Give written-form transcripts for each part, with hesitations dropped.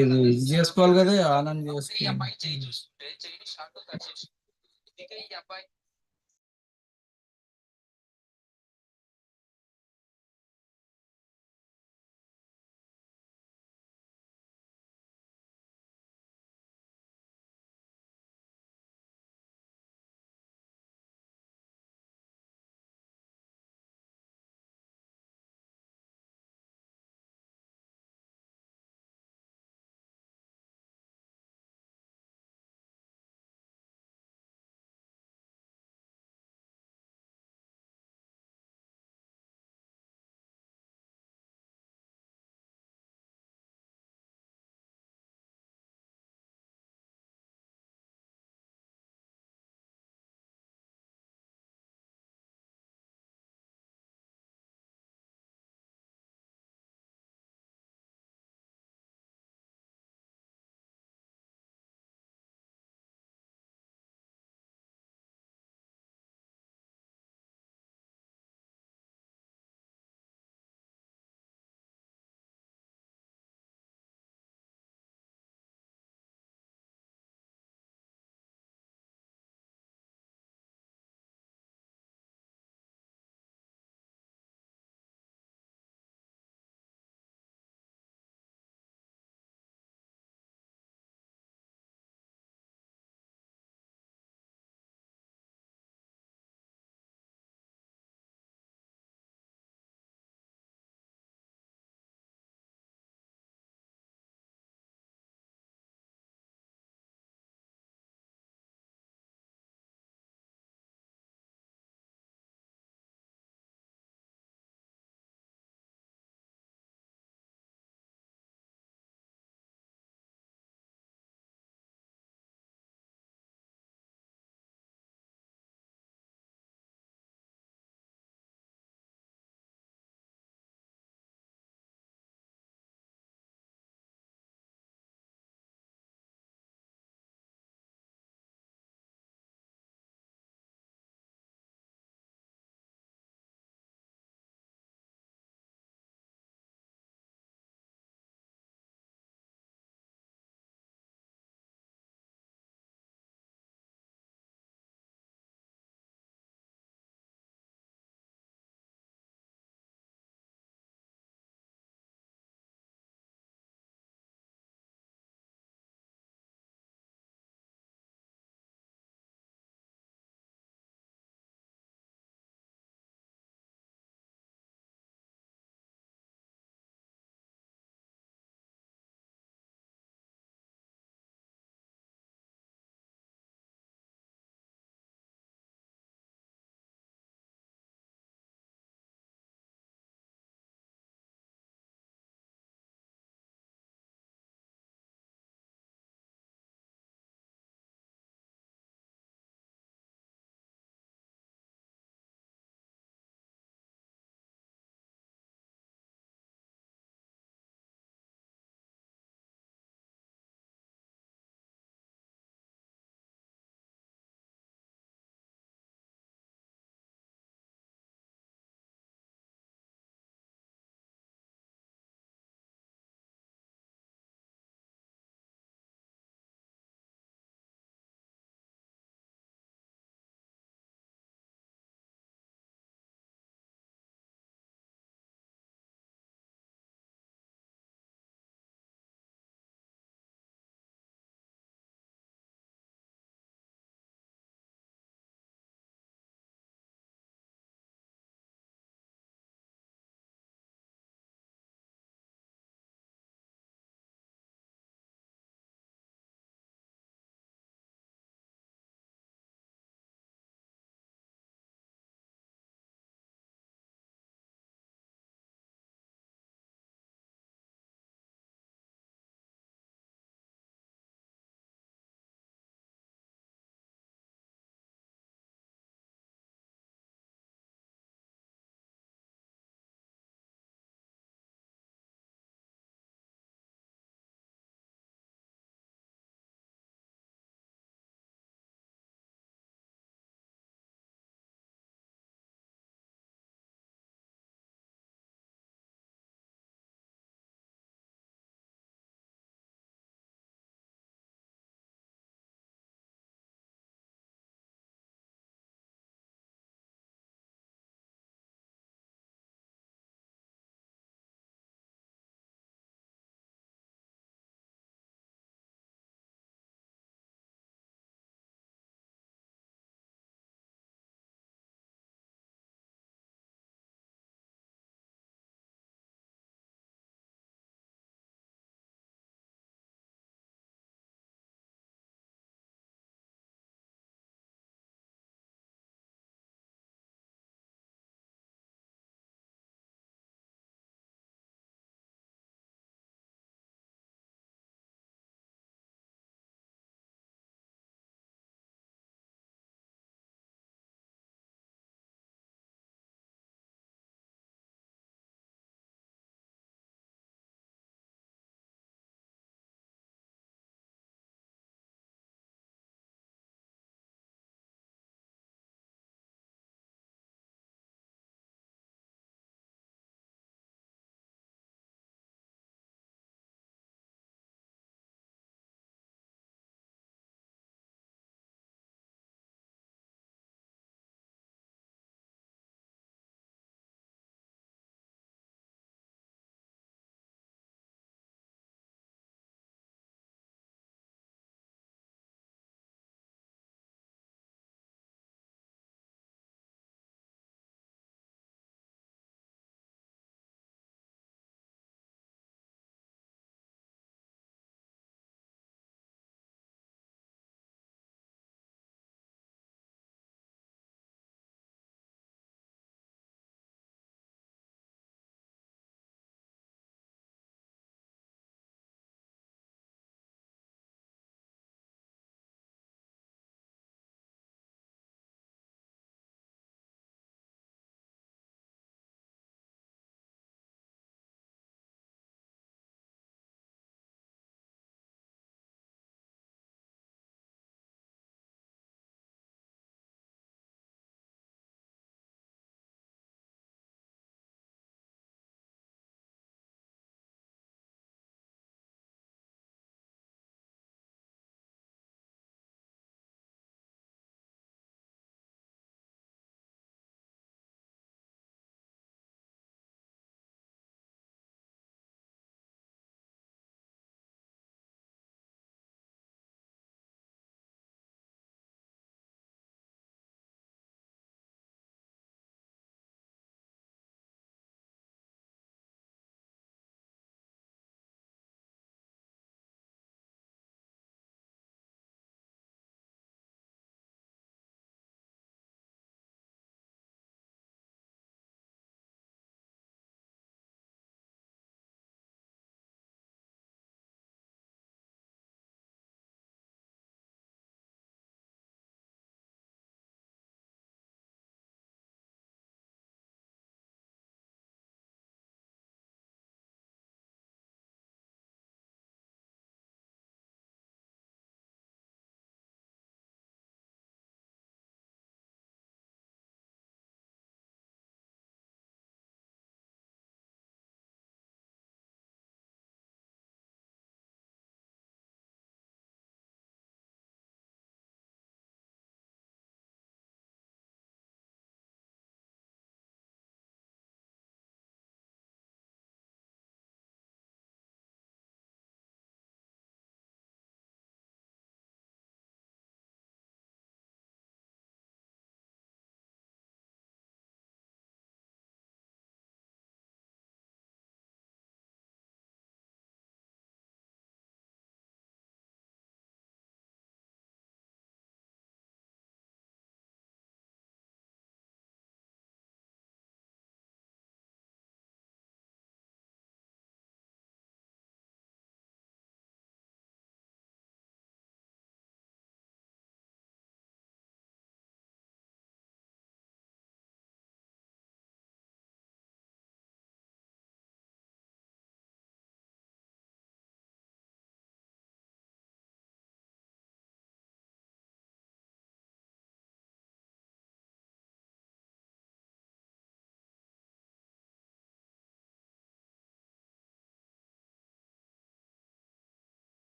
ఇది చేసుకోవాలి కదా ఆనంద్ చేసుకోవాలి.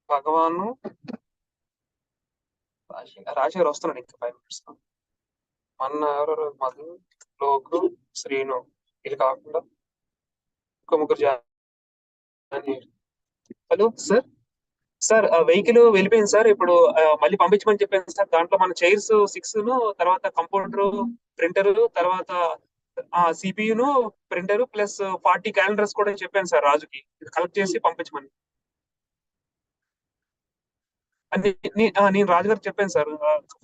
భగవాను, రాజగారు వస్తున్నాడు ఇంకా 5 minutes. మొన్న ఎవరెవరు మధు, లోకు, శ్రీను, వీళ్ళు కాకుండా ఇంకో ముగ్గురు జాయిన్ అయ్యారు. Hello sir. సార్ వెహికల్ వెళ్ళిపోయింది సార్. ఇప్పుడు మళ్ళీ పంపించమని చెప్పాను సార్. దాంట్లో మన చైర్స్ 6 తర్వాత కంప్యూటర్, ప్రింటర్, తర్వాత సిపియును, ప్రింటర్ ప్లస్ 40 క్యాలెండర్స్ కూడా చెప్పాను సార్ రాజుకి. కలెక్ట్ చేసి పంపించమని. నేను రాజు గారికి చెప్పాను సార్.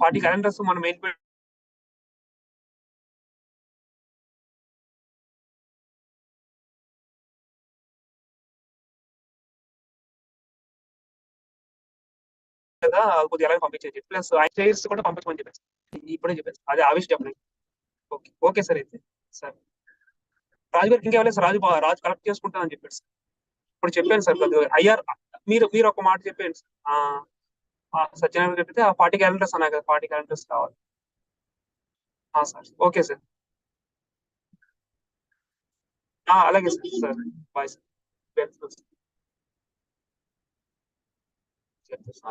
40 క్యాలెండర్స్ మనం మెయిల్ కదా, కొద్దిగా ఎలా పంపించేది ప్లస్ చైర్స్ కూడా పంపించమని చెప్పాను సార్. ఇప్పుడే చెప్పాను సార్. అదే ఆవిష్ చెప్పండి. Okay okay sir. అయితే సార్ రాజు గారికి ఇంకేమలేదు సార్. రాజు కలెక్ట్ చేసుకుంటానని చెప్పాడు సార్. ఇప్పుడు చెప్పాను సార్. కొద్దిగా అయ్యారు. మీరు మీరు ఒక మాట చెప్పాను సార్. సత్యనారాయణ చెప్పితే ఆ 40 క్యాలెండర్స్ అన్నా కదా, 40 క్యాలెండర్స్ కావాలి. Sir okay sir. అలాగే సార్. Sir bye sir.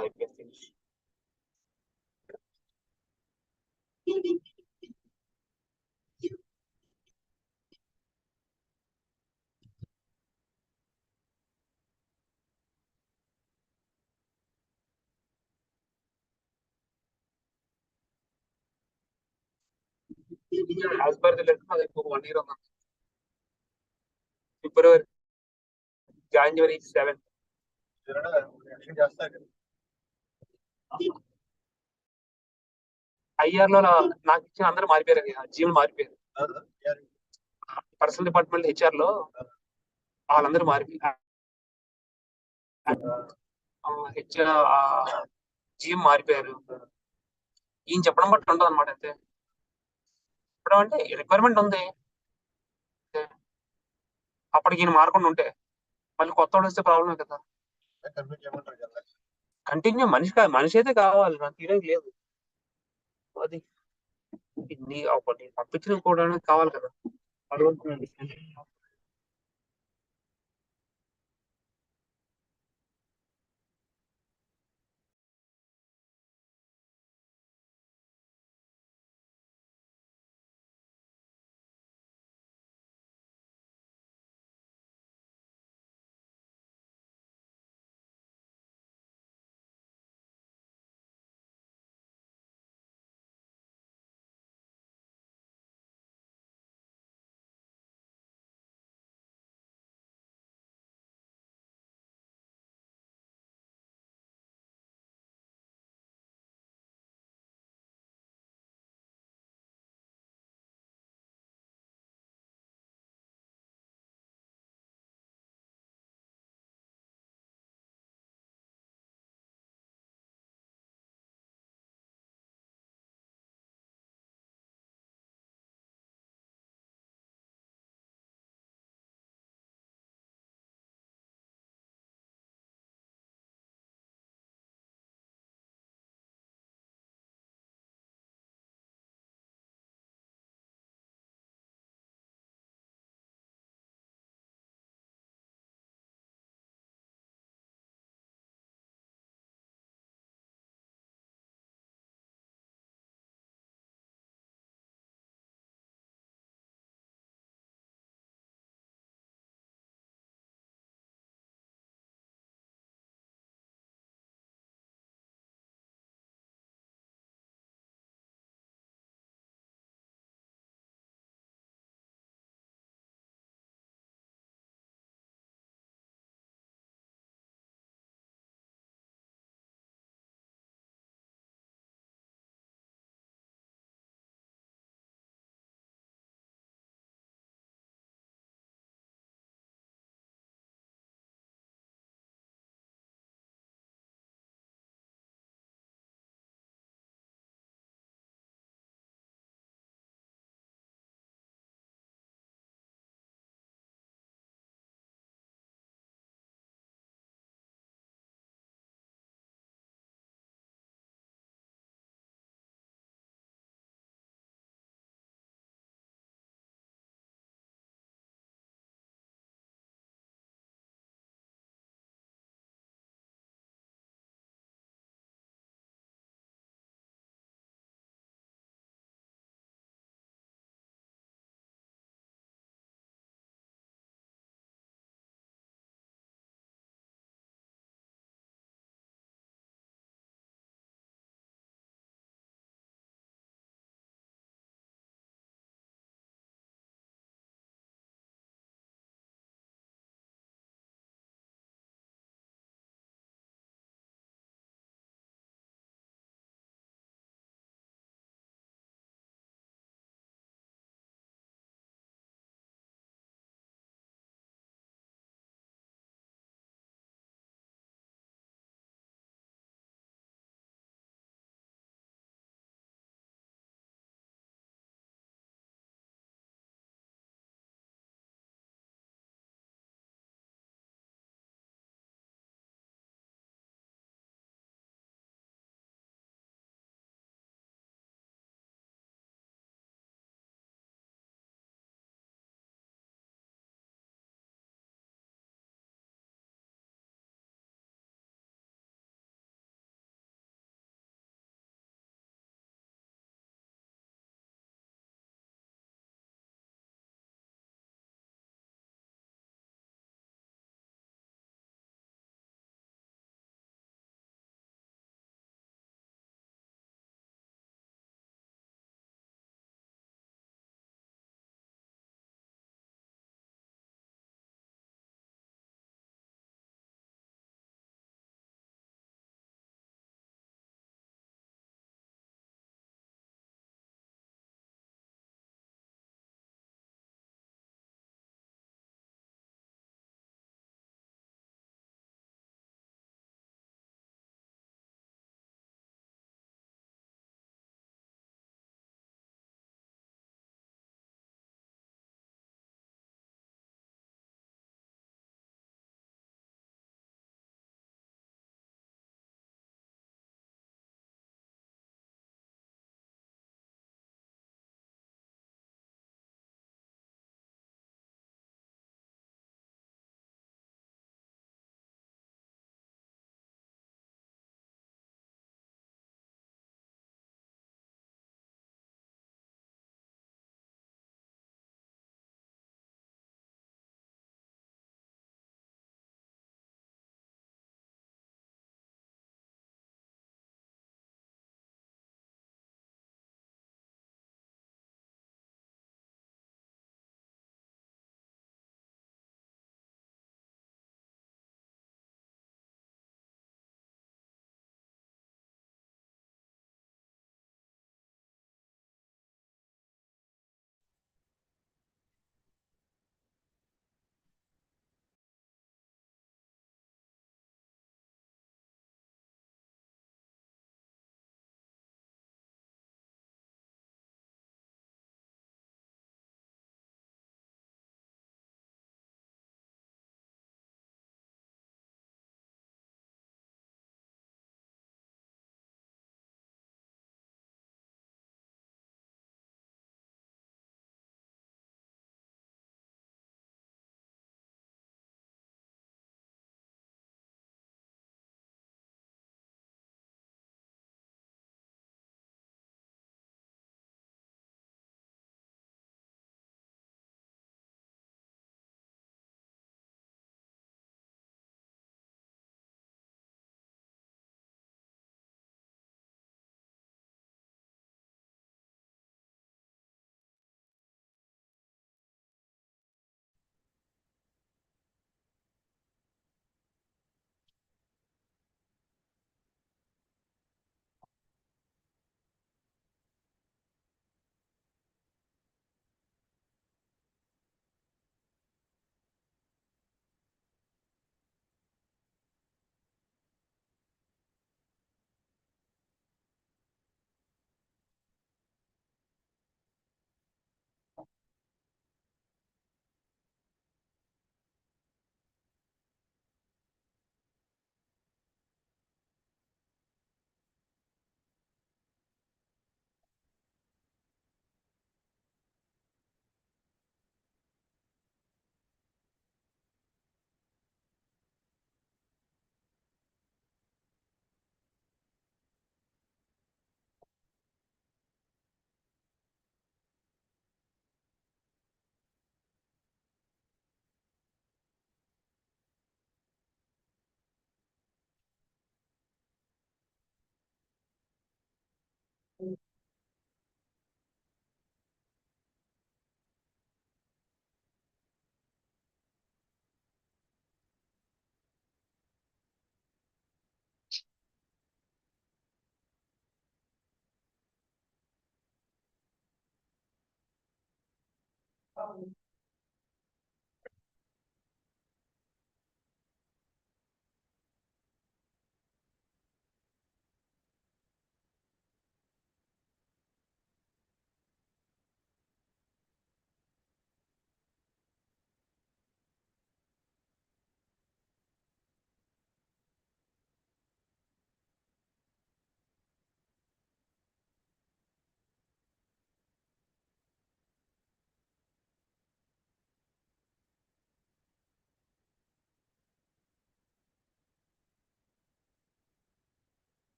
అయిపోయింది. యాజ్ పర్ ది లెటర్ అది 1 year ఉంది. ఫిబ్రవరి, జనవరి 7. ఐఆర్ లో నాకు ఇచ్చిన అందరూ మారిపోయారు. జీవులు మారిపోయారు. పర్సనల్ డిపార్ట్మెంట్ హెచ్ఆర్ లో వాళ్ళందరూ మారిపోయారు. హెచ్ఆర్ జీఎం మారిపోయారు. ఈయన చెప్పడం బట్టి ఉండదు అనమాట. అంతే. ఇప్పుడు అంటే రిక్వైర్మెంట్ ఉంది. అప్పటికి ఈయన మారకుండా ఉంటే మళ్ళీ కొత్త వాడు వస్తే ప్రాబ్లమే కదా. కంటిన్యూ మనిషి అయితే కావాలి. నాకు తీయడానికి లేదు అది. పంపించిన కూడా కావాలి కదా. అడుగుతుందండి.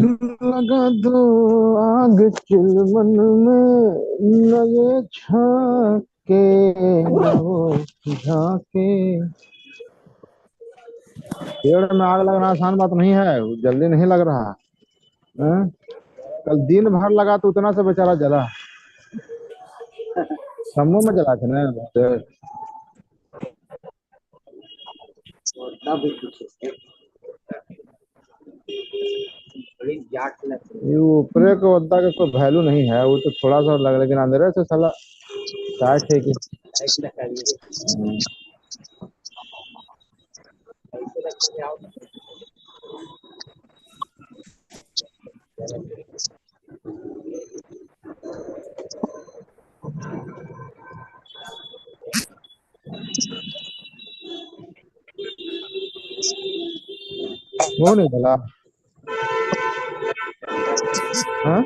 लगा दो आग चिलमन में, न ये झाके न वो झाके। पेड़ में आग लगना आसान बात नहीं है, जल्दी नहीं लग रहा है। कल दिन भर लगा तो उतना से बेचारा जला, समूह में जला थे ना। ये ऊपरे को ओदा का कोई वैल्यू नहीं है, वो तो थोड़ा सा लग, लेकिन अंदर से साला टाइट है कि वो नहीं जला। हाँ?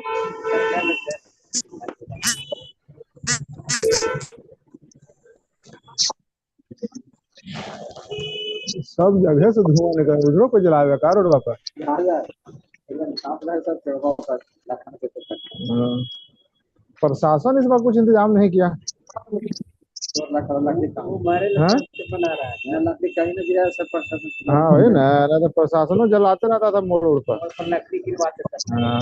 सब जगह से धुआं निकल, उधरों को जलावे कार रोड पर। हाँ। प्रशासन इस बार कुछ इंतजाम नहीं किया। हाँ? हाँ वही ना, नहीं तो प्रशासन जलाते रहता था मोड़ रोड पर। हाँ।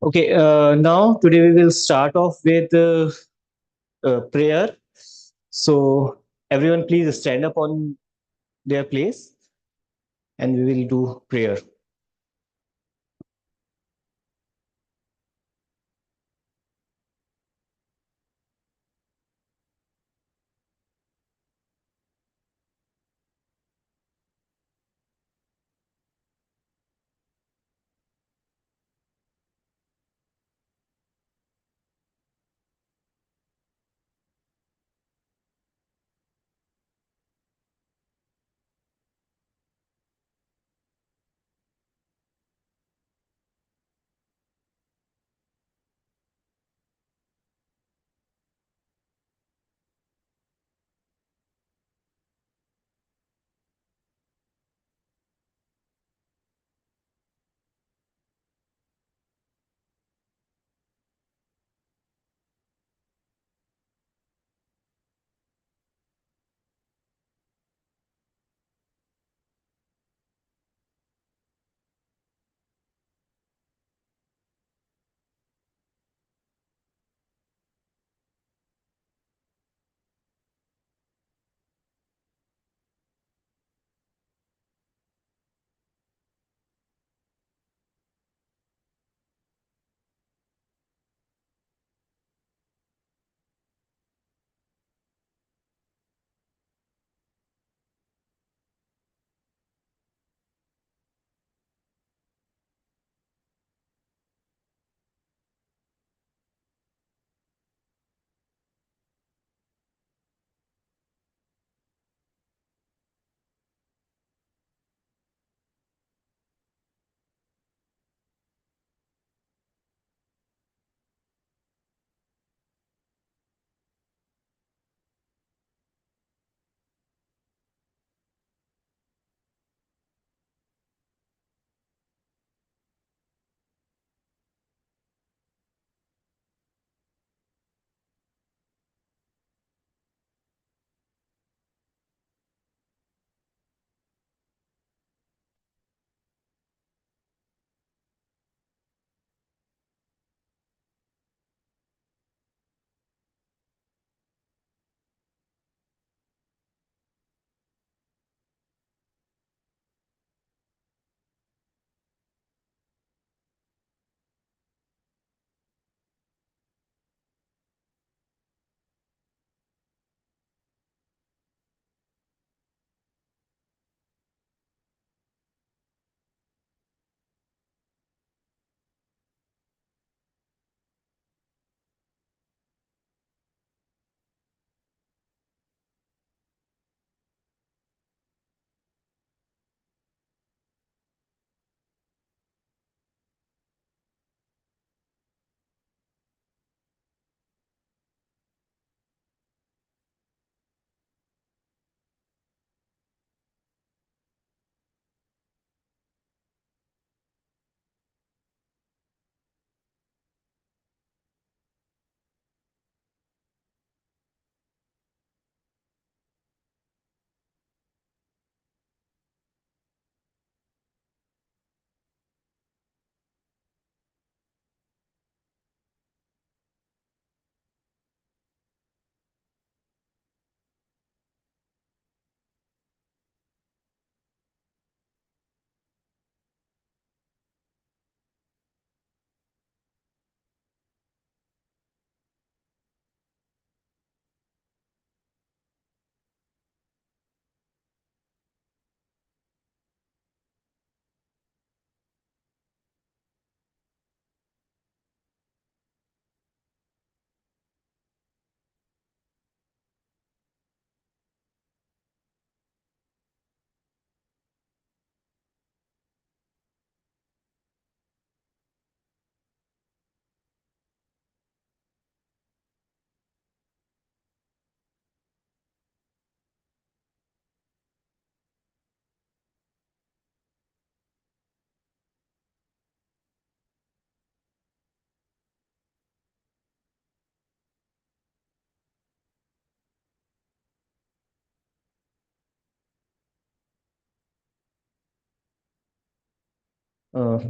Okay, now today we will start off with prayer. So everyone please stand up on their place and we will do prayer.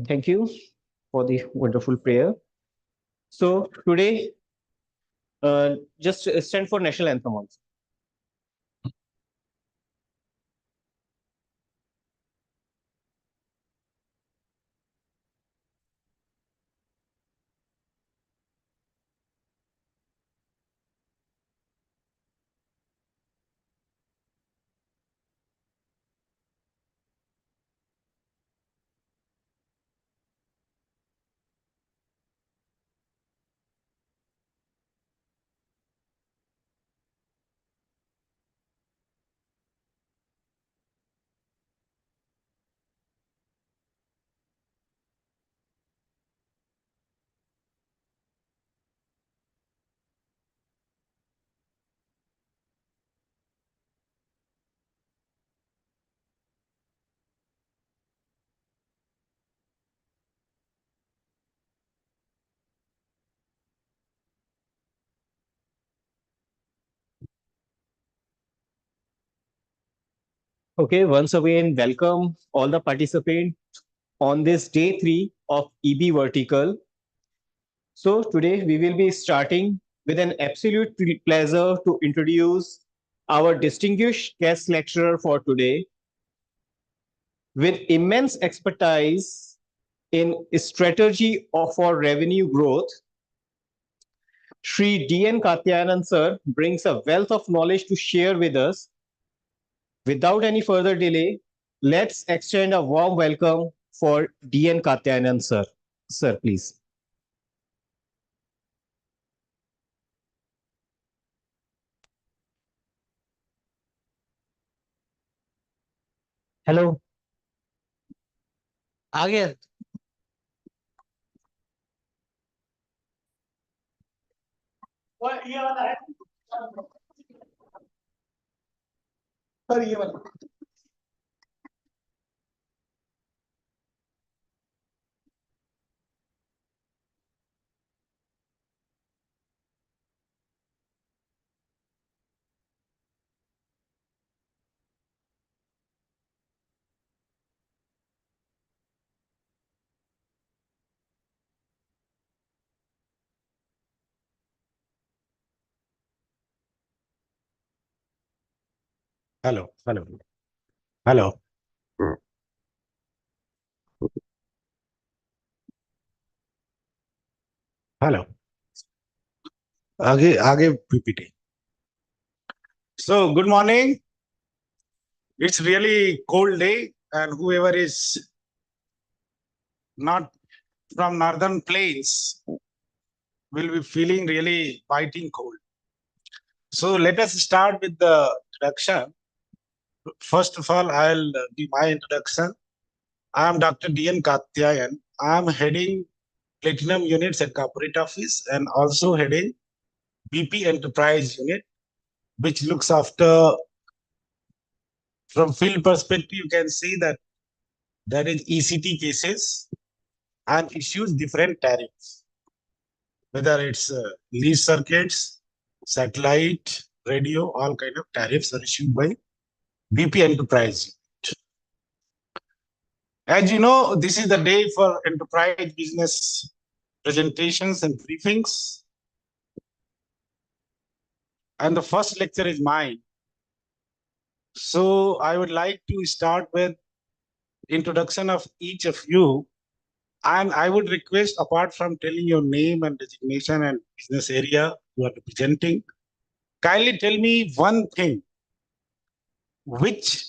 Thank you. for the wonderful prayer. So today, just stand for national anthem also. Okay, once again, welcome all the participants on this day 3 of EB Vertical. So today we will be starting with an absolute pleasure to introduce our distinguished guest lecturer for today with immense expertise in strategy for revenue growth. Shri D.N. Katyanan sir brings a wealth of knowledge to share with us. Without any further delay, let's extend a warm welcome for D.N. Katyanan sir. Sir, please. Hello आ गया ये वाला है sir ये वाला hello hello hello hello आगे आगे PPT so good morning. It's really cold day and whoever is not from northern plains will be feeling really biting cold. So let us start with the introduction. First of all, I'll give my introduction. I am Dr. D.N. Katyayan. I am heading Platinum Units at Corporate Office and also heading BP Enterprise Unit, which looks after, from field perspective, you can see that there is ECT cases and issues different tariffs, whether it's lease circuits, satellite, radio, all kind of tariffs are issued by BP Enterprise Unit. As you know, this is the day for enterprise business presentations and briefings. And the first lecture is mine. So I would like to start with introduction of each of you. And I would request, apart from telling your name and designation and business area you are representing, kindly tell me one thing which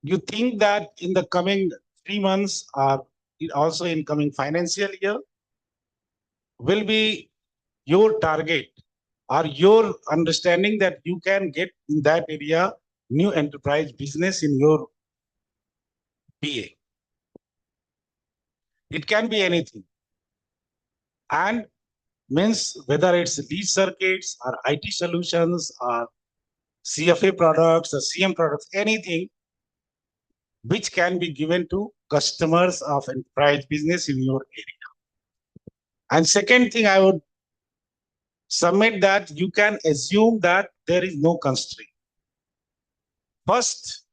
you think that in the coming 3 months or also in coming financial year will be your target or your understanding that you can get in that area new enterprise business in your PA. It can be anything. And means whether it's lease circuits or IT solutions or CFA products or CM products, anything which can be given to customers of enterprise business in your area. And second thing, I would submit that you can assume that there is no constraint. First,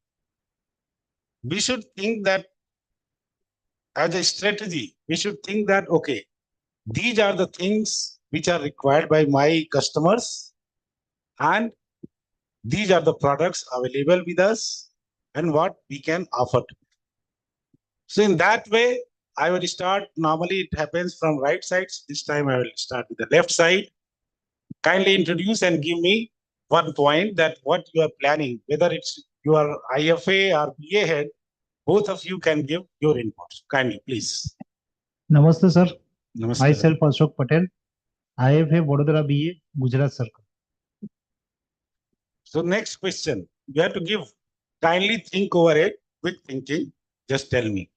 we should think that as a strategy, we should think that, okay, these are the things which are required by my customers, and these are the products available with us and what we can offer. So in that way, I will start. Normally it happens from right sides. This time I will start with the left side. Kindly introduce and give me one point that what you are planning, whether it's your IFA or BA head, both of you can give your input. Kindly, please. Namaste, sir. Namaste. Myself, Ashok Patel, IFA Vadodara BA, Gujarat Circle. So next question, you have to give, kindly think over it, quick thinking. Just tell me,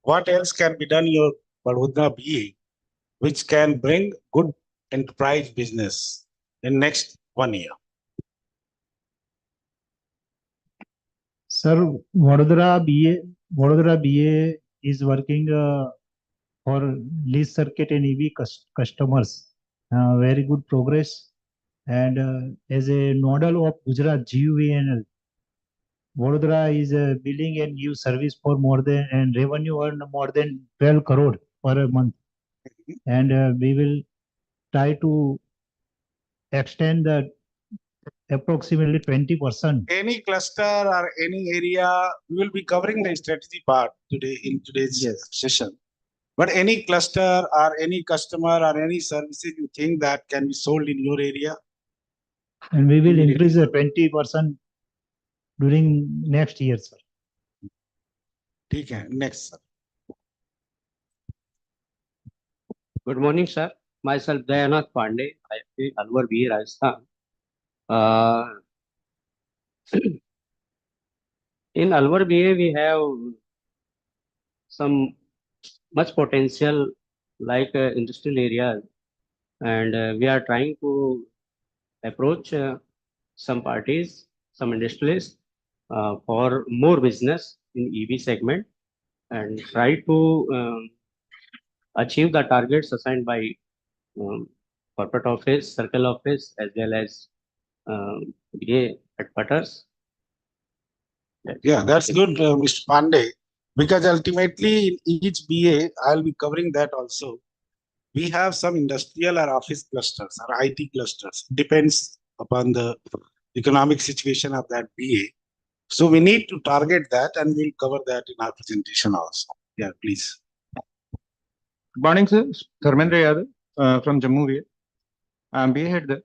what else can be done in your Vadodara BA, which can bring good enterprise business in next 1 year? Sir, Vadodara BA is working for lease circuit and EV customers. Very good progress. And as a nodal of Gujarat GUVNL, Vadodara is billing and give service for more than and revenue earn more than 12 crore per month. And we will try to extend the approximately 20%. Any cluster or any area, we will be covering the strategy part today in today's session. But any cluster or any customer or any services you think that can be sold in your area? And we will increase the 20% during next year, sir. Okay, next, sir. Good morning, sir. Myself, Dayanath Pandey, IFA Alwar BA, Rajasthan. In Alwar BA, we have some much potential like industrial areas, and we are trying to approach some parties, some industrialists for more business in EV segment and try to achieve the targets assigned by corporate office, circle office, as well as BA headquarters. Yeah, that's good, Mr. Pandey, because ultimately in each BA, I'll be covering that also. We have some industrial or office clusters or IT clusters, depends upon the economic situation of that BA. So we need to target that, and we'll cover that in our presentation also. Yeah, please. Good morning, sir. Dharmendra Yadav from Jammu VA. I'm BA head there.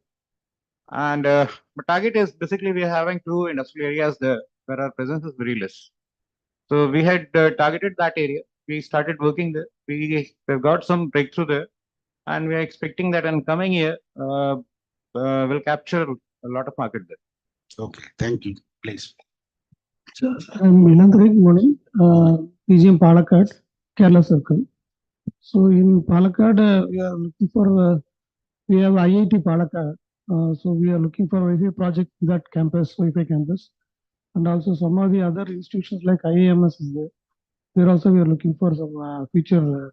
And my target is basically we are having 2 industrial areas there where our presence is very less. So we had targeted that area. We started working there. We've got some breakthrough there. And we are expecting that in coming year, we'll capture a lot of market there. Okay, thank you. Please. Sir, I'm Milandri, good morning. PGM Palakkad, Kerala Circle. So in Palakkad, we are looking for, we have IIT Palakkad. So we are looking for Wi-Fi project in that campus, Wi-Fi campus. And also some of the other institutions like IAMS is there. There also we are looking for some future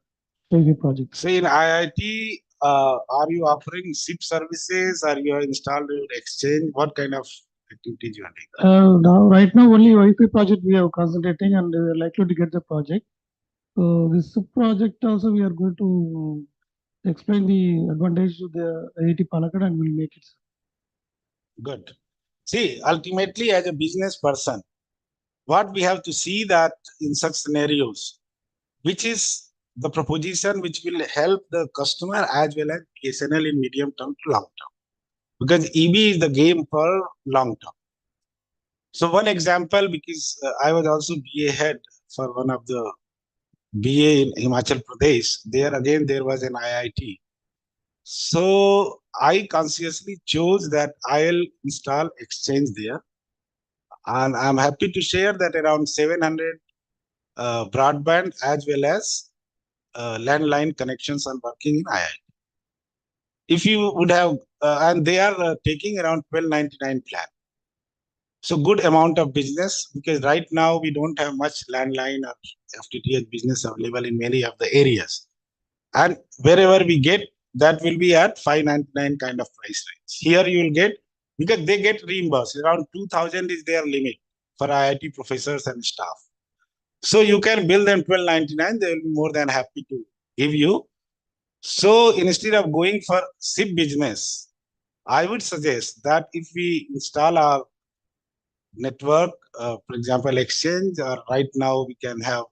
Wi-Fi projects. So in IIT, are you offering SIP services? Are you installed your exchange? What kind of activities you are doing? Right now only Wi-Fi project we are concentrating, and we are likely to get the project. So this project also we are going to explain the advantage to the IIT Palakkad and we'll make it. Good. See, ultimately as a business person, what we have to see that in such scenarios, which is the proposition which will help the customer as well as BSNL in medium term to long term. Because EB is the game for long term. So one example, because I was also BA head for one of the BA in Himachal Pradesh, there again there was an IIT. So I consciously chose that I'll install exchange there. And I'm happy to share that around 700 broadband as well as landline connections are working in IIT. If you would have, and they are taking around 1299 plan. So good amount of business, because right now we don't have much landline or FTTH business available in many of the areas. And wherever we get, that will be at 599 kind of price range. Here you will get, because they get reimbursed, around 2000 is their limit for IIT professors and staff. So you can bill them 12.99. They will be more than happy to give you. So instead of going for SIP business, I would suggest that if we install our network, for example, exchange, or right now we can have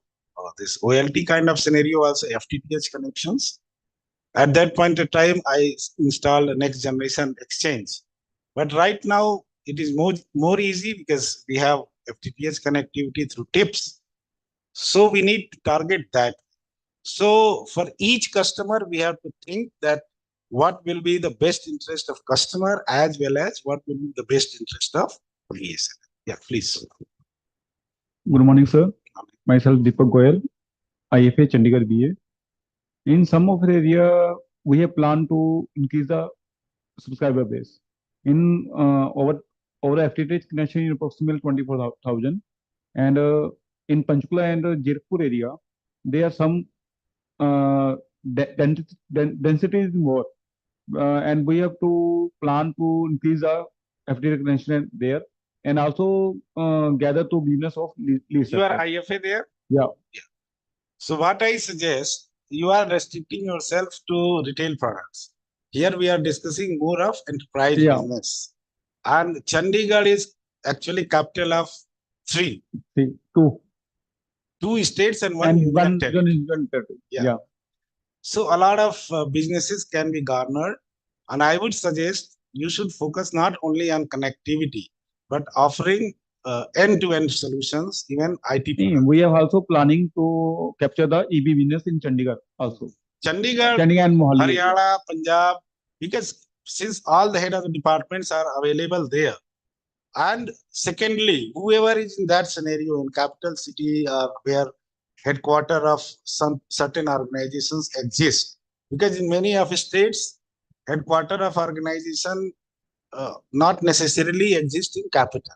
this OLT kind of scenario, also FTTH connections. At that point of time, I installed a next generation exchange. But right now, it is more easy because we have FTTH connectivity through tips. So we need to target that. So for each customer, we have to think that what will be the best interest of customer as well as what will be the best interest of BSNL. Yeah, please. Good morning, sir. Myself Deepak Goyal, IFA Chandigarh BA. In some of the area, we have planned to increase the subscriber base. In our FTTH connection in approximately 24,000, and in Panchkula and Jirpur area, there are some density is more, and we have to plan to increase the FTTH connection there, and also gather to business of lease. You are IFA there? Yeah. So what I suggest, you are restricting yourself to retail products. Here we are discussing more of enterprise business. And Chandigarh is actually capital of two states and one union territory. Yeah. So a lot of businesses can be garnered. And I would suggest you should focus not only on connectivity, but offering end-to-end solutions, even IT. We are also planning to capture the EB business in Chandigarh also. Chandigarh and Mohali. Haryana, Punjab, because since all the head of the departments are available there. And secondly, whoever is in that scenario in capital city or where headquarter of some certain organizations exist, because in many of states, headquarter of organization not necessarily exist in capital,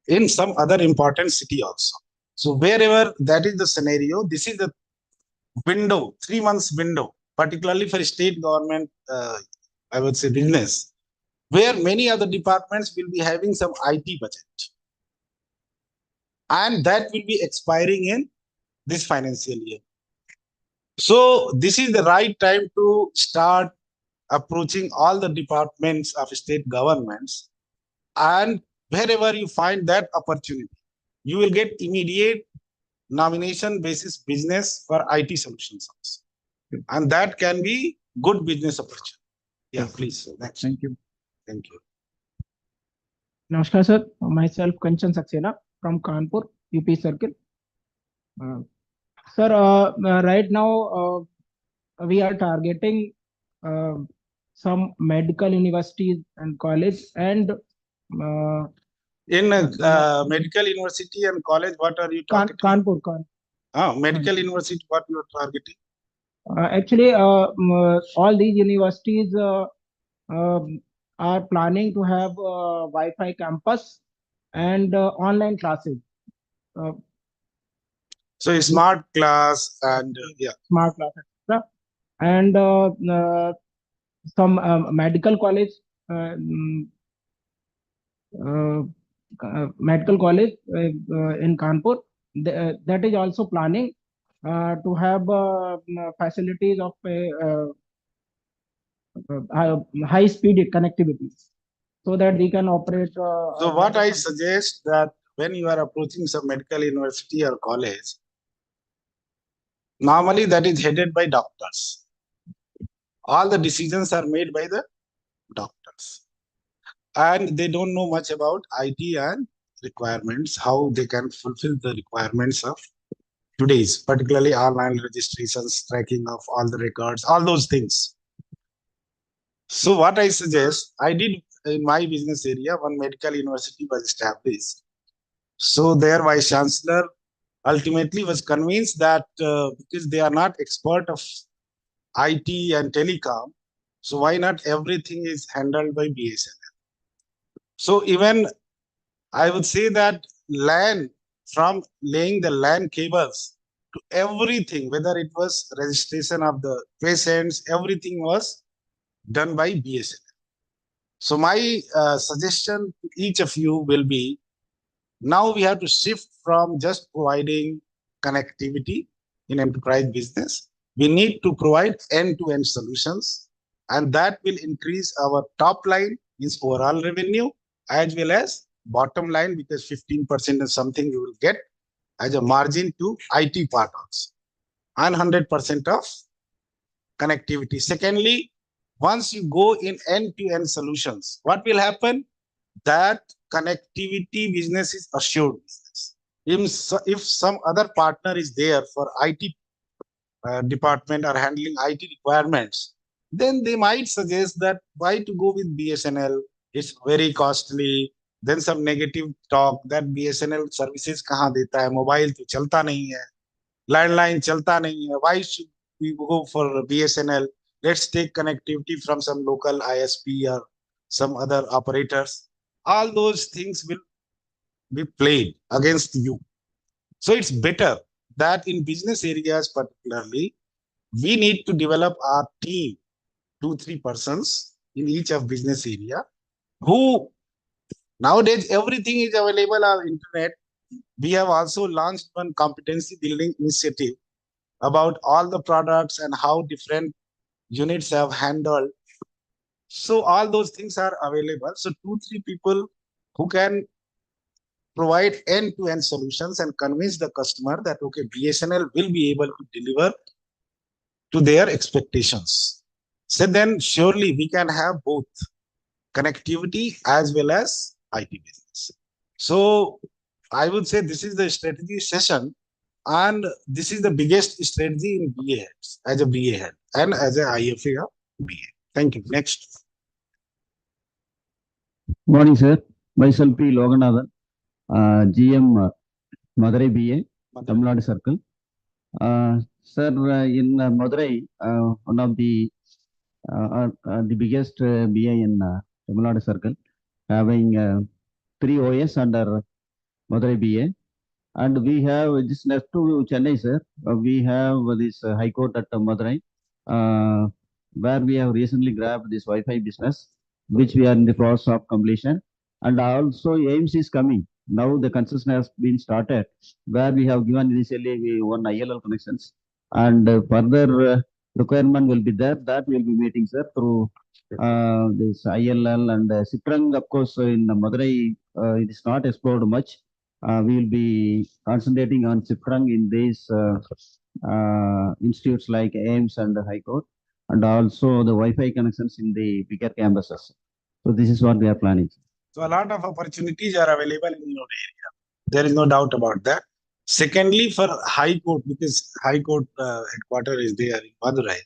in some other important city also. So wherever that is the scenario, this is the window, 3 months window, particularly for state government, I would say business, where many other departments will be having some IT budget. And that will be expiring in this financial year. So this is the right time to start approaching all the departments of state governments. And wherever you find that opportunity, you will get immediate nomination basis business for IT solutions also. And that can be good business opportunity. Yeah, please. Next. Thank you. Thank you. Namaskar, sir. Myself, Kanchan Saxena from Kanpur, UP Circle. Sir, right now we are targeting some medical universities and college and in medical university and college, what are you targeting? Kanpur. Medical university, what you are targeting? Actually, all these universities are planning to have Wi-Fi campus and online classes. So smart class and smart class, etc. And some medical college, in Kanpur, that is also planning to have facilities of high-speed connectivity, so that we can operate. So what I suggest that when you are approaching some medical university or college, normally that is headed by doctors. All the decisions are made by the doctors. And they don't know much about IT and requirements, how they can fulfill the requirements of today's, particularly online registrations, tracking of all the records, all those things. So what I suggest, I did in my business area, one medical university was established. So their vice chancellor ultimately was convinced that because they are not expert of IT and telecom, so why not everything is handled by BSNL? So even I would say that LAN, from laying the LAN cables to everything, whether it was registration of the patients, everything was done by BSNL. So my suggestion to each of you will be, now we have to shift from just providing connectivity in enterprise business, we need to provide end-to-end solutions, and that will increase our top line, means overall revenue, as well as bottom line, because 15% is something you will get as a margin to IT part also, and 100% of connectivity. Secondly, once you go in end-to-end solutions, what will happen? That connectivity business is assured business. If some other partner is there for IT department or handling IT requirements, then they might suggest that why to go with BSNL? It's very costly. Then some negative talk that BSNL services kahan deta hai, mobile to chalta nahi hai, landline chalta nahi hai. Why should we go for BSNL? Let's take connectivity from some local ISP or some other operators. All those things will be played against you. So it's better that in business areas particularly, we need to develop our team, 2-3 persons in each of business area, who nowadays everything is available on internet. We have also launched one competency building initiative about all the products and how different units have handled. So all those things are available. So 2-3 people who can provide end-to-end solutions and convince the customer that, okay, BSNL will be able to deliver to their expectations. So then surely we can have both connectivity as well as IT business. So I would say this is the strategy session, and this is the biggest strategy in BA heads, as a BA head and as an IFA of BA. Thank you. Next. Morning, sir. Myself, P. Loganathan, GM Madurai BA, Tamil Nadu Circle. Sir, in Madurai, one of the biggest BA in Tamil Nadu Circle, having 3 OS under Madurai BA. And we have just next to Chennai, sir. We have this High Court at Madurai, where we have recently grabbed this Wi-Fi business, which we are in the process of completion. And also AIMS is coming. Now the concession has been started, where we have given initially one ILL connections, and further requirement will be there. That will be meeting, sir, through this ILL and Citrang. Of course, in Madurai, it is not explored much. We will be concentrating on Citrang in these institutes like AIMS and the High Court, and also the Wi-Fi connections in the bigger campuses. So this is what we are planning. So a lot of opportunities are available in your area. There is no doubt about that. Secondly, for High Court, because High Court headquarters is there in Madurai.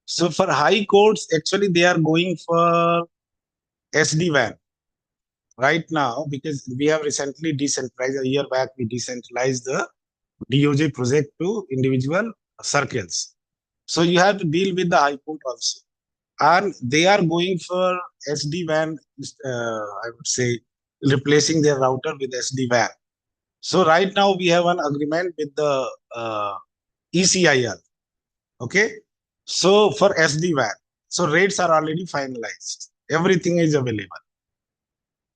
So for High Courts, actually they are going for SD-WAN right now, because we have recently decentralized, a year back we decentralized the DOJ project to individual circles. So you have to deal with the High Court also. And they are going for SD-WAN, I would say, replacing their router with SD-WAN. So right now we have an agreement with the ECIL. Okay. So for SD-WAN, so rates are already finalized. Everything is available.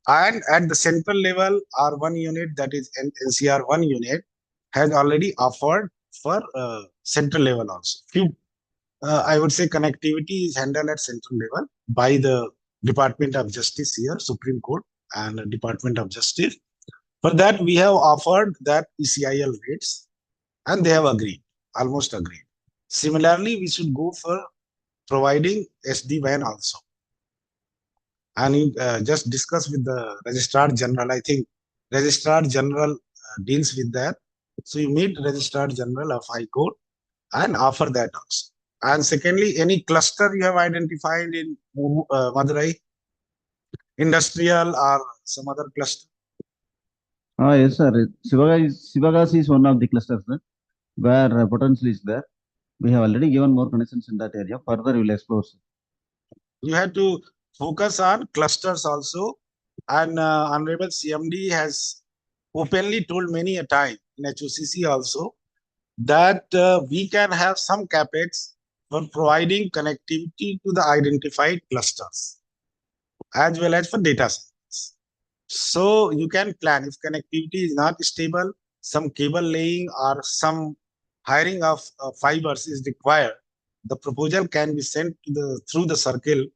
And at the central level, our one unit, that is NCR 1 unit, has already offered for central level also. I would say connectivity is handled at central level by the Department of Justice here, Supreme Court and Department of Justice. For that, we have offered that ECIL rates, and they have agreed, almost agreed. Similarly, we should go for providing SD-WAN also. And just discuss with the Registrar General. I think Registrar General deals with that. So you meet Registrar General of High Court and offer that also. And secondly, any cluster you have identified in Madurai, industrial or some other cluster? Yes, sir. Sivagas is one of the clusters, sir, where potential is there. We have already given more connections in that area. Further, we will explore, sir. You have to focus on clusters also. And Honorable CMD has openly told many a time in HOCC also that we can have some capex for providing connectivity to the identified clusters as well as for data centers. So you can plan if connectivity is not stable, some cable laying or some hiring of fibers is required, the proposal can be sent to through the circle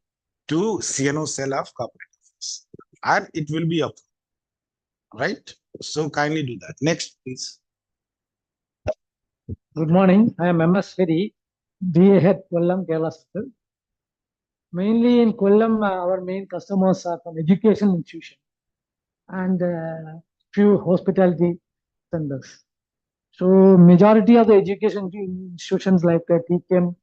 to CNO cell of corporate office, and it will be up. Right? So kindly do that. Next, please. Good morning. I am MS Vedi, BA Head, Kollam, Kerala Circle. Mainly in Kollam, our main customers are from education institution and few hospitality centers. So majority of the education institutions like TKM,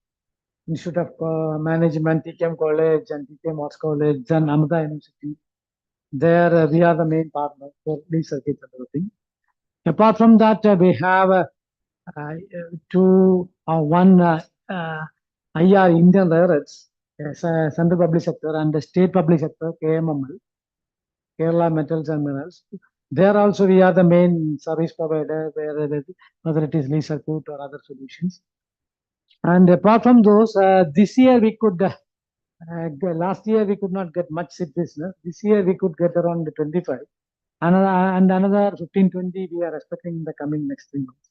Institute of Management, TKM College and TKM Arts College and Amada University, there we are the main partner for these circuits and everything. Apart from that, we have one IR Indian Railroads, Central Public Sector and the State Public Sector, KMML, Kerala Metals and Minerals. There also we are the main service provider, whether it is lease circuit or other solutions. And apart from those, this year we could, last year we could not get much SIP business. This year we could get around 25. And another 15-20 we are expecting in the coming next 3 months.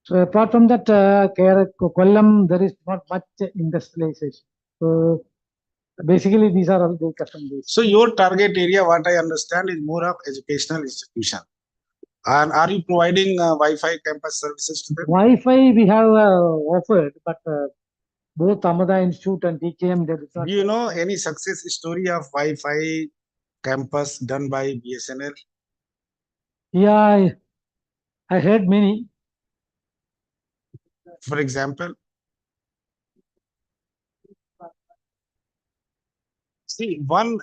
So apart from that, Kollam, there is not much industrialization. So basically, these are all the custom based. So your target area, what I understand, is more of educational institution. And are you providing Wi-Fi campus services to them? Wi-Fi we have offered, but both Amada Institute and TKM, there is not. Do you know any success story of Wi-Fi campus done by BSNL? Yeah, I heard many. For example? See, one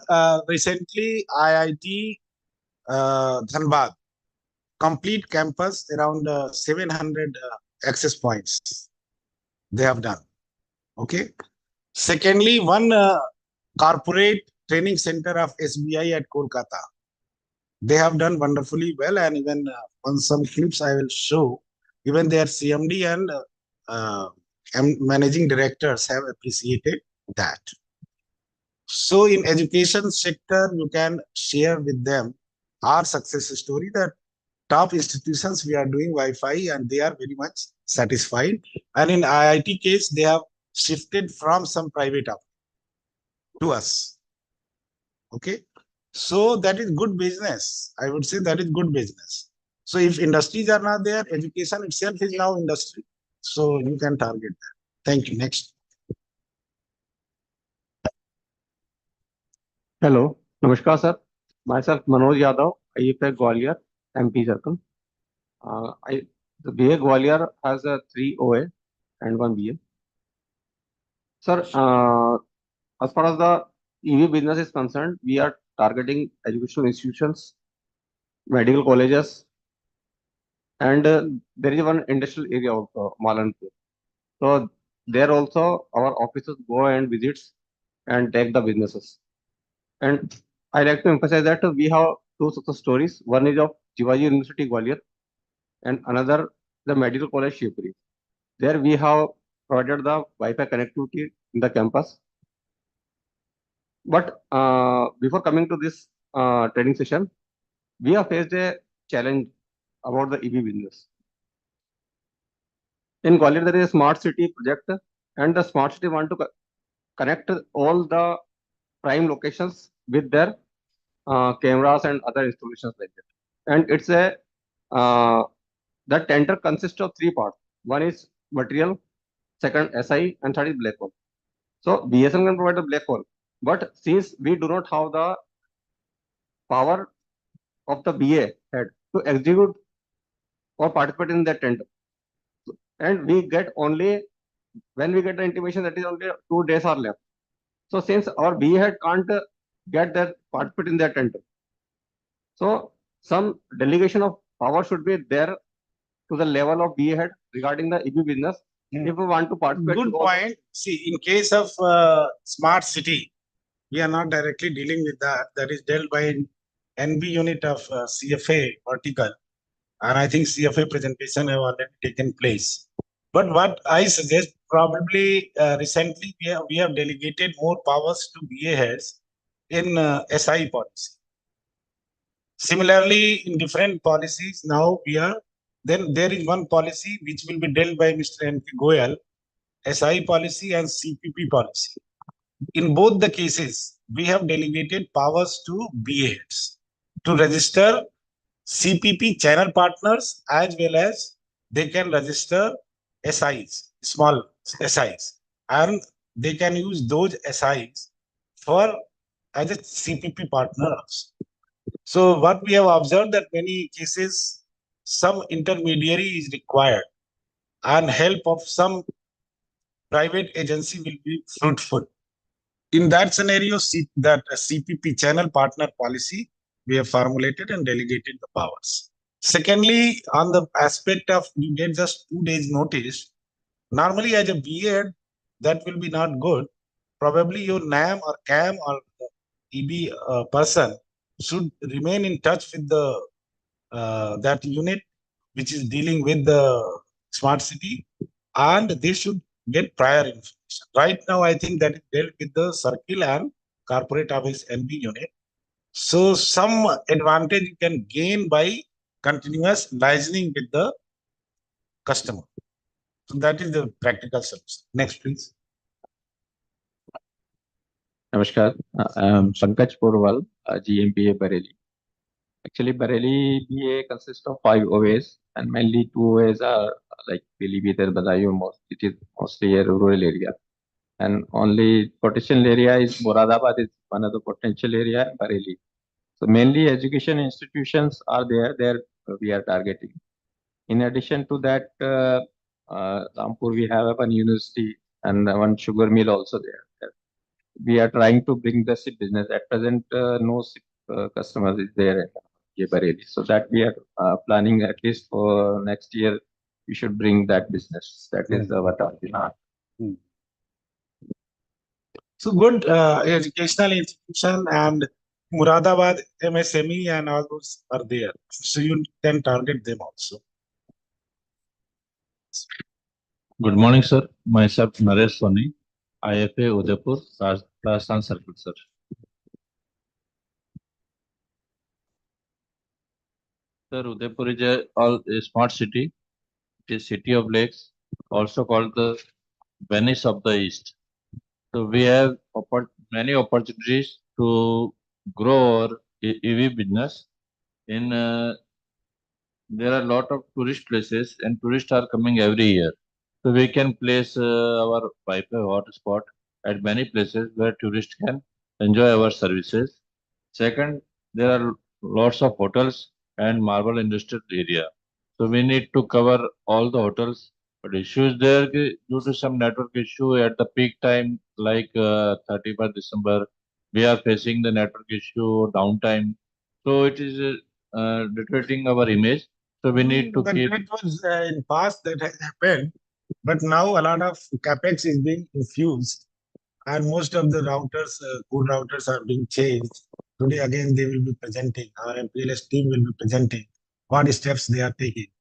recently IIT Dhanbad, complete campus around 700 access points they have done. Okay. Secondly, one corporate training center of SBI at Kolkata. They have done wonderfully well, and even on some clips I will show, even their CMD and managing directors have appreciated that. So in education sector, you can share with them our success story that top institutions we are doing Wi-Fi and they are very much satisfied. And in IIT case, they have shifted from some private app to us. Okay. So that is good business. I would say that is good business. So if industries are not there, education itself is now industry. So you can target that. Thank you. Next. Hello, Namaskar sir. Myself Manoj Yadav, IFA Gwalior, MP Circle. The BA Gwalior has a 3 OA and 1 BA. Sir, as far as the EV business is concerned, we are targeting educational institutions, medical colleges, and there is one industrial area also, Malanpur. So there also our officers go and visits and take the businesses. And I like to emphasize that we have 2 success stories. One is of Shivaji University Gwalior and another the medical college Shivpuri. There we have provided the Wi-Fi connectivity in the campus. But before coming to this training session, we have faced a challenge about the EV business. In Gwalior, there is a smart city project, and the smart city want to connect all the prime locations with their cameras and other installations like that. And it's a the tender consists of 3 parts. One is material, second SI, and third is black hole. So BSN can provide the black hole, but since we do not have the power of the BA head to execute or participate in that tender, and we get only when we get the intimation that is only 2 days are left. So since our BA head can't get that participate in that tender, so some delegation of power should be there to the level of BA head regarding the EB business. If we want to participate. Good point. See, in case of smart city, we are not directly dealing with that. That is dealt by NB unit of CFA vertical. And I think CFA presentation have already taken place. But what I suggest, probably recently we have delegated more powers to BA heads in SI policy. Similarly, in different policies, now then there is one policy which will be dealt by Mr. N.K. Goyal, SI policy and CPP policy. In both the cases, we have delegated powers to BA heads to register CPP channel partners as well as they can register SIs, small SIs, and they can use those SIs for as a CPP partner also. So what we have observed that many cases, some intermediary is required and help of some private agency will be fruitful. In that scenario, that CPP channel partner policy, we have formulated and delegated the powers. Secondly, on the aspect of you get just 2 days notice, normally as a BA, that will be not good. Probably your NAM or CAM or EB person should remain in touch with the that unit which is dealing with the smart city, and they should get prior information. Right now, I think that is dealt with the circle and corporate office NB unit. So some advantage you can gain by continuous liaising with the customer. So that is the practical solution. Next, please. Namaskar. I am Pankaj Porwal, GMBA Bareilly. Actually, Bareilly BA consists of 5 OAs, and mainly 2 OAs are like Pilibhit and Badaयूं. It is mostly a rural area, and only potential area is Moradabad is one of the potential area, Bareilly. So mainly education institutions are there we are targeting. In addition to that, Rampur we have one university and one sugar mill also there. We are trying to bring the SIP business. At present, no SIP customers is there in Bareilly. So that we are planning at least for next year, we should bring that business. That is what our plan. So good educational institution and Muradabad MSME and all those are there. So you can target them also. Good morning, sir. Myself, Naresh Soni, IFA Udaipur, Rajasthan Circle, sir. Sir, Udaipur is a smart city. It is city of lakes, also called the Venice of the East. So we have many opportunities to grow our EV business. There are a lot of tourist places, and tourists are coming every year. So we can place our Wi-Fi hotspot at many places where tourists can enjoy our services. Second, there are lots of hotels and marble industrial area. So we need to cover all the hotels. But issues there due to some network issue at the peak time, like 31st December, we are facing the network issue downtime. So it is deteriorating our image. So we need to keep. That was in past that has happened, but now a lot of capex is being infused, and most of the routers, good routers, are being changed. Today again they will be presenting. Our MPLS team will be presenting what steps they are taking,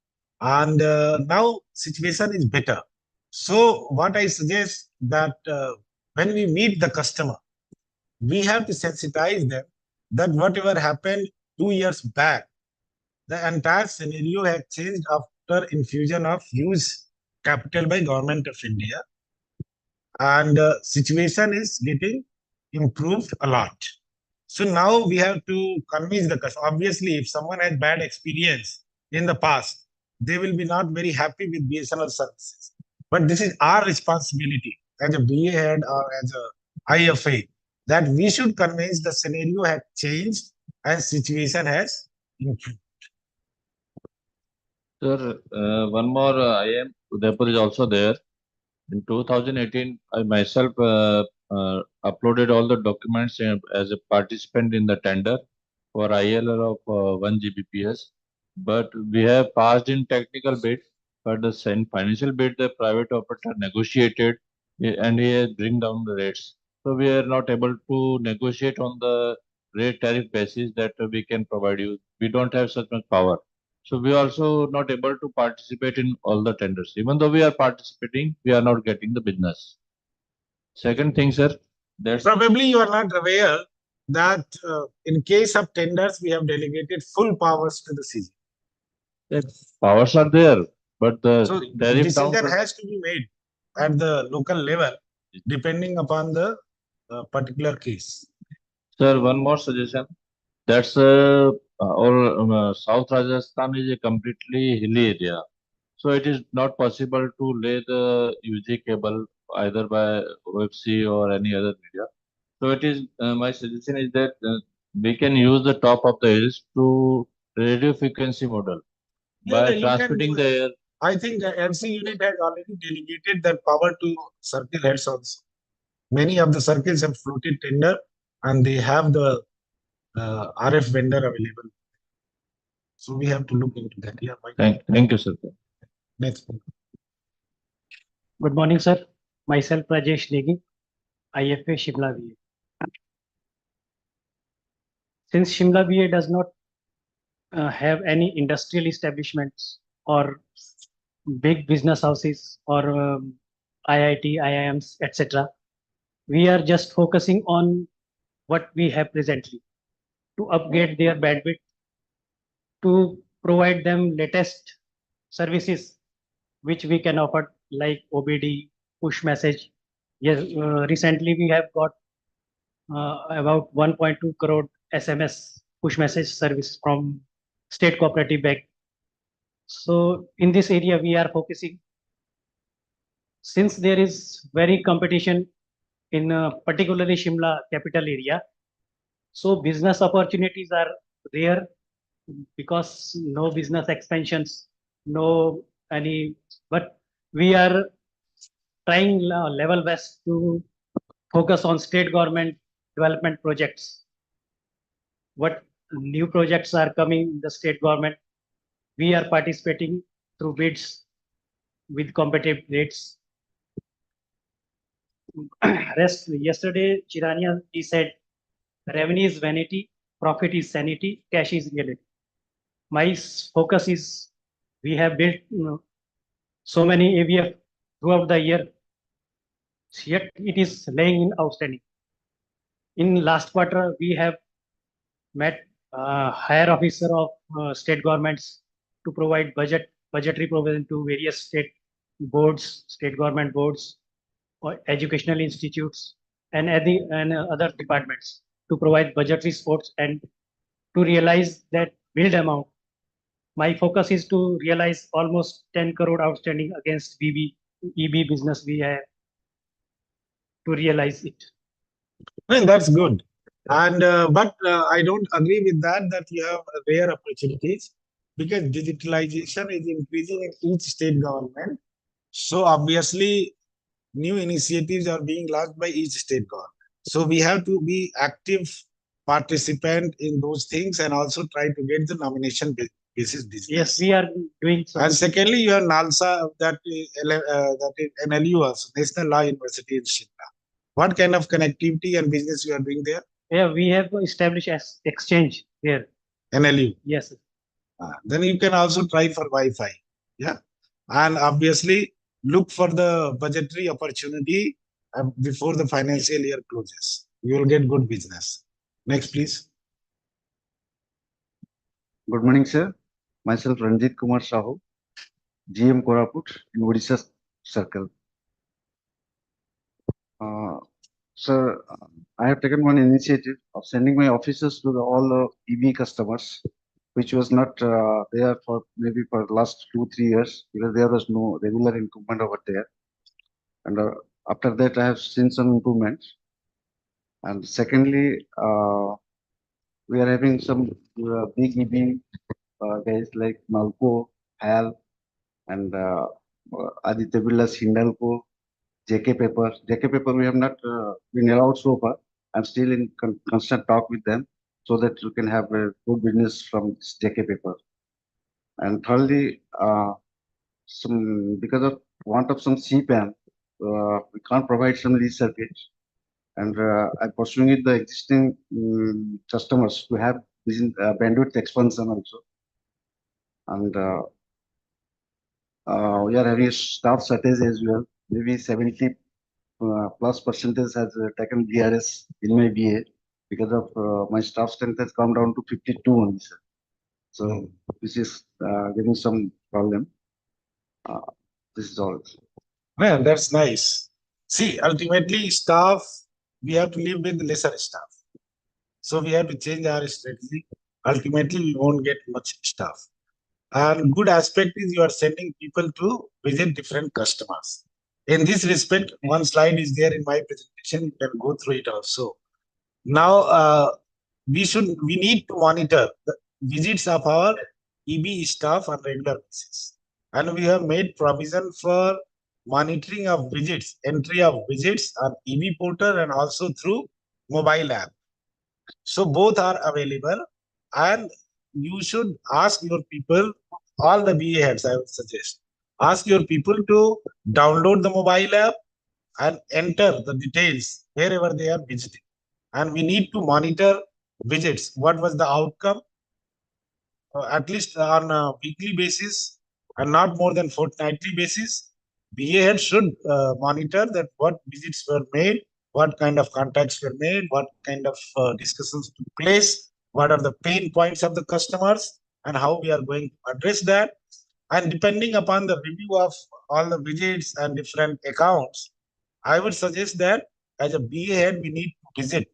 and now situation is better. So what I suggest that when we meet the customer, we have to sensitize them that whatever happened 2 years back, the entire scenario has changed after infusion of huge capital by Government of India, and situation is getting improved a lot. So now we have to convince the customer. Obviously, if someone has bad experience in the past, they will be not very happy with BSNL services. But this is our responsibility as a BA head or as a IFA that we should convince the scenario has changed and situation has improved. Sir, one more IM Udaipur is also there. In 2018, I myself uploaded all the documents as a participant in the tender for ILR of 1 Gbps. But we have passed in technical bid, but the financial bid, the private operator negotiated and he has bring down the rates. So we are not able to negotiate on the rate tariff basis that we can provide you. We don't have such much power. So we are also not able to participate in all the tenders. Even though we are participating, we are not getting the business. Second thing, sir, that's probably you are not aware that in case of tenders, we have delegated full powers to the CG. Yes, powers are there, but the So tariff down. decision has to be made at the local level, depending upon the particular case. Sir, one more suggestion. That's our South Rajasthan is a completely hilly area. So it is not possible to lay the UG cable either by OFC or any other media. So it is my suggestion is that we can use the top of the hills to radio frequency model Yeah, by you can transmitting do the it. air. I think the MC unit has already delegated that power to circle heads also. Many of the circles have floated tender and they have the RF vendor available. So we have to look into that. Yeah, Thank you, sir. Next. Good morning, sir. Myself, Rajesh Negi, IFA Shimla VA. Since Shimla VA does not have any industrial establishments or big business houses or IIT, IIMs, etc., we are just focusing on what we have presently to upgrade their bandwidth, to provide them latest services which we can offer, like OBD, push message. Yes, recently we have got about 1.2 crore SMS push message service from State Cooperative Bank. So in this area we are focusing. Since there is very competition in particularly Shimla capital area, so business opportunities are there because no business expansions, no any, but we are trying level best to focus on state government development projects. What new projects are coming in the state government, we are participating through bids with competitive rates. Rest yesterday, Chirania, he said, revenue is vanity, profit is sanity, cash is reality. My focus is we have built so many AVF throughout the year, yet it is laying in outstanding. In last quarter, we have met higher officer of state governments to provide budgetary provision to various state boards, state government boards, or educational institutes, and other departments to provide budgetary supports and to realize that billed amount. My focus is to realize almost 10 crore outstanding against EB business we have to realize it. Well, that's good. And but I don't agree with that you have rare opportunities because digitalization is increasing in each state government. So obviously, new initiatives are being launched by each state government. So we have to be active participant in those things and also try to get the nomination basis business. Yes, we are doing so. And secondly, you have NALSA, that is NLU also, National Law University in Shimla. What kind of connectivity and business you are doing there? Yeah, we have established as exchange here. NLU. Yes. Then you can also try for Wi-Fi. Yeah. And obviously look for the budgetary opportunity before the financial year closes. You will get good business. Next, please. Good morning, sir. Myself, Ranjit Kumar Sahu, GM Koraput in Odisha Circle. Sir, I have taken one initiative of sending my officers to all the EB customers, which was not there for maybe for the last 2-3 years because there was no regular incumbent over there. And after that, I have seen some improvements. And secondly, we are having some big EB guys like Malco, HAL, and Aditya Birla's Hindalco, JK Paper. JK Paper we have not been allowed so far. I'm still in constant talk with them so that you can have a good business from this JK Paper. And thirdly, because of want of some CPAN, we can't provide some lease circuits. And I'm pursuing it the existing customers to have this bandwidth expansion also. And we are having a staff shortage as well. Maybe 70 plus percentage has taken BRS in my BA. because of my staff strength has come down to 52 only, sir. So this is giving some problem. This is all. Well, that's nice. See, ultimately, staff, we have to live with lesser staff. So we have to change our strategy. Ultimately, we won't get much staff. And good aspect is you are sending people to visit different customers. In this respect, one slide is there in my presentation. You can go through it also. Now, we need to monitor the visits of our EB staff on regular basis. And we have made provision for monitoring of visits, entry of visits on EB portal and also through mobile app. So both are available, and you should ask your people, all the BA heads, I would suggest, ask your people to download the mobile app and enter the details wherever they are visiting. And we need to monitor visits. What was the outcome? At least on a weekly basis and not more than fortnightly basis. BA head should monitor that what visits were made, what kind of contacts were made, what kind of discussions took place, what are the pain points of the customers, and how we are going to address that. And depending upon the review of all the visits and different accounts, I would suggest that as a BA head, we need to visit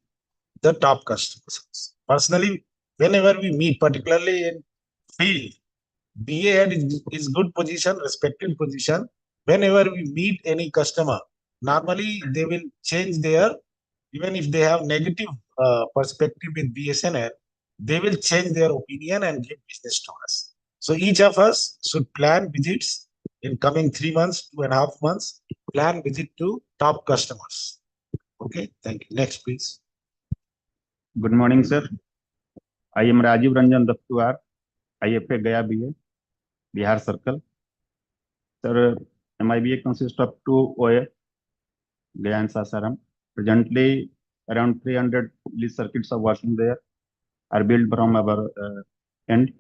the top customers. Personally, whenever we meet, particularly in field, BA head is good position, respected position. Whenever we meet any customer, normally they will change their, even if they have negative perspective with BSNL, they will change their opinion and give business to us. So each of us should plan visits in coming 3 months, 2.5 months, plan visit to top customers. Okay, thank you. Next, please. Good morning, sir. I am Rajiv Ranjan Daktuar, IFA Gaya BA, Bihar Circle. Sir, MIBA consists of 2 OA, Gaya and Sasaram. Presently, around 300 lead circuits are working there, are built from our end.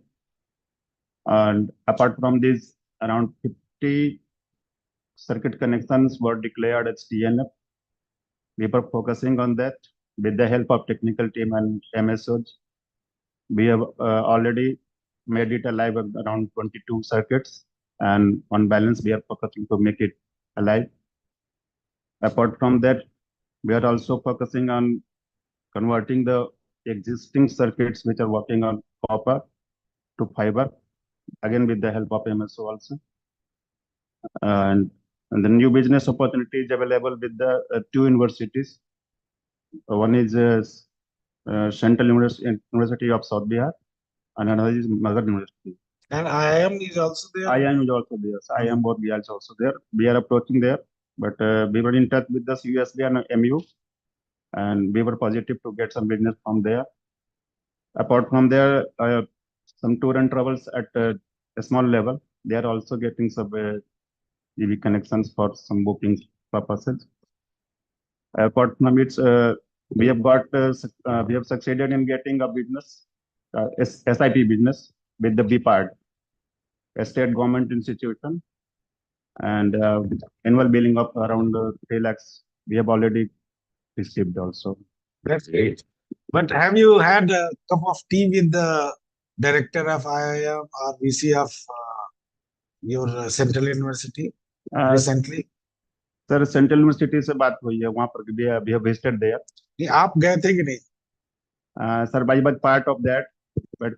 And apart from this, around 50 circuit connections were declared as TNF. We were focusing on that with the help of technical team and MSOs. We have already made it alive at around 22 circuits, and on balance, we are focusing to make it alive. Apart from that, we are also focusing on converting the existing circuits which are working on copper to fiber, again with the help of MSO also. And the new business opportunity is available with the 2 universities. One is Central University of South Bihar, and another is Magadha University. And IIM is also there? IIM is also there. So IIM both we are also there. We are approaching there, but we were in touch with the USB and MU, and we were positive to get some business from there. Apart from there, some tour and travels at a small level. They are also getting some EV connections for some bookings purposes. Apart from it, we have succeeded in getting a business, SIP business with the BPAD, a state government institution, and annual billing of around 3 lakhs. We have already received also. That's great. But have you had a cup of tea with the director of IIM or VC of your Central University recently? Sir central university से बात हुई है, वहां पर भी have visited there. नहीं, आप गए थे कि नहीं? Sir, I was part of that, but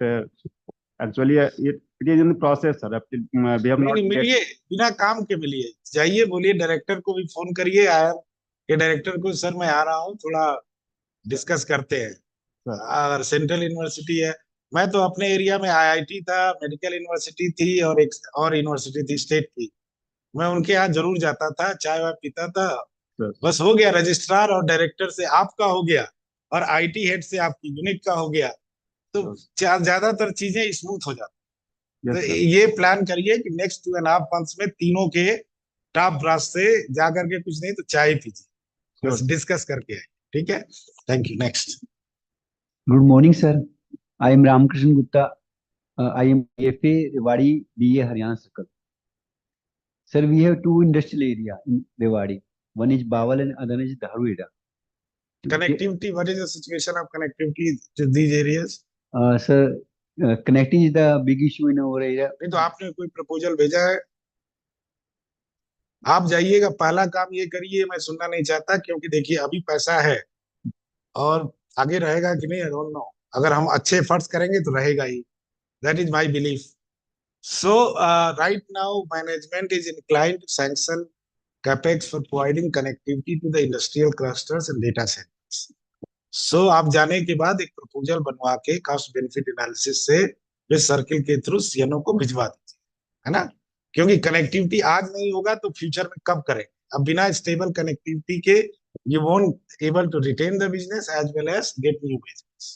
actually it is in the process, sir. We have not. मिलिए, बिना काम के मिलिए, जाइए, बोलिए डायरेक्टर को भी फोन करिए, आया कि डायरेक्टर को सर मैं आ रहा हूँ, थोड़ा डिस्कस करते हैं. अगर सेंट्रल यूनिवर्सिटी है, मैं तो अपने एरिया में IIT था, मेडिकल यूनिवर्सिटी थी और एक और यूनिवर्सिटी थी स्टेट की, मैं उनके यहाँ जरूर जाता था, चाय वाय पीता था. बस हो गया, रजिस्ट्रार और डायरेक्टर से आपका हो गया और IT हेड से आपकी यूनिट का हो गया, तो ज्यादातर चीजें स्मूथ हो जाती. तो ये प्लान करिए कि नेक्स्ट 2.5 months में तीनों के टॉप ब्रास से जाकर के कुछ नहीं तो चाय पीजिए, बस डिस्कस करके आए. ठीक है, thank you. Next. Good morning, sir. I am Ramakrishnan Gupta. I am IFA Rewari BA Haryana Circle. Sir, we have 2 industrial areas in Rewari. One is Bawal and other is Dharuheda. Connectivity, what is the situation of connectivity to these areas? Sir, connecting is the big issue in our area. नहीं तो आपने कोई proposal भेजा है? आप जाइएगा, पहला काम ये करिए, मैं सुनना नहीं चाहता, क्योंकि देखिए अभी पैसा है और आगे रहेगा कि नहीं, आई डोंट नो। अगर हम अच्छे एफर्ट्स करेंगे तो रहेगा ही, that is my belief. So right now management is inclined to sanction capex for providing connectivity to the industrial clusters and data centers. So आप जाने के बाद एक प्रपोजल बनवा के कॉस्ट बेनिफिट एनालिसिस से इस सर्किल के थ्रू सीएनओ को भिजवा दीजिए, है ना? क्योंकि कनेक्टिविटी आज नहीं होगा तो फ्यूचर में कब करेंगे? अब बिना स्टेबल कनेक्टिविटी के you won't able to retain the business as well as get new business.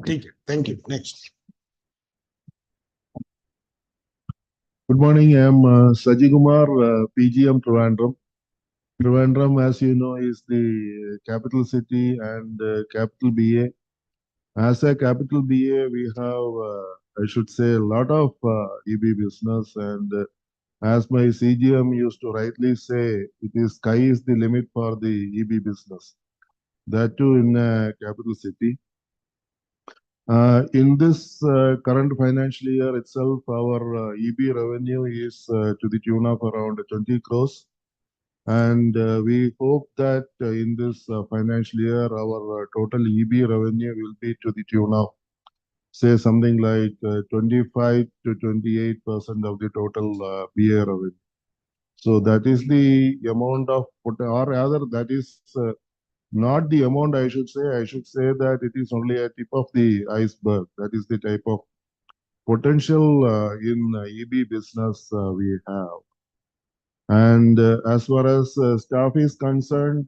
ठीक है, thank you. Next. Good morning. I am Saji Kumar, PGM Trivandrum. Trivandrum, as you know, is the capital city and capital BA. As a capital BA, we have, I should say, a lot of EB business. And as my CGM used to rightly say, it is sky is the limit for the EB business. That too in a capital city. In this current financial year itself, our EB revenue is to the tune of around 20 crores. And we hope that in this financial year, our total EB revenue will be to the tune of, say, something like 25 to 28% of the total BA revenue. So that is the amount of, or rather, that is not the amount I should say. I should say that it is only a tip of the iceberg. That is the type of potential in EB business we have. And as far as staff is concerned,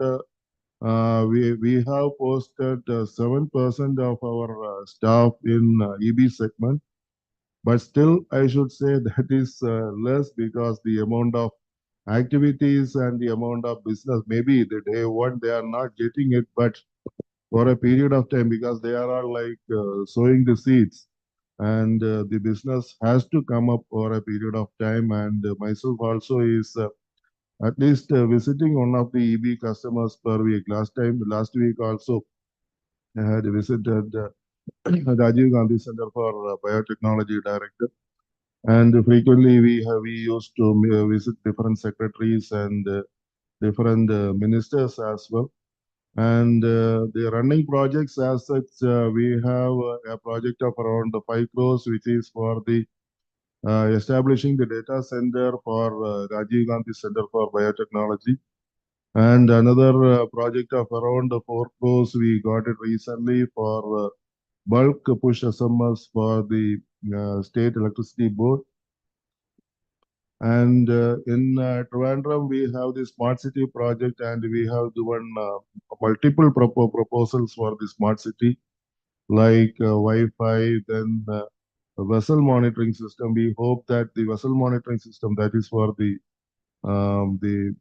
we have posted 7% of our staff in EB segment. But still, I should say that is less because the amount of activities and the amount of business, maybe the day one they are not getting it, but for a period of time, because they are all like sowing the seeds, and the business has to come up for a period of time. And myself also is at least visiting one of the EB customers per week. Last week also, I had visited Rajiv Gandhi Center for Biotechnology Director. And frequently we used to visit different secretaries and different ministers as well. And the running projects as such, we have a project of around 5 crores, which is for the establishing the data center for Rajiv Gandhi Center for Biotechnology. And another project of around 4 crores, we got it recently for bulk push SMS for the State Electricity Board. And in Trivandrum, we have the smart city project, and we have given multiple proposals for the smart city, like Wi-Fi, then vessel monitoring system. We hope that the vessel monitoring system, that is for the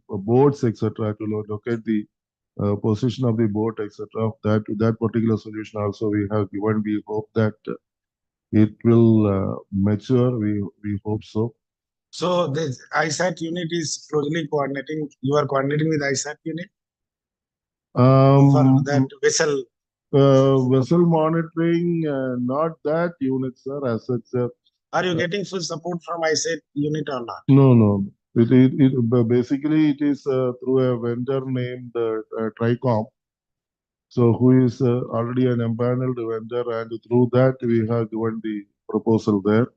boats, etc., to locate the position of the boat, etc. That particular solution also we have given. We hope that it will mature. We hope so. So this ISAT unit is closely coordinating. You are coordinating with ISAT unit for that vessel. Vessel monitoring, not that unit, sir, as such. Are you getting full support from ISAT unit or not? No. Basically, it is through a vendor named Tricom. So who is already an empaneled vendor, and through that we have given the proposal there.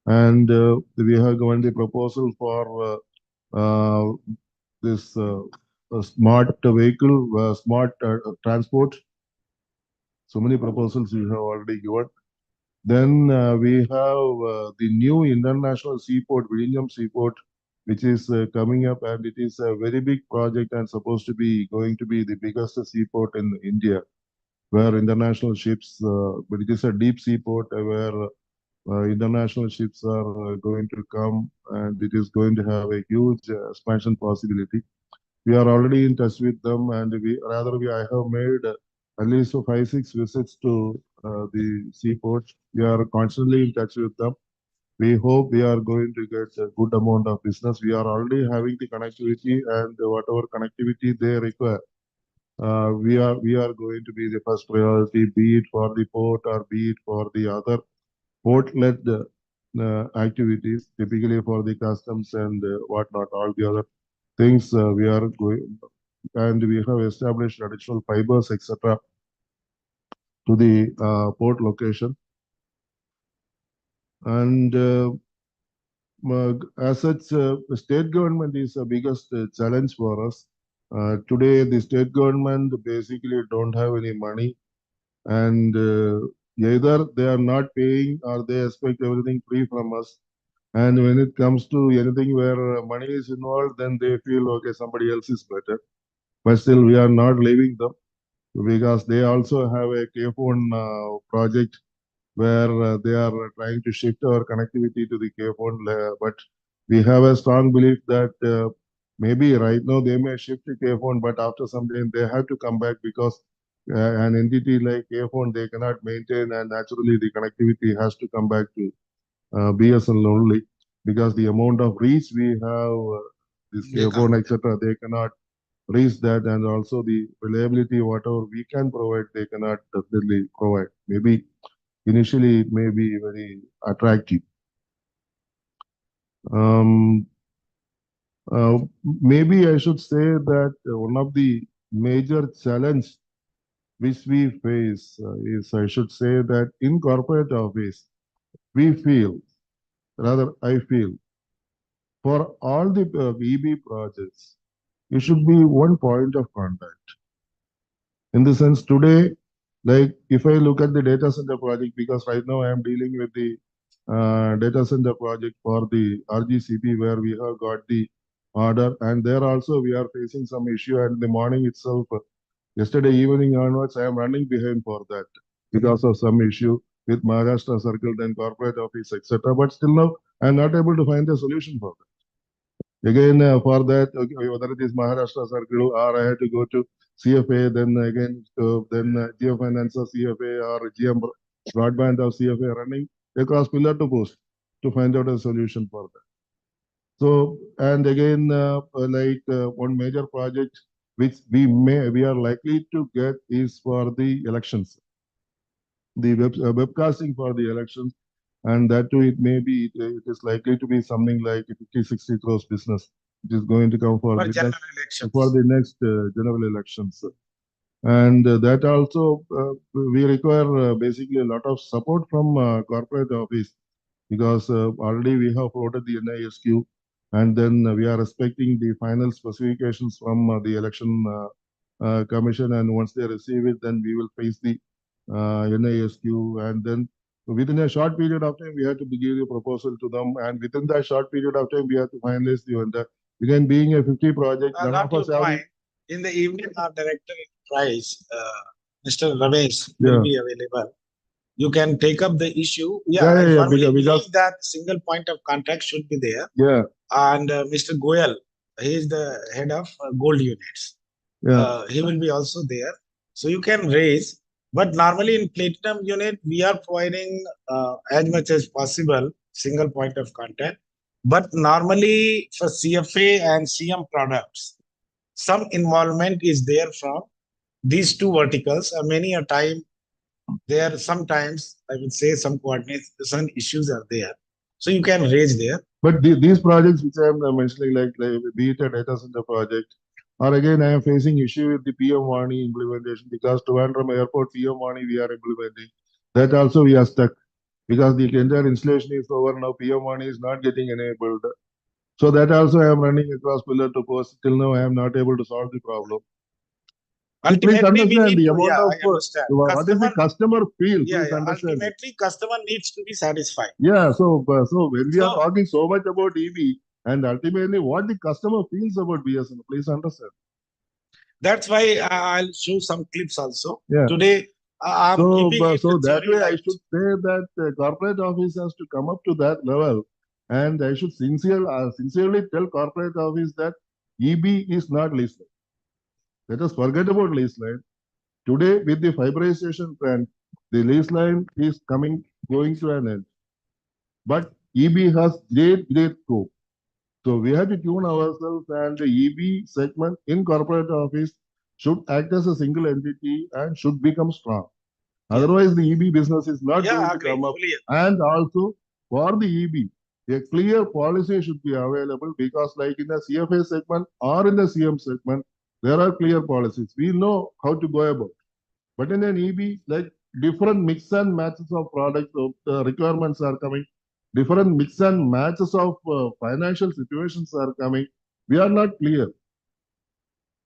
And we have given the proposal for this smart vehicle, smart transport. So many proposals we have already given. Then we have the new international seaport, Vizhinjam Seaport, which is coming up, and it is a very big project and supposed to be going to be the biggest seaport in India, where international ships, but it is a deep seaport where international ships are going to come, and it is going to have a huge expansion possibility. We are already in touch with them, and I have made at least 5-6 visits to the seaport. We are constantly in touch with them. We hope we are going to get a good amount of business. We are already having the connectivity, and whatever connectivity they require, we are going to be the first priority, be it for the port or be it for the other port-led activities, typically for the customs and whatnot, all the other things we are going, and we have established additional fibers, etc., to the port location. And as such, the state government is the biggest challenge for us. Today, the state government basically don't have any money, and either they are not paying or they expect everything free from us. And when it comes to anything where money is involved, then they feel, okay, somebody else is better. But still, we are not leaving them because they also have a K-phone project where they are trying to shift our connectivity to the K-phone. But we have a strong belief that maybe right now they may shift to K-phone, but after some time they have to come back because an entity like K-phone they cannot maintain, and naturally the connectivity has to come back to BSNL only because the amount of reach we have, this K-phone, etc., they cannot reach that, and also the reliability, whatever we can provide, they cannot definitely provide. Maybe initially it may be very attractive. Maybe I should say that one of the major challenge which we face is, I should say that in corporate office, we feel, rather I feel, for all the EB projects, it should be one point of contact. In the sense today, like if I look at the data center project, because right now I am dealing with the data center project for the RGCP where we have got the order, and there also we are facing some issue. And the morning itself, yesterday evening onwards, I am running behind for that because of some issue with Maharashtra Circle, then corporate office, etc. But still now I am not able to find a solution for that. Again, for that, okay, whether it is Maharashtra Circle or I had to go to CFA, then again, then Geo Finance of CFA or GM Broadband of CFA running across pillar to post to find out a solution for that. So, and again, one major project which we are likely to get is for the elections, the webcasting for the elections. And that too, it may be, it is likely to be something like 50-60 crores business, which is going to come for the next general elections. And that also, we require basically a lot of support from corporate office because already we have floated the NISQ, and then we are expecting the final specifications from the election commission. And once they receive it, then we will face the NISQ, and then within a short period of time, we have to give a proposal to them, and within that short period of time, we have to finalize the vendor. Again, being a 50 project, none of us have. In the evening, our director enterprise, Mr. Ramesh, will be available. You can take up the issue. I firmly believe that single point of contact should be there. Yeah. And Mr. Goyal, he is the head of gold units. He will be also there. So you can raise. But normally in platinum unit, we are providing as much as possible single point of contact. But normally for CFA and CM products, some involvement is there from these two verticals. Many a time, there sometimes I would say some coordination issues are there. So you can raise there. But these projects which I am mentioning, like be it a data center project, or again, I am facing issue with the PM Vani implementation because Trivandrum Airport PM Vani we are implementing. That also we are stuck because the entire installation is over now. PM Vani is not getting enabled. So that also I am running across pillar to post. Till now, I am not able to solve the problem. Please understand the amount of what is the customer feel. Please understand. Ultimately, customer needs to be satisfied. Yeah. So when we are talking so much about EV, and ultimately what the customer feels about BSNL, please understand. That's why I'll show some clips also. Yeah. Today, I'm keeping it so that way, I should say that corporate office has to come up to that level, and I should sincerely tell corporate office that EB is not lease line. Let us forget about lease line. Today, with the fiberization trend, the lease line is going to an end. But EB has great scope. So we have to tune ourselves, and the EB segment in corporate office should act as a single entity and should become strong. Otherwise, the EB business is not going to come up. And also, for the EB, a clear policy should be available because like in the CFA segment or in the CM segment, there are clear policies. We know how to go about. But in an EB, like different mix and matches of products, requirements are coming. Different mix and matches of financial situations are coming. We are not clear.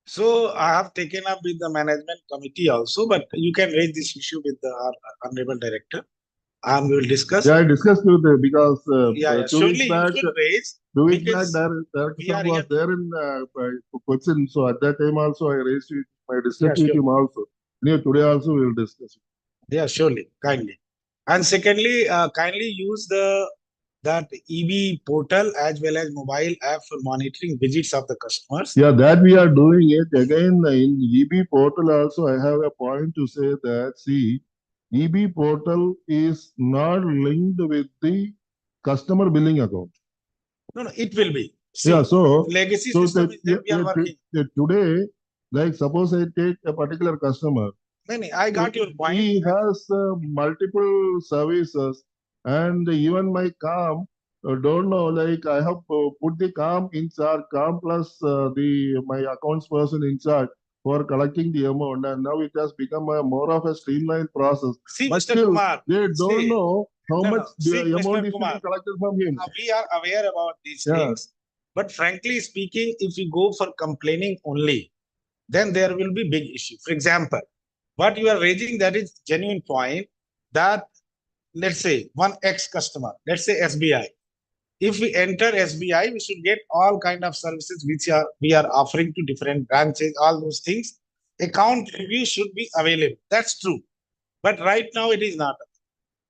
So I have taken up with the management committee also, but you can raise this issue with the honorable director, and we will discuss. Yeah, I discussed with because 2 weeks surely back, you should raise. 2 weeks back, because Director we Sir are was here there in Cochin. So at that time also, I raised it. I discussed with sure. him also. Today also we will discuss it. Yeah, surely, kindly. And secondly, kindly use that EB portal as well as mobile app for monitoring visits of the customers. Yeah, that we are doing it. Again, in EB portal also, I have a point to say that, see, EB portal is not linked with the customer billing account. No, it will be. See, Yeah, so legacy system is there, we are working. Today, like suppose I take a particular customer. I got your point. He has multiple services, and even my CAM don't know. Like I have put the CAM in charge, CAM plus my accounts person in charge for collecting the amount, and now it has become a more of a streamlined process. See, But Mr. still, Kumar, they don't know how much See, the amount Mr. is to Kumar, be collected from him. we are aware about these things, but frankly speaking, if you go for complaining only, then there will be big issue. For example, what you are raising, that is genuine point, that let's say one X customer, let's say SBI. If we enter SBI, we should get all kind of services which we are offering to different branches, all those things. Account review should be available. That's true. But right now it is not.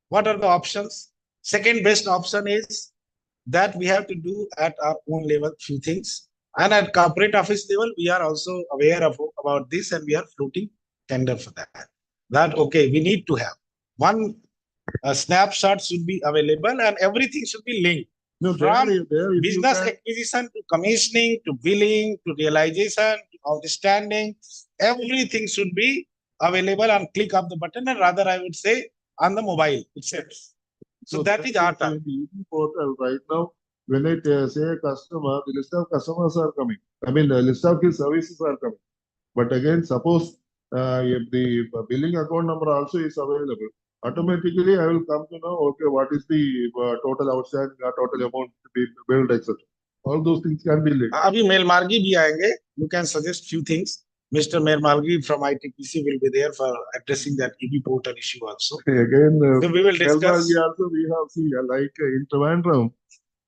What are the options? Second best option is that we have to do at our own level few things. And at corporate office level, we are also aware of about this, and we are floating tender for that. That okay, we need to have one snapshot should be available, and everything should be linked. From business acquisition to commissioning to billing to realization to outstanding, everything should be available on click of the button, and rather I would say on the mobile itself. So that is our target. The EB portal right now, when I say a customer, the list of customers are coming. I mean, the list of his services are coming. But again, suppose if the billing account number also is available, automatically I will come to know, okay, what is the total outstanding, total amount to be billed, etc. All those things can be linked. Abhi Mail Margi bhi aayenge. You can suggest few things. Mr. Mail Margi from ITPC will be there for addressing that EB portal issue also. Again, so we will discuss. Also we have seen like in Trivandrum.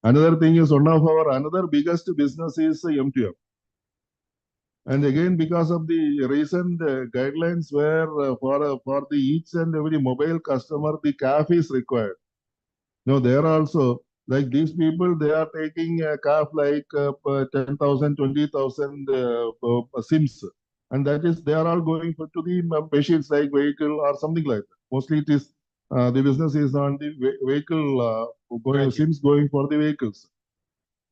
Another thing is one of our another biggest business is M2M. And again, because of the recent guidelines where for the each and every mobile customer, the CAF is required. No, there also, like these people, they are taking a CAF like 10,000, 20,000 SIMs. And that is, they are all going to the machines like vehicle or something like that. Mostly it is, the business is on the vehicle, SIMs going for the vehicles.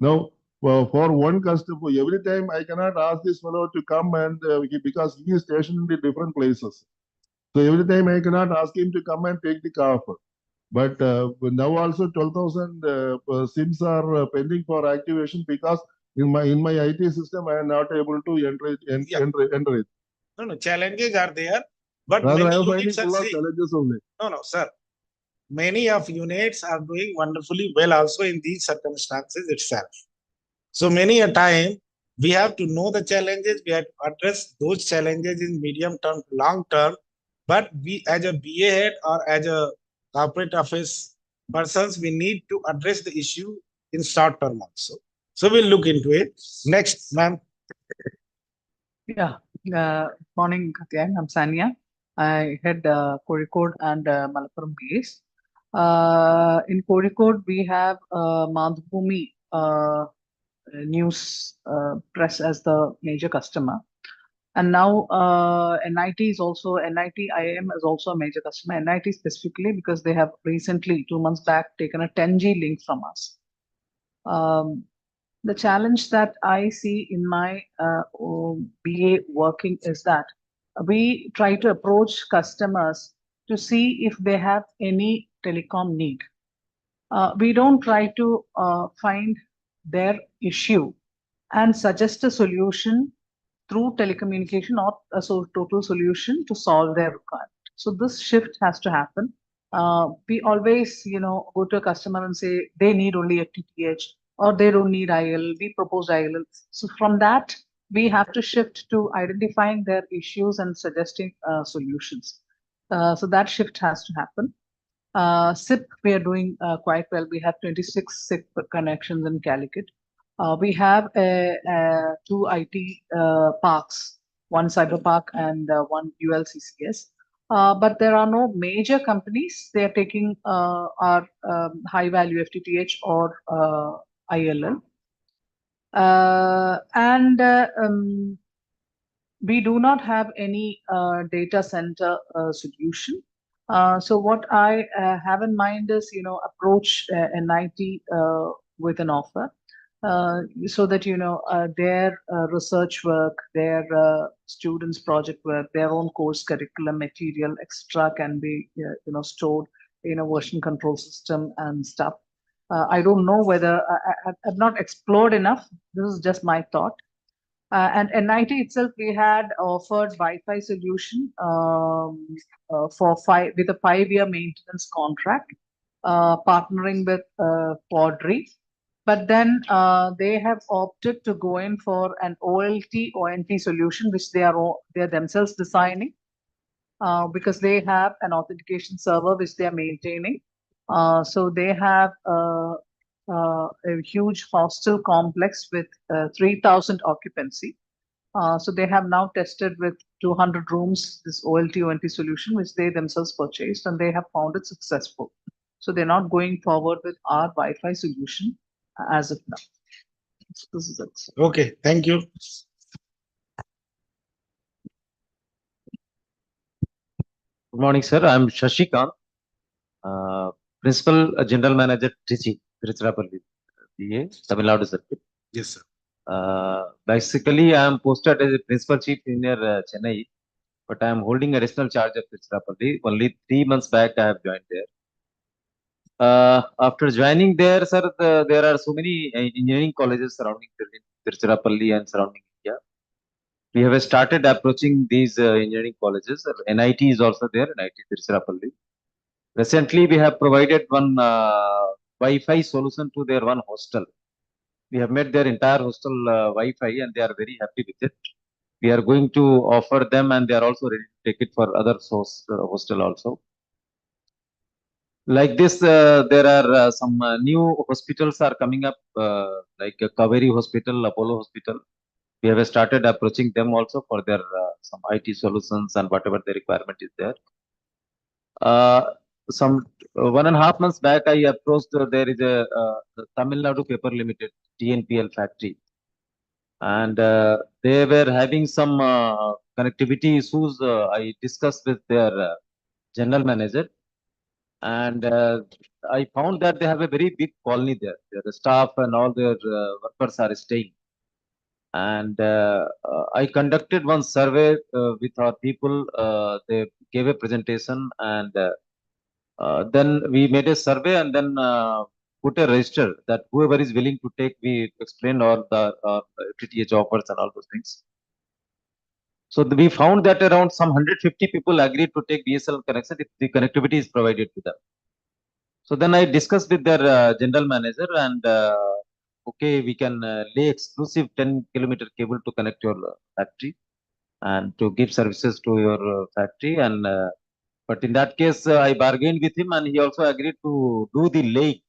Now, for one customer, every time I cannot ask this fellow to come and because he is stationed in different places. So every time I cannot ask him to come and take the car. But now also 12,000 SIMs are pending for activation because in my IT system I am not able to enter it. No, challenges are there, but rather I am many finding units full are of challenges only. No, sir. Many of units are doing wonderfully well also in these circumstances itself. So many a time we have to know the challenges, we have to address those challenges in medium term, long term. But we as a BA head or as a corporate office persons, we need to address the issue in short term also. So we'll look into it. Next, ma'am. Yeah. Morning, Katyang. I'm Sanya. I head Kozhikode and Malappuram BAs. In Kozhikode, we have Madhubhumi News Press as the major customer. And now NIT is also, NIT IIM is also a major customer. NIT specifically because they have recently, 2 months back, taken a 10G link from us. The challenge that I see in my BA working is that we try to approach customers to see if they have any telecom need. We don't try to find their issue and suggest a solution through telecommunication or a total solution to solve their requirement. So this shift has to happen. We always, go to a customer and say they need only FTTH or they don't need IL. We propose IL. So from that, we have to shift to identifying their issues and suggesting solutions. So that shift has to happen. SIP, we are doing quite well. We have 26 SIP connections in Calicut. We have two IT parks, one cyber park and one ULCCS. But there are no major companies. They are taking our high value FTTH or ILL. We do not have any data center solution. So what I have in mind is, approach NIT with an offer. So that their research work, their students' project work, their own course curriculum material, extra can be stored in a version control system and stuff. I don't know whether I've not explored enough. This is just my thought. And NIT itself, we had offered Wi-Fi solution with a 5-year maintenance contract, partnering with Quadri. But then they have opted to go in for an OLT ONT solution, which they are themselves designing, because they have an authentication server which they are maintaining. So they have a huge hostel complex with 3,000 occupancy. So they have now tested with 200 rooms this OLT ONT solution, which they themselves purchased, and they have found it successful. So they're not going forward with our Wi-Fi solution as of now. This is it. Okay, thank you. Good morning, sir. I'm Shashikant, Principal General Manager, Trichy, Tiruchirappalli, BA, Tamil Nadu Circuit. Yes, sir. Basically, I am posted as a Principal Chief Engineer, Chennai, but I am holding additional charge of Tiruchirappalli. Only 3 months back, I have joined there. After joining there, sir, there are so many engineering colleges surrounding Tiruchirappalli and surrounding India. We have started approaching these engineering colleges. NIT is also there, NIT Tiruchirappalli. Recently, we have provided one Wi-Fi solution to their one hostel. We have made their entire hostel Wi-Fi and they are very happy with it. We are going to offer them and they are also ready to take it for other hostel also. Like this, there are some new hospitals are coming up, like Kaveri Hospital, Apollo Hospital. We have started approaching them also for their some IT solutions and whatever the requirement is there. Some 1.5 months back, I approached, there is a Tamil Nadu Paper Limited, TNPL factory. And they were having some connectivity issues. I discussed with their general manager. And I found that they have a very big colony there. The staff and all their workers are staying. And I conducted one survey with our people. They gave a presentation and then we made a survey and then put a register that whoever is willing to take, we explain all the FTTH offers and all those things. So we found that around some 150 people agreed to take BSL connection if the connectivity is provided to them. So then I discussed with their general manager and okay, we can lay exclusive 10-kilometer cable to connect your factory and to give services to your factory. And but in that case, I bargained with him and he also agreed to do the laying.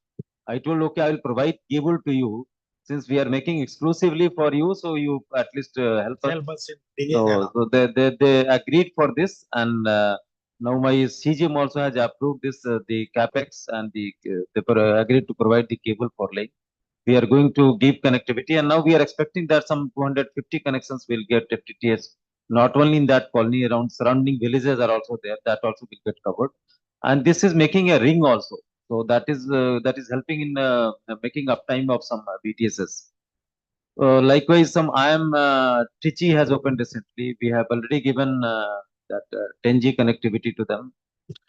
I told, okay, I will provide cable to you since we are making exclusively for you. So you at least help us. So they agreed for this and now my CGM also has approved this, the capex and they agreed to provide the cable for laying. We are going to give connectivity and now we are expecting that some 250 connections will get FTTH. Not only in that colony, around surrounding villages are also there. That also will get covered. And this is making a ring also. So that is helping in making uptime of some BTSs. Likewise, some IM Trichy has opened recently. We have already given that 10G connectivity to them.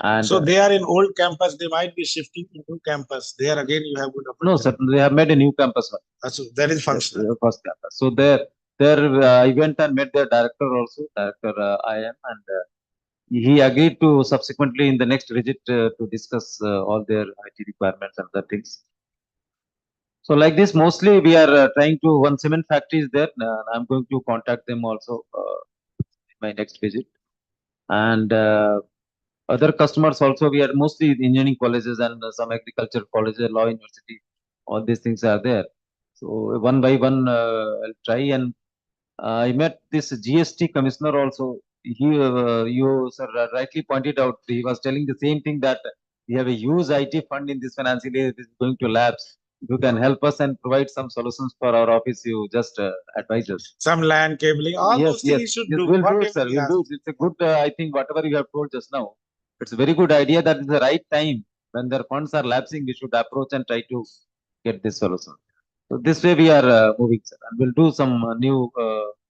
And So they are in old campus. They might be shifting to new campus. There again, you have good opportunity. no, sir, they have made a new campus. So that is functional. Yes, first campus. So there, I went and met their director also, director IM, and he agreed to subsequently in the next visit to discuss all their IT requirements and other things. So like this, mostly we are trying to, one cement factory is there. I'm going to contact them also in my next visit. And other customers also, we are mostly engineering colleges and some agriculture colleges, law university, all these things are there. So one by one, I'll try. And I met this GST commissioner also. You sir rightly pointed out, he was telling the same thing, that we have a huge IT fund in this financial year. It is going to lapse. If you can help us and provide some solutions for our office, you just advise us. Some land cabling, all those things you should do. We'll do Whatever it, sir. he We'll do asks. it. It's a good, I think, whatever you have told just now. It's a very good idea. That is the right time when their funds are lapsing. We should approach and try to get this solution. So this way we are moving, sir, and we'll do some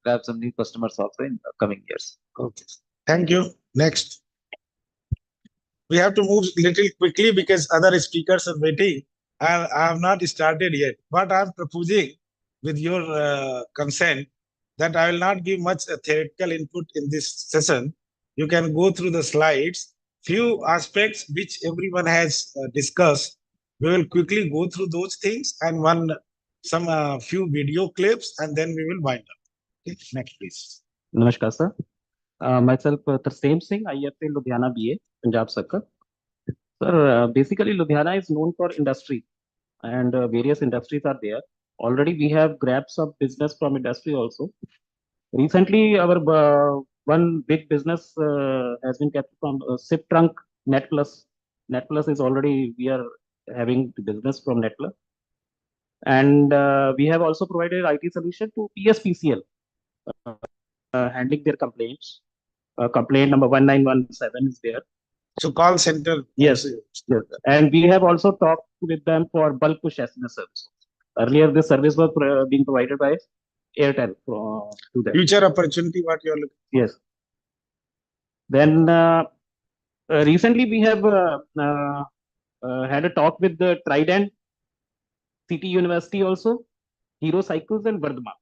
grab some new customers also in the coming years. Okay. Thank you. Next. We have to move little quickly because other speakers are waiting. I have not started yet, but I'm proposing, with your consent, that I will not give much theoretical input in this session. You can go through the slides. Few aspects which everyone has discussed. We will quickly go through those things and some few video clips, and then we will wind up. Okay. Next, please. Namaskar, sir. Myself, Tarseem Singh, IFA Ludhiana BA, Punjab Circle. Sir, basically Ludhiana is known for industry, and various industries are there. Already we have grabbed some business from industry also. Recently, our one big business has been kept from SIP Trunk NetPlus. NetPlus is already, we are having the business from NetPlus. And we have also provided IT solution to PSPCL, handling their complaints. Complaint number 1917 is there. So call center. Yes, yes. And we have also talked with them for bulk push SMS service. Earlier, this service was being provided by Airtel to them. Future opportunity, what you are looking. Yes. Then recently we have had a talk with the Trident City University also, Hero Cycles and Vardhman.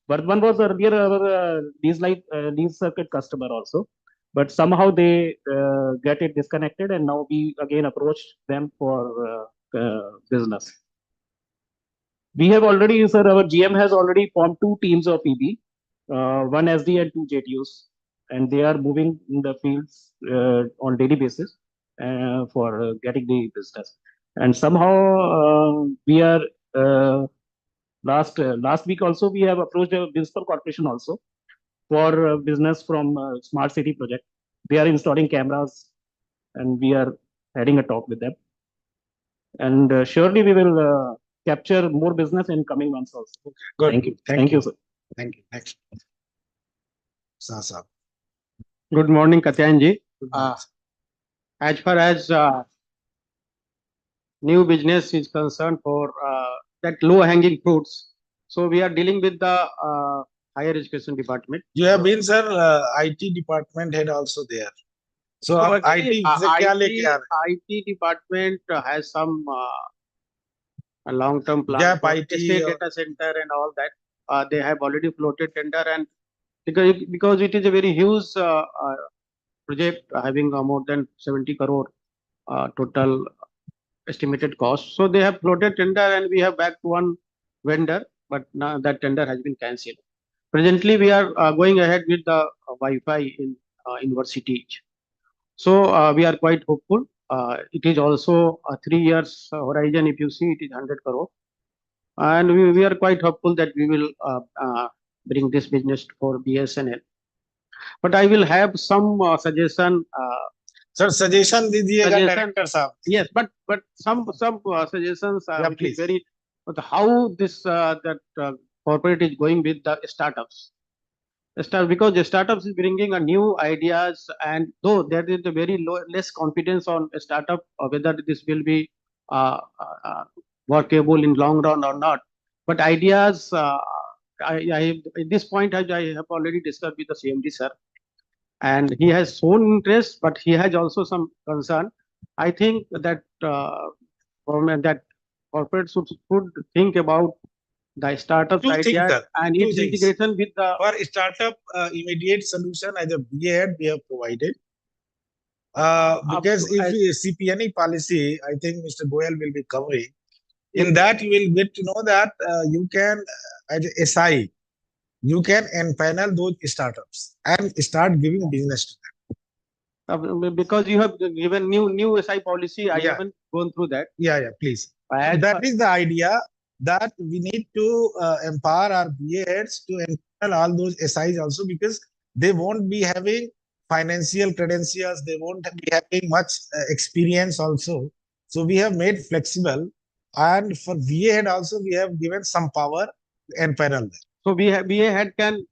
Vardhman was earlier our lease circuit customer also, but somehow they get it disconnected, and now we again approached them for business. We have already, sir, our GM has already formed 2 teams of EB, one SD and 2 JTUs, and they are moving in the fields on daily basis for getting the business. And somehow we are last week also we have approached a municipal corporation also for business from smart city project. They are installing cameras, and we are having a talk with them. And surely we will capture more business in coming months also. Okay, good. Thank you. Thank you, sir. Thank you. Next. Sasa. Good morning, Katyanji. As far as new business is concerned for that low-hanging fruits, so we are dealing with the higher education department. You have been, sir, IT department head also there. So actually, IT से क्या लेके आ रहे हैं? IT department has some a long-term plan Gap for IT state or- data center and all that. They have already floated tender, and because it is a very huge project having more than 70 crore total estimated cost. So they have floated tender, and we have backed one vendor, but now that tender has been cancelled. Presently, we are going ahead with the Wi-Fi in universities. So we are quite hopeful. It is also a 3 years horizon. If you see, it is 100 crore. And we are quite hopeful that we will bring this business for BSNL. But I will have some suggestion. Sir, suggestion दीजिएगा director साहब. Yes, but some suggestions Yeah, which is please. very, but how this that corporate is going with the startups. Because the startups is bringing a new ideas, and though there is a very less confidence on a startup whether this will be workable in long run or not, but ideas at this point, I have already discussed with the CMD sir, and he has shown interest, but he has also some concern. I think that government, that corporate should think about the startup Two things, idea sir. and Two its things. integration with the For startup immediate solution as a BA head we have provided. Because if we CPNE policy, I think Mr. Goyal will be covering. In that, you will get to know that you can, as a SI, you can empanel those startups and start giving business to them. Because you have given new SI policy, I haven't gone through that. Yeah, please. That is the idea, that we need to empower our BA heads to empanel all those SIs also, because they won't be having financial credentials, they won't be having much experience also. So we have made flexible, and for BA head also we have given some power to empanel them. So BA head can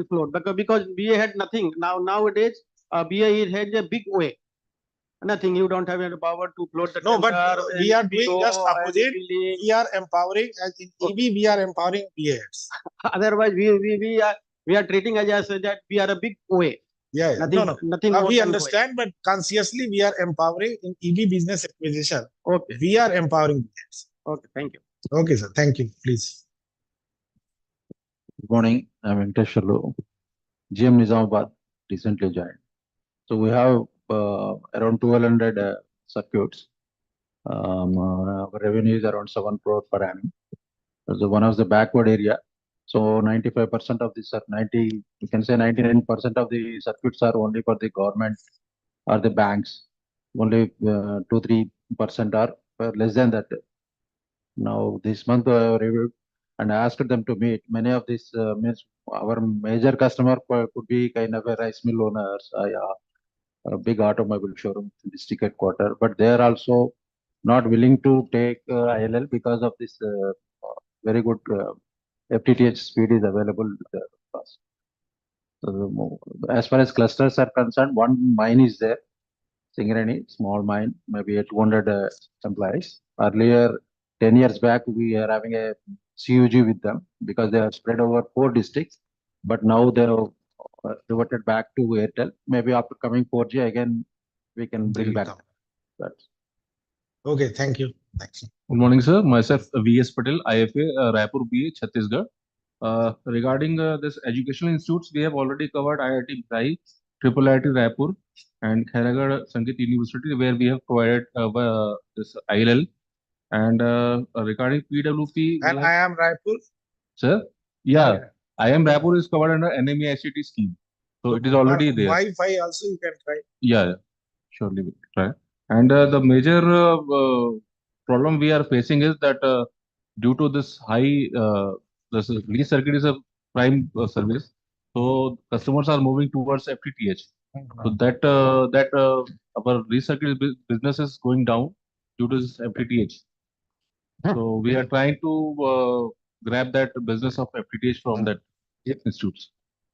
float, because BA had nothing. Nowadays BA has a big OA. Nothing. You don't have any power to float the No, but tender, we are doing NPO, just opposite. and billing. We are empowering, as in EB, we are empowering BA heads. Otherwise, we are treating as that we are a big OA. Yeah, Nothing, no. nothing more We than understand, but consciously we are empowering in EB business acquisition. Okay. We are empowering BAs. Okay, thank you. Okay, sir. Thank you. Please. Good morning. I'm Venkatesh Sharlu, GM Nizamabad, recently joined. So we have around 1200 circuits. Our revenue is around 7 crore per annum. So one of the backward area. So 95% of the 90, you can say 99% of the circuits are only for the government or the banks. Only 2-3% are less than that. Now this month I reviewed and asked them to meet. Many of these means our major customer could be kind of a rice mill owners, a big automobile showroom in this ticket quarter, but they are also not willing to take ILL because of this very good FTTH speed is available with us. So, as far as clusters are concerned, one mine is there, Singareni, small mine, maybe 200 employees. Earlier, 10 years back, we are having a CUG with them because they are spread over 4 districts, but now they have reverted back to Airtel. Maybe after coming 4G again, we can bring back that. Okay, thank you. Thanks. Good morning, sir. Myself, VS Patel, IFA, Raipur BA, Chhattisgarh. Regarding this educational institutes, we have already covered IIT Bhai, Triple IIT Raipur, and Khairagad Sangeet University, where we have provided this ILL. And regarding PWP, And I am Raipur. Sir, yeah, I am Raipur is covered under NME ICT scheme, so it is already there. Wi-Fi also you can try. Yeah, surely we will try. And the major problem we are facing is that due to this high, this lease circuit is a prime service, so customers are moving towards FTTH. So that our lease circuit business is going down due to this FTTH. So we are trying to grab that business of FTTH from that institutes.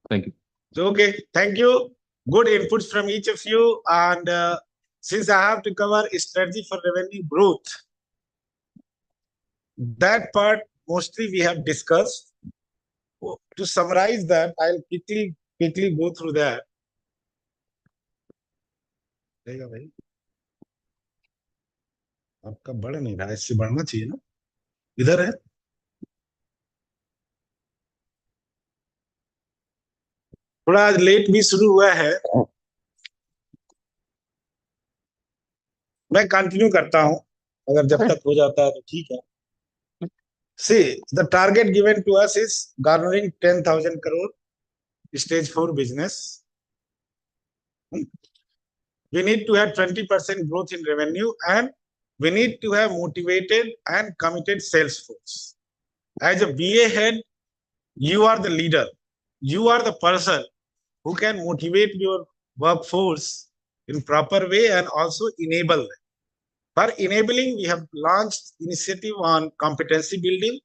Thank you. Okay, thank you. Good inputs from each of you. And since I have to cover a strategy for revenue growth, that part mostly we have discussed. To summarize that, I'll quickly go through that. आपका बढ़ नहीं रहा है, इससे बढ़ना चाहिए ना, इधर है, थोड़ा लेट भी शुरू हुआ है, मैं कंटिन्यू करता हूं, अगर जब तक हो जाता है तो ठीक है. See, the target given to us is garnering 10,000 crore stage 4 business. We need to have 20% growth in revenue, and we need to have motivated and committed sales force. As a BA head, you are the leader. You are the person who can motivate your workforce in proper way and also enable them. For enabling, we have launched initiative on competency building,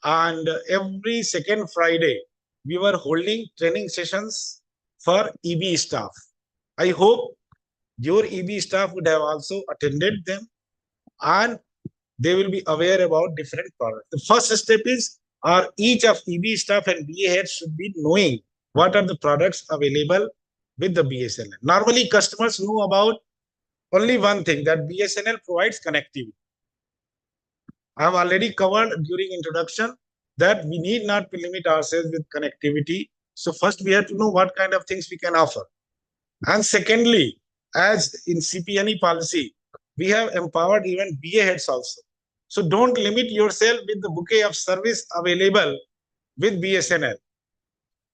and every second Friday, we were holding training sessions for EB staff. I hope your EB staff would have also attended them, and they will be aware about different products. The first step is or each of EB staff and BA heads should be knowing what are the products available with the BSNL. Normally, customers know about only one thing, that BSNL provides connectivity. I have already covered during introduction that we need not to limit ourselves with connectivity. So first we have to know what kind of things we can offer. And secondly, as in CPNE policy, we have empowered even BA heads also. So don't limit yourself with the bouquet of service available with BSNL.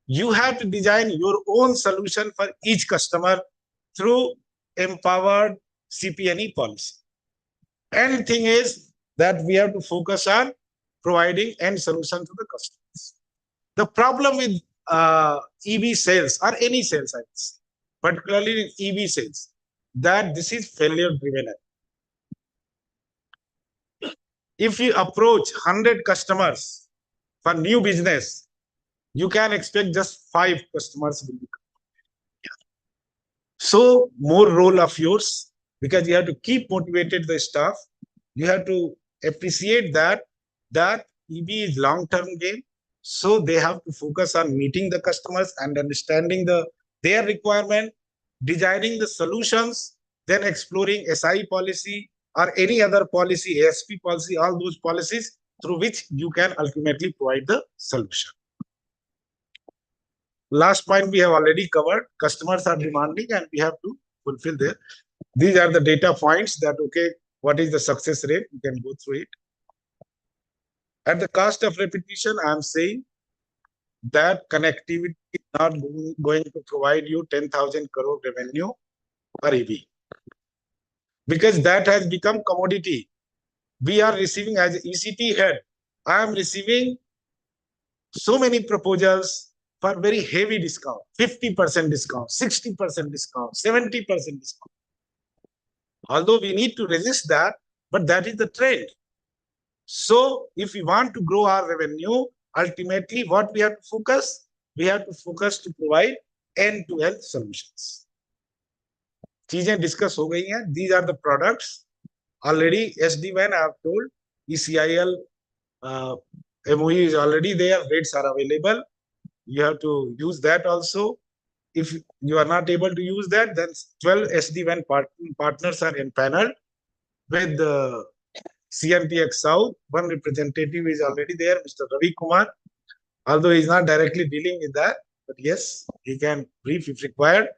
You have to design your own solution for each customer through empowered CPNE policy. And thing is that we have to focus on providing end solution to the customers. The problem with EV sales or any sales, I would say, particularly in EV sales, that this is failure driven. If you approach 100 customers for new business, you can expect just 5 customers will be. So more role of yours, because you have to keep motivated the staff. You have to appreciate that EB is long-term game. So they have to focus on meeting the customers and understanding their requirement, designing the solutions, then exploring SI policy or any other policy, ASP policy, all those policies through which you can ultimately provide the solution. Last point we have already covered. Customers are demanding and we have to fulfill their. These are the data points that, okay, what is the success rate? You can go through it. At the cost of repetition, I am saying that connectivity is not going to provide you 10,000 crore revenue per EV. Because that has become commodity. We are receiving as ECT head. I am receiving so many proposals for very heavy discount, 50% discount, 60% discount, 70% discount. Although we need to resist that, but that is the trend. So if we want to grow our revenue, ultimately what we have to focus? We have to focus to provide end-to-end solutions. चीजें discuss हो गई हैं. These are the products. Already SD-WAN I have told. ECIL MOE is already there. Rates are available. You have to use that also. If you are not able to use that, then 12 SD-WAN partners are empaneled with the CNTX South. One representative is already there, Mr. Ravi Kumar. Although he is not directly dealing with that, but yes, he can brief if required.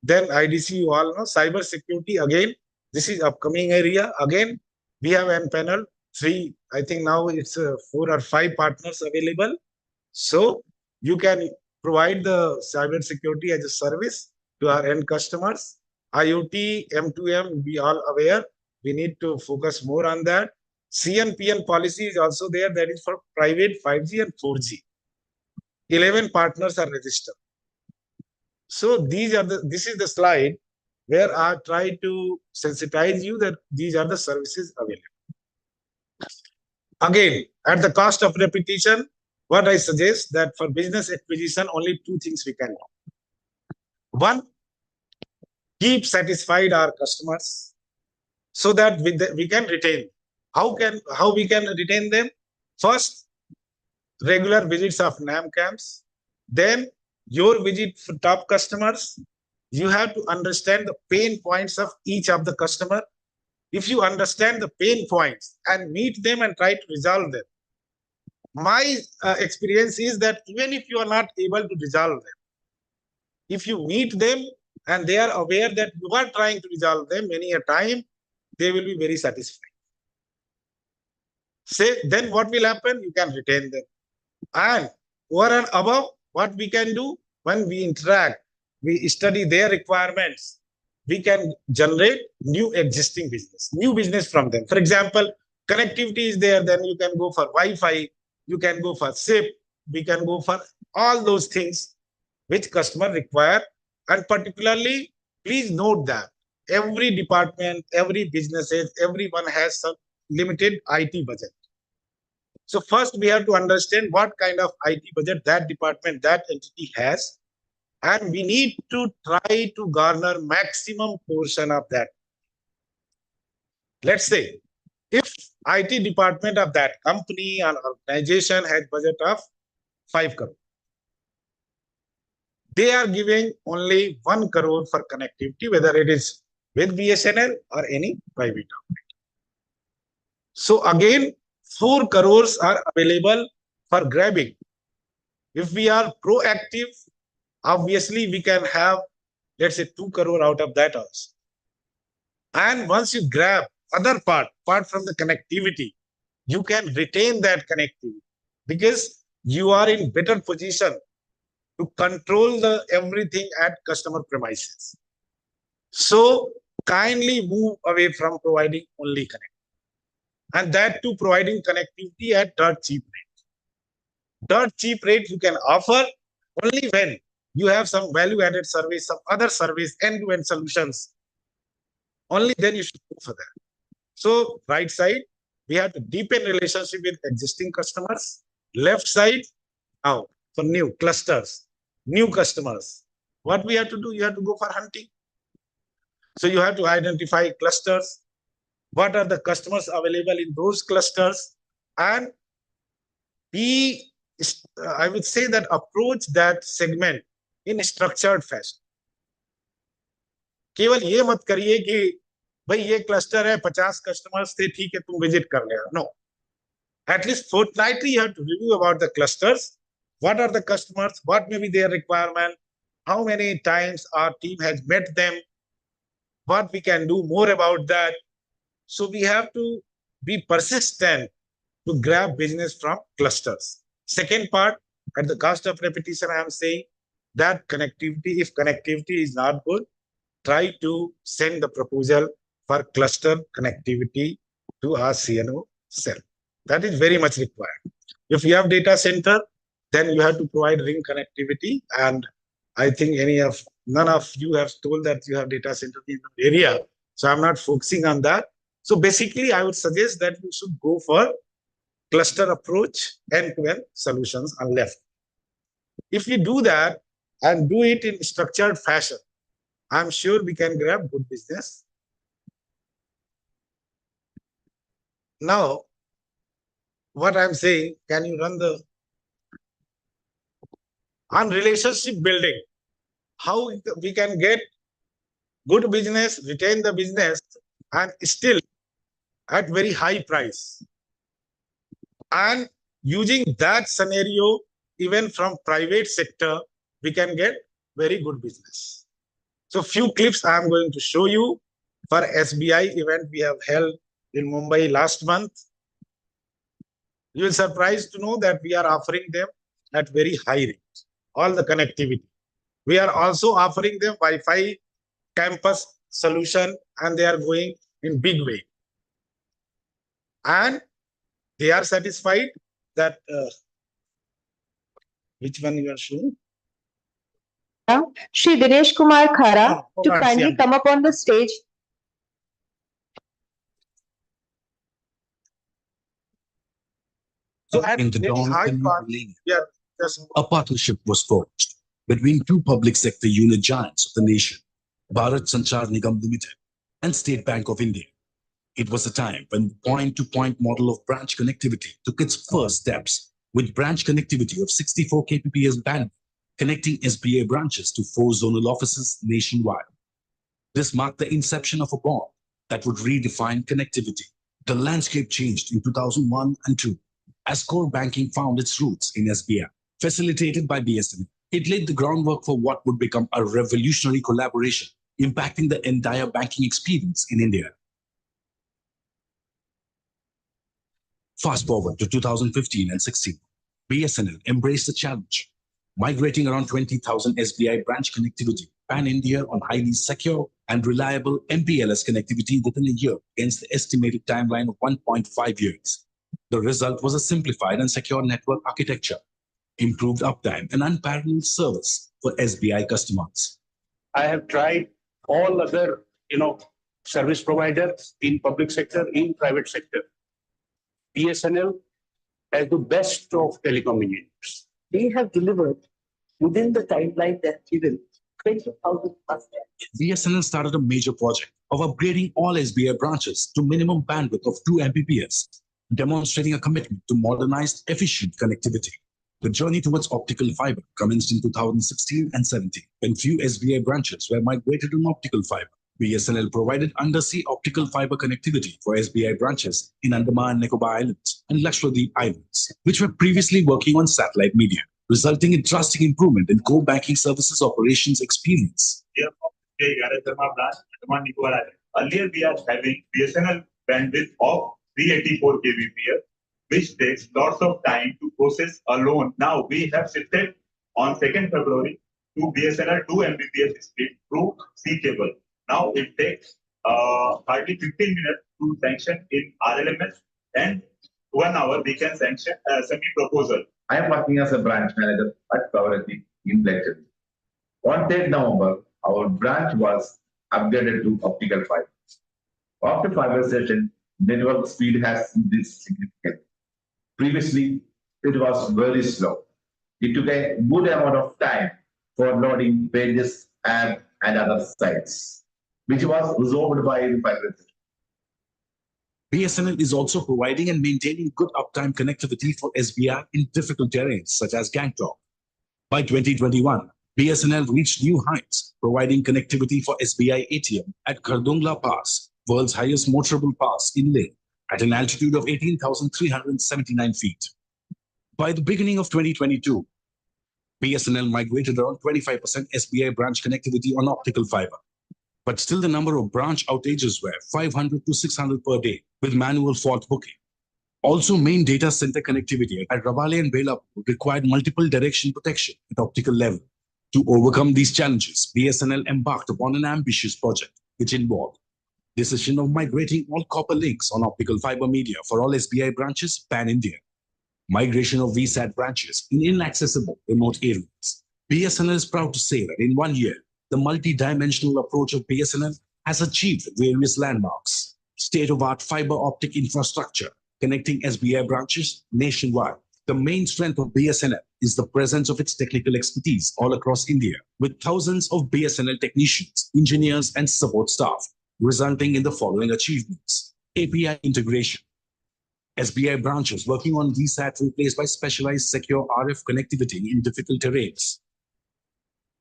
Then IDC, you all know, cyber security again. This is upcoming area. Again, we have empaneled 3. I think now it's 4 or 5 partners available. So you can provide the cyber security as a service to our end customers. IoT, M2M, we all aware. We need to focus more on that. CNPN policy is also there. That is for private 5G and 4G. 11 partners are registered. So this is the slide where I try to sensitize you that these are the services available. Again, at the cost of repetition, what I suggest that for business acquisition, only 2 things we can do. 1, keep satisfied our customers so that we can retain. How we can retain them? First, regular visits of NAM camps. Then your visit for top customers. You have to understand the pain points of each of the customer. If you understand the pain points and meet them and try to resolve them, my experience is that even if you are not able to resolve them, if you meet them and they are aware that you are trying to resolve them many a time, they will be very satisfied. Then what will happen? You can retain them. And over and above, what we can do when we interact, we study their requirements, we can generate new existing business, new business from them. For example, connectivity is there, then you can go for Wi-Fi, you can go for SIP, we can go for all those things which customer require. And particularly, please note that every department, every businesses, everyone has some limited IT budget. So first we have to understand what kind of IT budget that department, that entity has. And we need to try to garner maximum portion of that. Let's say, If IT department of that company or organization has budget of 5 crore, they are giving only 1 crore for connectivity, whether it is with BSNL or any private operator. So again, 4 crores are available for grabbing. If we are proactive, obviously we can have, let's say, 2 crore out of that also. And once you grab other part, apart from the connectivity, you can retain that connectivity because you are in better position to control the everything at customer premises. So kindly move away from providing only connectivity, and that too providing connectivity at dirt cheap rate. Dirt cheap rate you can offer only when you have some value added service, some other service, end-to-end solutions. Only then you should go for that. So right side, we have to deepen relationship with existing customers. Left side, now for new clusters, new customers. What we have to do, you have to go for hunting. So you have to identify clusters. What are the customers available in those clusters? And I would say that approach that segment in a structured fashion. केवल ये मत करिए कि भाई ये cluster है 50 customers थे ठीक है तुम विजिट कर लेना. No. At least fortnightly you have to review about the clusters. What are the customers? What may be their requirement? How many times our team has met them? What we can do more about that? So we have to be persistent to grab business from clusters. Second part, at the cost of repetition, I am saying that connectivity, if connectivity is not good, try to send the proposal for cluster connectivity to our CNO cell. That is very much required. If you have data center, then you have to provide ring connectivity. And I think none of you have told that you have data center in the area. So I'm not focusing on that. So basically, I would suggest that you should go for cluster approach, end-to-end solutions on left. If we do that and do it in structured fashion, I'm sure we can grab good business. Now, what I'm saying, can you run the on relationship building? How we can get good business, retain the business, and still at very high price. And using that scenario, even from private sector, we can get very good business. So few clips I am going to show you for SBI event we have held in Mumbai last month. You will be surprised to know that we are offering them at very high rate, all the connectivity. We are also offering them Wi-Fi campus solution, and they are going in big way. And they are satisfied that which one you are showing? Shri Dinesh Kumar Khara to kindly come up on the stage. So in the dawn of the new millennium, a partnership was forged between two public sector unit giants of the nation, Bharat Sanchar Nigam Limited and State Bank of India. It was a time when the point-to-point model of branch connectivity took its first steps, with branch connectivity of 64 kbps bandwidth connecting SBA branches to 4 zonal offices nationwide. This marked the inception of a bond that would redefine connectivity. The landscape changed in 2001 and 2 as core banking found its roots in SBI, facilitated by BSNL. It laid the groundwork for what would become a revolutionary collaboration, impacting the entire banking experience in India. Fast forward to 2015 and 16, BSNL embraced the challenge, migrating around 20,000 SBI branch connectivity pan-India on highly secure and reliable MPLS connectivity within a year against the estimated timeline of 1.5 years. The result was a simplified and secure network architecture, improved uptime, and unparalleled service for SBI customers. I have tried all other, service providers in public sector, in private sector. BSNL has the best of telecom engineers. They have delivered within the timeline that given BSNL started a major project of upgrading all SBI branches to minimum bandwidth of 2 Mbps, demonstrating a commitment to modernized, efficient connectivity. The journey towards optical fiber commenced in 2016 and 17, when few SBI branches were migrated on optical fiber. BSNL provided undersea optical fiber connectivity for SBI branches in Andaman and Nicobar Islands and Lakshadweep Islands, which were previously working on satellite media, resulting in drastic improvement in core banking services operations experience. Earlier, we are having BSNL bandwidth of 384 kbps, which takes lots of time to process a loan. Now we have shifted on 2nd February to BSNL 2 Mbps speed through C cable. Now it takes hardly 15 minutes to sanction in RLMS, and 1 hour we can sanction semi-proposal. I am working as a branch manager at Kavarathi in Blackberry. On 3rd November, our branch was upgraded to optical fiber. After fiber session, network speed has increased significantly. Previously, it was very slow. It took a good amount of time for loading pages and other sites, which was resolved by the fiber session. BSNL is also providing and maintaining good uptime connectivity for SBI in difficult terrains such as Gangtok. By 2021, BSNL reached new heights, providing connectivity for SBI ATM at Khardungla Pass, world's highest motorable pass in Leh, at an altitude of 18,379 feet. By the beginning of 2022, BSNL migrated around 25% SBI branch connectivity on optical fiber. But still the number of branch outages were 500 to 600 per day with manual fault booking. Also, main data center connectivity at Ravale and Belapur required multiple direction protection at optical level. To overcome these challenges, BSNL embarked upon an ambitious project, which involved decision of migrating all copper links on optical fiber media for all SBI branches pan-India, migration of VSAT branches in inaccessible remote areas. BSNL is proud to say that in 1 year, the multi-dimensional approach of BSNL has achieved various landmarks, state-of-art fiber optic infrastructure connecting SBI branches nationwide. The main strength of BSNL is the presence of its technical expertise all across India, with thousands of BSNL technicians, engineers, and support staff, resulting in the following achievements. API integration. SBI branches working on VSAT replaced by specialized secure RF connectivity in difficult terrains.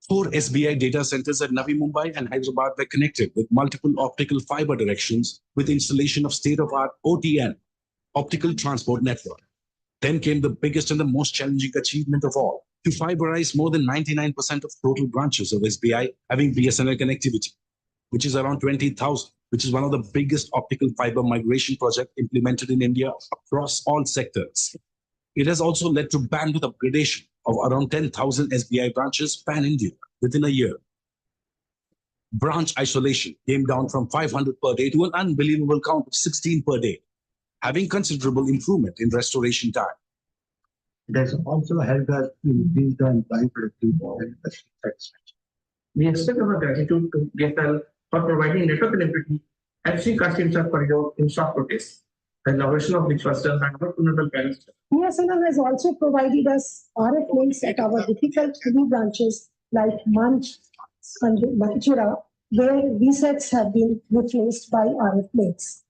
4 SBI data centers at Navi Mumbai and Hyderabad were connected with multiple optical fiber directions with installation of state-of-art OTN, optical transport network. Then came the biggest and the most challenging achievement of all, to fiberize more than 99% of total branches of SBI having BSNL connectivity, which is around 20,000, which is one of the biggest optical fiber migration projects implemented in India across all sectors. It has also led to bandwidth upgradation of around 10,000 SBI branches pan-India within a year. Branch isolation came down from 500 per day to an unbelievable count of 16 per day, having considerable improvement in restoration time. It has also helped us to increase the employee productivity and customer satisfaction. We extend our gratitude to BSNL for providing network connectivity at Sri Kasimsa corridor in short notice, the inauguration of which was done by our honorable parents. BSNL has also provided us RF links at our difficult TV branches like Manch and Bachura, where VSATs have been replaced by RF links.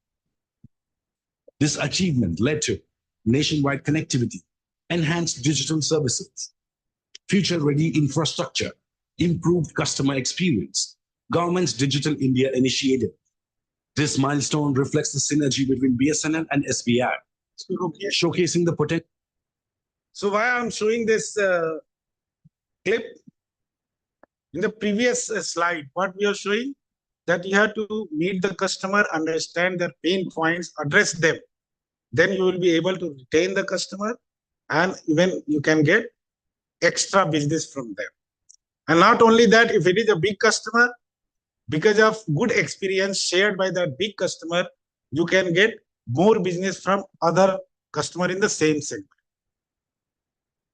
This achievement led to nationwide connectivity, enhanced digital services, future-ready infrastructure, improved customer experience, government's Digital India initiative. This milestone reflects the synergy between BSNL and SBI, showcasing the potential. So why I'm showing this clip? In the previous slide, what we are showing, that you have to meet the customer, understand their pain points, address them. Then you will be able to retain the customer, and even you can get extra business from them. And not only that, if it is a big customer, because of good experience shared by that big customer, you can get more business from other customer in the same segment.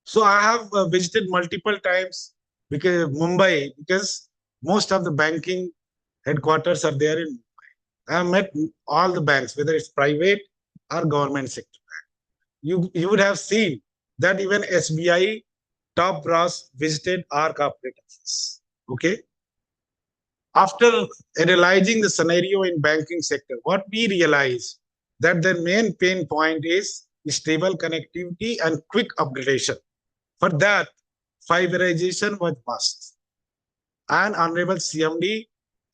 So I have visited multiple times Mumbai, because most of the banking headquarters are there in Mumbai. I have met all the banks, whether it's private or government sector bank. You would have seen that even SBI top brass visited our corporate office. Okay. After analyzing the scenario in banking sector, what we realize that the main pain point is stable connectivity and quick upgradation. For that, fiberization was must. And Honorable CMD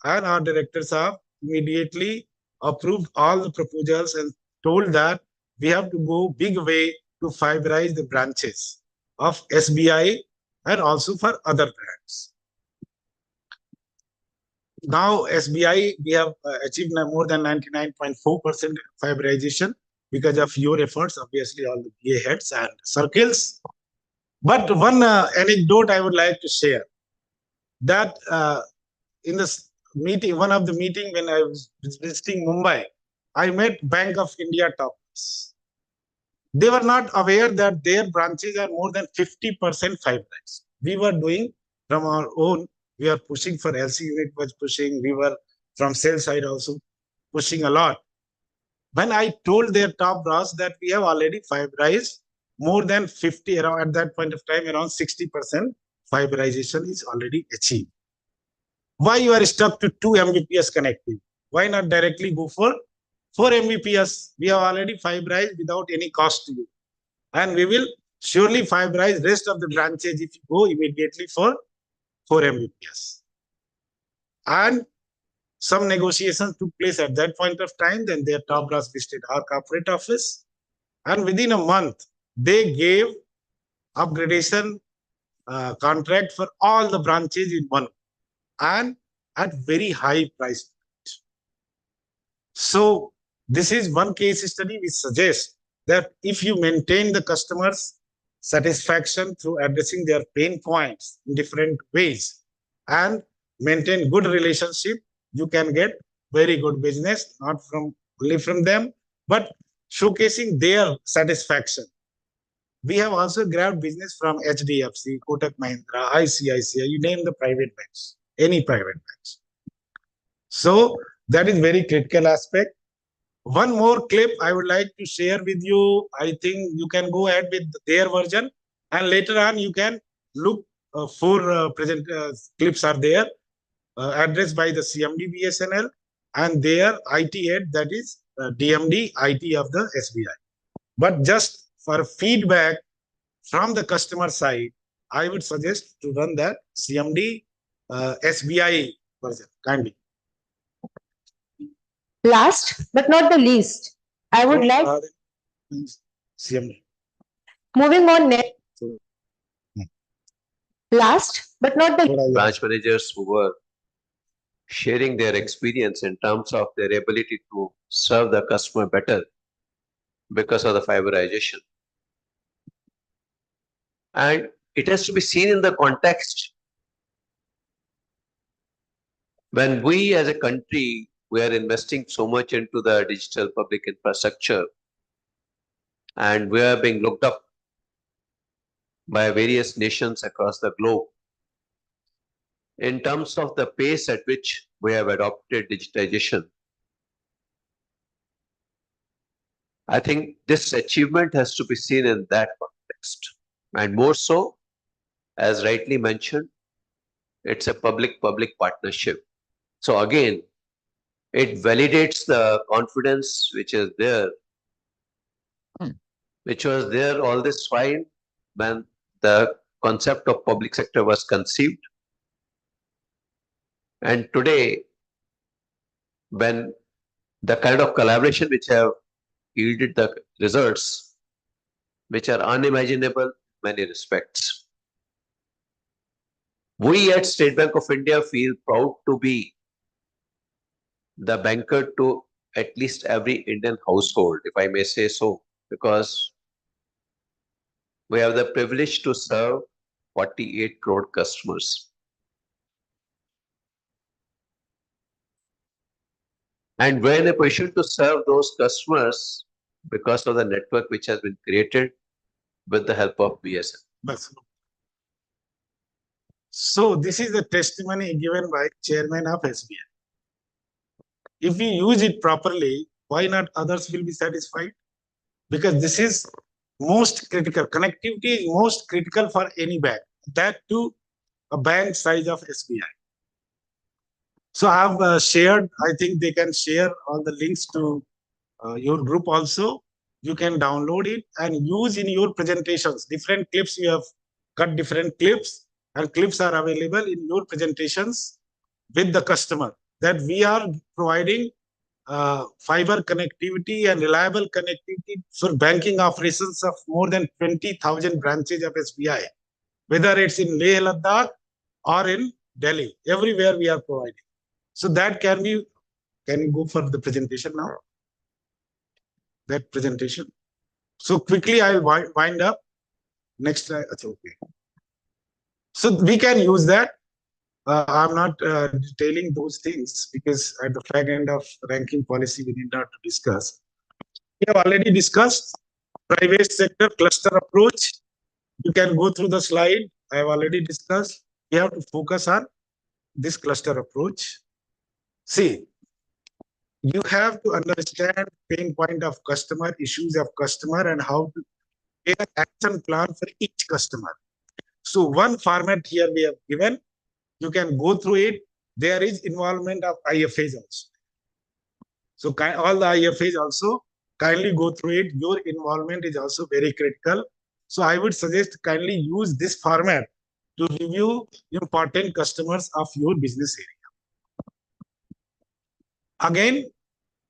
and our directors have immediately approved all the proposals and told that we have to go big way to fiberize the branches of SBI and also for other brands. Now SBI, we have achieved more than 99.4% fiberization because of your efforts, obviously all the BA heads and circles. But one anecdote I would like to share, that in this meeting, one of the meeting when I was visiting Mumbai, I met Bank of India toppers. They were not aware that their branches are more than 50% fiberized. We were doing from our own, we are pushing for LC unit was pushing, we were from sales side also pushing a lot. When I told their top brass that we have already fiberized more than 50, around at that point of time, around 60% fiberization is already achieved. Why you are stuck to 2 Mbps connectivity? Why not directly go for 4 Mbps? We have already fiberized without any cost to you. And we will surely fiberize rest of the branches if you go immediately for 4 Mbps. And some negotiations took place at that point of time. Then their top brass visited our corporate office. And within a month, they gave upgradation contract for all the branches in one, and at very high price. So this is one case study which suggests that if you maintain the customer's satisfaction through addressing their pain points in different ways and maintain good relationship, you can get very good business, not from only from them, but showcasing their satisfaction. We have also grabbed business from HDFC, Kotak Mahindra, ICICI, you name the private banks, any private banks. So that is very critical aspect. One more clip I would like to share with you. I think you can go ahead with their version, and later on you can look for present clips are there addressed by the CMD BSNL and their IT head, that is DMD IT of the SBI. But just for feedback from the customer side, I would suggest to run that CMD SBI version kindly. Last but not the least, I would like CMD. Moving on next. Last but not the branch managers who were sharing their experience in terms of their ability to serve the customer better because of the fiberization. And it has to be seen in the context. When we as a country, we are investing so much into the digital public infrastructure, and we are being looked up by various nations across the globe in terms of the pace at which we have adopted digitization. I think this achievement has to be seen in that context. And more so, as rightly mentioned, it's a public-public partnership. So again, it validates the confidence which is there, which was there all this while when the concept of public sector was conceived. And today, when the kind of collaboration which have yielded the results, which are unimaginable in many respects. We at State Bank of India feel proud to be the banker to at least every Indian household, if I may say so, because we have the privilege to serve 48 crore customers. And we're in a position to serve those customers because of the network which has been created with the help of BSN. So this is the testimony given by chairman of SBI. If we use it properly, why not others will be satisfied? Because this is most critical. Connectivity is most critical for any bank, that too a bank size of SBI. So I have shared, I think they can share all the links to your group also. You can download it and use in your presentations. Different clips, you have cut different clips, and clips are available in your presentations with the customer, that we are providing fiber connectivity and reliable connectivity for banking operations of more than 20,000 branches of SBI, whether it's in Leh Ladakh or in Delhi, everywhere we are providing. So that can you go for the presentation now? That presentation. So quickly I'll wind up. Next slide. Okay. So we can use that. I'm not detailing those things because at the fag end of ranking policy, we need not to discuss. We have already discussed private sector cluster approach. You can go through the slide. I have already discussed. We have to focus on this cluster approach. See, you have to understand pain point of customer, issues of customer, and how to make an action plan for each customer. So one format here we have given. You can go through it. There is involvement of IFAs also. So all the IFAs also, kindly go through it. Your involvement is also very critical. So I would suggest kindly use this format to review important customers of your business area. Again,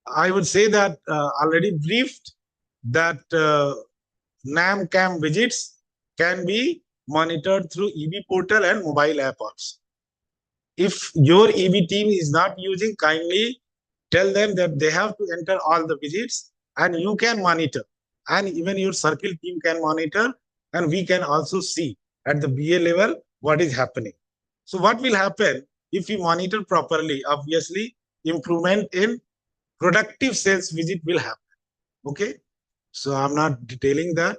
I would say that already briefed that NAM-CAM visits can be monitored through EB portal and mobile app also. If your EB team is not using, kindly tell them that they have to enter all the visits and you can monitor. And even your circle team can monitor, and we can also see at the BA level what is happening. So what will happen if we monitor properly? Obviously, improvement in productive sales visit will happen. Okay. So I'm not detailing that.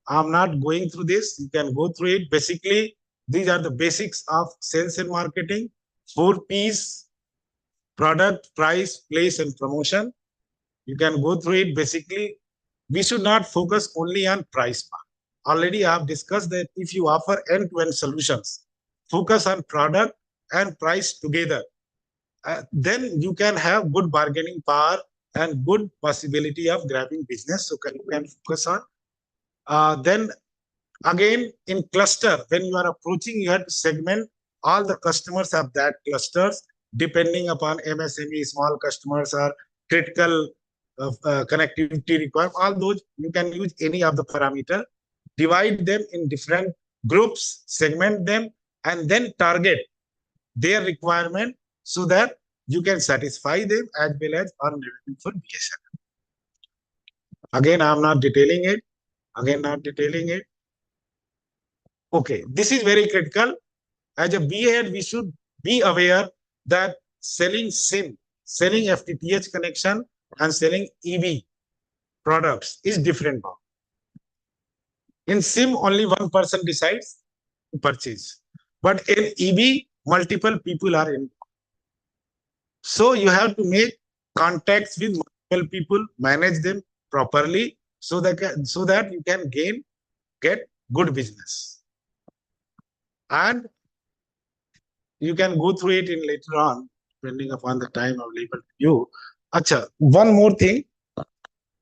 I'm not going through this. You can go through it. Basically, these are the basics of sales and marketing. 4 P's: product, price, place, and promotion. You can go through it. Basically, we should not focus only on price part. Already I have discussed that if you offer end-to-end solutions, focus on product and price together, then you can have good bargaining power and good possibility of grabbing business. So you can focus on. Then again, in cluster, when you are approaching, you have to segment all the customers of that clusters, depending upon MSME, small customers, or critical connectivity requirement. All those, you can use any of the parameter, divide them in different groups, segment them, and then target their requirement so that you can satisfy them as well as earn revenue for BSNL. Again, I'm not detailing it. Okay, this is very critical. As a BA, we should be aware that selling SIM, selling FTTH connection, and selling EV products is different now. In SIM, only one person decides to purchase. But in EV, multiple people are in. So you have to make contacts with multiple people, manage them properly so that you can get good business. And you can go through it in later on, depending upon the time available to you. Acha, one more thing.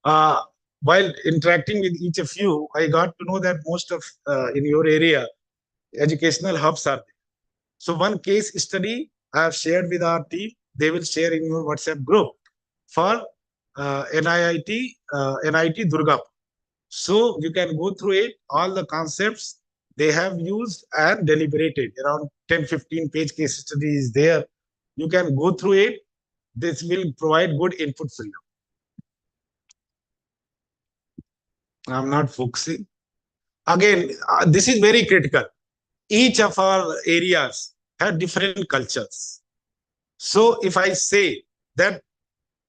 While interacting with each of you, I got to know that most of in your area, educational hubs are there. So one case study I have shared with our team. They will share in your WhatsApp group for NIT Durgapur. So you can go through it, all the concepts they have used and deliberated. Around 10-15 page case study is there. You can go through it. This will provide good input for you. I'm not focusing. Again, this is very critical. Each of our areas have different cultures. So if I say that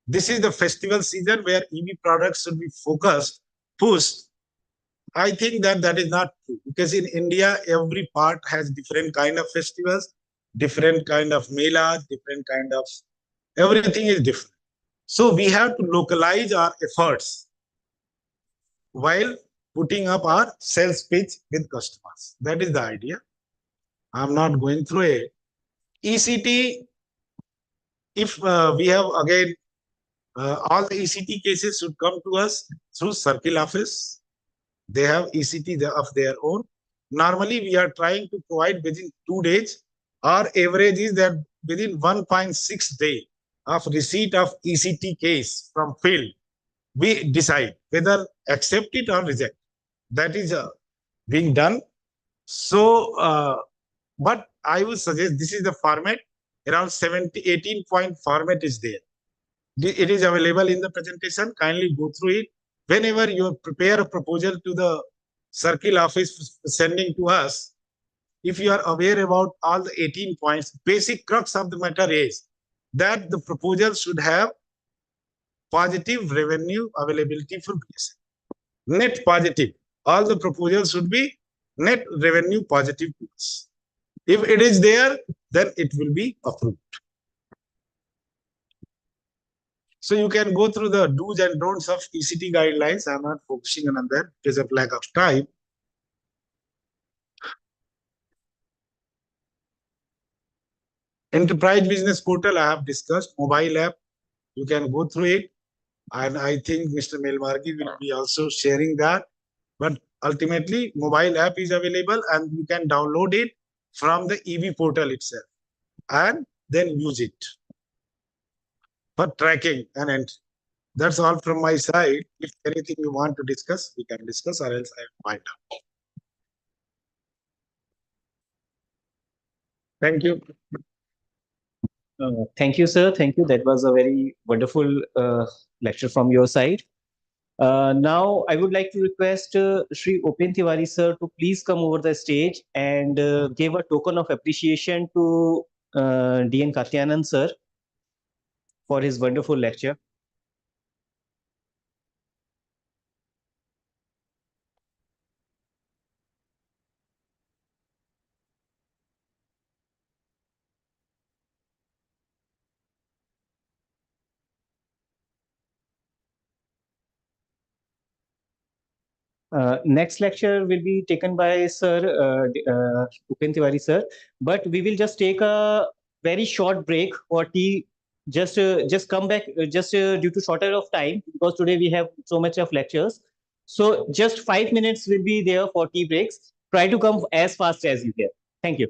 this is the festival season where EV products should be focused, pushed, I think that is not true, because in India, every part has different kind of festivals, different kind of melas, different kind of, everything is different. So we have to localize our efforts while putting up our sales pitch with customers. That is the idea. I'm not going through it. ECT, if we have again all the ECT cases should come to us through circle office. They have ECT of their own. Normally, we are trying to provide within 2 days. Our average is that within 1.6 day of receipt of ECT case from field, we decide whether accept it or reject. That is being done. So, but I would suggest this is the format. Around 18 point format is there. It is available in the presentation. Kindly go through it. Whenever you prepare a proposal to the circle office sending to us, if you are aware about all the 18 points, basic crux of the matter is that the proposal should have positive revenue availability for BSNL. Net positive. All the proposals should be net revenue positive to us. If it is there, then it will be approved. So you can go through the do's and don'ts of ECT guidelines. I'm not focusing on that because of lack of time. Enterprise business portal, I have discussed. Mobile app, you can go through it. And I think Mr. Melmargi will be also sharing that. But ultimately, mobile app is available and you can download it from the EB portal itself and then use it for tracking and entry. That's all from my side. If anything you want to discuss, we can discuss, or else I will find out. Thank you. Thank you, sir. Thank you. That was a very wonderful lecture from your side. Now, I would like to request Shri Upen Tiwari, sir, to please come over the stage and give a token of appreciation to DN Katyanand, sir, for his wonderful lecture. Next lecture will be taken by Sir Upen Tiwari, sir, but we will just take a very short break for tea. Just come back just due to shorter of time, because today we have so much of lectures. So just 5 minutes will be there for tea breaks. Try to come as fast as you can. Thank you.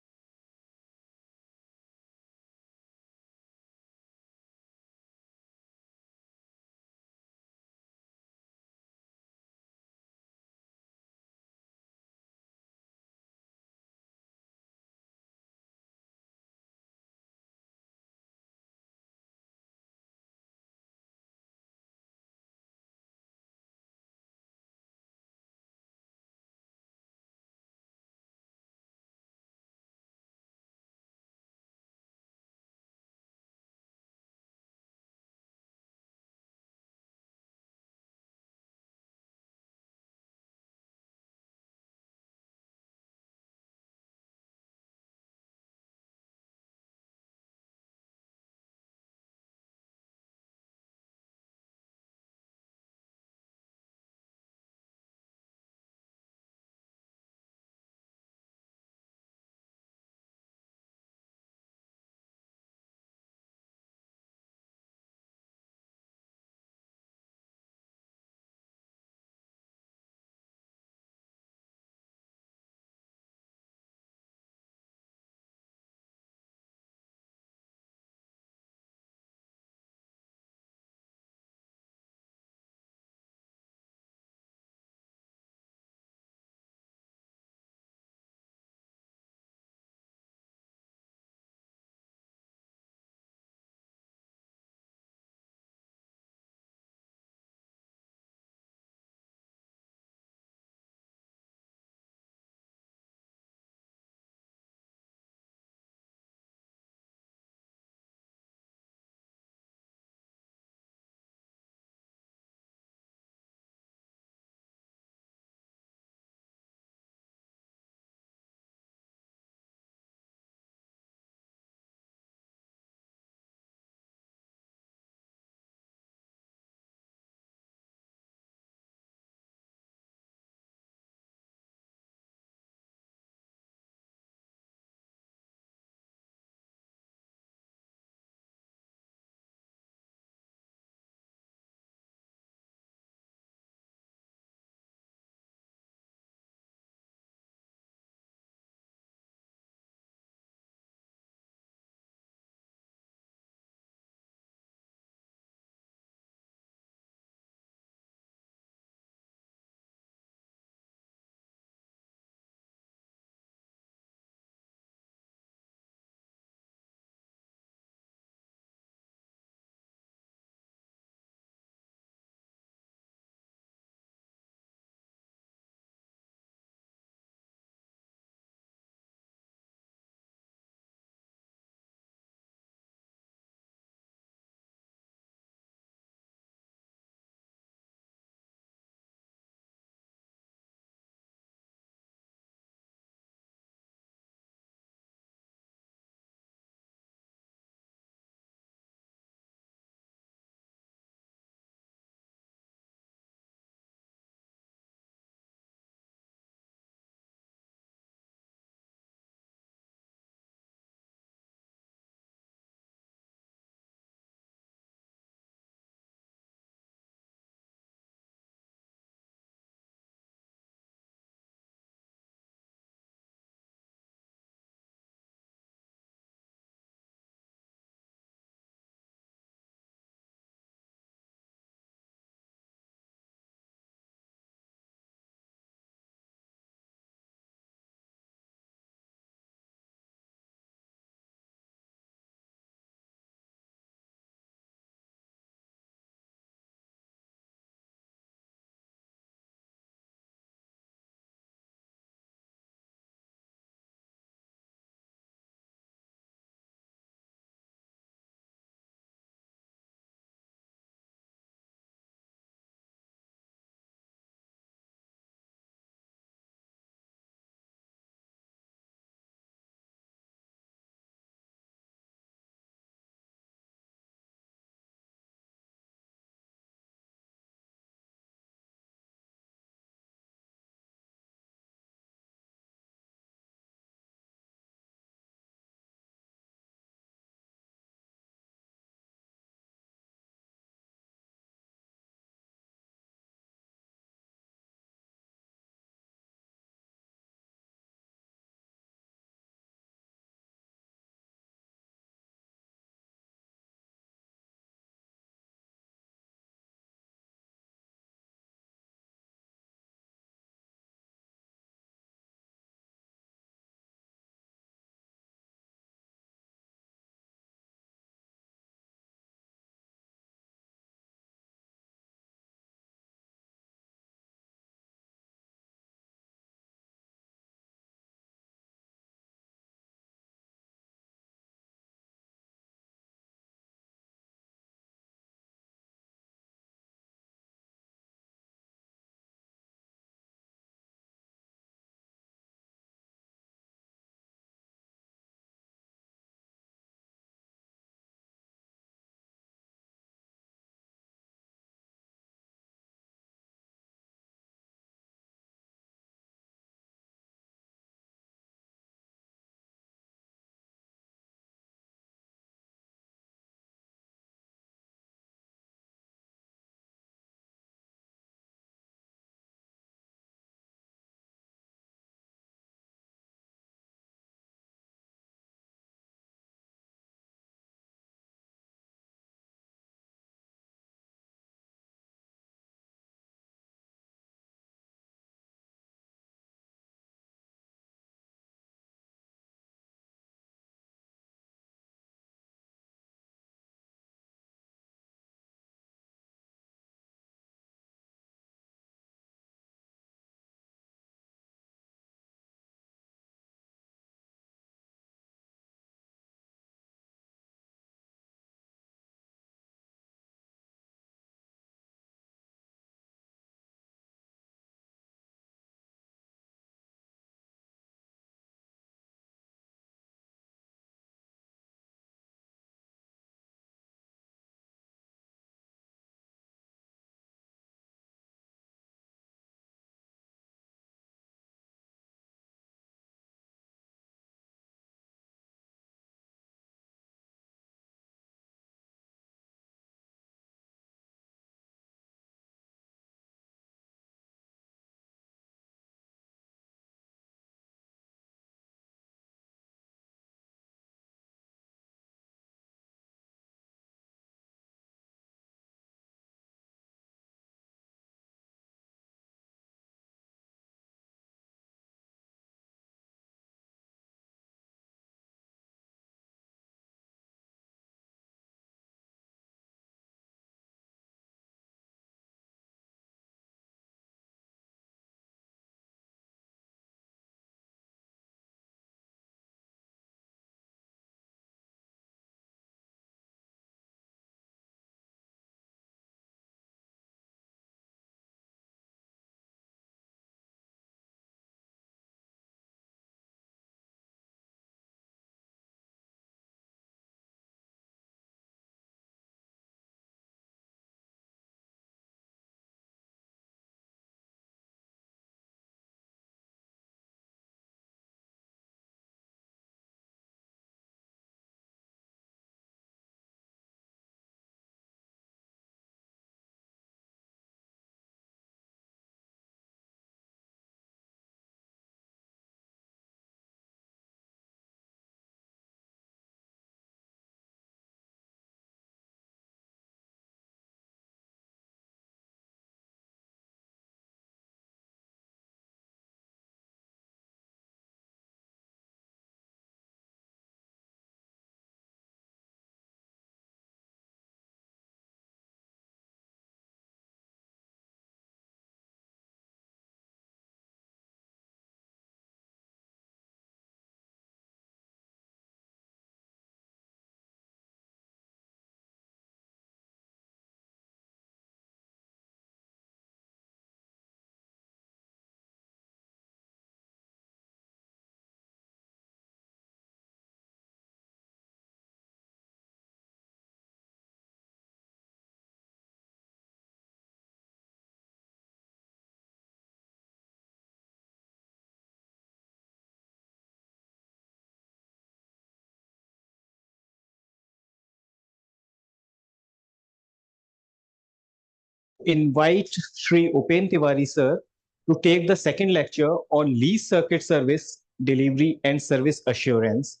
invite Shri Upen Tiwari sir to take the second lecture on lease circuit service delivery and service assurance.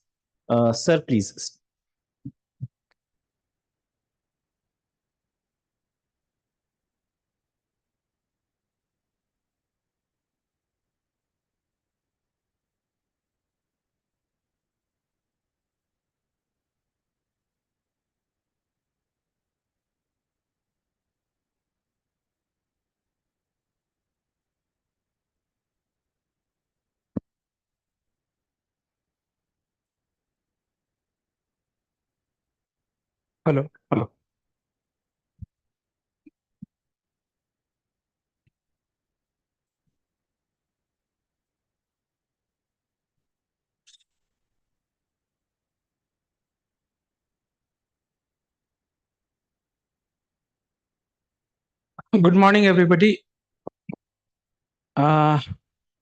Sir, please. Hello. Good morning, everybody. I'm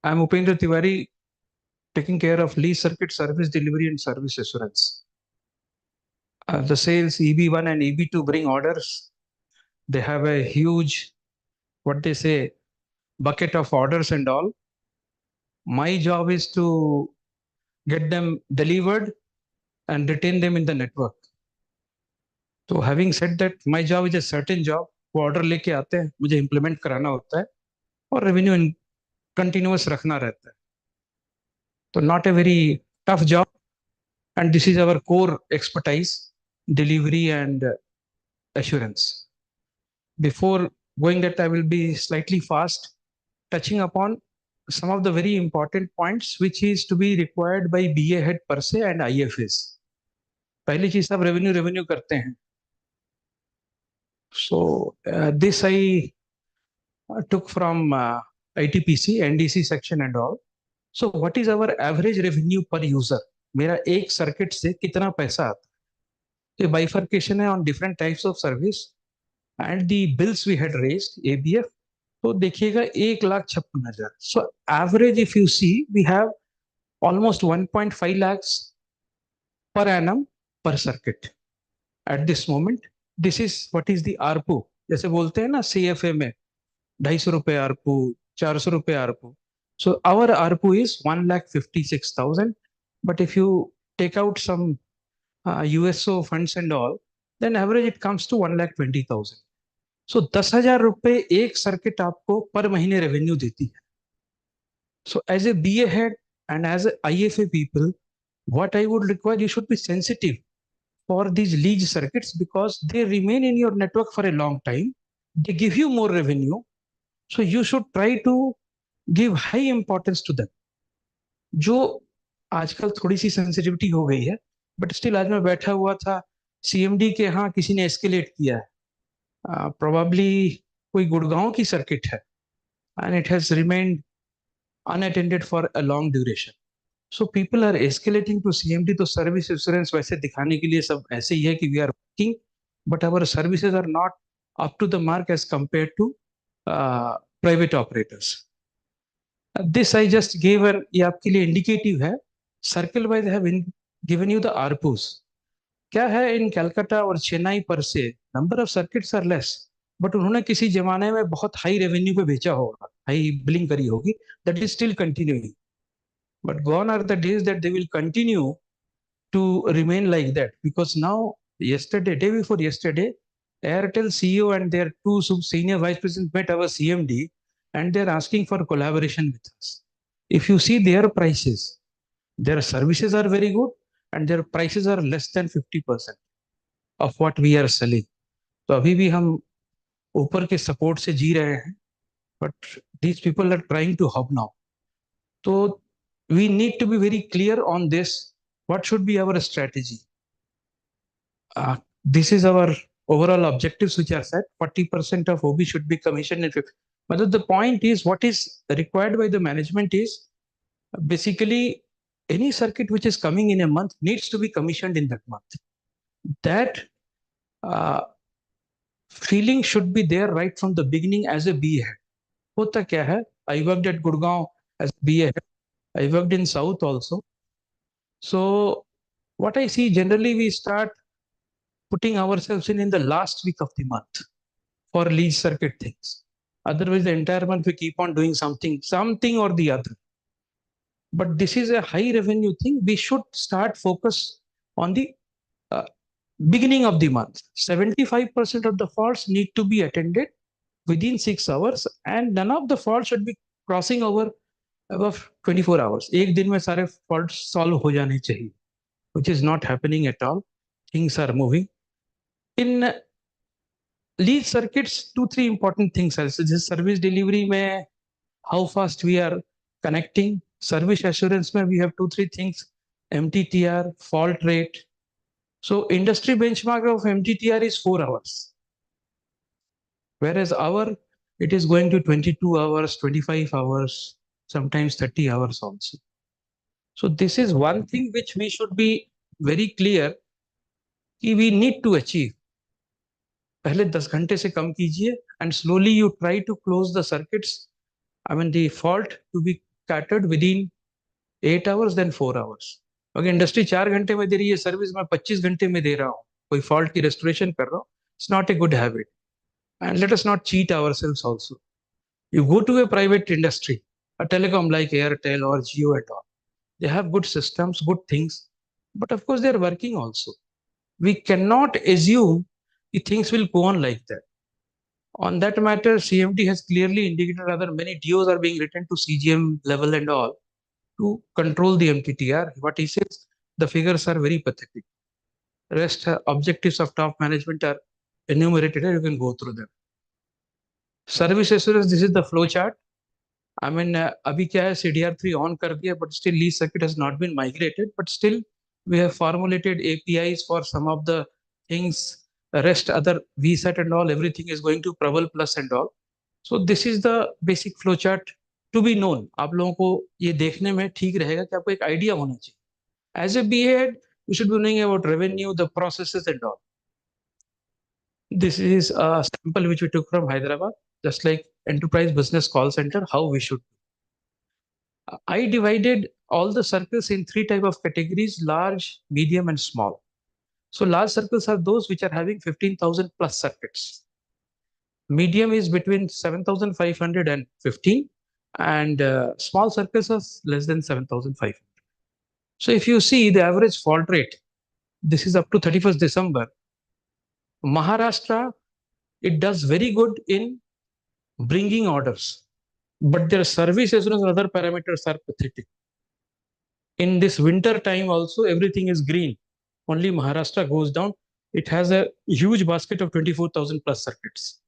Upendra Tiwari, taking care of lease circuit service delivery and service assurance. The sales EB1 and EB2 bring orders. They have a huge, what they say, bucket of orders and all. My job is to get them delivered and retain them in the network. So having said that, my job is a certain job. वो order लेके आते हैं, मुझे implement कराना होता है और revenue continuous रखना रहता है. तो not a very tough job, and this is our core expertise, delivery and assurance. Before going that, I will be slightly fast, touching upon some of the very important points which is to be required by BA head per se and IFAs. पहली चीज सब revenue करते हैं. So this I took from ITPC, NDC section and all. So what is our average revenue per user? मेरा एक circuit से कितना पैसा आता है? So bifurcation है on different types of service and the bills we had raised ABF. तो देखिएगा 1,56,000. So average if you see, we have almost 1.5 lakhs per annum per circuit at this moment. This is what is the ARPU. जैसे बोलते हैं ना CFA में 250 रुपए ARPU, 400 रुपए ARPU. So our ARPU is 1,56,000. But if you take out some USO funds and all, then average it comes to 1,20,000. So 10,000 रुपए एक circuit आपको पर महीने रेवेन्यू देती है. So as a BA head and as a IFA people, what I would require, you should be sensitive for these lease circuits because they remain in your network for a long time. They give you more revenue. So you should try to give high importance to them. जो आजकल थोड़ी सी sensitivity हो गई है, but still आज मैं बैठा हुआ था CMD के यहाँ किसी ने एस्केलेट किया है. Probably कोई गुड़गांव की सर्किट है and it has remained unattended for a long duration. So people are escalating to CMD. तो service assurance वैसे दिखाने के लिए सब ऐसे ही है कि we are working, but our services are not up to the mark as compared to private operators. This I just gave a, ये आपके लिए indicative है. Circle wise I have given you the ARPUs. क्या है इन कलकत्ता और चेन्नई पर से number of circuits are less, but उन्होंने किसी जमाने में बहुत हाई रेवेन्यू पे बेचा होगा, हाई बिलिंग करी होगी. That is still continuing, but gone are the days that they will continue to remain like that because now yesterday, day before yesterday, Airtel CEO and their two senior vice presidents met our CMD and they're asking for collaboration with us. If you see their prices, their services are very good and their prices are less than 50% of what we are selling. तो अभी भी हम ऊपर के support से जी रहे हैं, but these people are trying to hub now. So we need to be very clear on this. What should be our strategy? This is our overall objectives which are set. 40% of OB should be commissioned in 50. But the point is, what is required by the management is basically any circuit which is coming in a month needs to be commissioned in that month. That feeling should be there right from the beginning as a BA head. होता क्या है? I worked at Gurgaon as BA head. I worked in South also. So what I see generally, we start putting ourselves in the last week of the month. for lead circuit things. Otherwise, the entire month we keep on doing something or the other. But this is a high revenue thing. We should start focus on the beginning of the month. 75% of the faults need to be attended within 6 hours, and none of the faults should be crossing over above 24 hours. एक दिन में सारे faults solve हो जाने चाहिए, which is not happening at all. Things are moving. In lead circuits, 2-3 important things are this service delivery में how fast we are connecting. Service assurance में we have 2-3 things: MTTR, fault rate. So industry benchmark of MTTR is 4 hours, whereas it is going to 22 hours, 25 hours, sometimes 30 hours also. So this is one thing which we should be very clear कि we need to achieve. पहले 10 घंटे से कम कीजिए, and slowly you try to close the circuits, the fault to be catered within 8 hours, then 4 hours. अगर industry 4 घंटे में दे रही है सर्विस, मैं 25 घंटे में दे रहा हूँ, कोई फॉल्ट की रेस्टोरेशन कर रहा हूँ, it's not a good habit. And let us not cheat ourselves also. You go to a private industry, a telecom like Airtel or Jio and all, they have good systems, good things, but of course they are working also. We cannot assume that things will go on like that. On that matter, CMD has clearly indicated rather many DOs are being written to CGM level and all to control the MTTR. What he says, the figures are very pathetic. Rest objectives of top management are enumerated and you can go through them. Service assurance, this is the flow chart. अभी क्या है, CDR3 on कर दिया, but still lead circuit has not been migrated, but still we have formulated APIs for some of the things. Rest other VSAT and all, everything is going to Prabal Plus and all. So this is the basic flow chart to be known. आप लोगों को ये देखने में ठीक रहेगा कि आपको एक idea होना चाहिए. As a BA, you should be knowing about revenue, the processes and all. This is a sample which we took from Hyderabad, just like enterprise business call center, how we should. I divided all the circles in 3 type of categories: large, medium and small. So large circles are those which are having 15,000 plus circuits. Medium is between 7,500 and 15, and small circles are less than 7,500. So if you see the average fault rate, this is up to 31st December. Maharashtra, it does very good in bringing orders, but their service assurance and other parameters are pathetic. In this winter time also, everything is green. Only Maharashtra goes down. It has a huge basket of 24,000 plus circuits.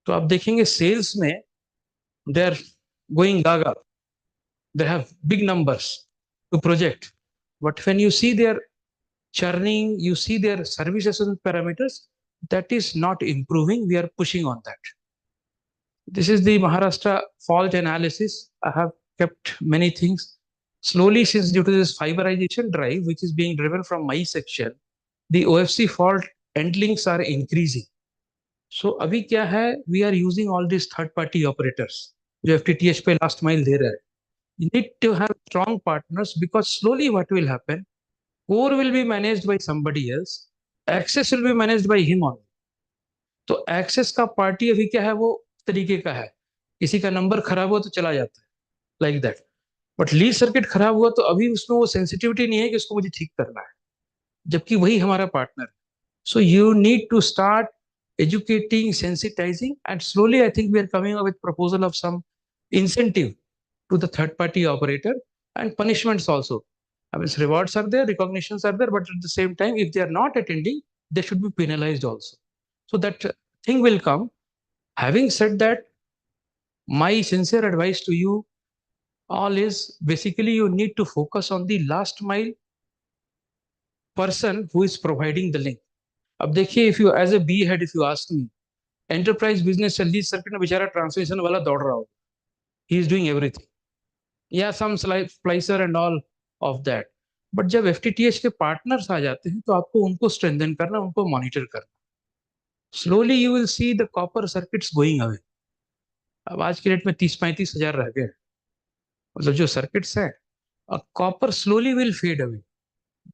So आप देखेंगे sales में they are going gaga. They have big numbers to project. But when you see their churning, you see their service assurance parameters, that is not improving. We are pushing on that. This is the Maharashtra fault analysis. I have kept many things. Slowly, since due to this fiberization drive, which is being driven from my section, the OFC fault end links are increasing. So अभी क्या है, we are using all these third party operators जो FTTH पे last mile दे रहा है. You need to have strong partners, because slowly what will happen, core will be managed by somebody else, access will be managed by him only. तो access का party अभी क्या है, वो तरीके का है, किसी का नंबर खराब हो तो चला जाता है, like that. But lead circuit खराब हुआ तो अभी उसमें वो सेंसिटिविटी नहीं है कि उसको मुझे ठीक करना है, जबकि वही हमारा पार्टनर है. So you need to start educating, sensitizing, and slowly I think we are coming up with proposal of some incentive to the third party operator and punishments also. Rewards are there, recognitions are there, but at the same time, if they are not attending, they should be penalized also. So that thing will come. Having said that, my sincere advice to you all is basically you need to focus on the last mile person who is providing the link. अब देखिए, if you as a B head, if you ask me, enterprise business lead circuit में बेचारा transmission वाला दौड़ रहा हो, he is doing everything. Yeah, some splicer and all of that. But जब FTTH के पार्टनर्स आ जाते हैं तो आपको उनको स्ट्रेंथन करना, उनको मॉनिटर करना. Slowly you will see the copper circuits going away. अब आज के रेट में 30-35 हजार रह गए. मतलब जो सर्किट्स हैं, copper slowly will fade away.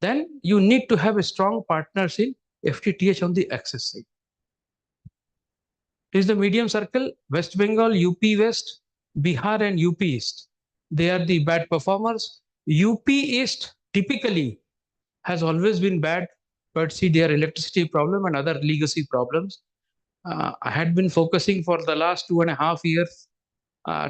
Then you need to have a strong partners in FTTH on the access side. is the medium circle. West Bengal, UP West, Bihar and UP East. They are the bad performers. UP East typically has always been bad, but see their electricity problem and other legacy problems. I had been focusing for the last 2.5 years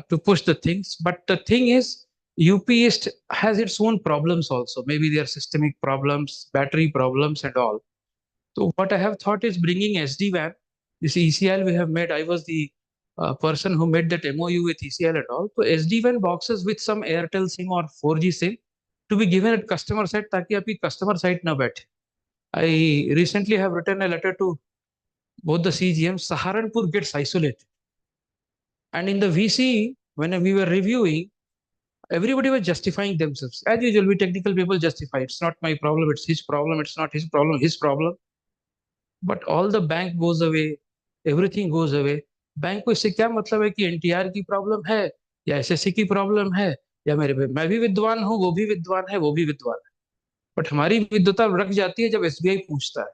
to push the things. But the thing is, UP East has its own problems also. Maybe there are systemic problems, battery problems and all. So what I have thought is bringing SD-WAN. This ECL we have made. I was the person who made that MOU with ECL and all. So SD-WAN boxes with some Airtel SIM or 4G SIM to be given at customer site ताकि आपकी customer site ना बैठे. I recently have written a letter to both the CGMs. Saharanpur gets isolated. And in the VC, when we were reviewing, everybody was justifying themselves. As usual, we technical people justify. It's not my problem, it's his problem, it's not his problem, his problem. But all the bank goes away, everything goes away. Bank को इससे क्या मतलब है कि NTR की problem है या SSC की प्रॉब्लम है या मैं भी विद्वान हूँ, वो भी विद्वान है, वो भी विद्वान है. बट हमारी विद्वता रख जाती है जब SBI पूछता है.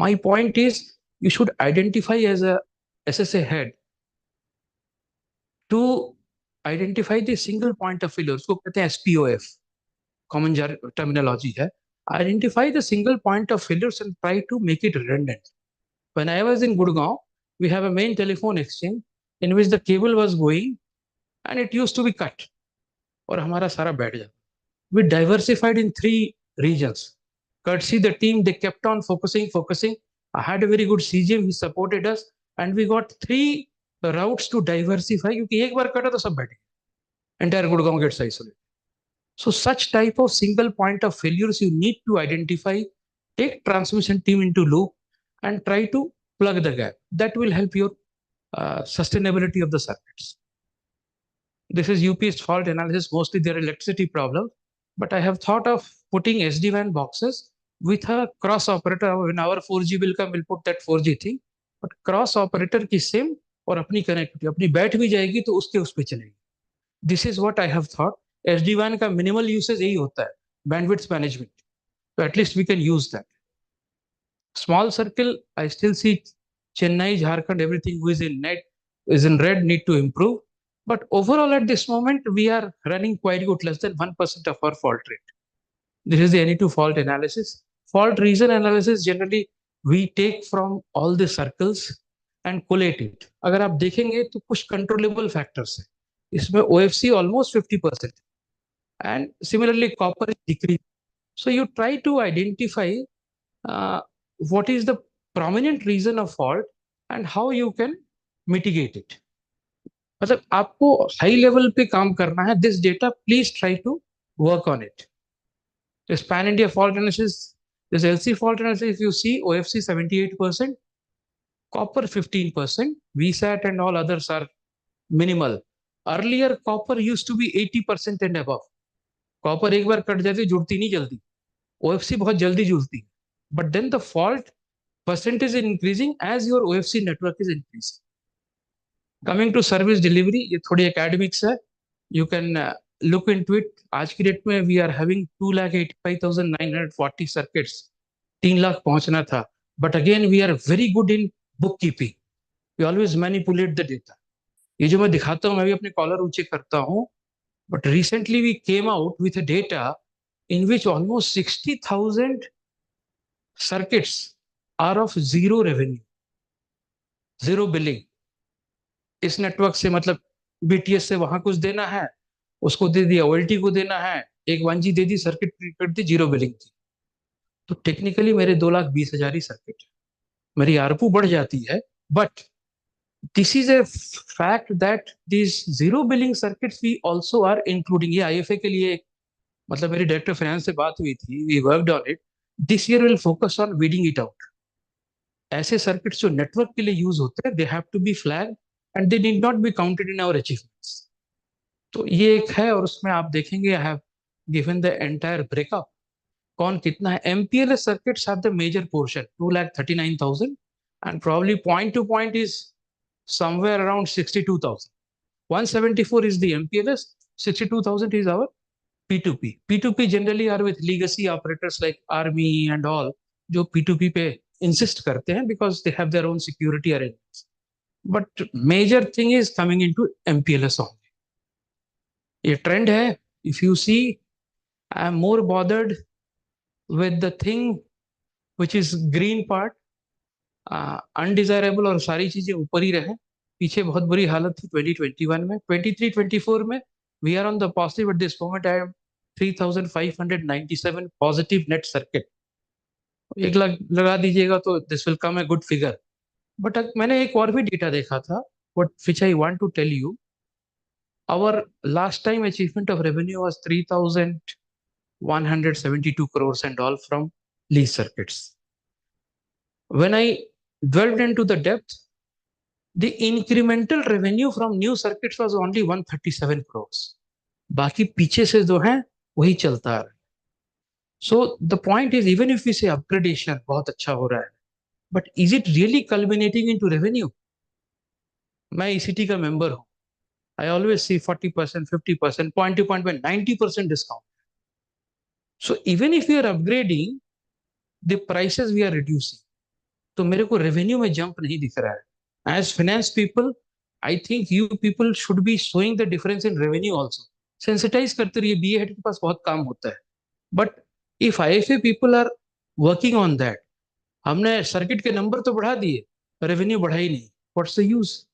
My point is, you should identify as a SSA head to identify the single point of failure. उसको कहते हैं SPOF, common terminology है. Identify the single point of failures and try to make it redundant. When I was in Gurgaon, we have a main telephone exchange in which the cable was going and it used to be cut. और हमारा सारा बैठ जाता. We diversified in 3 regions. Courtesy the team, they kept on focusing. I had a very good CGM, he supported us, and we got 3 routes to diversify. क्योंकि एक बार कटा तो सब बैठ गए. Entire Gurgaon gets isolated. So such type of single point of failures you need to identify, take transmission team into loop and try to plug the gap. That will help your sustainability of the circuits. This is UP's fault analysis, mostly their electricity problem. But I have thought of putting SD-WAN boxes with a cross operator. When our 4G will come, we'll put that 4G thing. But cross operator की SIM और अपनी connectivity, अपनी बैठ भी जाएगी तो उसके उस पे चलेगी. This is what I have thought. SD-WAN का minimal usage यही होता है, bandwidth management. So at least we can use that. Small circle, I still see Chennai, Jharkhand, everything who is in net is in red, need to improve. But overall at this moment, we are running quite good, less than 1% of our fault rate. This is the NE2 fault analysis. Fault reason analysis, generally we take from all the circles and collate it. अगर आप देखेंगे तो कुछ controllable factors है. इसमें OFC almost 50%. And similarly, copper is decreasing. So you try to identify what is the prominent reason of fault and how you can mitigate it. मतलब आपको high level पे काम करना है. This data, please try to work on it. The Pan India fault analysis, this LC fault analysis, if you see OFC 78%, copper 15%, VSAT and all others are minimal. Earlier, copper used to be 80% and above. Copper एक बार cut जाती जुड़ती नहीं जल्दी. OFC बहुत जल्दी जुड़ती. But then the fault percentage is increasing as your OFC network is increasing. Coming to service delivery, ये थोड़ी academics है. You can look into it. आज की डेट में we are having 2,85,940 circuits. 3 lakh पहुंचना था. But again, we are very good in bookkeeping. We always manipulate the data. ये जो मैं दिखाता हूँ, मैं भी अपने कॉलर ऊंचे करता हूँ. But recently we came out with a data in which almost 60,000 circuits are of zero revenue, zero billing. इस नेटवर्क से मतलब BTS से वहां कुछ देना है, उसको दे दिया, OLT को देना है, एक 1G दे दी, सर्किट कर दी, जीरो बिलिंग थी. तो टेक्निकली मेरे 2,20,000 ही सर्किट है. मेरी ARPU बढ़ जाती है, but this is a fact that these zero billing circuits we also are including. ये IFA के लिए मतलब मेरी डायरेक्टर फाइनेंस से बात हुई थी. We worked on it. This year we'll focus on weeding it out. ऐसे सर्किट्स जो नेटवर्क के लिए यूज होते हैं, they have to be flagged and they need not be counted in our achievements. तो ये एक है और उसमें आप देखेंगे I have given the entire breakup. कौन कितना है. MPLS circuits have the major portion, 2,39,000, and probably point to point is somewhere around 62,000. 174 is the MPLS, 62,000 is our P2P. P2P generally are with legacy operators like Army and all, जो P2P पे insist करते हैं because they have their own security arrangements. but major thing is coming into MPLS only. A trend hai. If you see, I am more bothered with the thing which is green part, undesirable और सारी चीजें ऊपर ही रहे. पीछे बहुत बुरी हालत थी 2021 में. 23-24 में we are on the positive. At this moment I am 3,597 positive net circuit. एक लाख लगा दीजिएगा तो this will come a good figure. But मैंने एक और भी डेटा देखा था, which I want to tell you. Our last time achievement of revenue was 3,172 crores and all from lease circuits. When I delved into the depth, the incremental revenue from new circuits was only 137 crores. बाकी पीछे से जो है वही चलता है. So the point is, even if we say upgradation बहुत अच्छा हो रहा है, but is it really culminating into revenue? मैं ECT का member हूँ. I always see 40%, 50%, point to point में 90% discount. So even if we are upgrading, the prices we are reducing. तो मेरे को revenue में jump नहीं दिख रहा है. As finance people, I think you people should be showing the difference in revenue also. Sensitize करते रहिए, BA head के पास बहुत काम होता है. But if IFA people are working on that, हमने circuit के number तो बढ़ा दिए, revenue बढ़ा ही नहीं. What's the use?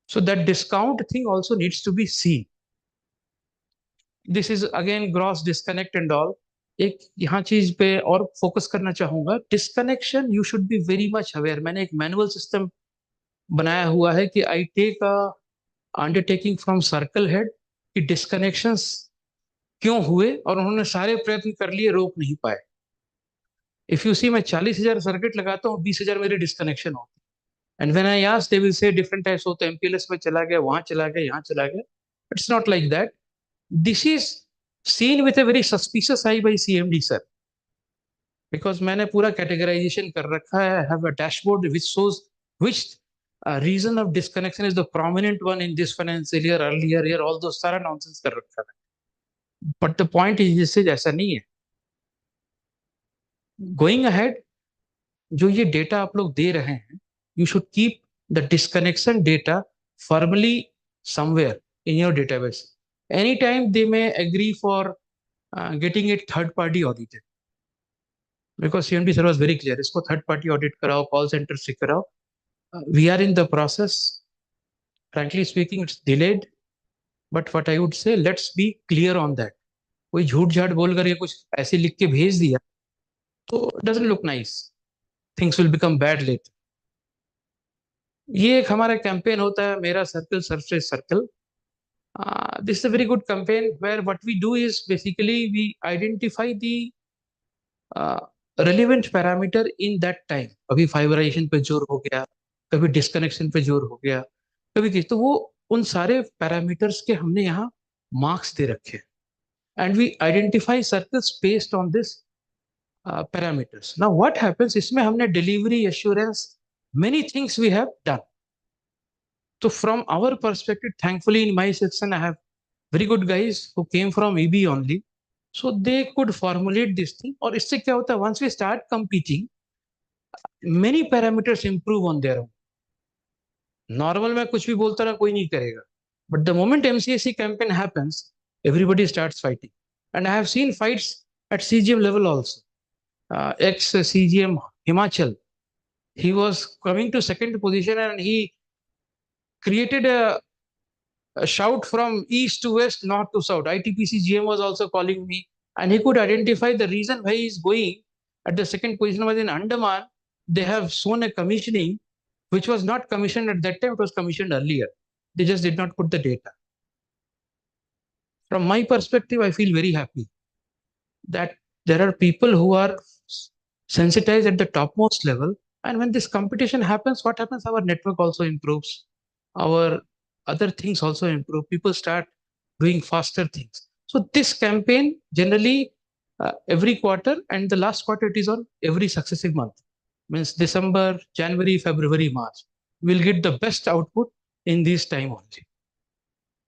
So that discount thing also needs to be seen. This is again gross disconnect and all. एक यहाँ चीज पे और फोकस करना चाहूंगा. Disconnection you should be very much aware. मैंने एक manual system बनाया हुआ है कि I take a undertaking from circle head कि disconnections क्यों हुए और उन्होंने सारे प्रयत्न कर लिए, रोक नहीं पाए. If you see, मैं 40,000 सर्किट लगाता हूँ, 20,000 मेरे डिस्कनेक्शन होते हैं. And when I ask, they will say different types होते हैं. MPLS में चला गया, वहां चला गया, यहाँ चला गया. It's not like that. This is seen with a very suspicious eye by CMD sir. Because मैंने पूरा categorization कर रखा है. I have a dashboard which shows which reason of disconnection is the prominent one in this financial year, earlier year, all those सारा nonsense कर रखा है. But the point is, इससे ऐसा नहीं है. Going ahead, जो ये data आप लोग दे रहे हैं, you should keep the disconnection data firmly somewhere in your database. Anytime they may agree for getting it third party audited. Because CMD sir was very clear, इसको third party audit कराओ, call center से कराओ. We are in the process. Frankly speaking, it's delayed. But what I would say, let's be clear on that. कोई झूठ झाट बोल कर ये कुछ ऐसे लिख के भेज दिया, तो doesn't look nice. Things will become bad later. ये एक हमारा कैंपेन होता है, मेरा circle surface circle. This is a very good campaign where what we do is basically we identify the relevant parameter in that time. कभी fiberization पे जोर हो गया, कभी disconnection पे जोर हो गया, कभी किस, तो वो उन सारे parameters के हमने यहाँ marks दे रखे. And we identify circles based on this parameters. Now what happens, इसमें हमने delivery assurance, many things we have done. So from our perspective, thankfully in my section I have very good guys who came from EB only, so they could formulate this thing. और इससे क्या होता है, once we start competing, many parameters improve on their own. Normal में कुछ भी बोलता रहा, कोई नहीं करेगा. But the moment MCSE campaign happens, everybody starts fighting. And I have seen fights at CGM level also. Ex-CGM Himachal, he was coming to second position and he created a shout from east to west, north to south. ITPC GM was also calling me, and he could identify the reason why he is going at the second position was in Andaman. They have shown a commissioning which was not commissioned at that time, it was commissioned earlier. They just did not put the data. From my perspective, I feel very happy that there are people who are sensitized at the topmost level. And when this competition happens, what happens? Our network also improves. Our other things also improve. People start doing faster things. So this campaign generally every quarter, and the last quarter it is on every successive month. Means December, January, February, March. We'll get the best output in this time only.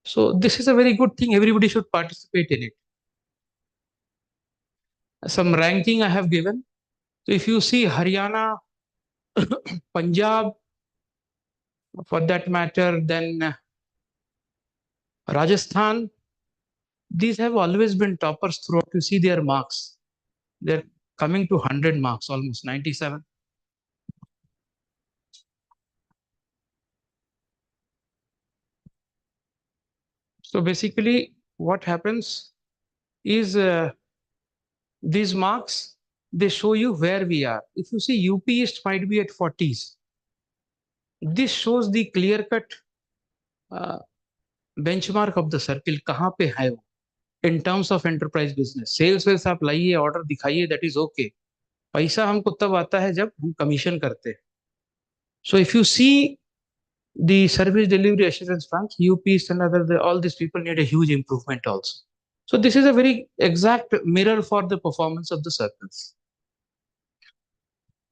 So this is a very good thing. Everybody should participate in it. Some ranking I have given. So if you see Haryana, Punjab, For that matter, then Rajasthan, these have always been toppers throughout. You see their marks. They're coming to 100 marks, almost 97. So basically, what happens is these marks, they show you where we are. If you see UP East might be at 40s. This shows the clear-cut benchmark of the circle. कहाँ पे है वो? In terms of enterprise business. Sales वेल्स आप लाइए, order दिखाइए, that is okay. पैसा हमको तब आता है जब हम commission करते हैं. So if you see the service delivery assurance branch, UP East and all these people need a huge improvement also. So this is a very exact mirror for the performance of the circles.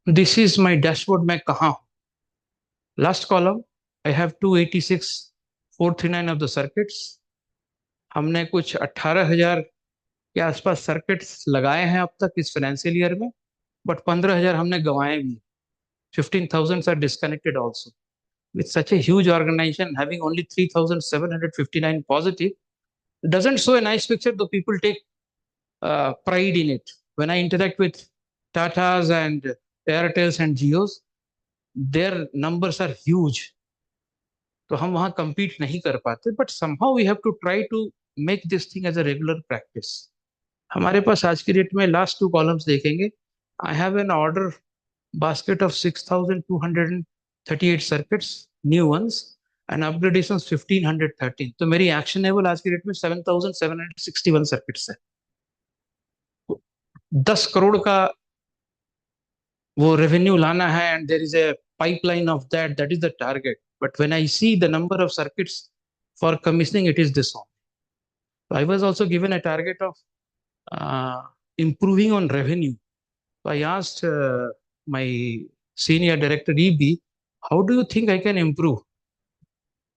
This is my dashboard. मैं कहाँ हूँ? Last column, I have 286, 439 of the circuits. हमने कुछ 18,000 के आसपास circuits लगाए हैं अब तक इस फाइनेंशियल ईयर में, बट 15,000 हमने गंवाए भी. 15,000 are disconnected also. With such a huge organization having only 3,759 positive, doesn't show a nice picture, though people take pride in it. When I interact with Tatas and Airtels and Jios, their numbers are huge. तो हम वहाँ compete नहीं कर पाते, but somehow we have to try to make this thing as a regular practice. हमारे पास आज की date में लास्ट 2 कॉलम्स देखेंगे. I have an order basket of 6,238 circuits, new ones, and upgradations 1,513. तो मेरी actionable आज की डेट में 7,761 circuits है. 10 करोड़ का वो revenue लाना है, and there is a pipeline of that. That is the target. But when I see the number of circuits for commissioning, it is this one. So I was also given a target of improving on revenue. So I asked my senior director EB, how do you think I can improve?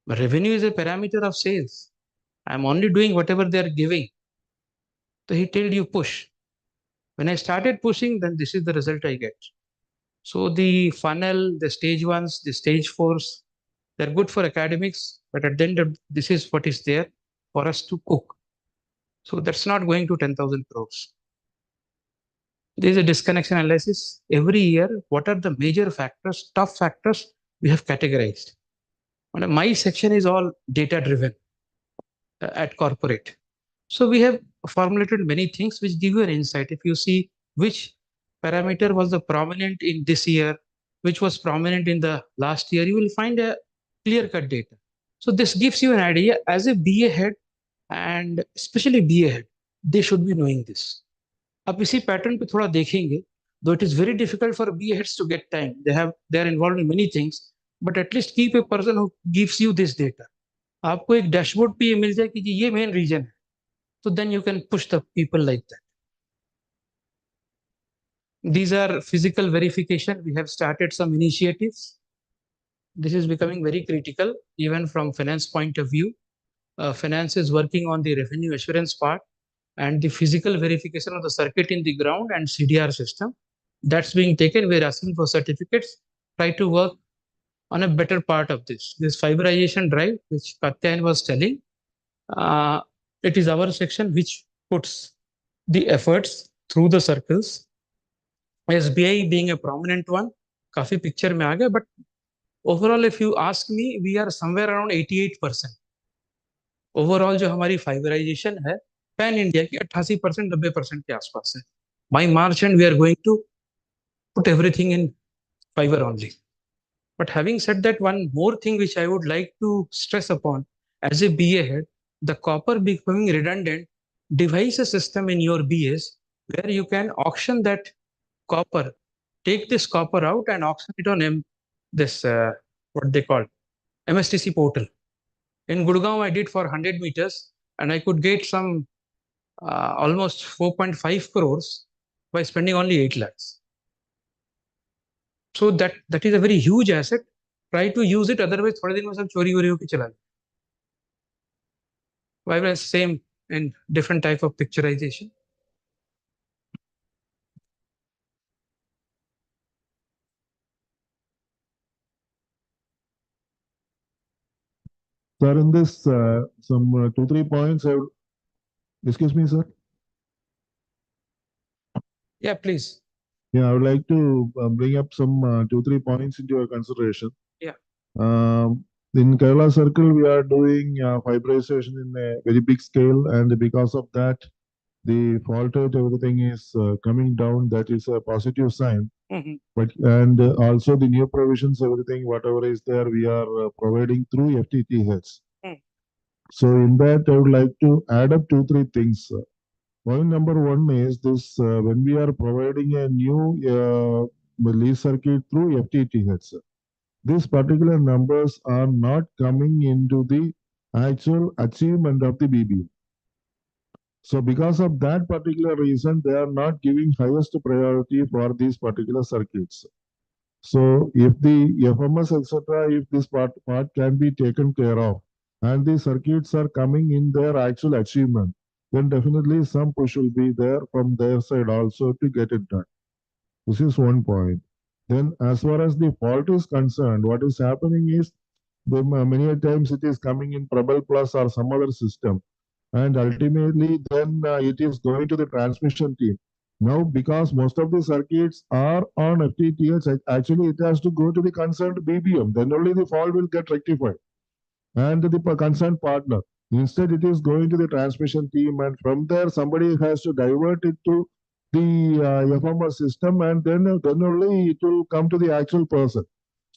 Revenue is a parameter of sales. I'm only doing whatever they're giving. So he told you push. When I started pushing, then this is the result I get. So the funnel, the stage 1s, the stage 4s, they're good for academics, but at the end of this is what is there for us to cook. So that's not going to 10,000 crores. There is a disconnection analysis. Every year, what are the major factors, tough factors we have categorized? And my section is all data driven at corporate. So we have formulated many things which give you an insight. If you see which parameter was the prominent in this year, which was prominent in the last year, you will find a clear-cut data. So this gives you an idea as a BA head, and especially BA head, they should be knowing this. अब इसी pattern पे थोड़ा देखेंगे, though it is very difficult for BA heads to get time. They are involved in many things, but at least keep a person who gives you this data. आपको एक dashboard पे ये मिल जाए कि ये मेन रीजन है, so then you can push the people like that. These are physical verification. We have started some initiatives. This is becoming very critical, even from finance point of view. Finance is working on the revenue assurance part and the physical verification of the circuit in the ground and CDR system. That's being taken. We're asking for certificates. Try to work on a better part of this. This fiberization drive, which Katyan was telling, it is our section which puts the efforts through the circles. SBI being a prominent one, काफी picture में आ गया, but overall if you ask me, we are somewhere around 88%. Overall जो हमारी fiberization है, pan India की 88% 90% के आसपास है. By March end we are going to put everything in fiber only. But having said that, one more thing which I would like to stress upon as a BA head, the copper becoming redundant, devise a system in your BAs where you can auction that copper, take this copper out and auction it on this what they call MSTC portal. In Gurgaon, I did for 100 meters and I could get some almost 4.5 crores by spending only 8 lakhs. So that is a very huge asset. Try to use it, otherwise थोड़े दिन में सब चोरी वोरी होके चला जाए. Why same in different type of picturization. Sir, in this, some 2-3 points, excuse me, sir. Yeah, please. Yeah, I would like to bring up some 2-3 points into your consideration. Yeah. In Kerala Circle, we are doing fiberization in a very big scale, and because of that, the fault rate, everything is coming down. That is a positive sign. Mhm. But and also the new provisions, everything, whatever is there, we are providing through FTTH. Mm. So in that, I would like to add up 2-3 things. Point number one is this: when we are providing a new lease circuit through FTTH, these particular numbers are not coming into the actual achievement of the BBM. So because of that particular reason, they are not giving highest priority for these particular circuits. So if the FMS, etc., if this part can be taken care of, and the circuits are coming in their actual achievement, then definitely some push will be there from their side also to get it done. This is one point. Then as far as the fault is concerned, what is happening is many a times it is coming in Prabal Plus or some other system. And ultimately, then it is going to the transmission team. Now, because most of the circuits are on FTTH, actually it has to go to the concerned BBM. Then only the fault will get rectified. And the concerned partner. Instead, it is going to the transmission team, and from there, somebody has to divert it to the FMS system, and then only it will come to the actual person.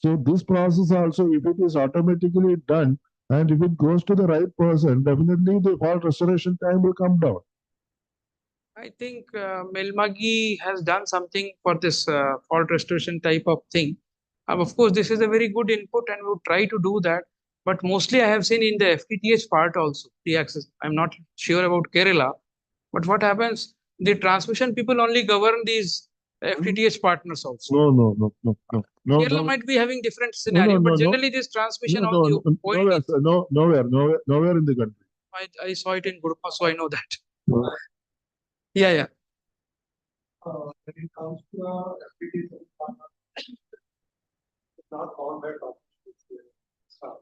So this process also, if it is automatically done, and if it goes to the right person, definitely the fault restoration time will come down. I think Melmagi has done something for this fault restoration type of thing. Of course, this is a very good input and we would try to do that. But mostly I have seen in the FTTH part also, the access. I'm not sure about Kerala. But what happens, the transmission people only govern these FTTH partners also. No. Kerala might be having different scenario, but generally this transmission on the nowhere in the country. I saw it in Gurpa, so I know that. Yeah. When it comes to FTTH, it's not all that stuff.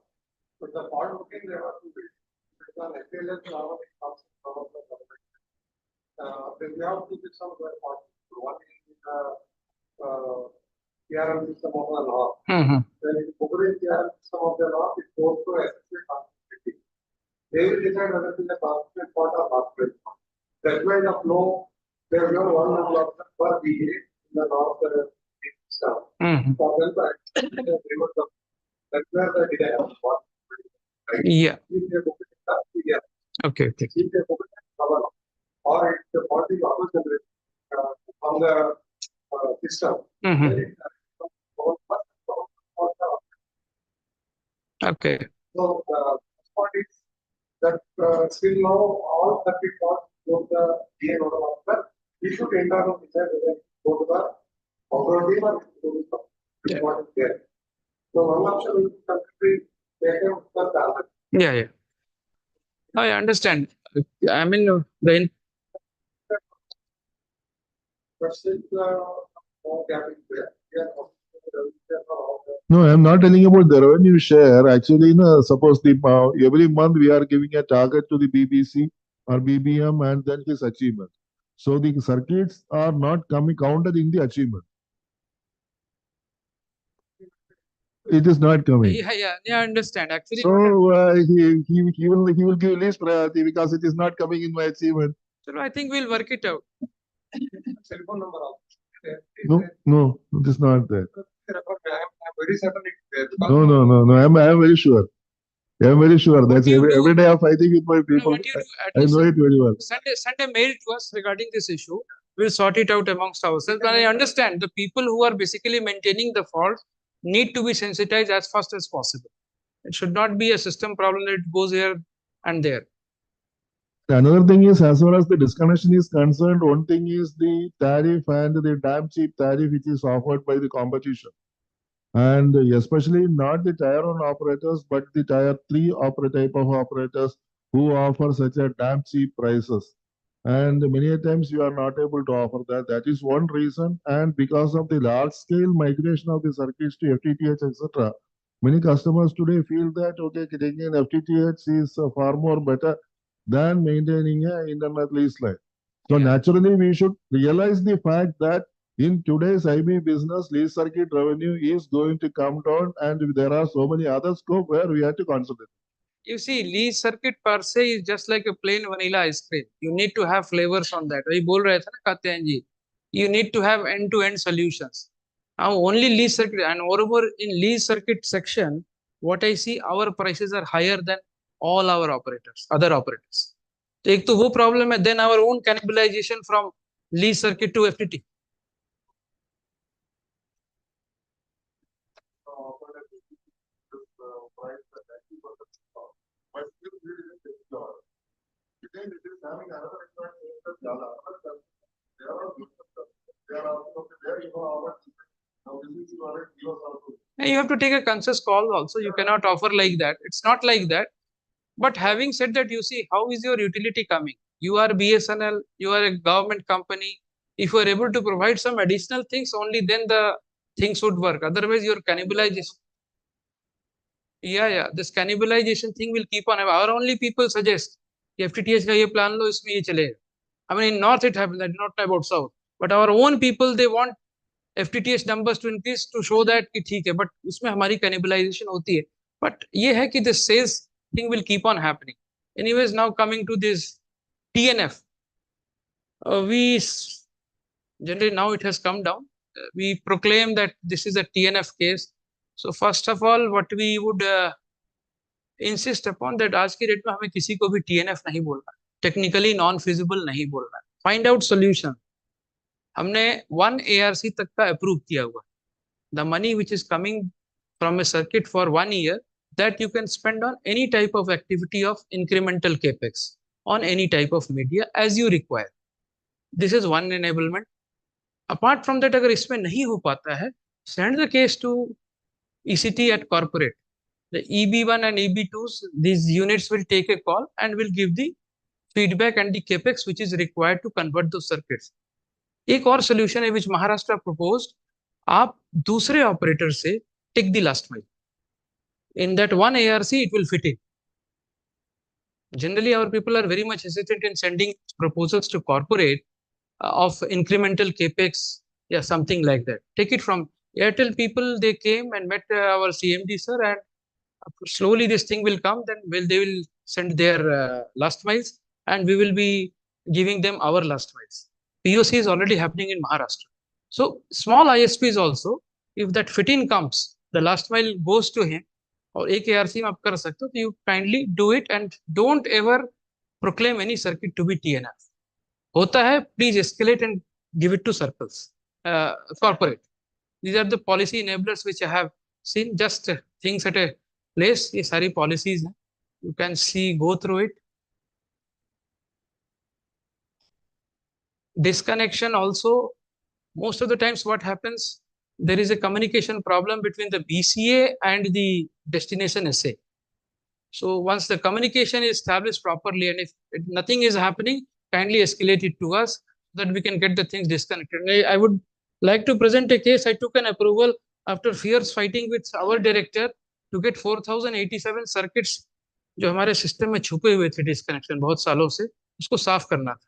But the fault booking, there are two ways. There's an FLS normal, it comes from the government. Then we have to do some other part. One is the PRM system of the law. When it incorporates PRM system of the law, it goes to SSA transmission. They will decide whether it is a transmission part or transmission. That's why the flow, there's no one number per BA in the law of the system. For them, that's where the data happens. Yeah. If they book it up, Okay. if they book it cover, or if the fault is auto generated from the system, then Okay. so the fault is that still now all circuit faults go to the DA node master. We should enter on decide whether go to the authority or go to the what is there. So one option will be completely taken for the other. Yeah. I understand. I mean, the But since more gap is there, No, I'm not telling about the revenue share. Actually, no, suppose the every month we are giving a target to the BBC or BBM and then his achievement. So the circuits are not coming counted in the achievement. It is not coming. Yeah, I understand. Actually, So he will give least priority because it is not coming in my achievement. so I think we'll work it out. cell phone number also. No, it is not there. I'm very certain it's there. No. I'm very sure. I'm very sure. That's every day I'm fighting with my people. I know it very well. Send a mail to us regarding this issue. We'll sort it out amongst ourselves. And I understand the people who are basically maintaining the fault need to be sensitized as fast as possible. It should not be a system problem that it goes here and there. Another thing is, as far as the disconnection is concerned, one thing is the tariff and the damn cheap tariff which is offered by the competition. And especially not the tier 1 operators, but the tier 3 type of operators who offer such a damn cheap prices. And many a times you are not able to offer that. That is one reason. And because of the large scale migration of the circuits to FTTH, etc., Many customers today feel that, okay, getting an FTTH is far more better than maintaining an internet lease line. So naturally, we should realize the fact that in today's IB business, lease circuit revenue is going to come down, and there are so many other scope where we have to concentrate. You see, lease circuit per se is just like a plain vanilla ice cream. You need to have flavors on that. वही बोल रहे थे ना कात्यायन जी. You need to have end-to-end solutions. Now, only lease circuit, and moreover, in lease circuit section, what I see, our prices are higher than all our operators, other operators. तो एक तो वो problem है. Then our own cannibalization from lease circuit to FTT. And you have to take a conscious call also. You cannot offer like that. It's not like that. But having said that, you see, how is your utility coming? You are BSNL, you are a government company. If you are able to provide some additional things, only then the things would work. Otherwise, your cannibalization. Yeah, this cannibalization thing will keep on. Our only people suggest FTTH का ये plan लो, इसमें ये चलेगा. I mean, in North it happens. I do not know about South. But our own people, they want FTTH numbers to increase to show that कि ठीक है. But उसमें हमारी cannibalization होती है. But ये है कि the sales thing will keep on happening. Anyways, now coming to this TNF, we generally now it has come down. We proclaim that this is a TNF case. So first of all, what we would insist upon that आज की date में हमें किसी को भी TNF नहीं बोलना, technically non feasible नहीं बोलना. Find out solution. हमने 1 ARC तक का अप्रूव किया हुआ. The money which is coming from a circuit for 1 year, that you can spend on any type of activity of incremental capex on any type of media as you require. This is one enablement. Apart from that, अगर इसमें नहीं हो पाता है, send the case to ECT at corporate. The EB1 and EB2s, these units will take a call and will give the feedback and the capex which is required to convert those circuits. एक और solution है which Maharashtra proposed. आप दूसरे operator से take the last mile. In that one ARC, it will fit in. Generally, our people are very much hesitant in sending proposals to corporate of incremental capex, yeah, something like that. Take it from Airtel people. They came and met our CMD sir, and slowly this thing will come. Then they will send their last miles, and we will be giving them our last miles. POC is already happening in Maharashtra. So small ISPs also, if that fit-in comes, the last mile goes to him. और एक ARC में आप कर सकते हो, तो you kindly do it and don't ever proclaim any circuit to be TNF. होता है, please escalate and give it to circles, corporate. These are the policy enablers which I have seen. Just things at a place. ये सारी policies हैं. You can see, go through it. Disconnection also, most of the times what happens, there is a communication problem between the BCA and the destination SA. So once the communication is established properly, and if nothing is happening, kindly escalate it to us so that we can get the things disconnected. I would like to present a case. I took an approval after fierce fighting with our director to get 4087 circuits जो हमारे system में छुपे हुए थे disconnection बहुत सालों से, उसको साफ करना था.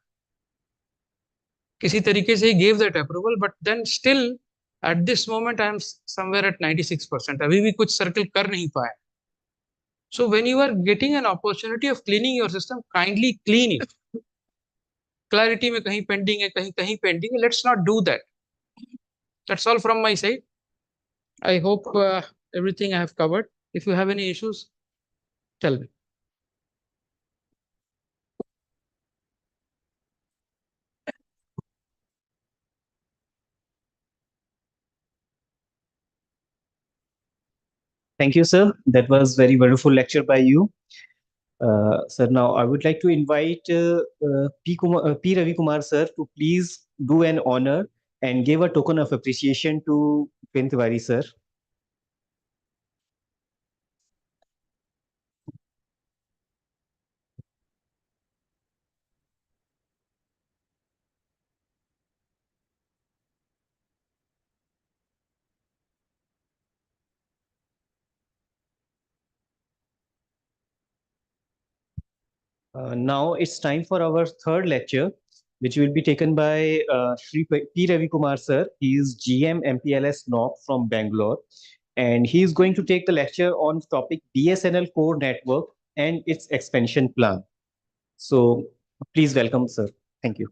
किसी तरीके से he gave that approval, but then still at this moment I am somewhere at 96%. अभी भी कुछ सर्कल कर नहीं पाए. So when you are getting an opportunity of cleaning your system, kindly clean it. Clarity में कहीं pending है, कहीं pending है. Let's not do that. That's all from my side. I hope everything I have covered. If you have any issues, tell me. Thank you, sir. That was very wonderful lecture by you. Sir, now I would like to invite P. Ravi Kumar sir to please do an honor and give a token of appreciation to Upen Tiwari sir. Now it's time for our third lecture, which will be taken by Shri P. Ravi Kumar sir. He is GM MPLS NOC from Bangalore, and he is going to take the lecture on topic BSNL core network and its expansion plan. So please welcome, sir. Thank you.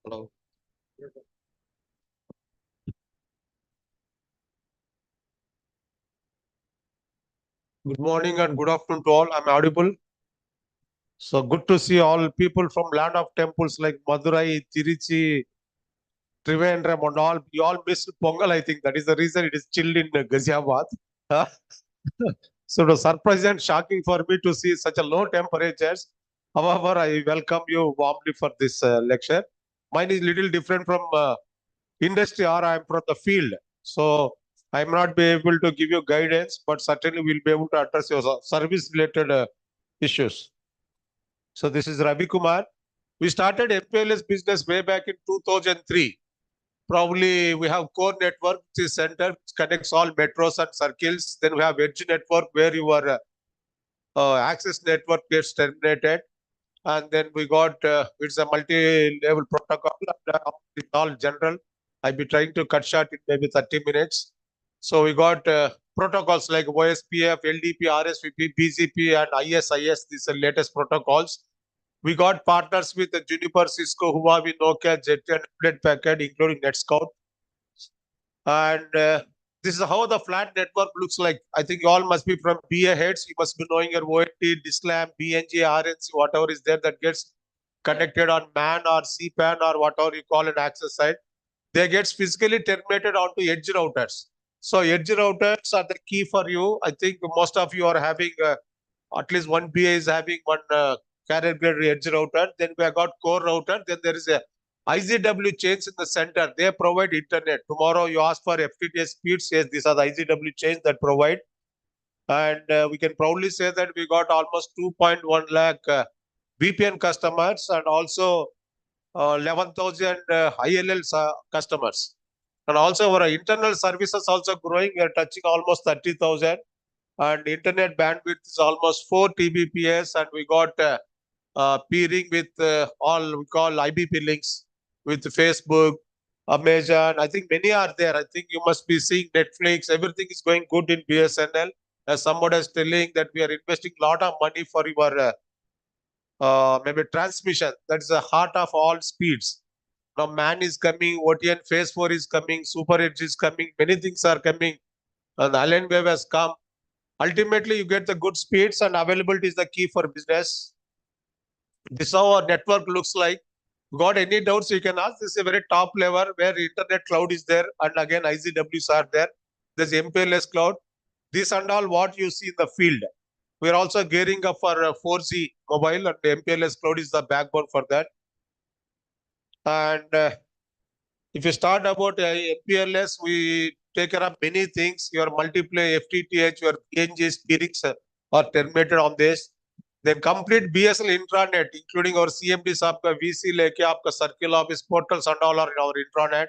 Hello. Good morning and good afternoon to all. I'm audible. So good to see all people from land of temples like Madurai, Tiruchi, Trivandrum and all. You all missed Pongal, I think. That is the reason it is chilled in Ghaziabad. So it was surprising and shocking for me to see such a low temperatures. However, I welcome you warmly for this lecture. Mine is little different from industry, or I am from the field. So I am not be able to give you guidance, but certainly we'll be able to address your service related issues. So this is Ravi Kumar. We started MPLS business way back in 2003. Probably we have core network, which is center, which connects all metros and circles. Then we have edge network where your access network gets terminated. And then we got, it's a multi-level protocol, it's all general. I'll be trying to cut short in maybe 30 minutes. So we got protocols like OSPF, LDP, RSVP, BGP, and ISIS. These are latest protocols. We got partners with Juniper, Cisco, Huawei, Nokia, ZTE, and Hewlett Packard, including NetScout. And this is how the flat network looks like. I think you all must be from BA heads. You must be knowing your ONT, DISLAM, BNG, RNC, whatever is there that gets connected on MAN or CPAN or whatever you call an access site. They get physically terminated onto edge routers. So edge routers are the key for you. I think most of you are having at least one BA is having one carrier grade edge router. Then we have got core router. Then there is a IZW chains in the center. They provide internet. Tomorrow you ask for FTTH speeds. Yes, these are the IZW chains that provide. And we can proudly say that we got almost 2.1 lakh VPN customers and also 11,000 ILL customers. And also our internal services also growing. We are touching almost 30,000. And internet bandwidth is almost 4 Tbps. And we got peering with all we call IBP links with Facebook, Amazon. I think many are there. I think you must be seeing Netflix. Everything is going good in BSNL. As somebody is telling that we are investing a lot of money for your maybe transmission. That is the heart of all speeds. Now MAN is coming, OTN phase 4 is coming, Super Edge is coming, many things are coming. And the Island Wave has come. Ultimately, you get the good speeds and availability is the key for business. This is how our network looks like. Got any doubts you can ask. This is a very top level where internet cloud is there and again IZWs are there. There's MPLS cloud. This and all what you see in the field. We are also gearing up for 4G mobile and the MPLS cloud is the backbone for that. And if you start about MPLS, we take care of many things. Your multiplay FTTH, your PNGs, peerings are terminated on this. Then complete BSNL intranet, including our CMDs, आपका VC लेके आपका circle office portals and all are in our intranet.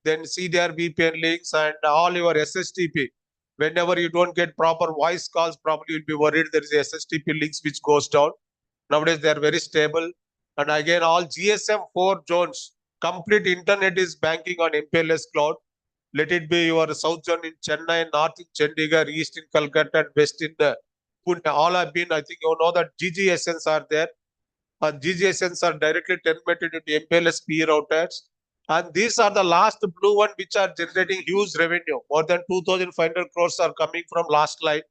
Then CDR VPN links and all your SSTP. Whenever you don't get proper voice calls, probably you'll be worried there is a SSTP links which goes down. Nowadays they are very stable. And again, all GSM 4 zones, complete internet is banking on MPLS cloud. Let it be your south zone in Chennai, north in Chandigarh, east in Calcutta, and west in the Pune. All have been, I think you know that GGSNs are there. And GGSNs are directly terminated into MPLS PE routers. And these are the last blue one which are generating huge revenue. More than 2,500 crores are coming from last line,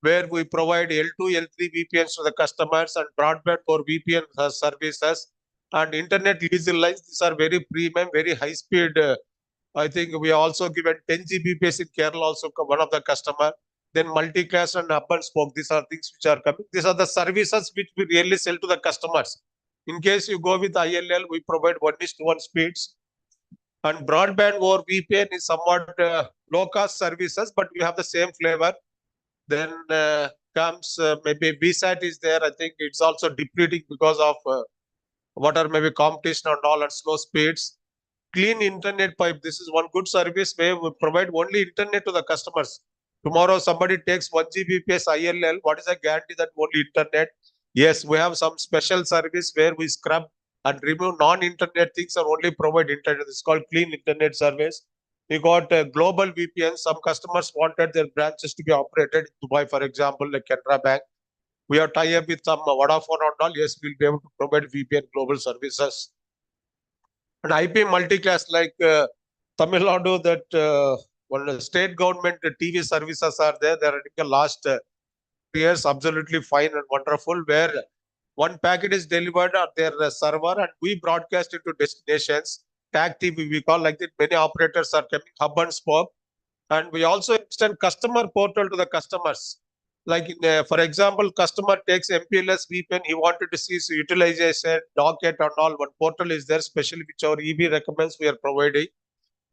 where we provide L2, L3 VPNs to the customers and broadband for VPN services and internet lease lines. These are very premium, very high speed. I think we also given 10 Gbps in Kerala, also one of the customer. Then multi-class and hub and spoke. These are things which are coming. These are the services which we really sell to the customers. In case you go with ILL, we provide 1:1 speeds. And broadband over VPN is somewhat low-cost services, but we have the same flavor. Then comes maybe VSAT is there. I think it's also depleting because of what are maybe competition and all and slow speeds. Clean internet pipe. This is one good service where we provide only internet to the customers. Tomorrow somebody takes 1 Gbps ILL. What is the guarantee that only internet? Yes, we have some special service where we scrub and remove non-internet things and only provide internet. It's called clean internet service. We got global VPN. Some customers wanted their branches to be operated in Dubai, for example, like Canara Bank. We have tie-up with some Vodafone and all. Yes, we'll be able to provide VPN global services. And IP multi-class like Tamil Nadu, that one state government TV services are there. They are in the last years absolutely fine and wonderful, where one packet is delivered at their server and we broadcast it to destinations. Tag TV we call like that. Many operators are coming hub and spoke, and we also extend customer portal to the customers. Like for example, customer takes MPLS VPN, he wanted to see utilization, docket and all. One portal is there, especially which our EB recommends we are providing.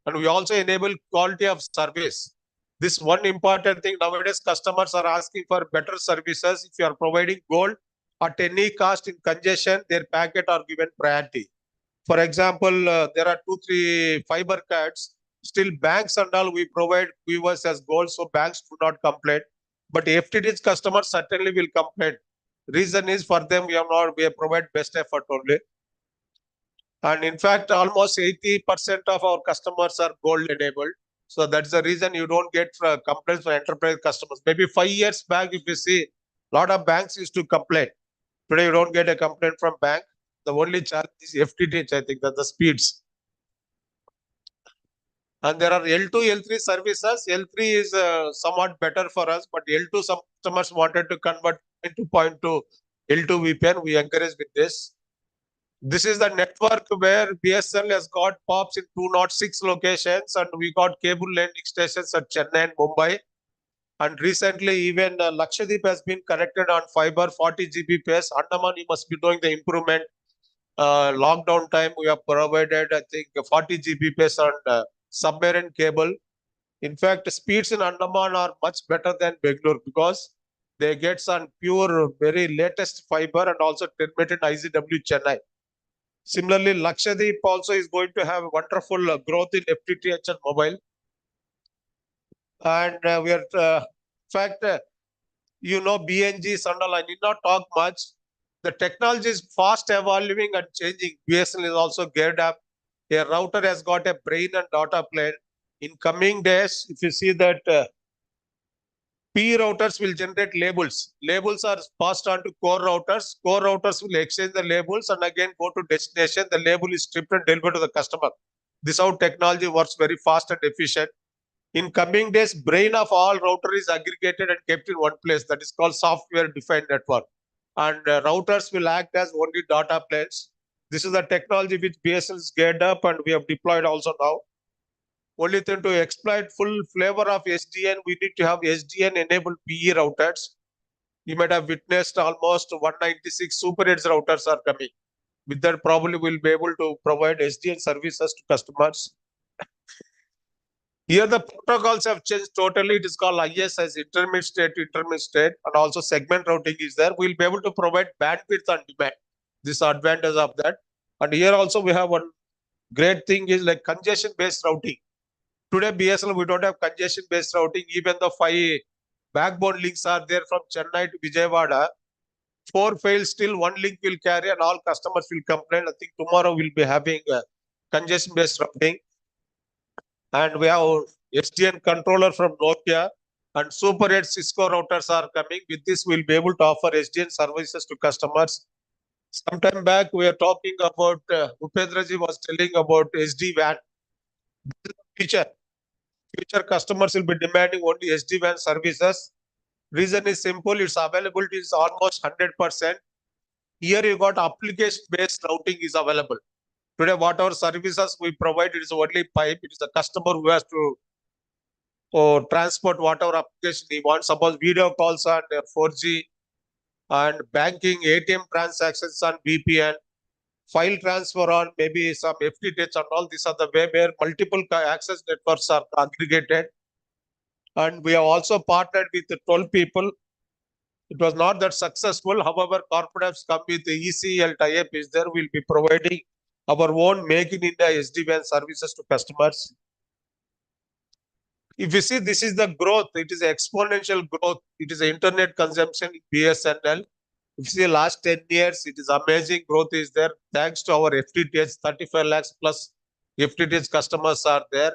And we also enable quality of service. This one important thing nowadays, customers are asking for better services. If you are providing gold at any cost in congestion, their packet are given priority. For example, there are 2-3 fiber cards. Still banks and all we provide viewers as gold, so banks do not complain. But FTTH customers certainly will complain. Reason is for them we have provide best effort only. And in fact, almost 80% of our customers are gold enabled. So that's the reason you don't get complaints for enterprise customers. Maybe 5 years back, if you see, a lot of banks used to complain. Today, you don't get a complaint from bank. The only challenge is FTTH, I think, that the speeds. And there are L2, L3 services. L3 is somewhat better for us, but L2, some customers wanted to convert into 2.2 L2 VPN. We encourage with this. This is the network where BSNL has got POPs in 206 locations, and we got cable landing stations at Chennai and Mumbai. And recently, even Lakshadweep has been connected on fiber 40 Gbps. Andaman, you must be doing the improvement. Lockdown time, we have provided, I think, 40 Gbps on submarine cable. In fact, speeds in Andaman are much better than Bangalore because they get some pure, very latest fiber and also transmitted ICW Chennai. Similarly, Lakshadweep also is going to have wonderful growth in FTTH and mobile. And we are, in fact, you know, BNGs and all, I need not talk much. The technology is fast evolving and changing. BSNL is also geared up. A router has got a brain and data plane. In coming days, if you see that P routers will generate labels. Labels are passed on to core routers. Core routers will exchange the labels and again go to destination. The label is stripped and delivered to the customer. This is how technology works very fast and efficient. In coming days, brain of all router is aggregated and kept in one place. That is called software-defined network. And routers will act as only data planes. This is the technology which BSNL is geared up and we have deployed also now. Only thing to exploit full flavor of SDN, we need to have SDN-enabled PE routers. You might have witnessed almost 196 Super Edge routers are coming. With that, probably we'll be able to provide SDN services to customers. Here the protocols have changed totally. It is called IS as intermediate state, and also segment routing is there. We'll be able to provide bandwidth on demand. This is advantage of that. And here also we have one great thing is like congestion-based routing. Today, BSNL, we don't have congestion-based routing. Even the 5 backbone links are there from Chennai to Vijayawada. 4 fails, still 1 link will carry and all customers will complain. I think tomorrow we'll be having congestion-based routing. And we have SDN controller from Nokia and Super 8 Cisco routers are coming. With this, we'll be able to offer SDN services to customers. Sometime back, we are talking about, Upendraji was telling about SD-WAN. Future customers will be demanding only SD-WAN services. Reason is simple, its availability is almost 100%. Here you got application-based routing is available. Today, whatever services we provide, it is only pipe. It is the customer who has to transport whatever application he wants. Suppose video calls on 4G and banking, ATM transactions on VPN, file transfer on maybe some FTTH and all. These are the way where multiple access networks are aggregated. And we have also partnered with the 12 people. It was not that successful. However, corporates come with the ECL tie-up is there. We'll be providing our own Make in India SD-WAN services to customers. If you see, this is the growth. It is exponential growth. It is internet consumption in BSNL. If you see last 10 years, it is amazing growth is there. Thanks to our FTTH, 35 lakhs plus FTTH customers are there.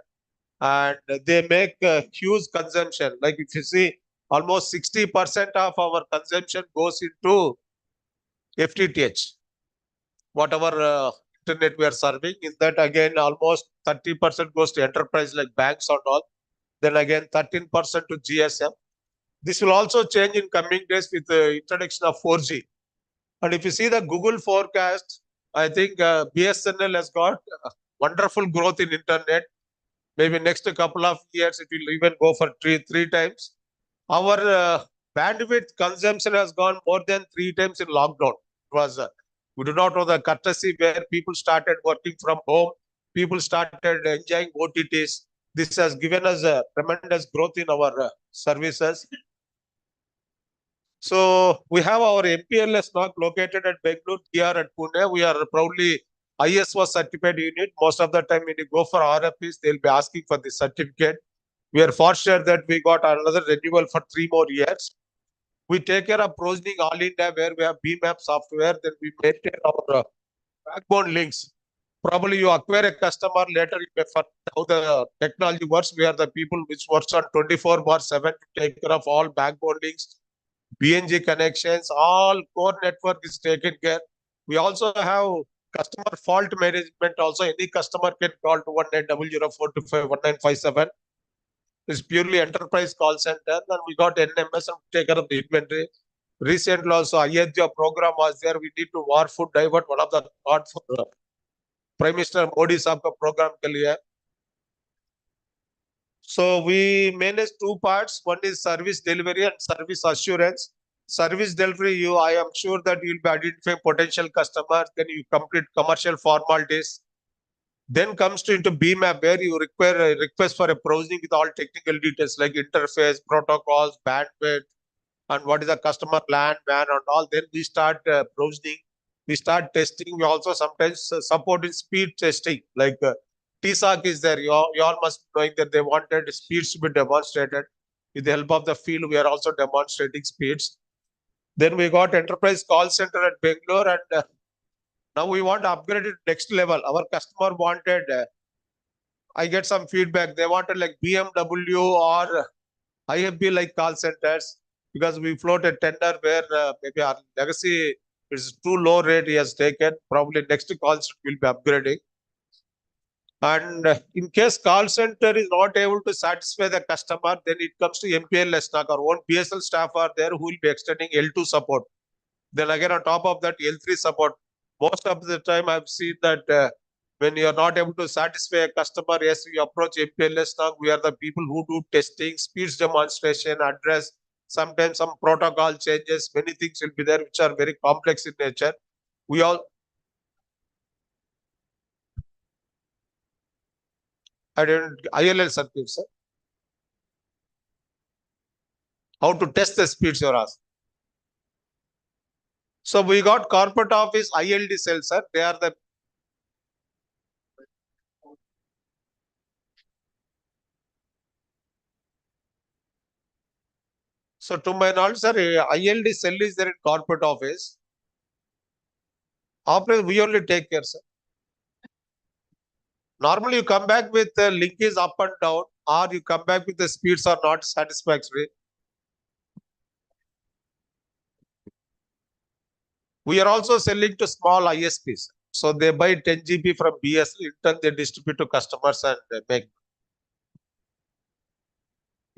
And they make huge consumption. Like if you see, almost 60% of our consumption goes into FTTH. Whatever internet we are serving, in that again, almost 30% goes to enterprise like banks and all. Then again, 13% to GSM. This will also change in coming days with the introduction of 4G. And if you see the Google forecast, I think BSNL has got wonderful growth in internet. Maybe next couple of years, it will even go for three times. Our bandwidth consumption has gone more than 3 times in lockdown. It was, we do not know the courtesy where people started working from home. People started enjoying OTTs. This has given us a tremendous growth in our services. So we have our MPLS NOC located at Bangalore, here at Pune. We are proudly ISO certified unit. Most of the time when you go for RFPs, they'll be asking for the certificate. We are fortunate that we got another renewal for 3 more years. We take care of provisioning all India where we have BMAP software. Then we maintain our backbone links. Probably you acquire a customer later, you may find how the technology works. We are the people which works on 24/7 to take care of all backbone links, BNG connections, all core network is taken care. We also have customer fault management. Also, any customer can call to 1900-425-1957. It's purely enterprise call center. And we got NMS and take care of the inventory. Recently also, Ayodhya program was there. We need to war food divert one of the thought for Prime Minister Modi Saab ka program ke liye. So we manage 2 parts. One is service delivery and service assurance. Service delivery, I am sure that you will be identifying potential customers. Then you complete commercial formalities. Then comes to into BMAP where you require a request for a provisioning with all technical details like interface, protocols, bandwidth, and what is the customer LAN, WAN and all. Then we start provisioning. We start testing. We also sometimes support in speed testing like TSOC is there. You all must knowing that they wanted speeds to be demonstrated. With the help of the field, we are also demonstrating speeds. Then we got enterprise call center at Bangalore, and now we want to upgrade it next level. Our customer wanted, I get some feedback. They wanted like BMW or IFB like call centers because we float a tender where maybe our legacy is too low rate he has taken. Probably next call center will be upgrading. And in case call center is not able to satisfy the customer, then it comes to MPLS NOC. Our own PSL staff are there who will be extending L2 support. Then again, on top of that, L3 support. Most of the time, I've seen that when you are not able to satisfy a customer, yes, we approach MPLS NOC. We are the people who do testing, speeds demonstration, address, sometimes some protocol changes. Many things will be there which are very complex in nature. We all ILL circuit, sir. How to test the speeds you're asking. So we got corporate office ILD cells, sir. They are the so to my knowledge, sir, ILD cell is there in corporate office. After we only take care, sir. Normally, you come back with the link is up and down, or you come back with the speeds are not satisfactory. We are also selling to small ISPs. So they buy 10 GB from BS, in turn they distribute to customers and make.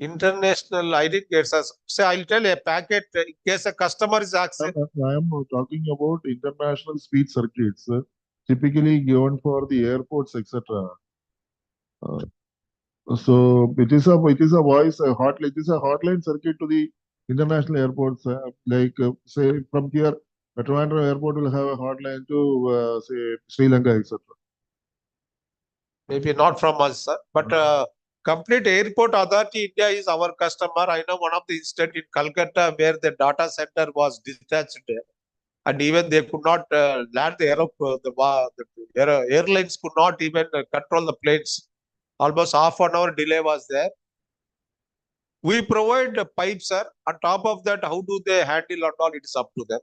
International, I didn't get us. So I'll tell you a packet in case a customer is accessing. I am talking about international speed circuits, typically given for the airports, etc. So it is a voice a hotline. It is a hotline circuit to the international airports. Say from here, Trivandrum Airport will have a hotline to say Sri Lanka, etc. Maybe not from us, sir, but Complete Airport Authority India is our customer. I know one of the incident in Calcutta where the data center was detached and even they could not land the airlines could not even control the planes. Almost half an hour delay was there. We provide pipes, sir. On top of that, how do they handle and all? It is up to them.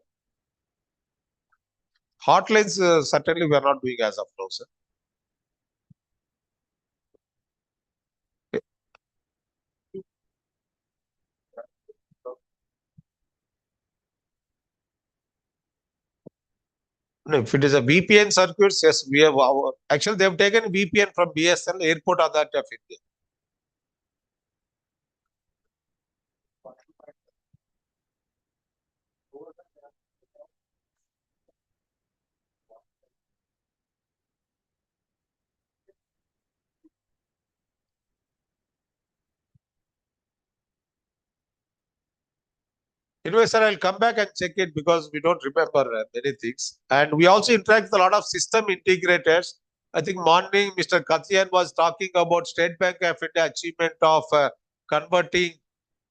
Hotlines, certainly we are not doing as of now, sir. No, if it is a VPN circuits, yes, we have our. Actually, they have taken VPN from BSNL, Airport Authority of India. Anyway, sir, I'll come back and check it because we don't remember many things. And we also interact with a lot of system integrators. I think morning, Mr. Kathian was talking about State Bank of India achievement of converting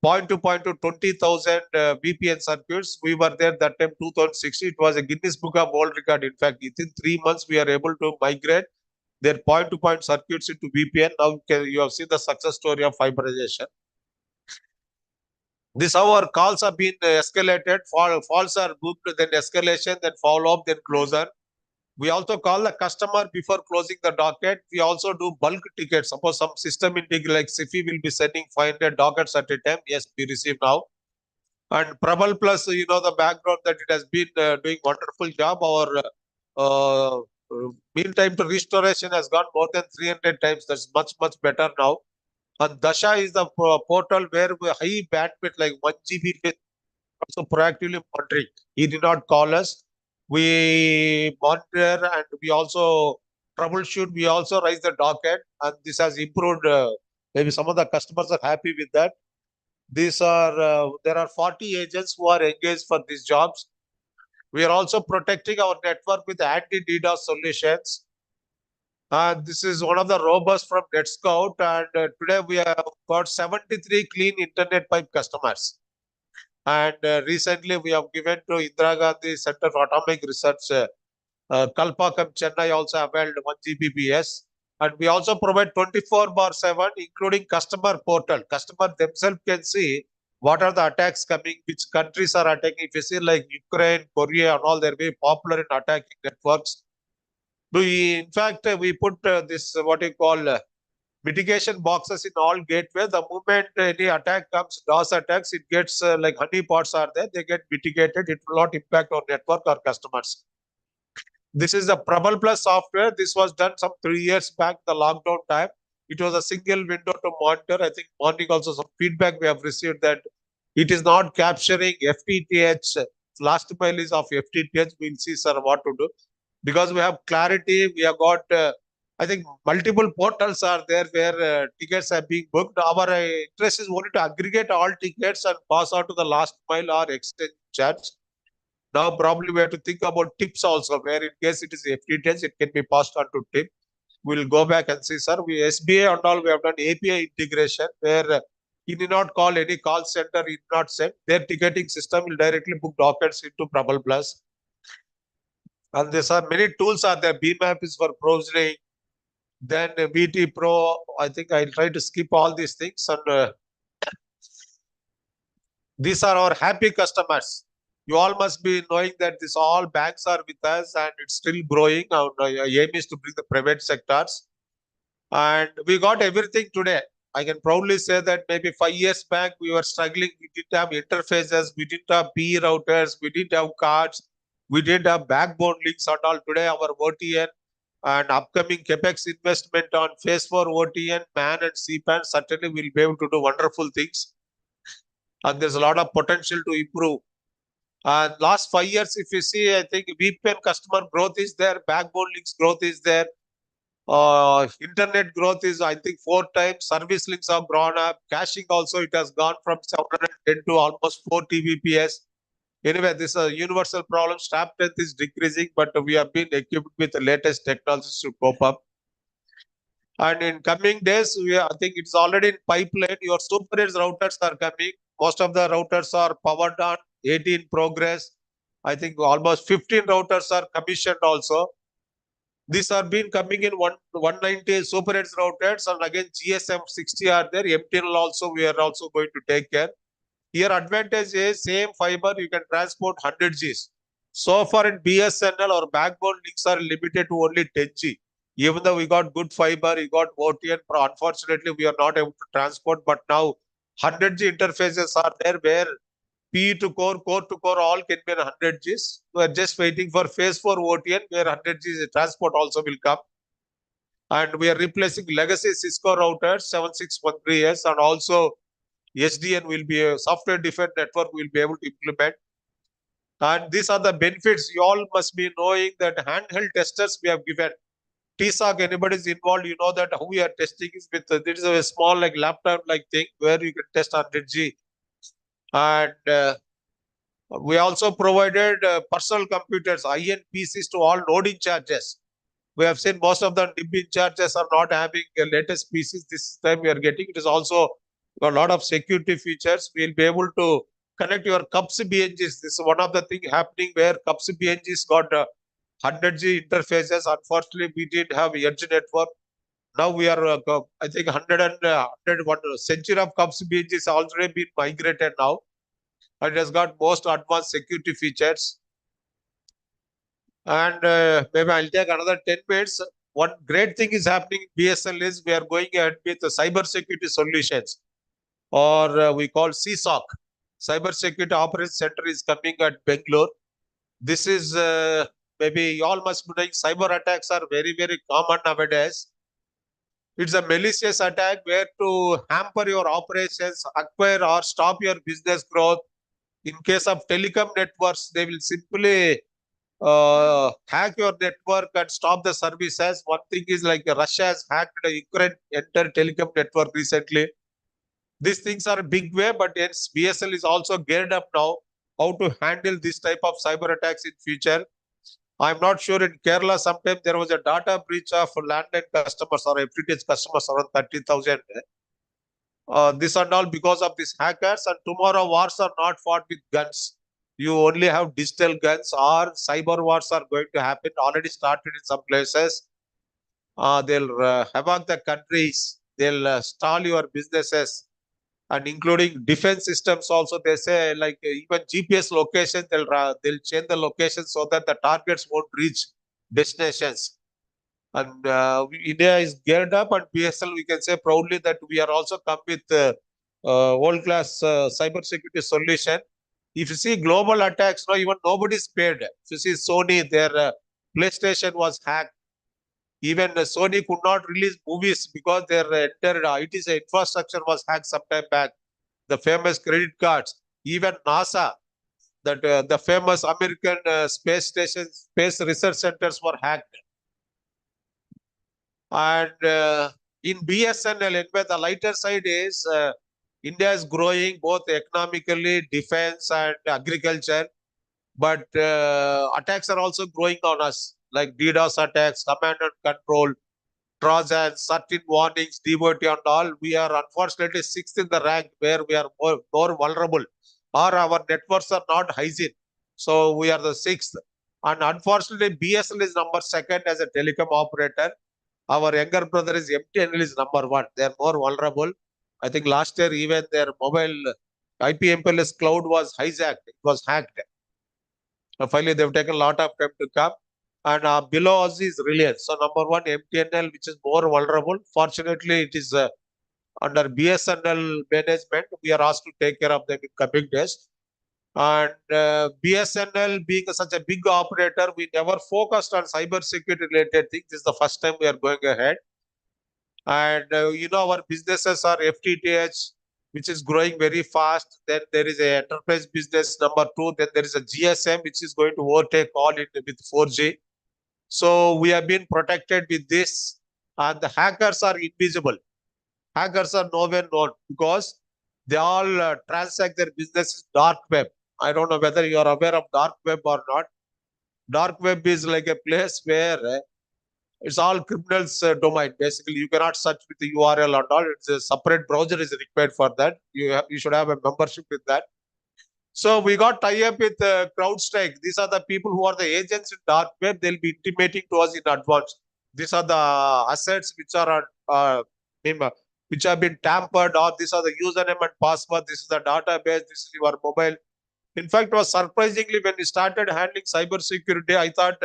point to 20,000 VPN circuits. We were there that time, 2016. It was a Guinness Book of World Record. In fact, within 3 months, we are able to migrate their point-to-point circuits into VPN. Now you have seen the success story of fiberization. This how our calls have been escalated. Falls are booked, then escalation, then follow-up, then closure. We also call the customer before closing the docket. We also do bulk tickets. Suppose some system integrator like SIFI will be sending 500 dockets at a time. Yes, we receive now. And Prabal Plus, you know the background that it has been doing wonderful job. Our mean time to restoration has gone more than 300 times. That's much better now. And Dasha is the portal where high bandwidth like 1 GB also proactively monitoring. He did not call us. We monitor and we also troubleshoot. We also raise the docket, and this has improved. Maybe some of the customers are happy with that. These are there are 40 agents who are engaged for these jobs. We are also protecting our network with anti-DDoS solutions. This is one of the robust from NetScout, and today we have got 73 clean internet pipe customers. And recently we have given to Indira Gandhi Center for Atomic Research, Kalpakam, Chennai also availed 1 Gbps. And we also provide 24/7, including customer portal. Customer themselves can see what are the attacks coming, which countries are attacking. If you see like Ukraine, Korea, and all, they're very popular in attacking networks. In fact, we put this what you call mitigation boxes in all gateways. The moment any attack comes, DOS attacks, it gets like honeypots are there, they get mitigated. It will not impact our network or customers. This is the Prabal Plus software. This was done some 3 years back, the lockdown time. It was a single window to monitor. I think morning also some feedback we have received that it is not capturing FTTH. Last mile is of FTTH. We'll see, sir, what to do. Because we have clarity, we have got, I think, multiple portals are there where tickets are being booked. Our interest is only to aggregate all tickets and pass on to the last mile or exchange charge. Now, probably we have to think about tips also, where in case it is FTTH, it can be passed on to tip. We'll go back and see, sir. We SBA and all, we have done API integration where you need not call any call center, you need not send. Their ticketing system will directly book dockets into Prabal Plus. And there are many tools are there. BMAP is for provisioning. Then BT Pro, I think I'll try to skip all these things. And these are our happy customers. You all must be knowing that this all banks are with us and it's still growing. Our aim is to bring the private sectors. And we got everything today. I can proudly say that maybe 5 years back, we were struggling. We didn't have interfaces. We didn't have PE routers. We didn't have cards. We didn't have backbone links at all. Today, our OTN and upcoming CapEx investment on phase 4 OTN, MAN and CPAN, certainly we'll be able to do wonderful things. And there's a lot of potential to improve. And last 5 years, if you see, I think VPN customer growth is there, backbone links growth is there. Internet growth is, I think, 4 times. Service links have grown up. Caching also, it has gone from 710 to almost 4 Tbps. Anyway, this is a universal problem. Staff strength is decreasing, but we have been equipped with the latest technologies to cope up. And in coming days, I think it's already in pipeline. Your super edge routers are coming. Most of the routers are powered on, 18 progress. I think almost 15 routers are commissioned also. These are been coming in 190 super edge routers, and again GSM 60 are there. MTNL also we are also going to take care. Here advantage is same fiber you can transport 100 Gs. So far in BSNL our backbone links are limited to only 10 G. Even though we got good fiber, we got OTN, but unfortunately we are not able to transport. But now 100 G interfaces are there where P to core to core, all can be 100 Gs. We are just waiting for phase 4 OTN where 100 Gs transport also will come. And we are replacing legacy Cisco routers 7613S, and also SDN will be a software defined network we'll be able to implement. And these are the benefits. You all must be knowing that handheld testers we have given. TSOC, anybody is involved, you know that how we are testing is with, this is a small like laptop like thing where you can test 100G. And we also provided personal computers, IN PCs to all node in charges. We have seen most of the NIB in charges are not having the latest PCs. This time we are getting, it is also got a lot of security features. We will be able to connect your CUPS BNGs. This is one of the thing happening where CUPS BNGs got 100G interfaces. Unfortunately, we didn't have Edge network. Now we are, I think 101 century of CUPS BNGs already been migrated now. And it has got most advanced security features. And maybe I'll take another 10 minutes. One great thing is happening in BSNL is we are going ahead with the cyber security solutions, or we call CSOC. Cyber Security Operations Center is coming at Bangalore. This is maybe you all must be knowing cyber attacks are very, very common nowadays. It's a malicious attack where to hamper your operations, acquire or stop your business growth. In case of telecom networks, they will simply hack your network and stop the services. One thing is like Russia has hacked the Ukraine entire telecom network recently. These things are a big way, but yes, BSL is also geared up now how to handle this type of cyber attacks in future. I'm not sure in Kerala, sometime there was a data breach of landline customers or FTTH customers around 30,000. This and all because of these hackers. And tomorrow wars are not fought with guns. You only have digital guns, or cyber wars are going to happen. Already started in some places. They'll havoc the countries. They'll stall your businesses, and including defense systems also. They say like even GPS location, they'll change the location so that the targets won't reach destinations. And India is geared up, and PSL we can say proudly that we are also come with world-class cyber security solution. If you see global attacks, now even nobody is spared. If you see Sony, their PlayStation was hacked. Even Sony could not release movies because their entire IT infrastructure was hacked some time back. The famous credit cards, even NASA, that the famous American space station, space research centers were hacked. And in BSNL, anyway, the lighter side is India is growing both economically, defense and agriculture. But attacks are also growing on us, like DDoS attacks, command and control, Trojans, certain warnings, devotee and all. We are unfortunately sixth in the rank where we are more vulnerable, or our networks are not hygiene. So we are the sixth. And unfortunately, BSL is number second as a telecom operator. Our younger brother is MTNL is number one. They are more vulnerable. I think last year even their mobile IP MPLS cloud was hijacked. It was hacked. Finally, they've taken a lot of time to come. And below us is Reliance. So number one, MTNL, which is more vulnerable. Fortunately, it is under BSNL management. We are asked to take care of them in coming days. And BSNL being such a big operator, we never focused on cyber security related things. This is the first time we are going ahead. And our businesses are FTTH, which is growing very fast. Then there is a enterprise business number 2. Then there is a GSM, which is going to overtake all it with 4G. So we have been protected with this. And the hackers are invisible. Hackers are nowhere known because they all transact their business in dark web. I don't know whether you are aware of dark web or not. Dark web is like a place where It's all criminals domain. Basically, you cannot search with the URL and all. It's a separate browser is required for that. You should have a membership with that. So we got tie-up with CrowdStrike. These are the people who are the agents in dark web. They'll be intimating to us in advance. These are the assets which are which have been tampered, or these are the username and password. This is the database. This is your mobile. In fact, it was surprisingly when we started handling cyber security, I thought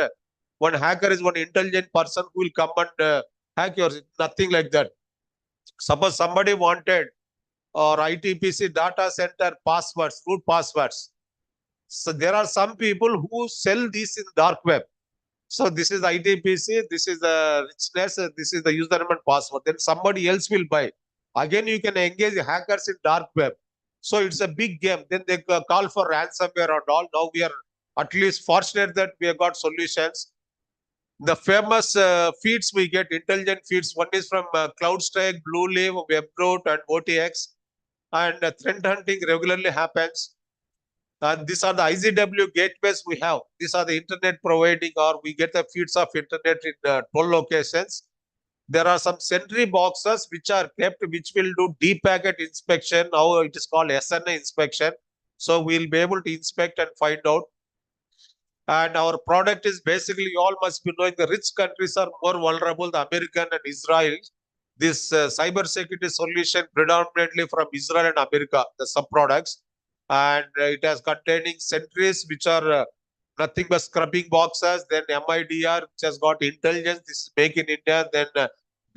one hacker is one intelligent person who will come and hack yours. Nothing like that. Suppose somebody wanted or ITPC data center passwords, root passwords. So there are some people who sell these in dark web. So this is ITPC, this is the richness, this is the username and password. Then somebody else will buy. Again, you can engage hackers in dark web. So it's a big game. Then they call for ransomware and all. Now we are at least fortunate that we have got solutions. The famous feeds we get, intelligent feeds. One is from CloudStrike, Blueleaf, Webroot, and OTX. And threat hunting regularly happens. And these are the IZW gateways we have. These are the internet providing, or we get the feeds of internet in 12 locations. There are some sentry boxes which are kept, which will do deep packet inspection. Now it is called SNA inspection. So we'll be able to inspect and find out. And our product is basically, you all must be knowing the rich countries are more vulnerable, the American and Israel. This cyber security solution predominantly from Israel and America, the sub-products. And it has containing sentries, which are nothing but scrubbing boxes. Then MIDR, which has got intelligence. This is Make in India. Then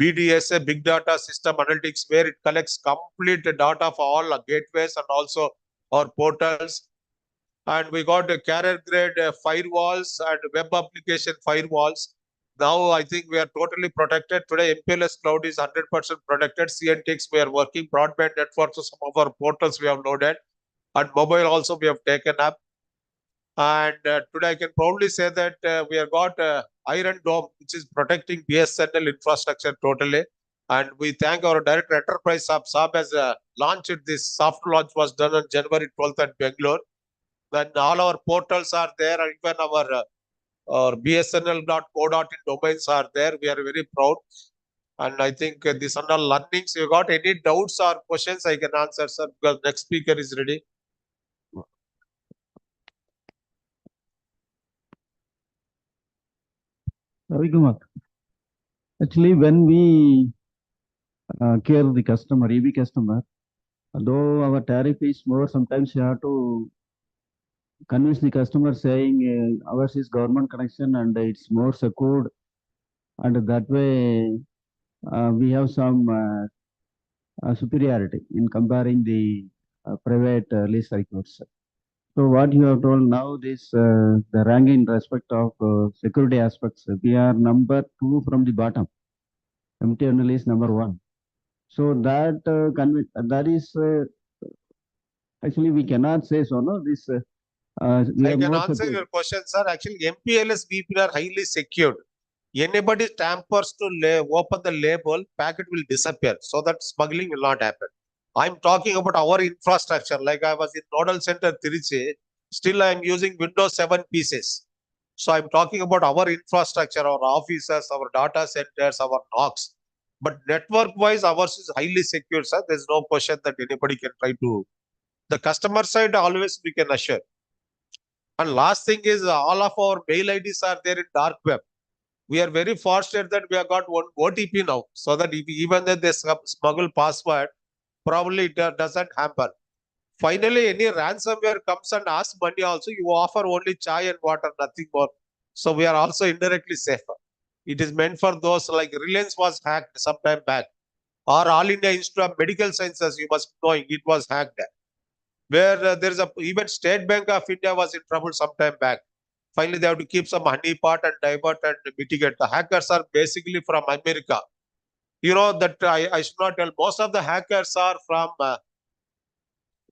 BDSA, Big Data System Analytics, where it collects complete data for all gateways and also our portals. And we got carrier grade firewalls and web application firewalls. Now I think we are totally protected. Today, MPLS Cloud is 100% protected. CNTX, we are working. Broadband networks, so some of our portals we have loaded. And mobile also we have taken up. And today I can proudly say that we have got Iron Dome, which is protecting BSNL infrastructure totally. And we thank our Director Enterprise, Saab has launched this. Soft launch was done on January 12th at Bangalore. When all our portals are there, and even our BSNL.co.in domains are there, we are very proud. And I think these are all learnings. You got any doubts or questions, I can answer, sir, because next speaker is ready. Ravi Kumar. Actually, when we care the customer, EB customer, though our tariff is more, sometimes you have to convince the customer saying ours is government connection and it's more secured, and that way we have some superiority in comparing the private lease cycles. So what you have told now, this the rank in respect of security aspects, we are number 2 from the bottom. MTNL is number 1. So that that is actually we cannot say so. No, this we I are can more answer secured. your question, sir. Actually, MPLS VPN are highly secured. Anybody tampers to open the label, packet will disappear. So that smuggling will not happen. I'm talking about our infrastructure. Like I was in Nodal Center, Tiruchi. Still, I am using Windows 7 pieces. So I'm talking about our infrastructure, our offices, our data centers, our NOCs. But network-wise, ours is highly secure, sir. There's no question that anybody can try to. The customer side, always we can assure. And last thing is, all of our mail IDs are there in dark web. We are very fortunate that we have got one OTP now, so that if, even if they smuggle password, probably it doesn't happen. Finally, any ransomware comes and asks money also, you offer only chai and water, nothing more. So we are also indirectly safer. It is meant for those like Reliance was hacked some time back, or All India Institute of Medical Sciences, you must know it was hacked. Where there is even State Bank of India was in trouble some time back. Finally, they have to keep some honeypot and divert and mitigate. The hackers are basically from America. You know that I should not tell. Most of the hackers are from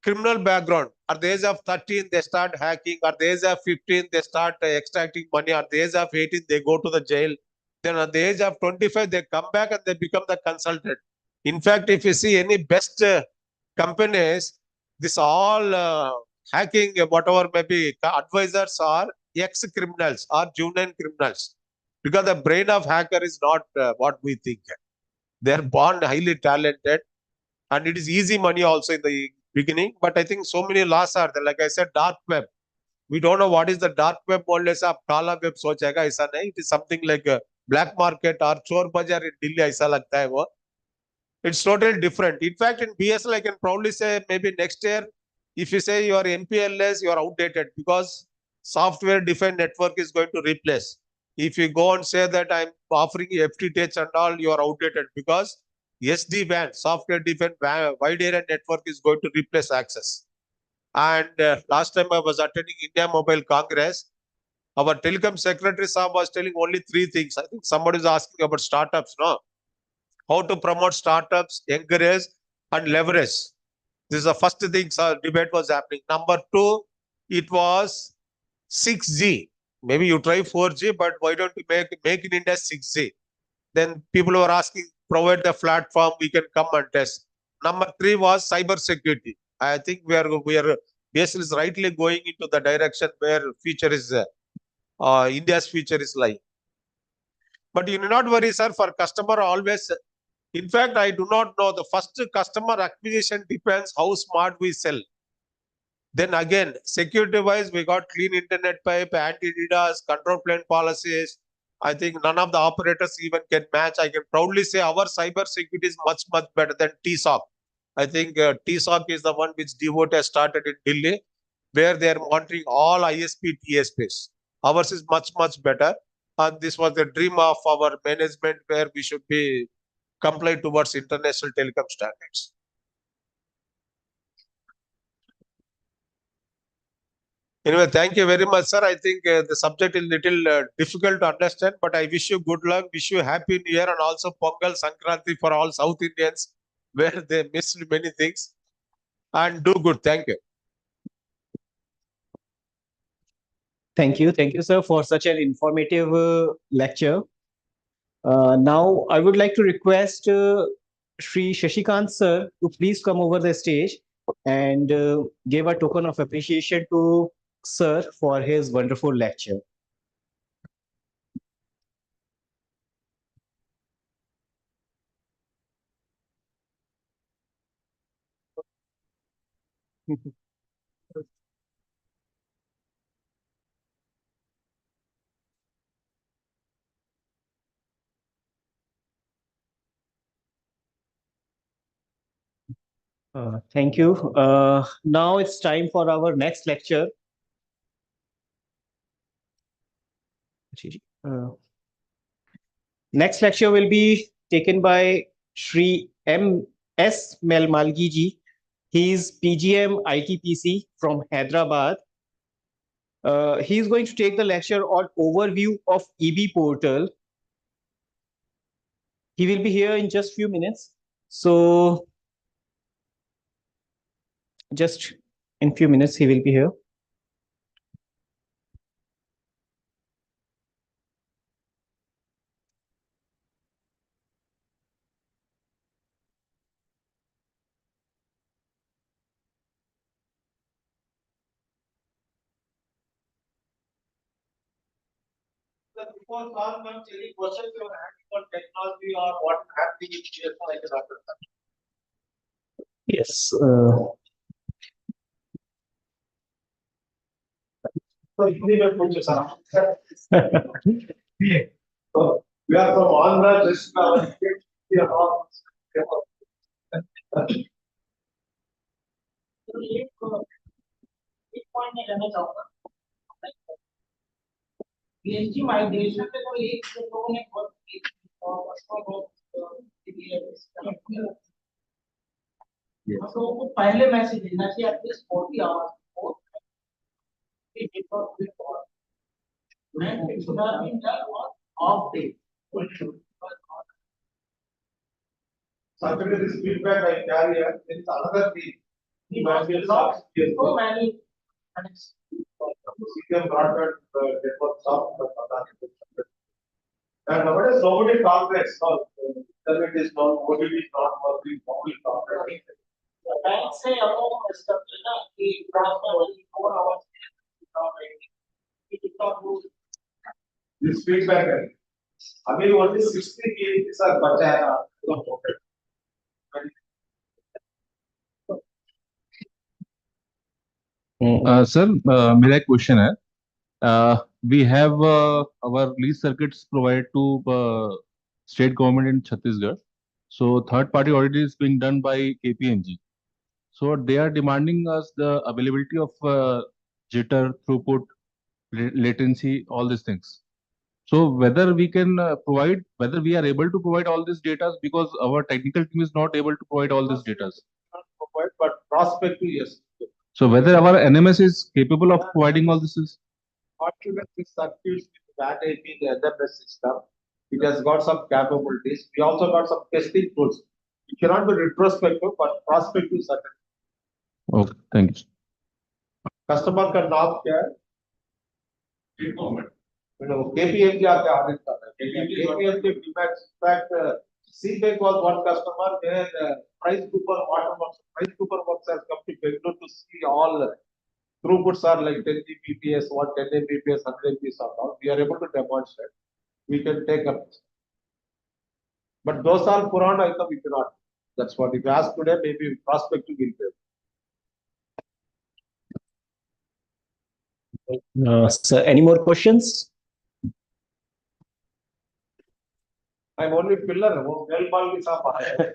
criminal background. At the age of 13, they start hacking. At the age of 15, they start extracting money. At the age of 18, they go to the jail. Then at the age of 25, they come back and they become the consultant. In fact, if you see any best companies, this all hacking, whatever maybe advisors are ex-criminals or juvenile criminals. because the brain of hacker is not what we think. They are born highly talented, and it is easy money also in the beginning. But I think so many laws are there. Like I said, dark web. We don't know what is the dark web. More or less, आप काला web सोचेगा ऐसा नहीं. It is something like a black market or चोर बाजार in Delhi ऐसा लगता है वो. It's totally different. In fact, in BSL, I can proudly say maybe next year, if you say you are MPLS, you are outdated because software-defined network is going to replace. If you go and say that I'm offering FTTH and all, you are outdated because SD-WAN, software-defined wide area network is going to replace access. And last time I was attending India Mobile Congress, our telecom secretary Saab was telling only 3 things. I think somebody is asking about startups, no? How to promote startups, encourage and leverage. This is the first thing debate was happening. Number 2, it was 6G. Maybe you try 4G, but why don't you make in India 6G? Then people were asking, provide the platform, we can come and test. Number 3 was cyber security. I think we are BSL is rightly going into the direction where future is India's future is lying. But you need not worry, sir. For customer always. In fact, I do not know. The first customer acquisition depends how smart we sell. Then again, security-wise, we got clean internet pipe, anti-DDoS, control plane policies. I think none of the operators even can match. I can proudly say our cyber security is much, much better than TSOC. I think TSOC is the one which Devote has started in Delhi, where they are monitoring all ISP, TSPs. Ours is much, much better. And this was the dream of our management, where we should be comply towards international telecom standards. Anyway, thank you very much, sir. I think the subject is little difficult to understand, but I wish you good luck, wish you happy new year, and also Pongal Sankranti for all South Indians, where they missed many things. And do good. Thank you. Thank you, sir, for such an informative lecture. Now, I would like to request Shri Shashikant sir to please come over the stage and give a token of appreciation to sir for his wonderful lecture. Thank you. Now it's time for our next lecture. Next lecture will be taken by Shri M.S. Melmalgi ji. He is PGM ITPC from Hyderabad. He is going to take the lecture on overview of EB portal. He will be here in just few minutes. So just in few minutes, he will be here. Before class, ma'am, any questions you have for technology or what happening in here, I can answer that. Yes. So, we are from Andhra, just एक point में कहना चाहूंगा PhD migration पे तो एक लोगों ने बहुत लोगों को पहले मैसेज देना चाहिए at least 40 hours of day Saturday, this feedback I carry, there is another thing. So many CM broadband network software. And nowadays nobody tolerates. Internet is not, OTT is not working, nobody tolerates. Bank से हम structure ना कि transfer 4 hours This feedback अभी only 60 PhDs are बचा है Sir, मेरा एक question है. We have our lease circuits provided to state government in Chhattisgarh. So third party audit is being done by KPMG. So they are demanding us the availability of jitter, throughput, latency, all these things. So whether we can provide, whether we are able to provide all these data, because our technical team is not able to provide all these data. but prospective yes. So whether our NMS is capable of providing all this is? Fortunately, this circuits with Batch-8, the NMS system, it has got some capabilities. We also got some testing tools. It cannot be retrospective, but prospective certain. Okay, thank you. Customer का नाम क्या है? KPMG आके audit कर रहा है. KPMG feedback, CBEC was one customer where Price Cooper Waterworks has come to Bangalore to see all throughputs are like 10 Gbps, 10 Mbps, 100 Mbps or all. We are able to demonstrate. We can take up. But those are Puran item we cannot. That's what if you ask today, maybe prospective will be. Sir, any more questions? I'm only pillar. वो बेलपाल के साथ आया है.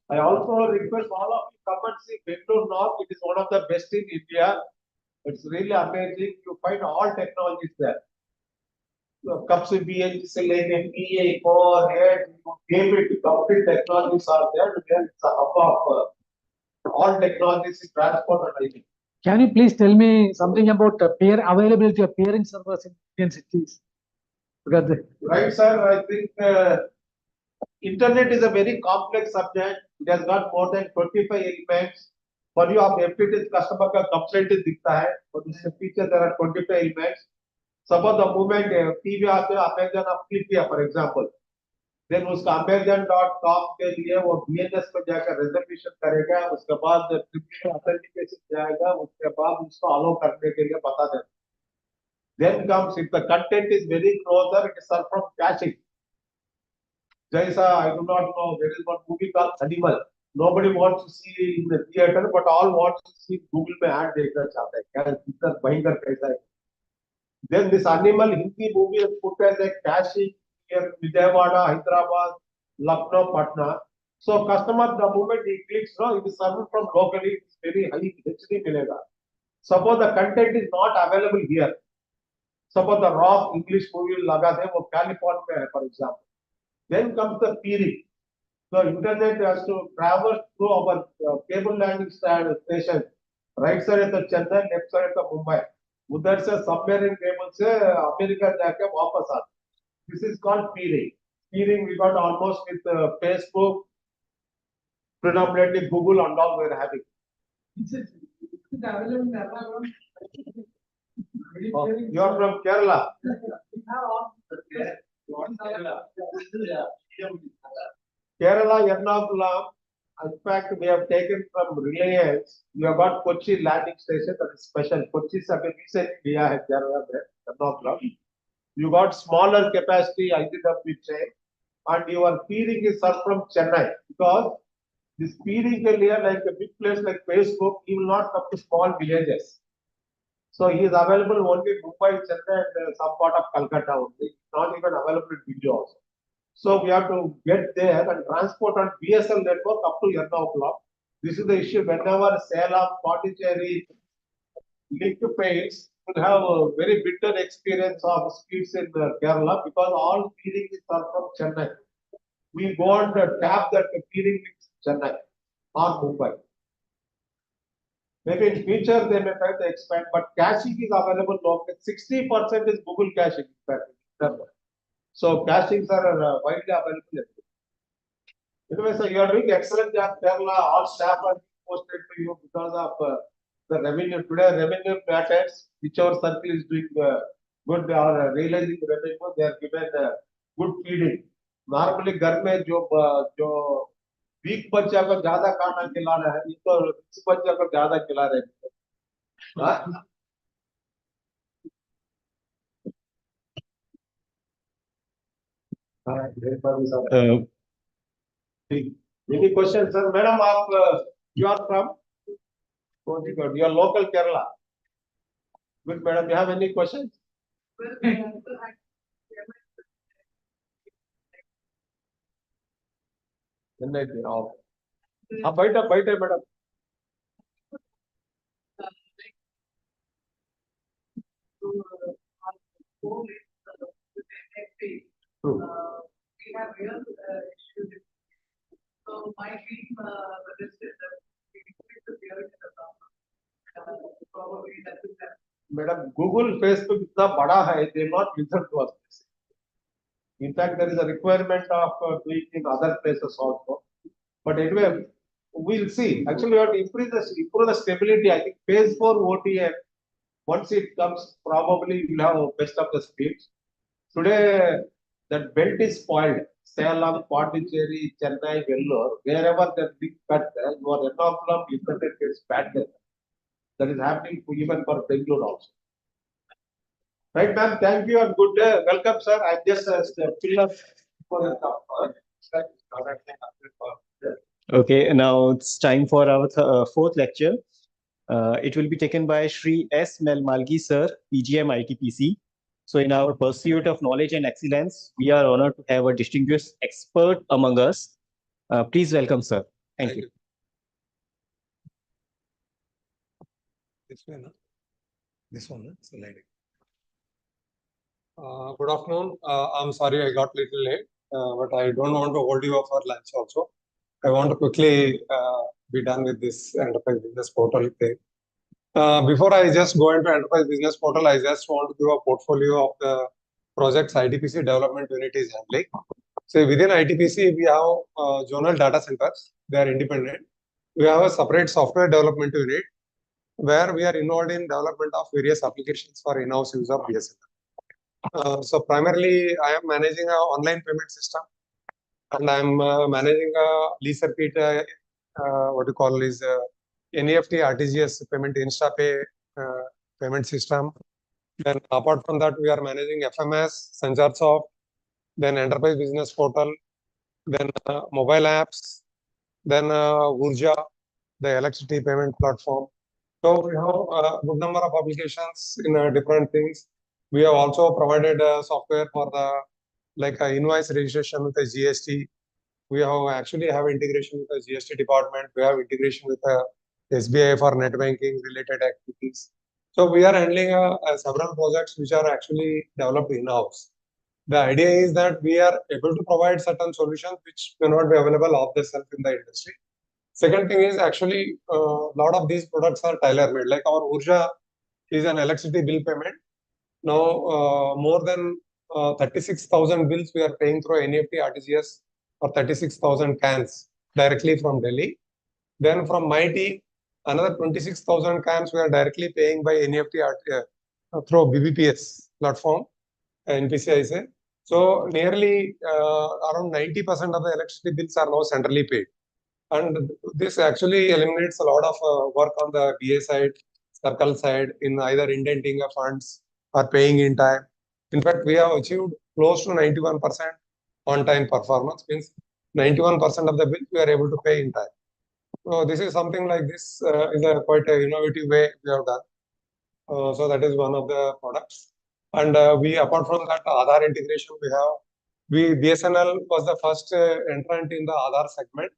I also request all of you come and see Bangalore North. It is one of the best in India. It's really amazing. You find all technologies there. Cups of BH, PA, core, head, David, complete technologies are there. It's a hub of all technologies in transport and IT. Can you please tell me something about peer availability of peering servers in Indian cities? Because Right, sir. I think internet is a very complex subject. It has got more than 25 elements. For you, आप FTT customer का complaint दिखता है. For this feature, there are 25 elements. Suppose the moment TV आते हैं, Amazon आप click किया, for example. Then उसका Amazon.com के लिए वो DNS पे जाकर reservation करेगा. उसके बाद triple authentication जाएगा. उसके बाद उसको allow करने के लिए बता देगा. Then comes if the content is very closer, it is served from caching. Jaisa, I do not know. There is one movie called Animal. Nobody wants to see in the theater, but all want to see Google में ad देखना चाहते हैं. क्या कितना भयंकर कैसा है? Then this Animal Hindi movie is put as a caching here Vijayawada, Hyderabad, Lucknow, Patna. So customer the moment he clicks, no, it is served from locally. It's very high HD मिलेगा. Suppose the content is not available here. Suppose the raw English movie लगा दे वो California में है, for example. Then comes the peering. So internet has to traverse through our cable landing station. Right side at the Chennai, left side at the Mumbai. उधर से submarine cable से America जाके वापस आते. This is called peering. Peering we got almost with Facebook, predominantly Google and all we're having. Oh, you are from Kerala. Kerala, Ernakulam. In fact, we have taken from Reliance. You have got Kochi landing station that is special. Kochi se abhi recently liya hai Kerala mein, Ernakulam. You got smaller capacity IDW chain, and your peering is served from Chennai because this peering ke liye like a big place like Facebook, he will not come to small villages. So he is available only in Mumbai, Chennai, and some part of Calcutta only. Not even available in India also. So we have to get there and transport on BSL network up to Ernakulam. This is the issue. Whenever Salem, Pondicherry, link fails, will have a very bitter experience of speeds in Kerala because all peering is from Chennai. We go on to tap that peering in Chennai or Mumbai. Maybe in future they may try to expand, but caching is available locally. 60% is Google caching. In fact. So cachings are widely available. Anyway, so you are doing excellent job, Kerala. All staff are posted to you because of the revenue. Today, revenue patterns, whichever circle is doing good or realizing revenue, they are given good feeding. Normally, घर में जो week बच्चा को ज्यादा खाना खिलाना है, ये तो रिच बच्चा को ज्यादा खिला रहे हैं. Any questions, sir? Madam, you are from? Oh, good. You are local Kerala. Good, madam. You have any questions? బయట madam. We have real issues. So my team suggested that we increase the peering in the government. Probably that will help. Madam, Google, Facebook इतना बड़ा है, they will not listen to us. In fact, there is a requirement of doing in other places also. But anyway, we'll see. Actually, we have to improve the stability. I think phase 4 OTN, once it comes, probably we'll have best of the speeds. Today, that belt is spoiled. Salem, Pondicherry, Chennai, Vellore, wherever the big cut, your enough internet gets bad there. That is happening even for Bangalore also. Right, ma'am? Thank you and good day. Welcome, sir. I just fill up for the Okay, now it's time for our fourth lecture. It will be taken by Shri S. Melmalgi, sir, PGM ITPC. So in our pursuit of knowledge and excellence, we are honored to have a distinguished expert among us. Please welcome, sir. Thank you. This one, huh? This one, huh? Sliding. Good afternoon. I'm sorry I got little late, but I don't want to hold you up for lunch also. I want to quickly be done with this enterprise business portal thing. Before I just go into enterprise business portal, I just want to give a portfolio of the projects ITPC development unit is handling. So within ITPC, we have zonal data centers. They are independent. We have a separate software development unit where we are involved in development of various applications for in-house use of BSNL. So primarily, I am managing an online payment system, and I am managing a lease circuit. What you call is NEFT RTGS payment InstaPay payment system. Then apart from that, we are managing FMS, SanjarSoft, then enterprise business portal, then mobile apps, then Urja, the electricity payment platform. So we have a good number of applications in different things. We have also provided software for the invoice registration with the GST. We have actually have integration with the GST department. We have integration with the SBI for net banking related activities. So we are handling several projects which are actually developed in-house. The idea is that we are able to provide certain solutions which may not be available off the shelf in the industry. Second thing is actually a lot of these products are tailor-made. Like our Urja is an electricity bill payment. Now more than 36,000 bills we are paying through NEFT RTGS for 36,000 cans directly from Delhi. Then from my team, another 26,000 cans we are directly paying by NEFT through BBPS platform, NPCI. So nearly around 90% of the electricity bills are now centrally paid. And this actually eliminates a lot of work on the BA side, circle side, in either indenting of funds or paying in time. In fact, we have achieved close to 91% on-time performance, means 91% of the bill we are able to pay in time. So this is something like this is a quite an innovative way we have done. So that is one of the products. And we, apart from that, Aadhaar integration BSNL was the first entrant in the Aadhaar segment.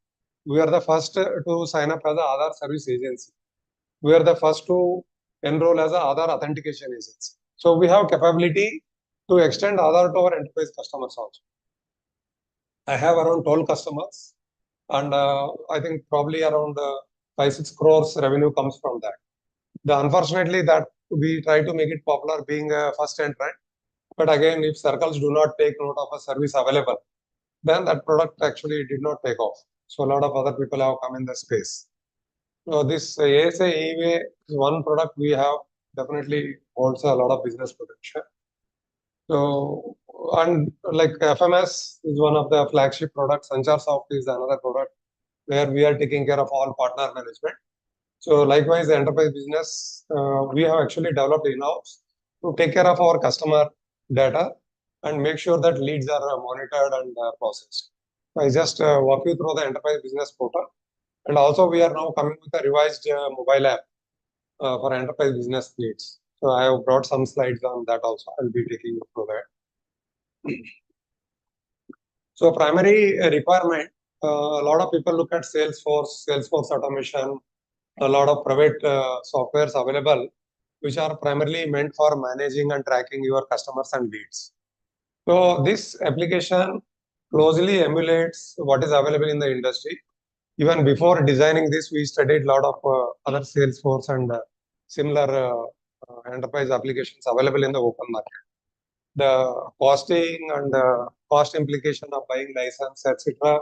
We are the first to sign up as an Aadhaar service agency. We are the first to enroll as an Aadhaar authentication agency. So we have capability to extend Aadhaar to our enterprise customers also. I have around 12 customers, and I think probably around 5-6 crores revenue comes from that. Unfortunately, that we try to make it popular being a first entrant. But again, if circles do not take note of a service available, then that product actually did not take off. So a lot of other people have come in the space. So this ASA EWA is one product we have definitely holds a lot of business potential. So, and like FMS is one of the flagship products. SanjarSoft is another product where we are taking care of all partner management. So likewise, the enterprise business, we have actually developed in-house to take care of our customer data and make sure that leads are monitored and processed. I just walk you through the enterprise business portal. And also we are now coming with a revised mobile app for enterprise business needs. So I have brought some slides on that also. I'll be taking you through that. So primary requirement, a lot of people look at Salesforce automation, a lot of private softwares available, which are primarily meant for managing and tracking your customers and leads. So this application closely emulates what is available in the industry. Even before designing this, we studied a lot of other Salesforce and similar enterprise applications available in the open market. The costing and cost implication of buying license, etc.,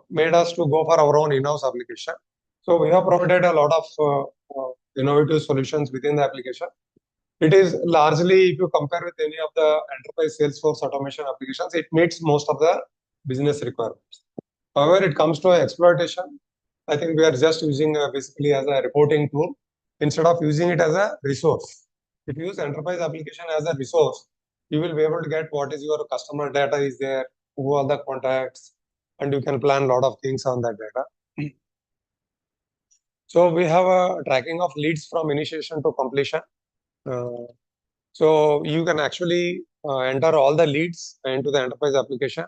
made us to go for our own in-house application. So we have provided a lot of innovative solutions within the application. It is largely, if you compare with any of the enterprise Salesforce automation applications, it meets most of the business requirements. However, it comes to exploitation. I think we are just using basically as a reporting tool instead of using it as a resource. If you use enterprise application as a resource, you will be able to get what is your customer data is there, who are the contacts, and you can plan a lot of things on that data. So we have a tracking of leads from initiation to completion. So you can actually enter all the leads into the enterprise application,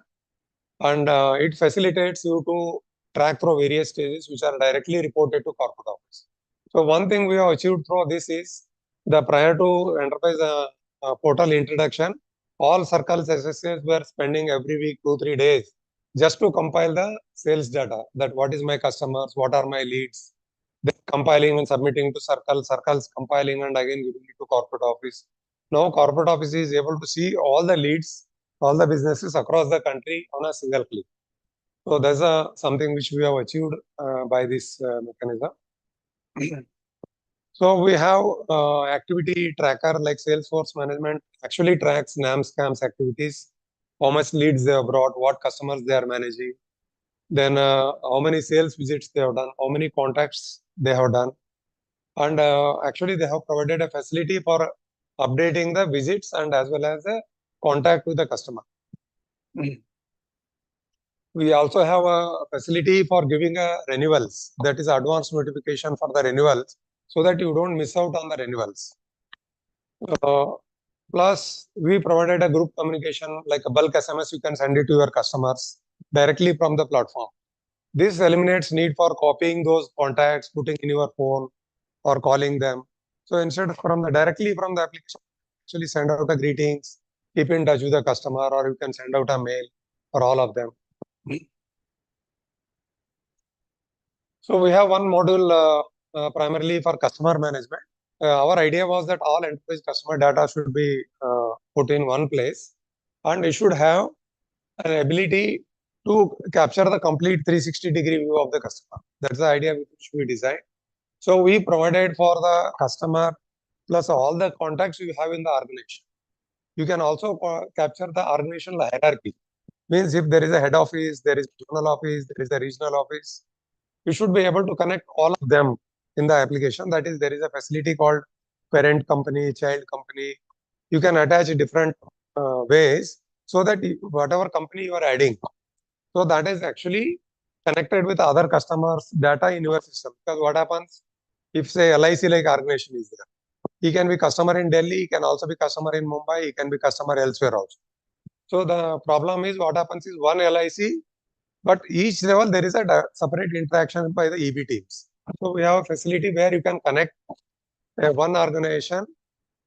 and it facilitates you to track through various stages which are directly reported to corporate office. So one thing we have achieved through this is the prior to enterprise portal introduction, all circles SSAs were spending every week 2-3 days just to compile the sales data, that what is my customers, what are my leads, then compiling and submitting to circles compiling and again giving it to corporate office. Now corporate office is able to see all the leads, all the businesses across the country on a single click. So that's something which we have achieved by this mechanism. So we have activity tracker like Salesforce management actually tracks NAM scams activities, how much leads they have brought, what customers they are managing, then how many sales visits they have done, how many contacts they have done. And actually they have provided a facility for updating the visits and as well as the contact with the customer. We also have a facility for giving renewals, that is advance notification for the renewals, so that you don't miss out on the renewals. Plus, we provided a group communication like a bulk SMS, you can send it to your customers directly from the platform. This eliminates need for copying those contacts, putting in your phone or calling them. So instead directly from the application, actually send out a greetings, keep in touch with the customer, or you can send out a mail for all of them. So we have one module primarily for customer management. Our idea was that all enterprise customer data should be put in one place, and it should have an ability to capture the complete 360-degree view of the customer. That's the idea which we designed. So we provided for the customer plus all the contacts you have in the organization. You can also capture the organizational hierarchy. Means if there is a head office, there is a zonal office, there is a regional office, you should be able to connect all of them in the application. That is, there is a facility called parent company, child company. You can attach different ways so that whatever company you are adding, so that is actually connected with other customers' data in your system. Because what happens if say LIC like organization is there, he can be customer in Delhi, he can also be customer in Mumbai, he can be customer elsewhere also. So the problem is what happens is one LIC, but each level there is a separate interaction by the EB teams. So we have a facility where you can connect one organization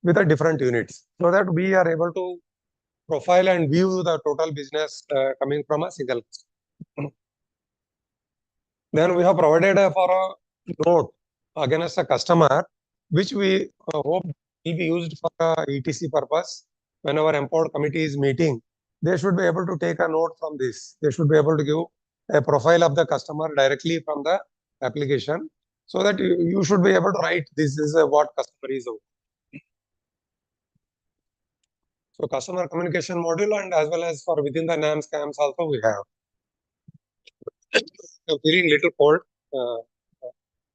with a different units, so that we are able to profile and view the total business coming from a single. Then we have provided for a note against a customer, which we hope will be used for ETC purpose. Whenever empowered committee is meeting, they should be able to take a note from this. They should be able to give a profile of the customer directly from the application, so that you should be able to write this is what customer is about. So customer communication module, and as well as for within the NAM scams also we have. I'm feeling little cold.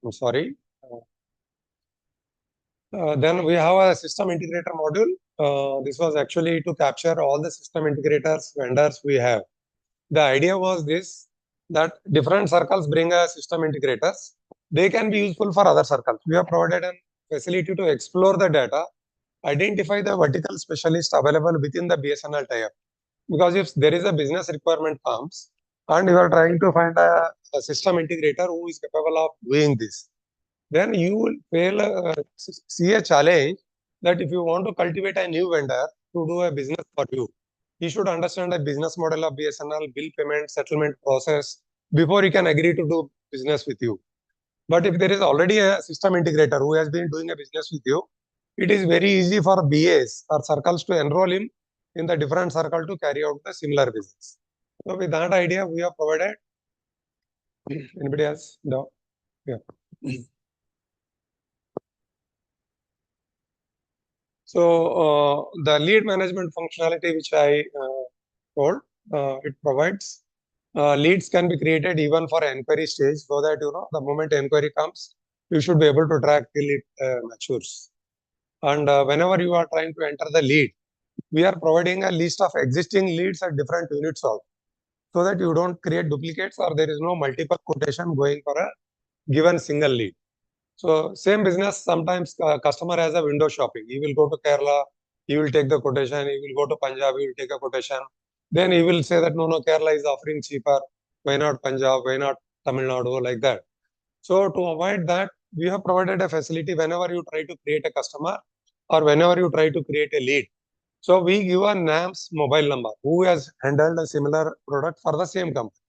I'm sorry. Then we have a system integrator module. this was actually to capture all the system integrators, vendors we have. The idea was this, that different circles bring a system integrators. They can be useful for other circles. We have provided a facility to explore the data, identify the vertical specialist available within the BSNL tie-up. Because if there is a business requirement comes and you are trying to find a system integrator who is capable of doing this, then you will see a challenge that if you want to cultivate a new vendor to do a business for you, he should understand the business model of BSNL, bill payment, settlement process before he can agree to do business with you. But if there is already a system integrator who has been doing a business with you, it is very easy for BAs or circles to enroll him in the different circle to carry out the similar business. So with that idea, we have provided. Anybody else? No. Yeah. So the lead management functionality which I told, it provides leads can be created even for inquiry stage, so that the moment inquiry comes, you should be able to track till it matures. And whenever you are trying to enter the lead, we are providing a list of existing leads at different units also, so that you don't create duplicates or there is no multiple quotation going for a given single lead. So same business, sometimes customer has a window shopping. He will go to Kerala, he will take the quotation. He will go to Punjab, he will take a quotation. Then he will say that no, Kerala is offering cheaper. Why not Punjab? Why not Tamil Nadu? Like that. So to avoid that, we have provided a facility whenever you try to create a customer or whenever you try to create a lead. So we give a NAM's mobile number who has handled a similar product for the same company.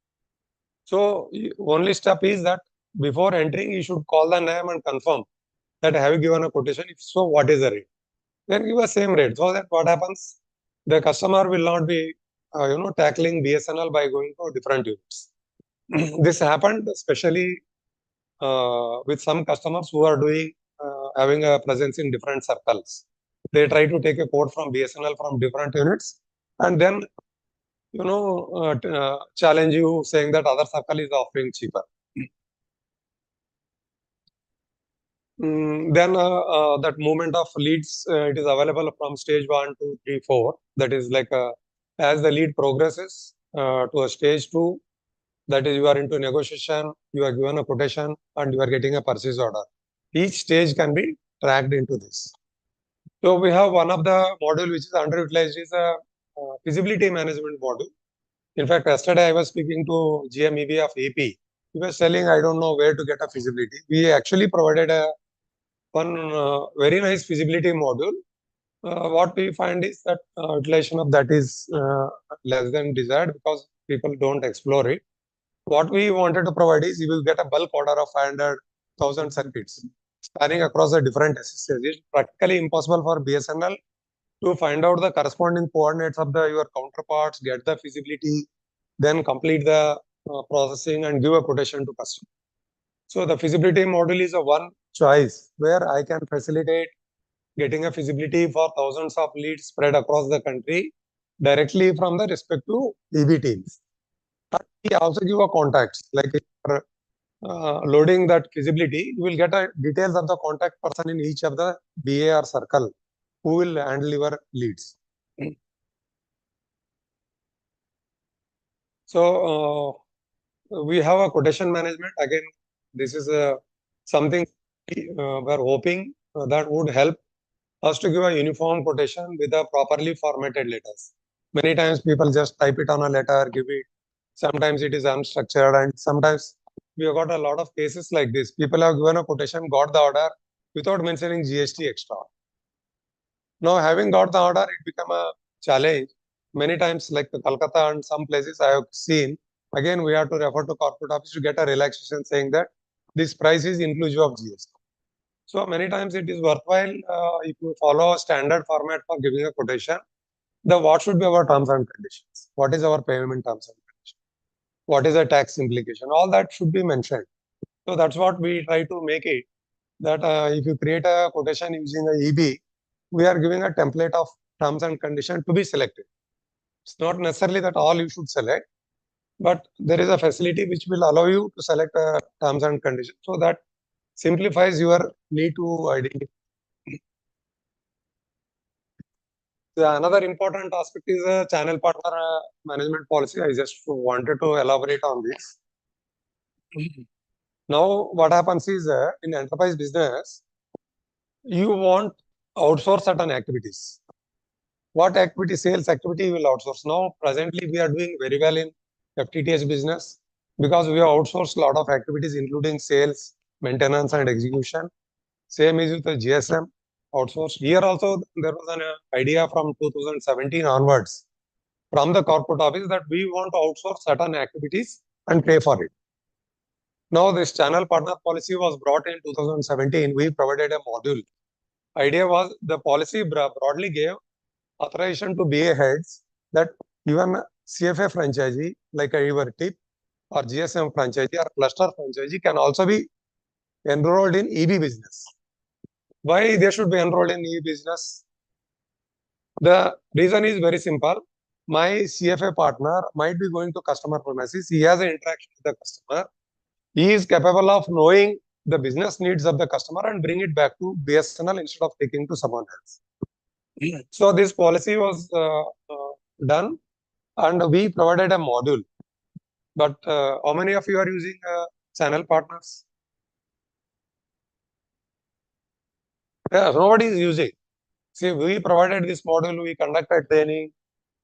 So only step is that before entering, you should call the name and confirm that have you given a quotation? If so, what is the rate? Then give a same rate. So that what happens? The customer will not be, tackling BSNL by going to different units. This happened especially with some customers who are doing having a presence in different circles. They try to take a quote from BSNL from different units, and then challenge you saying that other circle is offering cheaper. Then that movement of leads, it is available from stage 1, 2, 3, 4. That is like as the lead progresses to a stage 2, that is you are into negotiation, you are given a quotation and you are getting a purchase order. Each stage can be tracked into this. So we have one of the module which is underutilized is a feasibility management module. In fact, yesterday I was speaking to GMEB of AP. He was telling, I don't know where to get a feasibility. We actually provided one very nice feasibility module. What we find is that utilization of that is less than desired because people don't explore it. What we wanted to provide is you will get a bulk order of 500,000 circuits spanning across the different SSAs. It's practically impossible for BSNL to find out the corresponding coordinates of your counterparts, get the feasibility, then complete the processing and give a quotation to customer. So the feasibility module is a one choice where I can facilitate getting a feasibility for thousands of leads spread across the country directly from the respective EB teams. But we also give a contacts, like if you're loading that feasibility, you will get details of the contact person in each of the BA or circle who will handle your leads. So we have a quotation management. Again, this is something we're hoping that would help us to give a uniform quotation with a properly formatted letters. Many times people just type it on a letter, give it. Sometimes it is unstructured, and sometimes we have got a lot of cases like this. People have given a quotation, got the order without mentioning GST extra. Now, having got the order, it become a challenge. Many times, like Calcutta and some places I have seen, again, we have to refer to corporate office to get a relaxation saying that this price is inclusive of GST. So many times it is worthwhile if you follow a standard format for giving a quotation. What should be our terms and conditions? What is our payment terms and conditions? What is the tax implication? All that should be mentioned. So that's what we try to make it. That if you create a quotation using a EB, we are giving a template of terms and conditions to be selected. It's not necessarily that all you should select, but there is a facility which will allow you to select terms and conditions, so that simplifies your need to identify. So another important aspect is a channel partner management policy. I just wanted to elaborate on this. Now, what happens is in enterprise business, you want outsource certain activities. What activity, sales activity you will outsource? Now, presently, we are doing very well in FTTH business because we have outsourced a lot of activities, including sales, maintenance, and execution. Same is with the GSM outsourced. Here also, there was an idea from 2017 onwards from the corporate office that we want to outsource certain activities and pay for it. Now, this channel partner policy was brought in 2017. We provided a module. Idea was the policy broadly gave authorization to BA heads that even CFA franchisee like a River Tip or GSM franchisee or cluster franchisee can also be enrolled in EB business. Why they should be enrolled in EB business? The reason is very simple. My CFA partner might be going to customer premises. He has an interaction with the customer. He is capable of knowing the business needs of the customer and bring it back to BSNL instead of taking to someone else. So this policy was done and we provided a module. But how many of you are using channel partners? Yeah, nobody is using. See, we provided this module, we conducted training,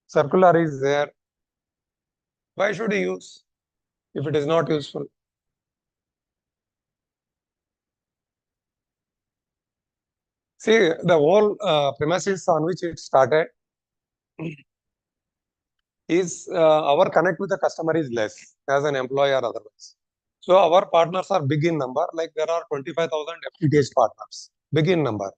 circular is there. Why should you use if it is not useful? See, the whole premises on which it started is our connect with the customer is less as an employee or otherwise. So our partners are big in number, like there are 25,000 FTTH partners, big in number.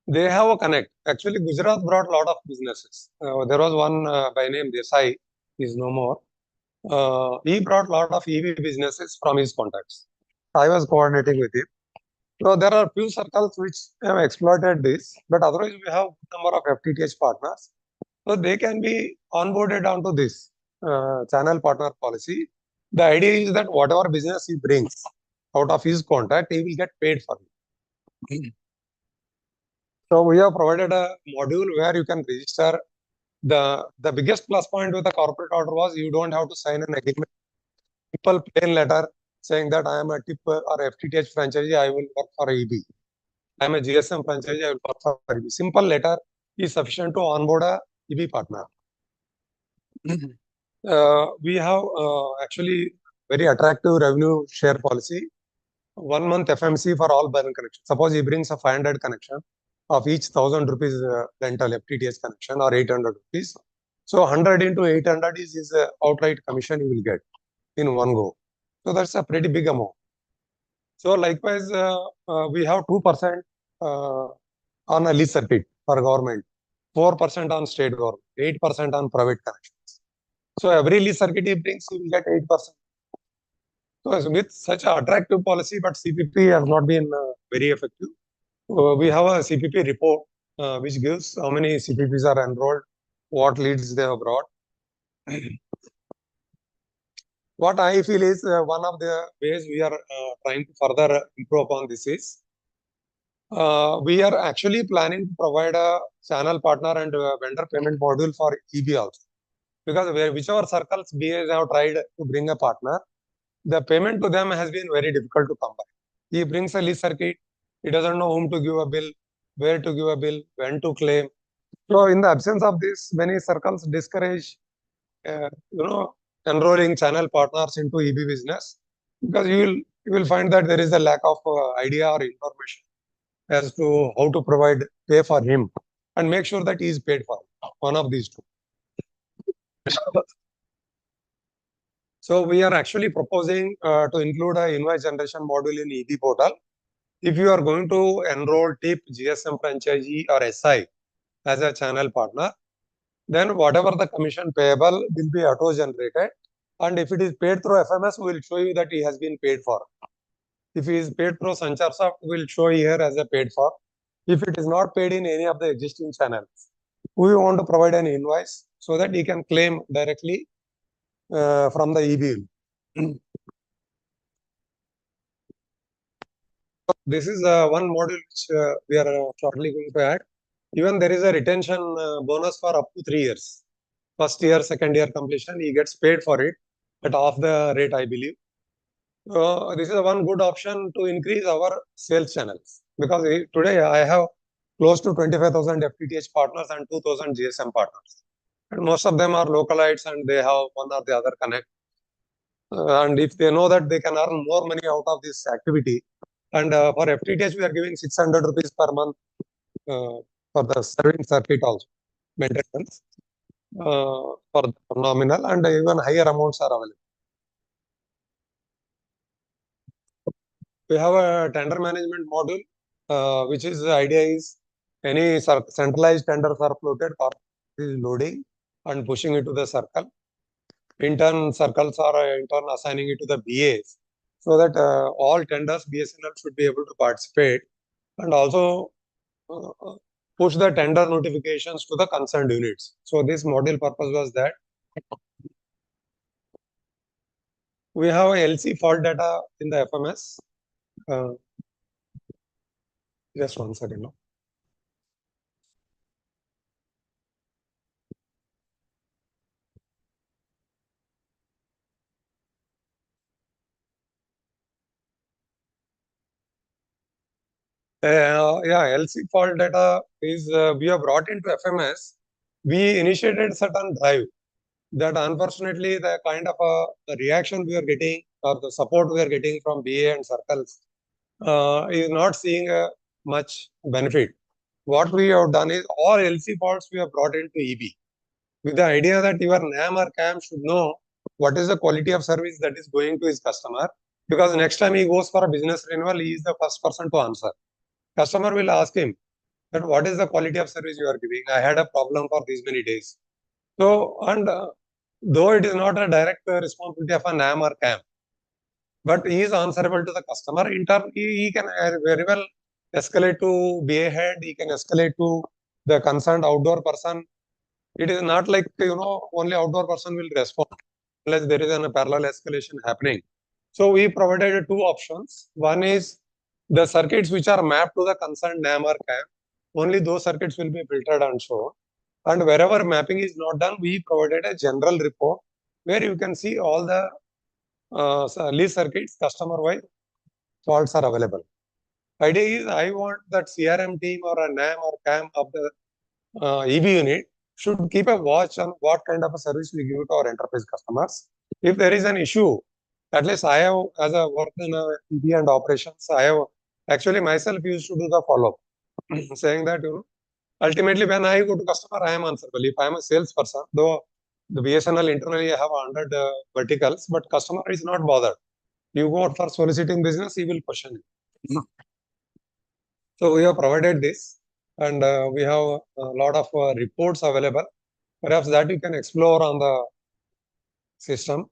They have a connect. Actually, Gujarat brought a lot of businesses. There was one by name Desai, is no more. He brought a lot of EV businesses from his contacts. I was coordinating with him. So there are few circles which have exploited this, but otherwise we have a number of FTTH partners. So they can be onboarded onto this channel partner policy. The idea is that whatever business he brings out of his contact, he will get paid for it. So we have provided a module where you can register. The biggest plus point with the corporate order was you don't have to sign an agreement. Simple plain letter saying that I am a TIP or FTTH franchisee, I will work for EB. I am a GSM franchisee, I will work for EB. Simple letter is sufficient to onboard a EB partner. We have actually very attractive revenue share policy. 1 month FMC for all balance connections. Suppose he brings a 500 connection of each 1,000 rupees rental FTTH connection or 800 rupees. So 100 into 800 is his outright commission you will get in one go. So that's a pretty big amount. So likewise, we have 2% on a lease circuit for government, 4% on state government, 8% on private connections. So every lease circuit he brings, he will get 8%. So with such an attractive policy, but CPP has not been very effective. We have a CPP report which gives how many CPPs are enrolled, what leads they have brought. What I feel is one of the ways we are trying to further improve upon this is we are actually planning to provide a channel partner and vendor payment module for EB also. Because whichever circles BAs have tried to bring a partner, the payment to them has been very difficult to come by. He brings a lease circuit, he doesn't know whom to give a bill, where to give a bill, when to claim. So in the absence of this, many circles discourage, enrolling channel partners into EB business because you will find that there is a lack of idea or information as to how to pay for him and make sure that he is paid for one of these two. So we are actually proposing to include an invoice generation module in EB portal. If you are going to enroll TIP, GSM franchisee or SI as a channel partner, then whatever the commission payable will be auto-generated. And if it is paid through FMS, we will show you that he has been paid for. If he is paid through SancharSoft, we will show here as a paid for. If it is not paid in any of the existing channels, we want to provide an invoice so that he can claim directly from the EB. This is one module which we are shortly going to add. Even there is a retention bonus for up to 3 years. First year, second year completion, he gets paid for it at half the rate, I believe. This is one good option to increase our sales channels, because today I have close to 25,000 FTTH partners and 2,000 GSM partners. And most of them are localites and they have one or the other connect. And if they know that they can earn more money out of this activity, and for FTTH we are giving 600 rupees per month for the serving circuit also, maintenance for nominal, and even higher amounts are available. We have a tender management module, which is the idea is any centralized tenders are floated, or is loading and pushing it to the circle. In turn, circles are in turn assigning it to the BAs, so that all tenders BSNL should be able to participate, and also push the tender notifications to the concerned units. So this module purpose was that. We have a LC fault data in the FMS. Just 1 second now. LC fault data is we have brought into FMS. We initiated certain drive that unfortunately the kind of a reaction we are getting, or the support we are getting from BA and circles is not seeing much benefit. What we have done is all LC faults we have brought into EB, with the idea that your NAM or CAM should know what is the quality of service that is going to his customer, because next time he goes for a business renewal, he is the first person to answer. Customer will ask him that what is the quality of service you are giving? I had a problem for these many days. So, and though it is not a direct responsibility of a NAM or CAM, but he is answerable to the customer. In turn, he can very well escalate to BA head, he can escalate to the concerned outdoor person. It is not like, only outdoor person will respond unless there is a parallel escalation happening. So we provided 2 options. One is the circuits which are mapped to the concerned NAM or CAM, only those circuits will be filtered and shown. And wherever mapping is not done, we provided a general report where you can see all the lease circuits customer-wise faults are available. Idea is I want that CRM team or a NAM or CAM of the EB unit should keep a watch on what kind of a service we give to our enterprise customers. If there is an issue, at least I have, as a work in EB and operations, I have actually myself used to do the follow-up, saying that, ultimately when I go to customer, I am answerable. If I am a salesperson, though the BSNL internally I have 100 verticals, but customer is not bothered. You go for soliciting business, he will question you. So we have provided this, and we have a lot of reports available. Perhaps that you can explore on the system.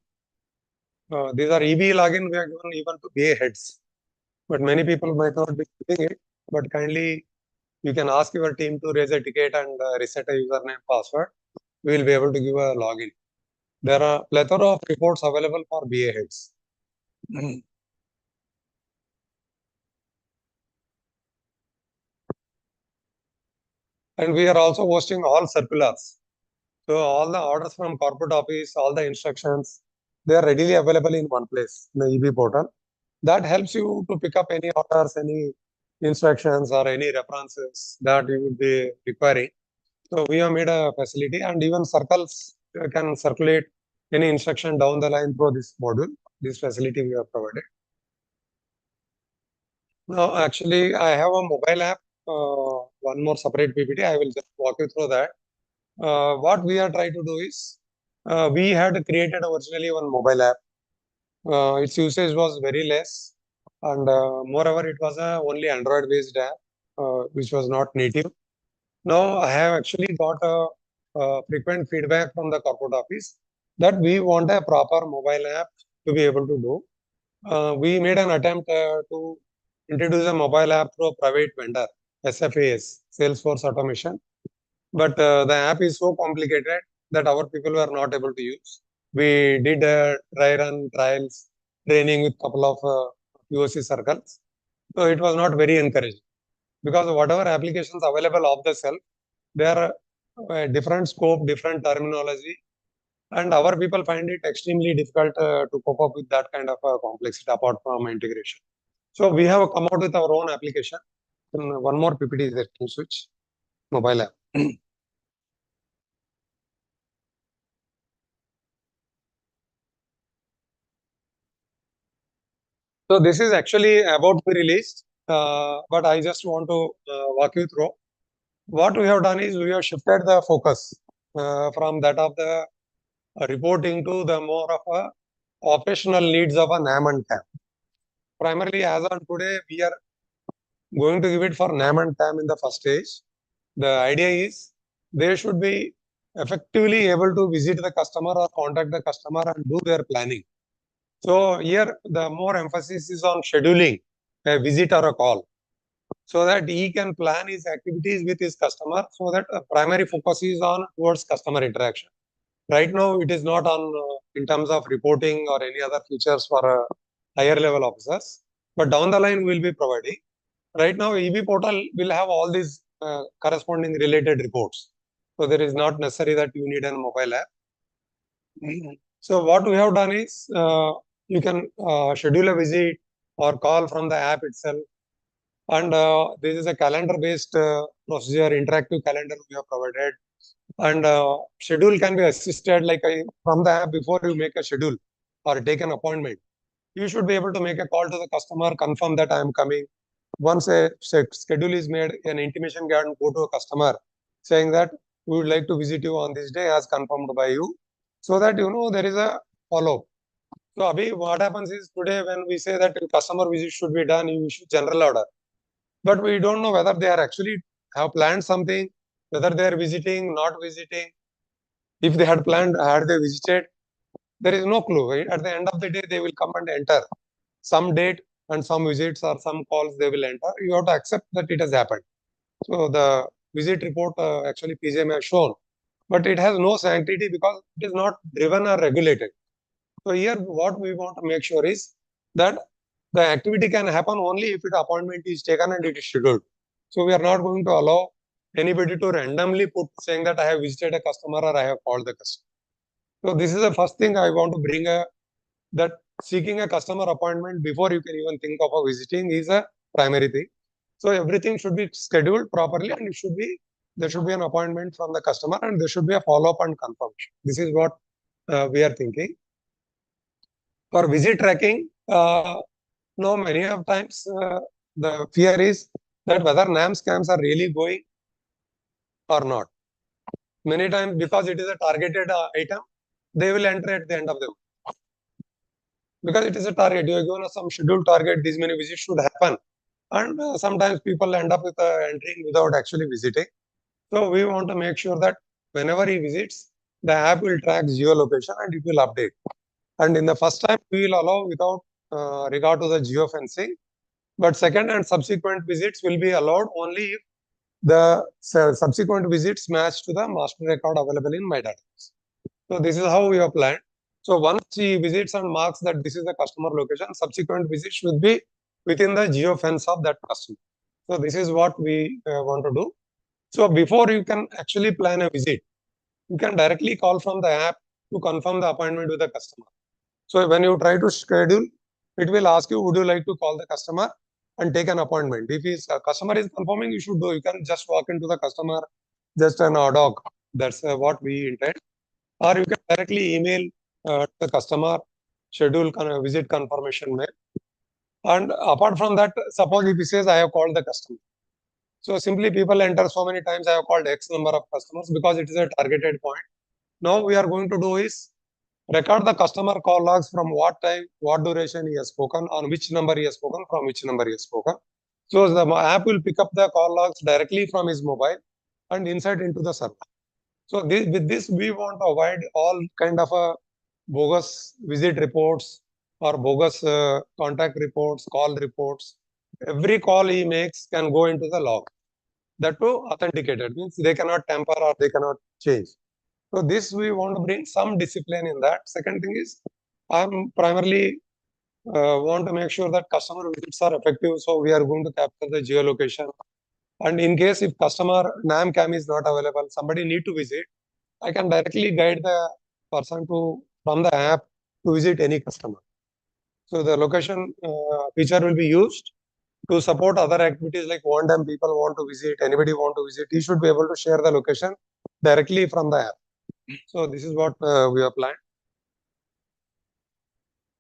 These are EB login we are given even to BA heads, but many people might not be using it. But kindly, you can ask your team to raise a ticket and reset a username password. We will be able to give a login. There are plethora of reports available for BA heads. And we are also hosting all circulars. So all the orders from corporate office, all the instructions, they are readily available in one place, in the EB portal. That helps you to pick up any orders, any instructions or any references that you would be requiring. So we have made a facility, and even circles can circulate any instruction down the line through this module. This facility we have provided. Now, actually, I have a mobile app, one more separate PPT. I will just walk you through that. What we are trying to do is, we had created originally one mobile app. Its usage was very less, and moreover, it was a only Android-based app, which was not native. Now, I have actually got a frequent feedback from the corporate office that we want a proper mobile app to be able to do. We made an attempt to introduce a mobile app through a private vendor, SFAS, Salesforce Automation. But the app is so complicated that our people were not able to use. We did dry run trials, training with couple of POC circles. So it was not very encouraging. because whatever applications available off the shelf, they are different scope, different terminology, and our people find it extremely difficult to cope up with that kind of complexity apart from integration. So we have come out with our own application. And one more PPT is there. Can you switch? Mobile app. So this is actually about to be released, but I just want to walk you through. What we have done is we have shifted the focus from that of the reporting to the more of a operational needs of a NAM and TAM. Primarily, as on today, we are going to give it for NAM and TAM in the first stage. The idea is they should be effectively able to visit the customer or contact the customer and do their planning. So here the more emphasis is on scheduling a visit or a call, so that he can plan his activities with his customer, so that primary focus is on towards customer interaction. Right now, it is not on in terms of reporting or any other features for higher level officers, but down the line we will be providing. Right now, EB portal will have all these corresponding related reports. So there is not necessary that you need a mobile app. So what we have done is you can schedule a visit or call from the app itself. And this is a calendar-based procedure, interactive calendar we have provided. And schedule can be assisted like from the app before you make a schedule or take an appointment. You should be able to make a call to the customer, confirm that I am coming. Once a schedule is made, an intimation can go to a customer saying that we would like to visit you on this day as confirmed by you, so that there is a follow-up. So Abhi, what happens is today when we say that customer visit should be done, you issue general order, but we don't know whether they are actually have planned something, whether they are visiting, not visiting. If they had planned, had they visited, there is no clue. Right? At the end of the day, they will come and enter some date and some visits or some calls they will enter. You have to accept that it has happened. So the visit report actually PGM has shown, but it has no sanctity because it is not driven or regulated. So here what we want to make sure is that the activity can happen only if the appointment is taken and it is scheduled. So we are not going to allow anybody to randomly put saying that I have visited a customer or I have called the customer. So this is the first thing I want to bring that seeking a customer appointment before you can even think of a visiting is a primary thing. So everything should be scheduled properly and there should be an appointment from the customer and there should be a follow-up and confirmation. This is what we are thinking. For visit tracking, many of times the fear is that whether NAM scams are really going or not. Many times because it is a targeted item, they will enter at the end of the week. Because it is a target, you are given some scheduled target, these many visits should happen. And sometimes people end up with entering without actually visiting. So we want to make sure that whenever he visits, the app will track geolocation and it will update. And in the first time, we will allow without regard to the geofencing. But second and subsequent visits will be allowed only if the subsequent visits match to the master record available in my database. So this is how we have planned. So once he visits and marks that this is the customer location, subsequent visits should be within the geofence of that customer. So this is what we want to do. So before you can actually plan a visit, you can directly call from the app to confirm the appointment with the customer. So when you try to schedule, it will ask you, would you like to call the customer and take an appointment? If his customer is confirming, you should do. You can just walk into the customer, just an ad hoc. That's what we intend. Or you can directly email the customer, schedule visit confirmation mail. And apart from that, suppose if he says, I have called the customer. So simply people enter so many times, I have called X number of customers because it is a targeted point. Now we are going to do is record the customer call logs from what time, what duration he has spoken, on which number he has spoken, from which number he has spoken. So the app will pick up the call logs directly from his mobile and insert into the server. So with this, we want to avoid all kind of bogus visit reports or bogus contact reports, call reports. Every call he makes can go into the log. That too authenticated, means they cannot tamper or they cannot change. So this we want to bring some discipline in that. Second thing is, I'm primarily want to make sure that customer visits are effective. So we are going to capture the geolocation. And in case if customer NAM CAM is not available, somebody need to visit, I can directly guide the person from the app to visit any customer. So the location feature will be used to support other activities like one time people want to visit, anybody want to visit, he should be able to share the location directly from the app. So this is what we have planned.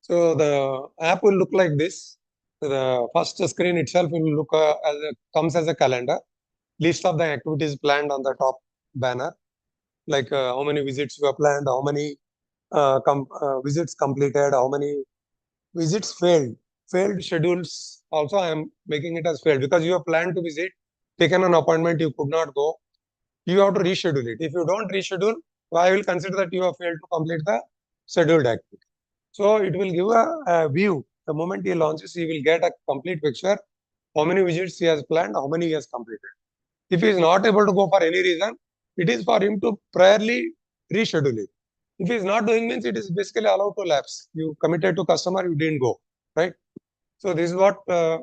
So the app will look like this. The first screen itself will look comes as a calendar. List of the activities planned on the top banner, like how many visits you have planned, how many visits completed, how many visits failed. Failed schedules also I am making it as failed because you have planned to visit, taken an appointment, you could not go. You have to reschedule it. If you don't reschedule, I will consider that you have failed to complete the scheduled activity. So it will give a view. The moment he launches, he will get a complete picture. How many visits he has planned, how many he has completed. If he is not able to go for any reason, it is for him to priorly reschedule it. If he is not doing means it is basically allowed to lapse. You committed to customer, you didn't go, right? So this is what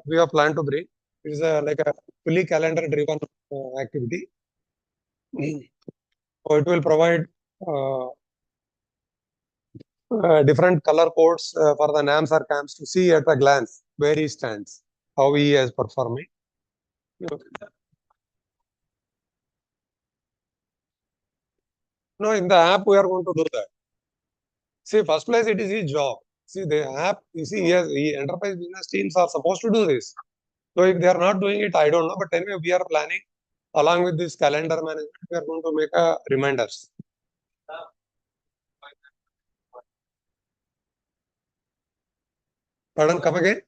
we have planned to bring. It is like a fully calendar driven activity. So it will provide different color codes for the NAMs or CAMs to see at a glance where he stands, how he is performing. No, in the app we are going to do that. See, first place it is his job. See, the app, you see, yes, enterprise business teams are supposed to do this. So if they are not doing it, I don't know. But anyway, we are planning along with this calendar management, we are going to make reminders. Pardon, come again?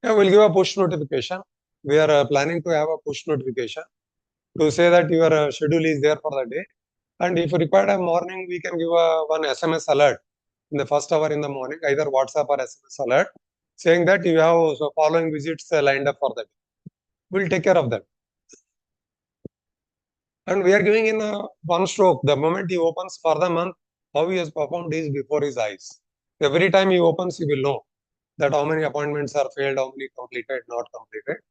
Yeah, we'll give a push notification. We are planning to have a push notification to say that your schedule is there for the day. And if required a morning, we can give one SMS alert in the first hour in the morning, either WhatsApp or SMS alert, saying that you have following visits lined up for that. We'll take care of that. And we are giving in one stroke. The moment he opens for the month, how he has performed is before his eyes. Every time he opens, he will know that how many appointments are failed, how many completed, not completed.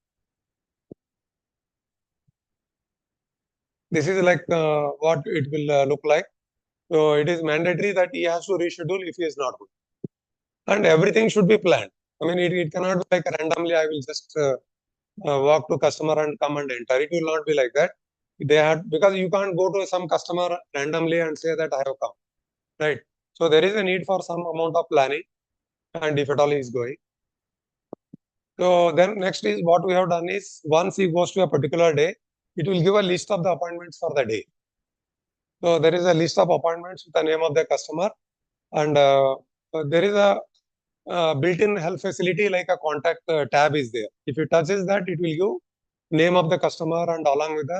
This is like what it will look like. So it is mandatory that he has to reschedule if he is not good. And everything should be planned. I mean, it cannot be like randomly, I will just walk to customer and come and enter. It will not be like that. They had, because you can't go to some customer randomly and say that I have come, right? So there is a need for some amount of planning, and if at all he is going. So then next is what we have done is once he goes to a particular day, it will give a list of the appointments for the day. So there is a list of appointments with the name of the customer, and there is a built-in help facility like a contact tab is there. If you touches that, it will give name of the customer and along with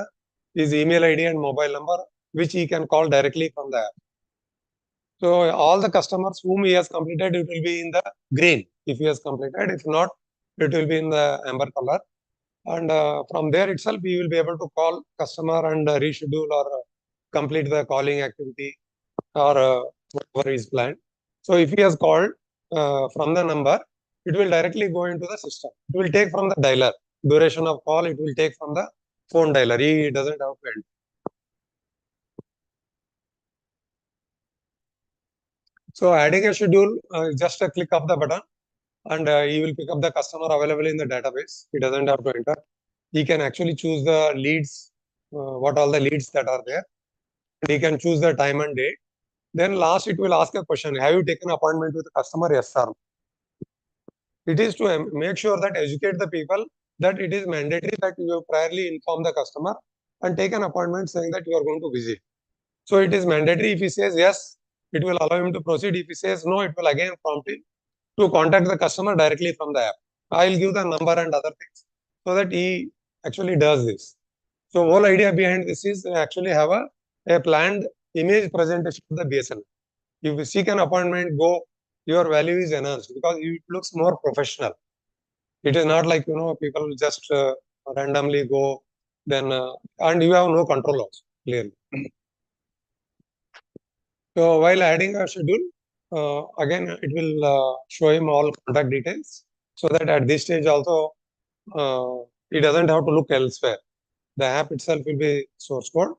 his email ID and mobile number, which he can call directly from the app. So all the customers whom he has completed, it will be in the green if he has completed. If not, it will be in the amber color. And from there itself, we will be able to call customer and reschedule or complete the calling activity or whatever is planned. So if he has called from the number, it will directly go into the system. It will take from the dialer. Duration of call, it will take from the phone dialer. He doesn't have to enter. So adding a schedule, just a click of the button, and he will pick up the customer available in the database. He doesn't have to enter. He can actually choose the leads, what all the leads that are there. He can choose the time and date. Then last, it will ask a question: have you taken appointment with the customer? Yes, sir. It is to make sure that educate the people that it is mandatory that you priorly inform the customer and take an appointment saying that you are going to visit. So it is mandatory. If he says yes, it will allow him to proceed. If he says no, it will again prompt him to contact the customer directly from the app. I will give the number and other things so that he actually does this. So whole idea behind this is actually have a planned image presentation of the BSNL. If you seek an appointment, go, your value is enhanced because it looks more professional. It is not like, people just randomly go, then, and you have no control also, clearly. So while adding a schedule, again, it will show him all contact details so that at this stage also, he doesn't have to look elsewhere. The app itself will be source code.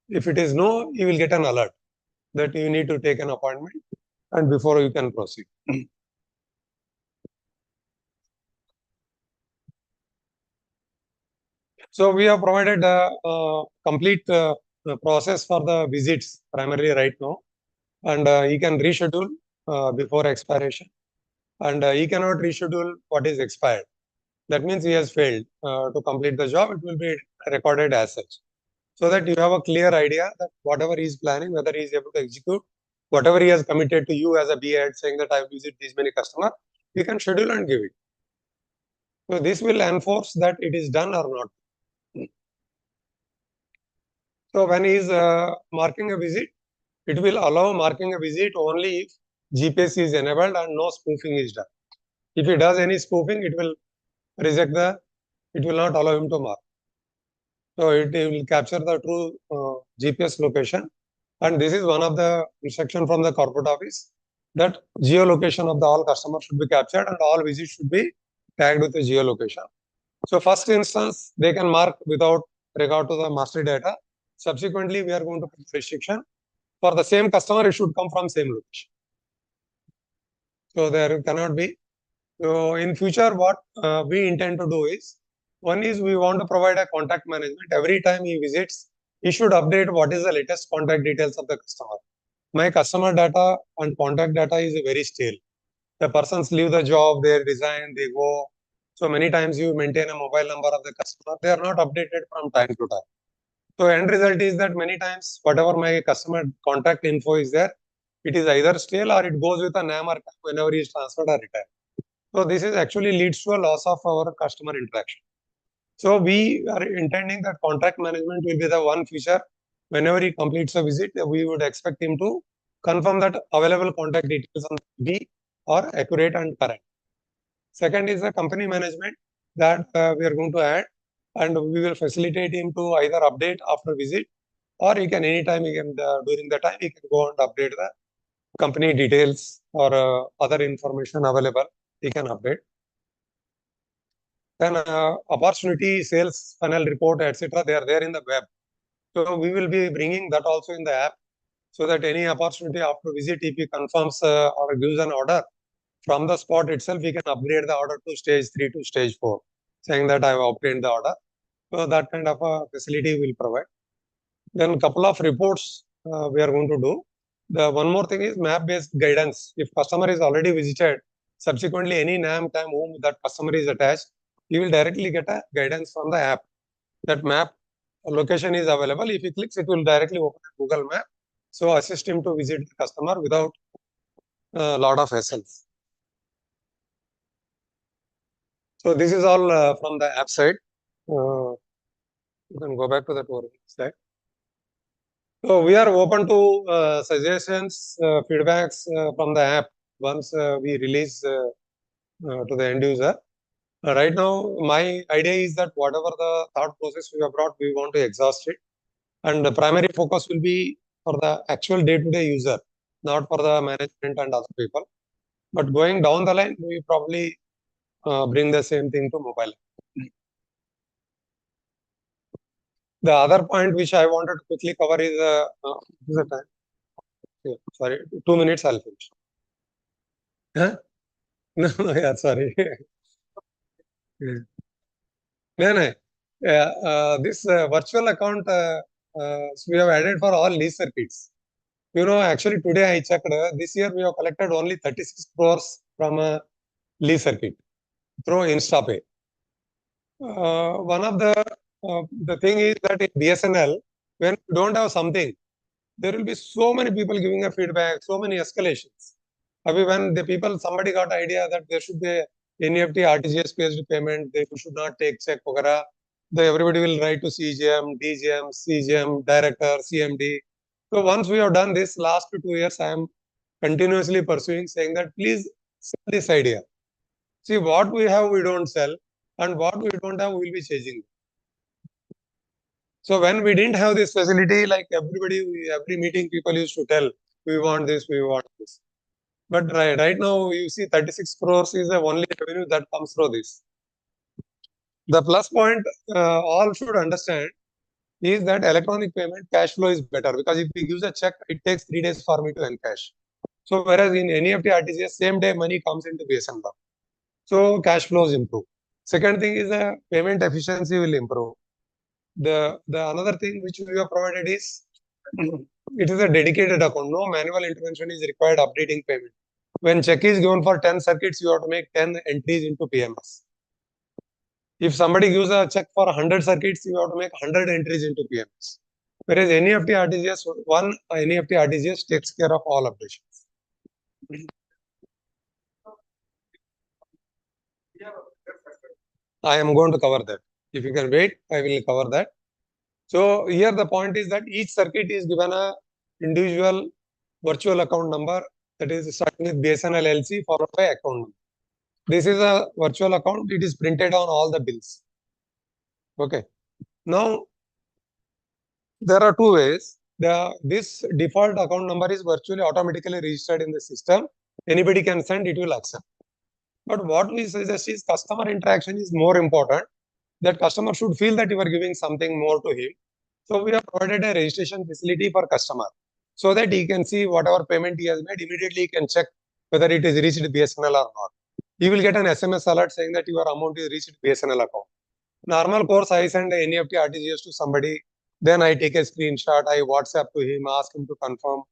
If it is no, you will get an alert that you need to take an appointment and before you can proceed. So we have provided a complete process for the visits primarily right now, and he can reschedule before expiration, and he cannot reschedule what is expired. That means he has failed to complete the job. It will be recorded as such, so that you have a clear idea that whatever he is planning, whether he is able to execute, whatever he has committed to you as a B.Ed, saying that I visit these many customers, you can schedule and give it. So this will enforce that it is done or not. So when he is marking a visit, it will allow marking a visit only if GPS is enabled and no spoofing is done. If he does any spoofing, it will reject it will not allow him to mark. So it will capture the true GPS location. And this is one of the instruction from the corporate office that geolocation of the all customers should be captured and all visits should be tagged with the geolocation. So first instance, they can mark without regard to the master data. Subsequently, we are going to put restriction. For the same customer, it should come from same location. So there cannot be. So in future, what we intend to do is, one is we want to provide a contact management. Every time he visits, he should update what is the latest contact details of the customer. My customer data and contact data is very stale. The persons leave the job, they resign, they go. So many times you maintain a mobile number of the customer. They are not updated from time to time. So end result is that many times whatever my customer contact info is there, it is either stale or it goes with a name or whenever he is transferred or retired. So this is actually leads to a loss of our customer interaction. So we are intending that contract management will be the one feature. Whenever he completes a visit, we would expect him to confirm that available contact details on B are accurate and correct. Second is the company management that we are going to add, and we will facilitate him to either update after visit, or he can anytime he can during the time he can go and update the company details or other information available. He can update. Then opportunity, sales funnel report, etc. They are there in the web. So we will be bringing that also in the app, so that any opportunity after visit, if he confirms or gives an order, from the spot itself, we can upgrade the order to stage 3 to stage 4, saying that I have obtained the order. So that kind of a facility will provide. Then a couple of reports we are going to do. The one more thing is map-based guidance. If customer is already visited, subsequently any name, time, whom that customer is attached, you will directly get a guidance from the app. That map location is available. If he clicks, it will directly open Google Map. So assist him to visit the customer without a lot of hassles. So this is all from the app side. You can go back to the tour slide. So we are open to suggestions, feedbacks from the app once we release to the end user. Right now, my idea is that whatever the thought process we have brought, we want to exhaust it. And the primary focus will be for the actual day-to-day user, not for the management and other people. But going down the line, we probably bring the same thing to mobile. The other point which I wanted to quickly cover is the time. Yeah, sorry, 2 minutes I'll finish. Huh? No, yeah, sorry. Yeah. No. This virtual account we have added for all lease circuits. You know, actually today I checked, this year we have collected only 36 crores from a lease circuit through InstaPay. One of the thing is that in BSNL, when you don't have something, there will be so many people giving a feedback, so many escalations. I mean, when the people, somebody got idea that there should be NEFT, RTGS based payment, they should not take check, etc. Everybody will write to CGM, DGM, CGM, director, CMD. So once we have done this, last 2 years, I am continuously pursuing, saying that please sell this idea. See, what we have, we don't sell, and what we don't have, we will be chasing. So when we didn't have this facility, like every meeting people used to tell, we want this, we want this. But right now you see 36 crores is the only revenue that comes through this. The plus point all should understand is that electronic payment cash flow is better, because if we give a check, it takes 3 days for me to encash. So whereas in NEFT RTGS, same day money comes into BSN bank. So cash flows improve. Second thing is the payment efficiency will improve. The another thing which we have provided is it is a dedicated account. No manual intervention is required updating payment. When check is given for 10 circuits, you have to make 10 entries into PMS. If somebody gives a check for 100 circuits, you have to make 100 entries into PMS. Whereas NEFT RTGS, one NEFT RTGS takes care of all updations. I am going to cover that. If you can wait, I will cover that. So here the point is that each circuit is given a individual virtual account number, that is starting with BSNL LC followed by account number. This is a virtual account. It is printed on all the bills. Okay. Now there are two ways. This default account number is virtually automatically registered in the system. Anybody can send, it will accept. But what we suggest is customer interaction is more important. That customer should feel that you are giving something more to him. So we have provided a registration facility for customer, so that he can see whatever payment he has made, immediately he can check whether it is reached BSNL or not. He will get an SMS alert saying that your amount is reached BSNL account. Normal course, I send a NEFT RTGS to somebody, then I take a screenshot, I WhatsApp to him, ask him to confirm.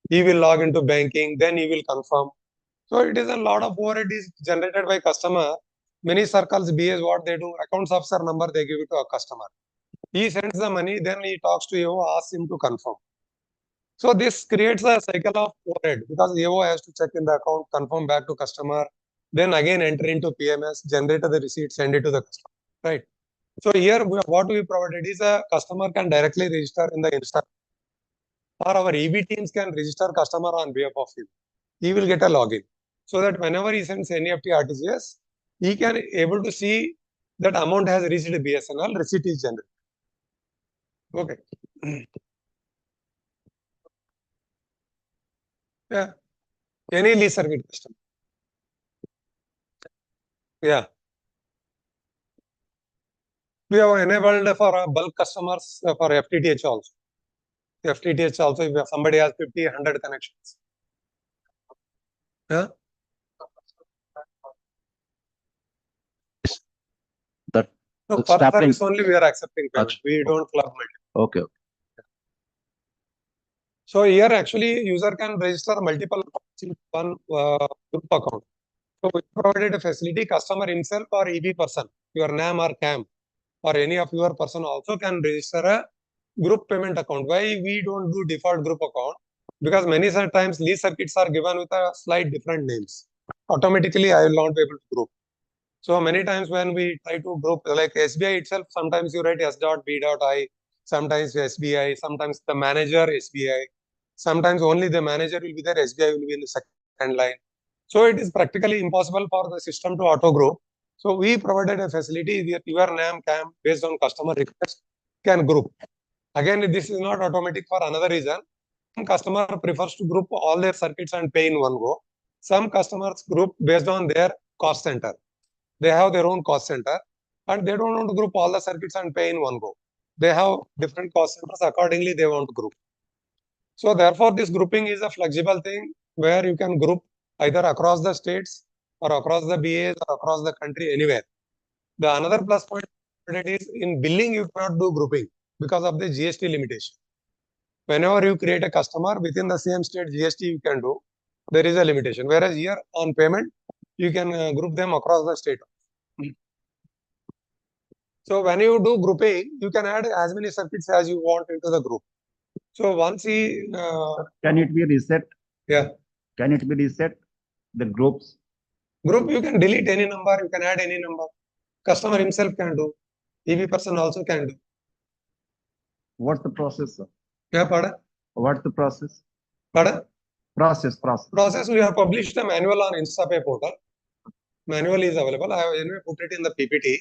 He will log into banking, then he will confirm. So it is a lot of overhead is generated by customer. Many circles, BS, what they do, accounts officer number, they give it to a customer. He sends the money, then he talks to you, asks him to confirm. So this creates a cycle of overhead, because AO has to check in the account, confirm back to customer, then again enter into PMS, generate the receipt, send it to the customer, right? So here what we provided is a customer can directly register in the instant, or our EB teams can register customer on behalf of him. He will get a login, so that whenever he sends NEFT RTGS, he can able to see that amount has reached BSNL, receipt is generated. Okay. Yeah. Any lease circuit customer. Yeah. We have enabled for bulk customers for FTTH also. FTTH also, if somebody has 50, 100 connections. Yeah. That No, for service only we are accepting payment. We don't club multiple. Okay. So here actually user can register multiple accounts in one group account. So we provided a facility, customer himself or EB person, your NAM or CAM, or any of your person also can register a group payment account. Why we don't do default group account? Because many times lease circuits are given with a slight different names. Automatically, I will not be able to group. So many times when we try to group, like SBI itself, sometimes you write S.B.I, sometimes SBI, sometimes the manager SBI, sometimes only the manager will be there, SBI will be in the second line. So it is practically impossible for the system to auto group. So we provided a facility where your NAM CAM based on customer request can group. Again, this is not automatic for another reason. Some customer prefers to group all their circuits and pay in one go. Some customers group based on their cost center. They have their own cost center and they don't want to group all the circuits and pay in one go. They have different cost centers, accordingly they want to group. So therefore, this grouping is a flexible thing where you can group either across the states or across the BAs or across the country, anywhere. The another plus point is in billing, you cannot do grouping because of the GST limitation. Whenever you create a customer within the same state, GST you can do, there is a limitation. Whereas here on payment, you can group them across the state. So when you do grouping, you can add as many circuits as you want into the group. So once he... can it be reset? Yeah. Can it be reset, the groups? Group, you can delete any number, you can add any number. Customer himself can do. EB person also can do. What's the process, sir? Yeah, pardon? What's the process? Pardon? Process. Process, we have published a manual on InstaPay portal. Manual is available. I have anyway put it in the PPT.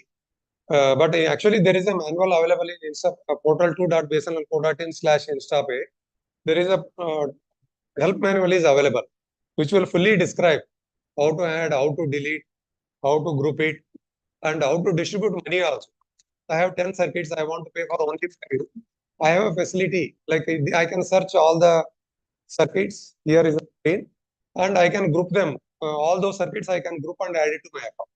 But actually there is a manual available in Insta portal2.bsnl.in/instapay. There is a help manual is available, which will fully describe how to add, how to delete, how to group it, and how to distribute money also. I have 10 circuits, I want to pay for only 5. I have a facility, like I can search all the circuits, here is a screen, and I can group them. All those circuits I can group and add it to my account.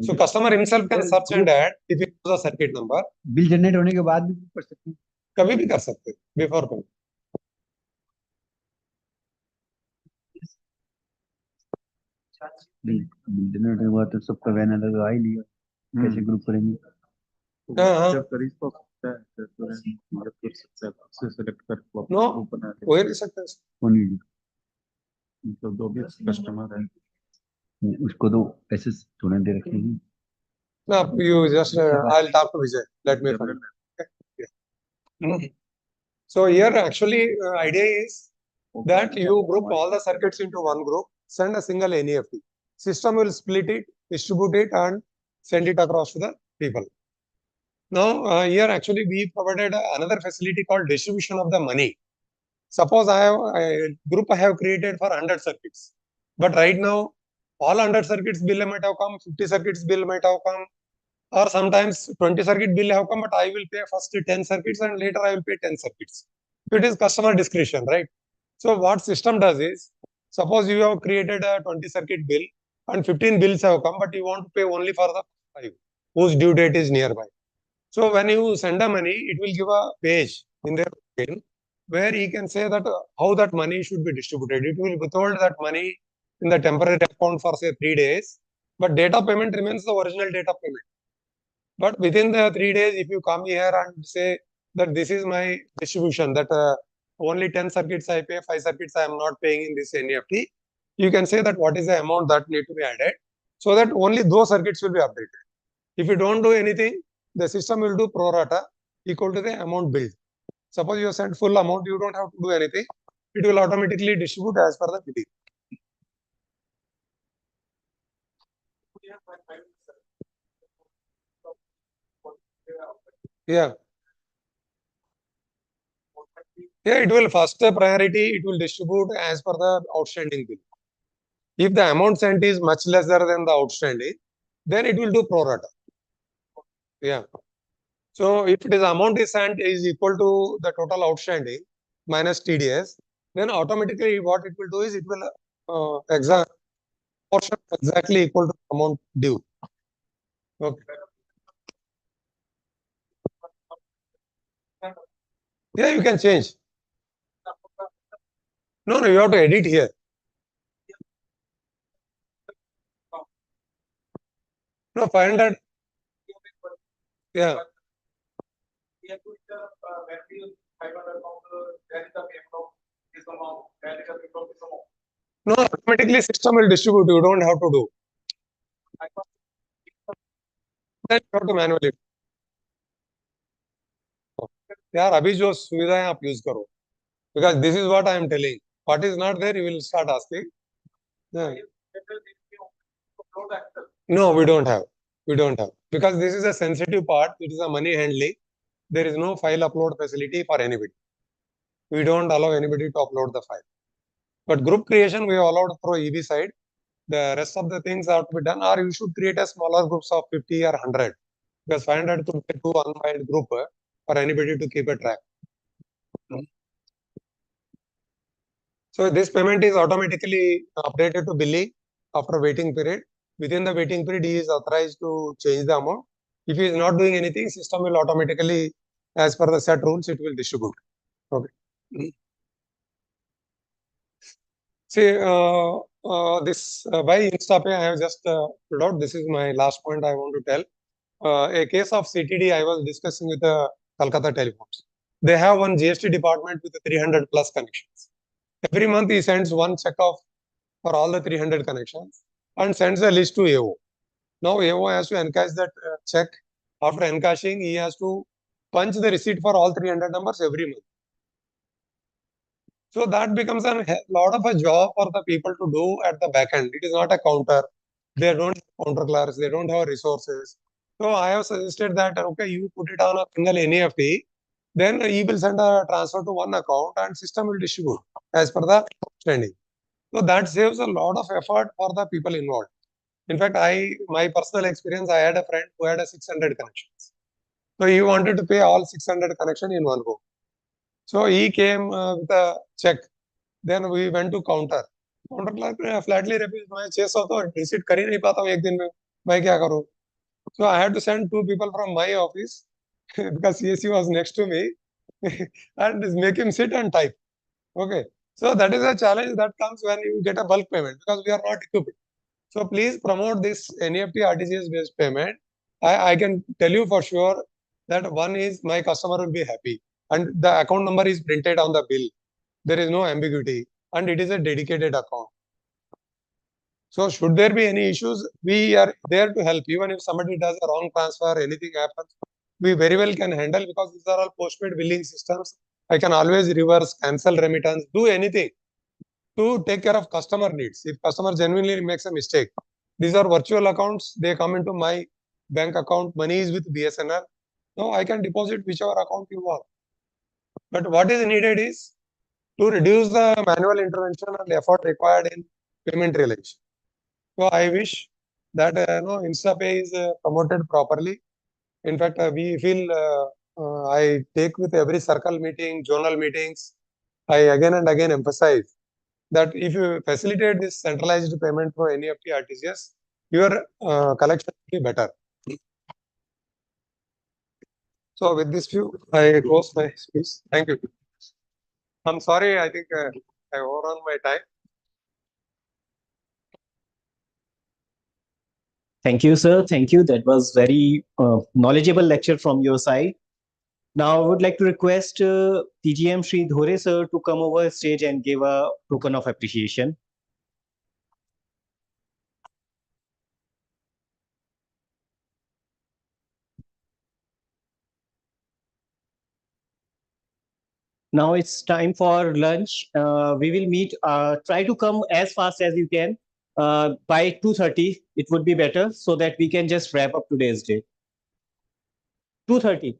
So customer himself can search and add if he knows the circuit number. Bill generate होने के बाद भी कर सकते हैं, कभी भी कर सकते हैं, before payment. बिल जनरेट होने के बाद तो सबका वैन अलग आ ही नहीं है, कैसे ग्रुप करेंगे? जब कर इसको सकता है, जब कर सकता है, से सेलेक्ट कर No, ओपन है, कोई नहीं सकता है. कौन वीडियो? मतलब दो भी कस्टमर है, उसको तो ऐसे थोड़ा दे रखेंगे. No, you just, I'll talk to Vijay. Let me find. Okay. Yeah. So here actually idea is that you group all the circuits into one group, send a single NEFT. System will split it, distribute it, and send it across to the people. Now here actually we provided another facility called distribution of the money. Suppose I have a group I have created for 100 circuits, but right now all 100 circuits bill might have come, 50 circuits bill might have come, or sometimes 20 circuit bill have come, but I will pay first 10 circuits and later I will pay 10 circuits. So it is customer discretion, right? So what system does is, suppose you have created a 20 circuit bill and 15 bills have come, but you want to pay only for the 5 whose due date is nearby. So when you send the money, it will give a page in their bill where he can say that how that money should be distributed. It will withhold that money in the temporary account for say 3 days, but date of payment remains the original date of payment. But within the 3 days, if you come here and say that this is my distribution, that only 10 circuits I pay, 5 circuits I am not paying in this NEFT, you can say that what is the amount that need to be added, so that only those circuits will be updated. If you don't do anything, the system will do pro rata equal to the amount billed. Suppose you send full amount, you don't have to do anything. It will automatically distribute as per the billing. Yeah. Yeah, it will first priority, it will distribute as per the outstanding bill. If the amount sent is much lesser than the outstanding, then it will do pro rata. Yeah. So if it is amount is sent is equal to the total outstanding minus TDS, then automatically what it will do is it will portion exactly equal to the amount due. Okay. Yeah, you can change. No, you have to edit here. No, 500. Yeah. No, automatically system will distribute. You don't have to do. Then you have to manually. यार अभी जो सुविधा है आप use करो, because this is what I am telling. What is not there, you will start asking. Yeah. No, we don't have. We don't have, because this is a sensitive part. It is a money handling. There is no file upload facility for anybody. We don't allow anybody to upload the file. But group creation we have allowed through EB side. The rest of the things have to be done, or you should create a smaller groups of 50 or 100, because 500 could be too unwired group for anybody to keep a track. So this payment is automatically updated to billing after waiting period. Within the waiting period, he is authorized to change the amount. If he is not doing anything, system will automatically, as per the set rules, it will distribute. Okay. See, this by InstaPay, I have just put out. This is my last point I want to tell. A case of CTD I was discussing with the Calcutta Telephones. They have one GST department with 300 plus connections. Every month he sends one check off for all the 300 connections and sends a list to AO. Now AO has to encash that check. After encashing, he has to punch the receipt for all 300 numbers every month. So that becomes a lot of a job for the people to do at the back end. It is not a counter. They don't have counter clerks. They don't have resources. So I have suggested that, okay, you put it on a single NEFT, then he will send a transfer to one account and system will distribute as per the outstanding. So that saves a lot of effort for the people involved. In fact, my personal experience, I had a friend who had a 600 connections. So he wanted to pay all 600 connection in one go. So he came with a check. Then we went to counter. Counter clerk flatly refused. मैं 600 तो receipt कर ही नहीं पाता हूँ एक दिन में. मैं क्या करूँ? So I had to send two people from my office because CSC was next to me and make him sit and type. Okay. So that is a challenge that comes when you get a bulk payment because we are not equipped. So please promote this NEFT RTGS based payment. I can tell you for sure that one is my customer will be happy and the account number is printed on the bill. There is no ambiguity and it is a dedicated account. So should there be any issues, we are there to help. Even if somebody does a wrong transfer, anything happens, we very well can handle because these are all postpaid billing systems. I can always reverse, cancel remittance, do anything to take care of customer needs. If customer genuinely makes a mistake, these are virtual accounts. They come into my bank account. Money is with BSNL. No, I can deposit whichever account you want. But what is needed is to reduce the manual intervention and effort required in payment relation. So I wish that InstaPay is promoted properly. In fact, we feel I take with every circle meeting, zonal meetings. I again and again emphasize that if you facilitate this centralized payment for NEFT RTGS, your collection will be better. So with this view, I close my speech. Thank you. I'm sorry, I think I overrun my time. Thank you, sir. Thank you. That was very knowledgeable lecture from your side. Now, I would like to request TGM Sri Dhore sir to come over stage and give a token of appreciation. Now it's time for lunch. We will meet. Try to come as fast as you can. By 2:30, it would be better so that we can just wrap up today's day. 2:30.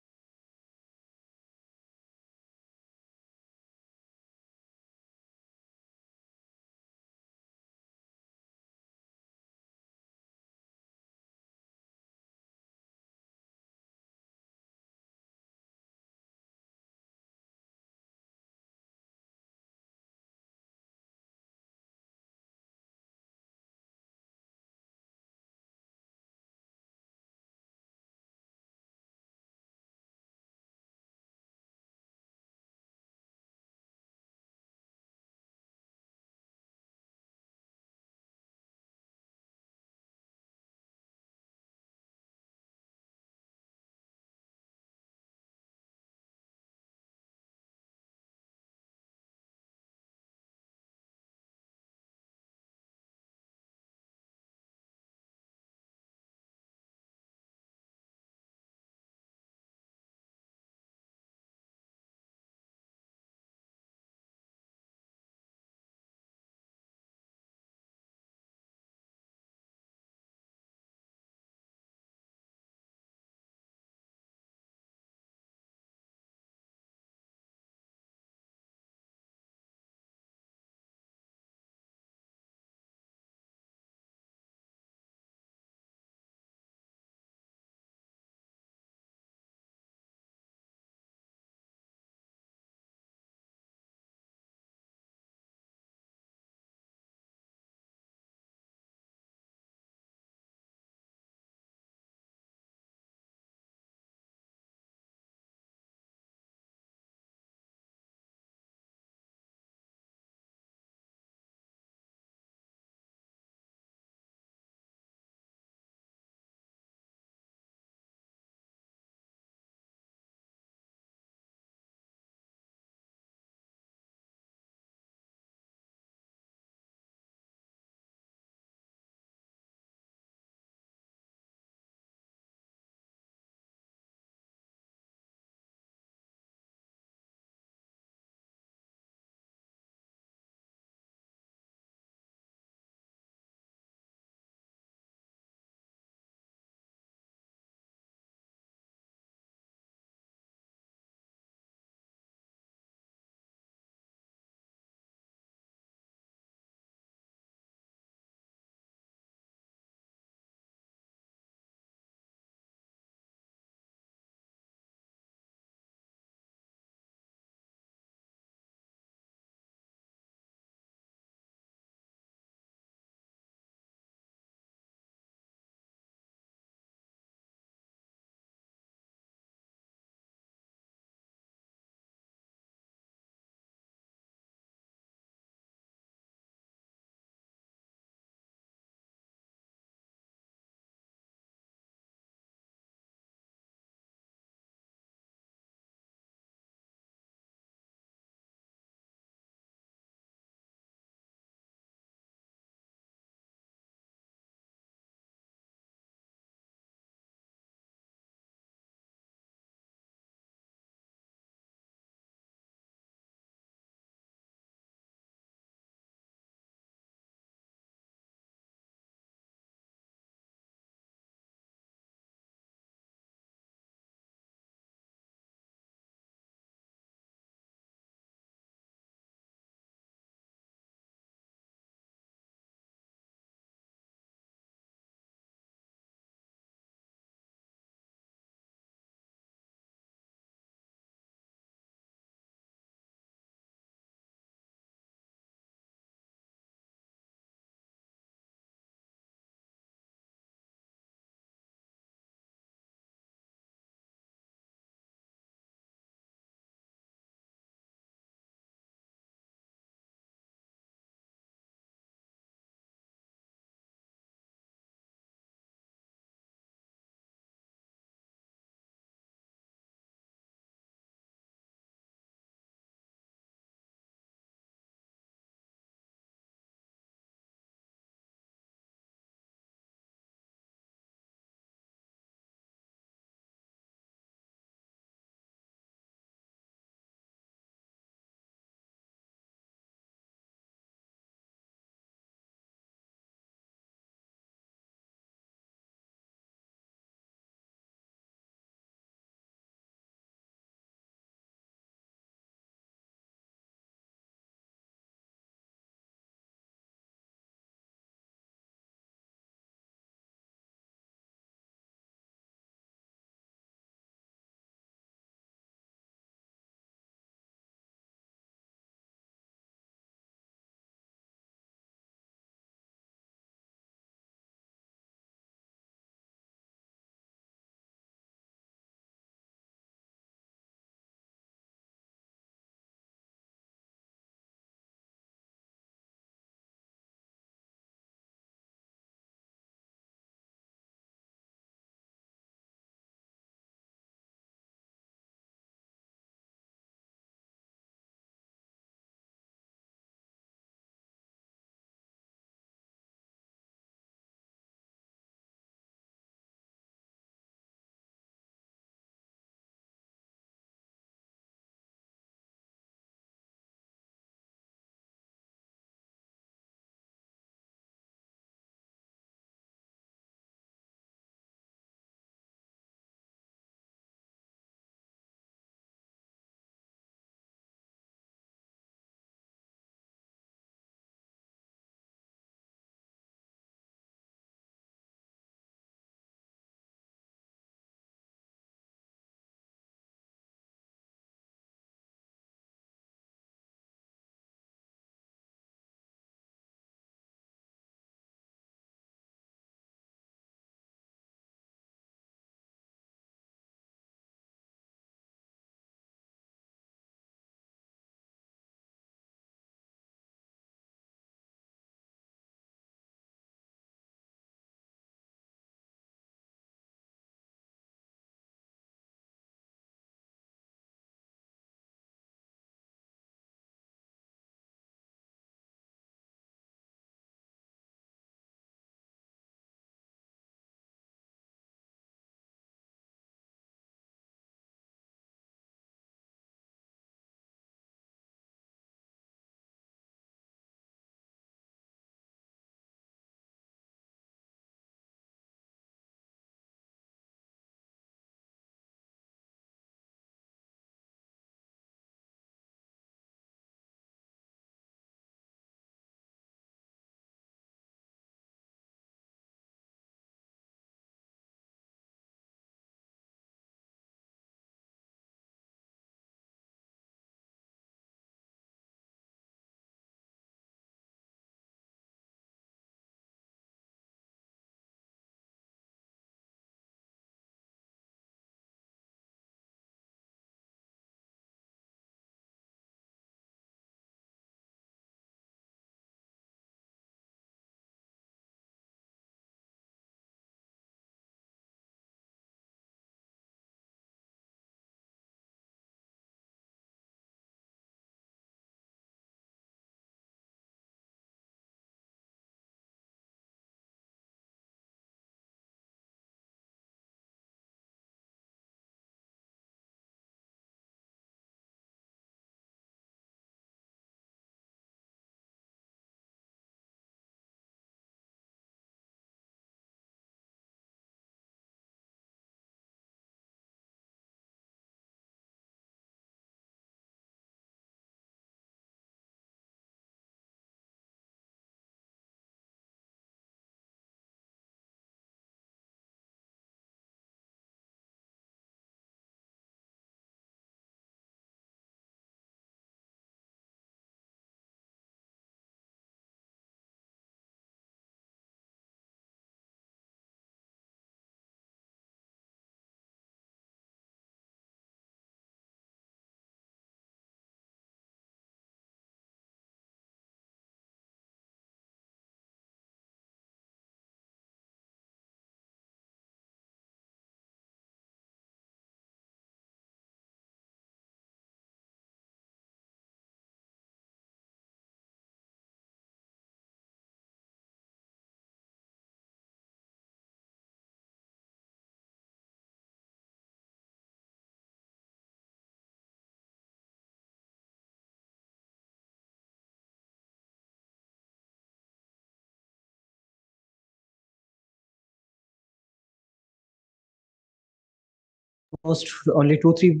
Almost only 2-3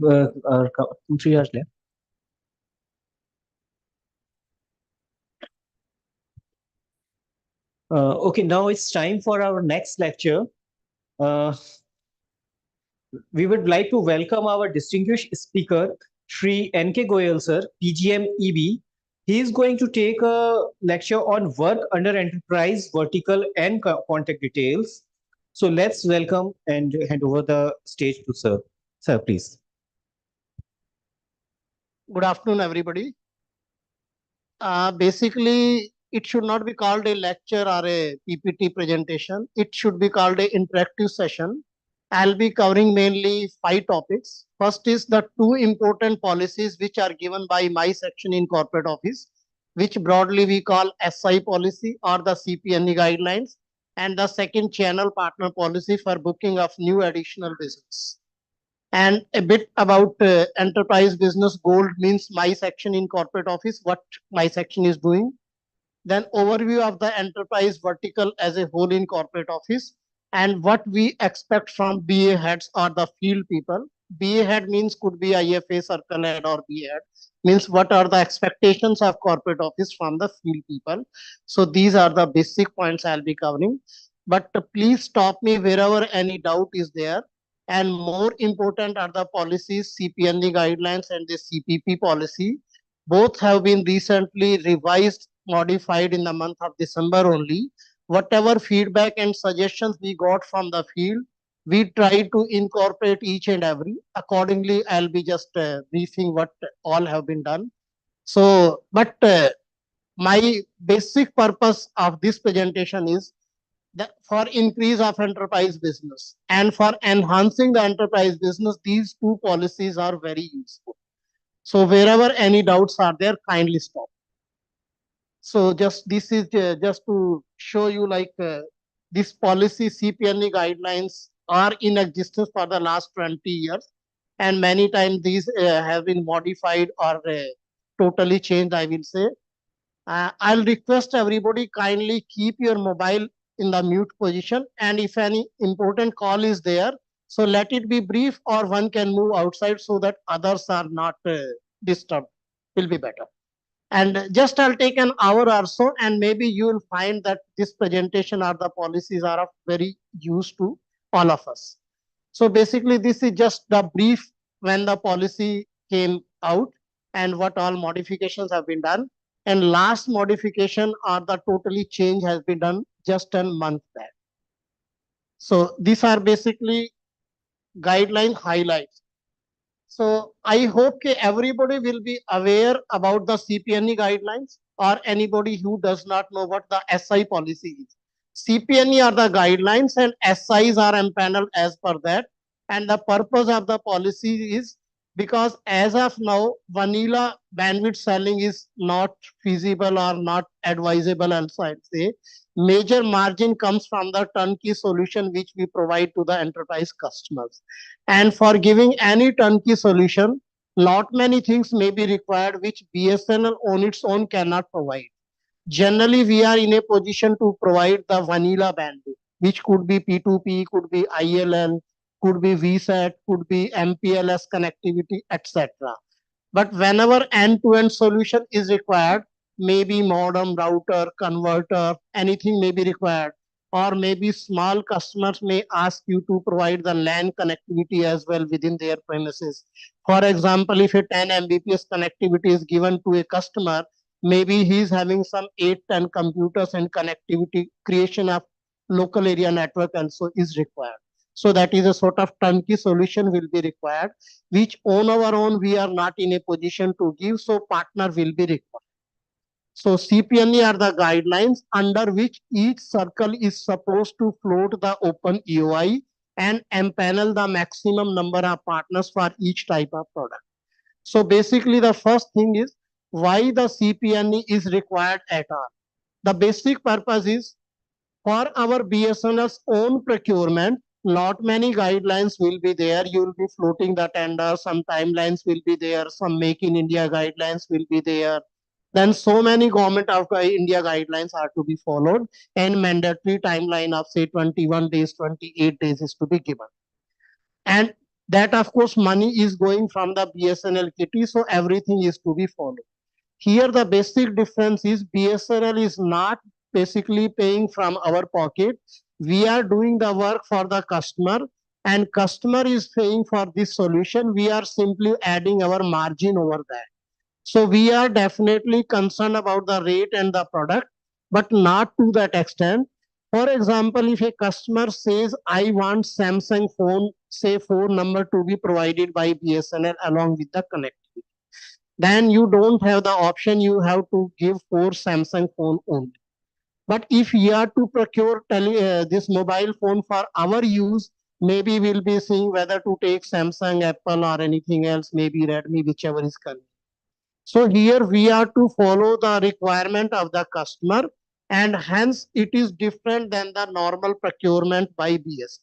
2-3 hours left. Okay, now it's time for our next lecture. We would like to welcome our distinguished speaker, Shri N.K. Goyal sir, PGM EB. He is going to take a lecture on work under enterprise, vertical and contact details. So let's welcome and hand over the stage to sir. Sir, please. Good afternoon, everybody. Basically, it should not be called a lecture or a PPT presentation. It should be called an interactive session. I'll be covering mainly 5 topics. First is the 2 important policies which are given by my section in corporate office, which broadly we call SI policy or the CPNE guidelines, and the second channel partner policy for booking of new additional business. And a bit about enterprise business gold means my section in corporate office, what my section is doing. Then overview of the enterprise vertical as a whole in corporate office and what we expect from BA heads or the field people. BA head means could be IFA, circle head or BA head. Means what are the expectations of corporate office from the field people. So these are the basic points I'll be covering. But please stop me wherever any doubt is there. And more important are the policies, CPNE guidelines and the CPP policy. Both have been recently revised, modified in the month of December only. Whatever feedback and suggestions we got from the field, we try to incorporate each and every. Accordingly, I'll be just briefing what all have been done. So, but my basic purpose of this presentation is that for increase of enterprise business and for enhancing the enterprise business, these 2 policies are very useful. So wherever any doubts are there, kindly stop. So just this is just to show you like this policy CPNE guidelines are in existence for the last 20 years. And many times these have been modified or totally changed, I will say. I'll request everybody kindly keep your mobile in the mute position. And if any important call is there, so let it be brief or one can move outside so that others are not disturbed. Will be better. And just I'll take an hour or so and maybe you will find that this presentation or the policies are of very use to all of us. So basically this is just the brief when the policy came out and what all modifications have been done. And last modification or the totally change has been done just a month back. So these are basically guideline highlights. So I hope that everybody will be aware about the CPNE guidelines or anybody who does not know what the SI policy is. CPNE are the guidelines and SIs are empaneled as per that. And the purpose of the policy is because as of now, vanilla bandwidth selling is not feasible or not advisable also I'd say. Major margin comes from the turnkey solution which we provide to the enterprise customers. And for giving any turnkey solution, not many things may be required which BSNL on its own cannot provide. Generally, we are in a position to provide the vanilla bandwidth, which could be P2P, could be ILL, could be VSAT, could be MPLS connectivity, etc. But whenever end-to-end solution is required, maybe modem, router, converter, anything may be required. Or maybe small customers may ask you to provide the LAN connectivity as well within their premises. For example, if a 10 Mbps connectivity is given to a customer, maybe he is having some 8-10 computers and connectivity creation of local area network also is required. So that is a sort of turnkey solution will be required, which on our own we are not in a position to give, so partner will be required. So CPNE are the guidelines under which each circle is supposed to float the open EOI and empanel the maximum number of partners for each type of product. So basically the first thing is why the CPNE is required at all. The basic purpose is for our BSNL's own procurement, not many guidelines will be there. You will be floating the tender, some timelines will be there, some Make in India guidelines will be there. Then so many government of India guidelines are to be followed and mandatory timeline of say 21 days, 28 days is to be given. And that of course money is going from the BSNL kitty, so everything is to be followed. Here the basic difference is BSNL is not basically paying from our pocket. We are doing the work for the customer and customer is paying for this solution. We are simply adding our margin over that. So we are definitely concerned about the rate and the product, but not to that extent. For example, if a customer says, I want Samsung phone, say phone number to be provided by BSNL along with the connectivity, then you don't have the option, you have to give 4 Samsung phone only. But if you are to procure this mobile phone for our use, maybe we'll be seeing whether to take Samsung, Apple or anything else, maybe Redmi, whichever is convenient. So here we are to follow the requirement of the customer and hence it is different than the normal procurement by BS.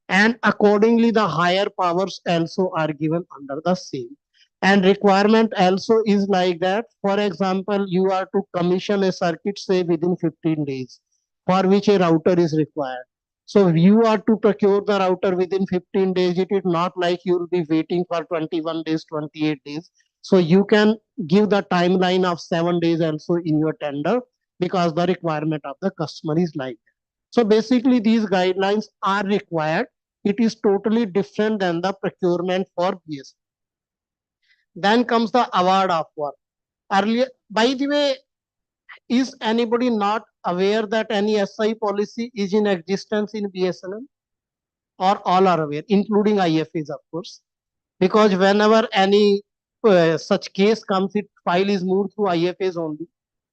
And accordingly the higher powers also are given under the same. And requirement also is like that. For example, you are to commission a circuit say within 15 days for which a router is required. So you are to procure the router within 15 days. It is not like you will be waiting for 21 days, 28 days. So you can give the timeline of 7 days also in your tender because the requirement of the customer is like that. So basically these guidelines are required. It is totally different than the procurement for BS. Then comes the award of work. Earlier, by the way, is anybody not aware that any SI policy is in existence in BSNL? Or all are aware, including IFAs, of course. Because whenever any such case comes, it file is moved through IFAs only.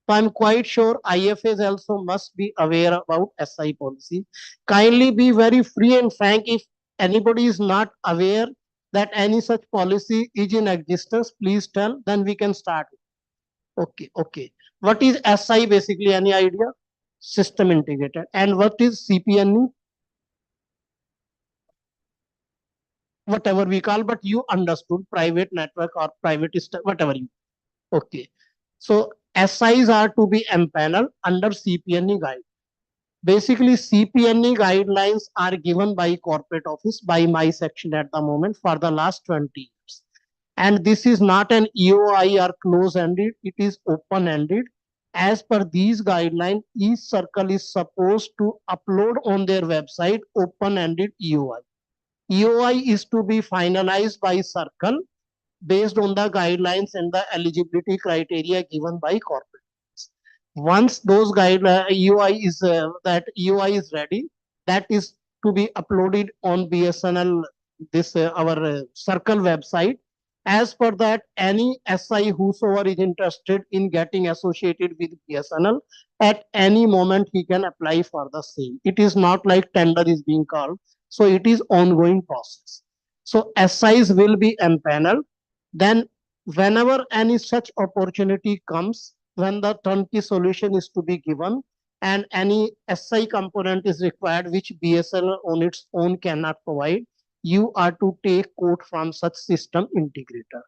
So I'm quite sure IFAs also must be aware about SI policy. Kindly be very free and frank. If anybody is not aware that any such policy is in existence, please tell, then we can start. Okay, okay. What is SI basically? Any idea? System integrated. And what is CPNE? Whatever we call, but you understood, private network or private system, whatever you. Okay. So SIs are to be empaneled under CPNE guide. Basically, CPNE guidelines are given by corporate office by my section at the moment for the last 20 years. And this is not an EOI or close-ended, it is open-ended. As per these guidelines, each circle is supposed to upload on their website open-ended EOI. EOI is to be finalized by circle based on the guidelines and the eligibility criteria given by corporate. Once those EOI is ready, that is to be uploaded on BSNL our circle website. As per that, any SI whosoever is interested in getting associated with BSNL, at any moment he can apply for the same. It is not like tender is being called, so it is ongoing process. So SIs will be empaneled. Then whenever any such opportunity comes, when the turnkey solution is to be given and any SI component is required which BSNL on its own cannot provide, you are to take quote from such system integrator.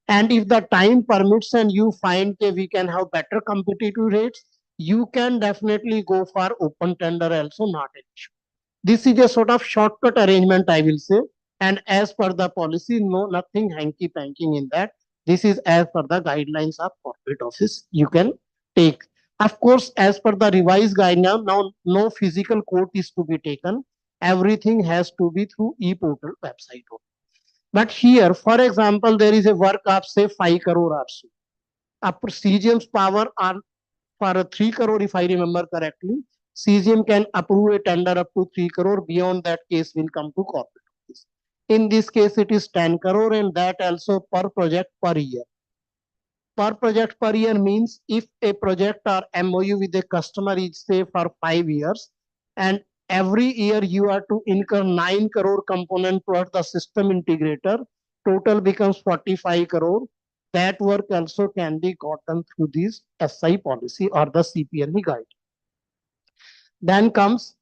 And if the time permits and you find that we can have better competitive rates, you can definitely go for open tender also, not an issue. This is a sort of shortcut arrangement, I will say. And as per the policy, no, nothing hanky-panky in that. This is as per the guidelines of corporate office. You can take. Of course, as per the revised guideline, now no physical quote is to be taken. Everything has to be through e-portal website. But here, for example, there is a work of say 5 crore or so. CGM's power are for 3 crore, if I remember correctly. CGM can approve a tender up to 3 crore. Beyond that case will come to corporate office. In this case, it is 10 crore and that also per project per year. Per project per year means if a project or MOU with a customer is say for 5 years and every year you are to incur 9 crore component towards the system integrator, total becomes 45 crore. That work also can be gotten through this SI policy or the CPNE guide. Then comes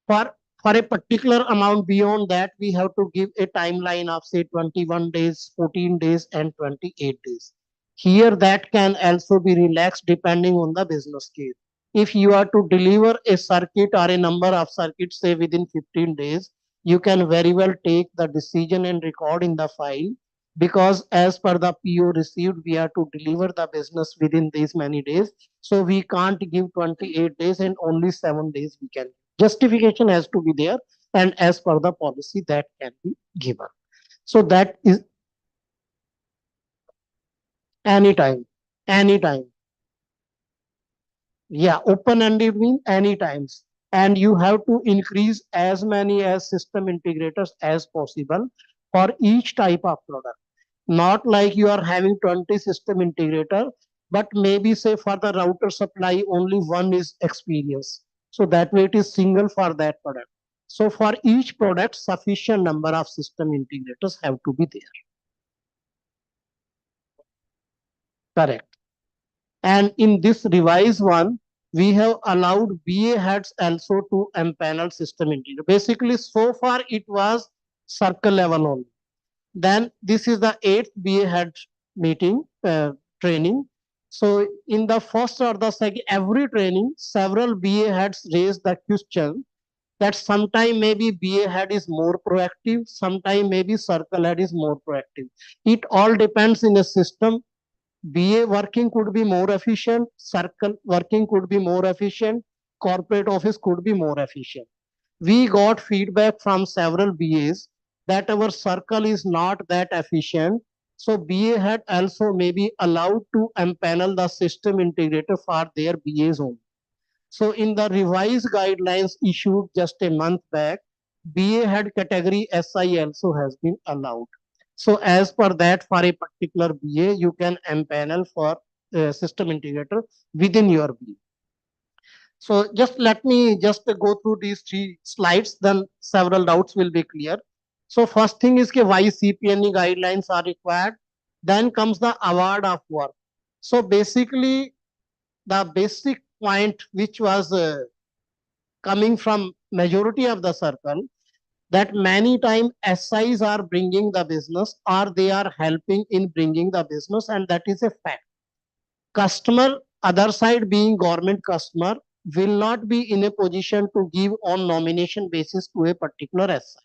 for a particular amount beyond that, we have to give a timeline of say 21 days, 14 days and 28 days. Here that can also be relaxed depending on the business case. If you are to deliver a circuit or a number of circuits say within 15 days, you can very well take the decision and record in the file, because as per the PO received, we are to deliver the business within these many days. So we can't give 28 days and only 7 days we can. Justification has to be there, and as per the policy that can be given. So that is anytime, anytime. Yeah, open-ended means any times. And you have to increase as many as system integrators as possible for each type of product. Not like you are having 20 system integrator, but maybe say for the router supply, only one is experienced. So that way it is single for that product. So for each product, sufficient number of system integrators have to be there. Correct. And in this revised one, we have allowed BA heads also to empanel system integrator. Basically, so far it was circle level only. Then this is the 8th BA head meeting training. So in the first or the second, every training, several BA heads raised the question that sometime maybe BA head is more proactive, sometime maybe circle head is more proactive. It all depends in a system. BA working could be more efficient, circle working could be more efficient, corporate office could be more efficient. We got feedback from several BAs that our circle is not that efficient. So BA had also maybe allowed to empanel the system integrator for their BAs only. So in the revised guidelines issued just a month back, BA head category SI also has been allowed. So as per that, for a particular BA, you can empanel for system integrator within your BA. So just let me just go through these 3 slides, then several doubts will be clear. So first thing is why CPNE guidelines are required. Then comes the award of work. So basically, the basic point which was coming from majority of the circle, that many times SIs are bringing the business or they are helping in bringing the business, and that is a fact. Customer, other side being government customer, will not be in a position to give on nomination basis to a particular SI.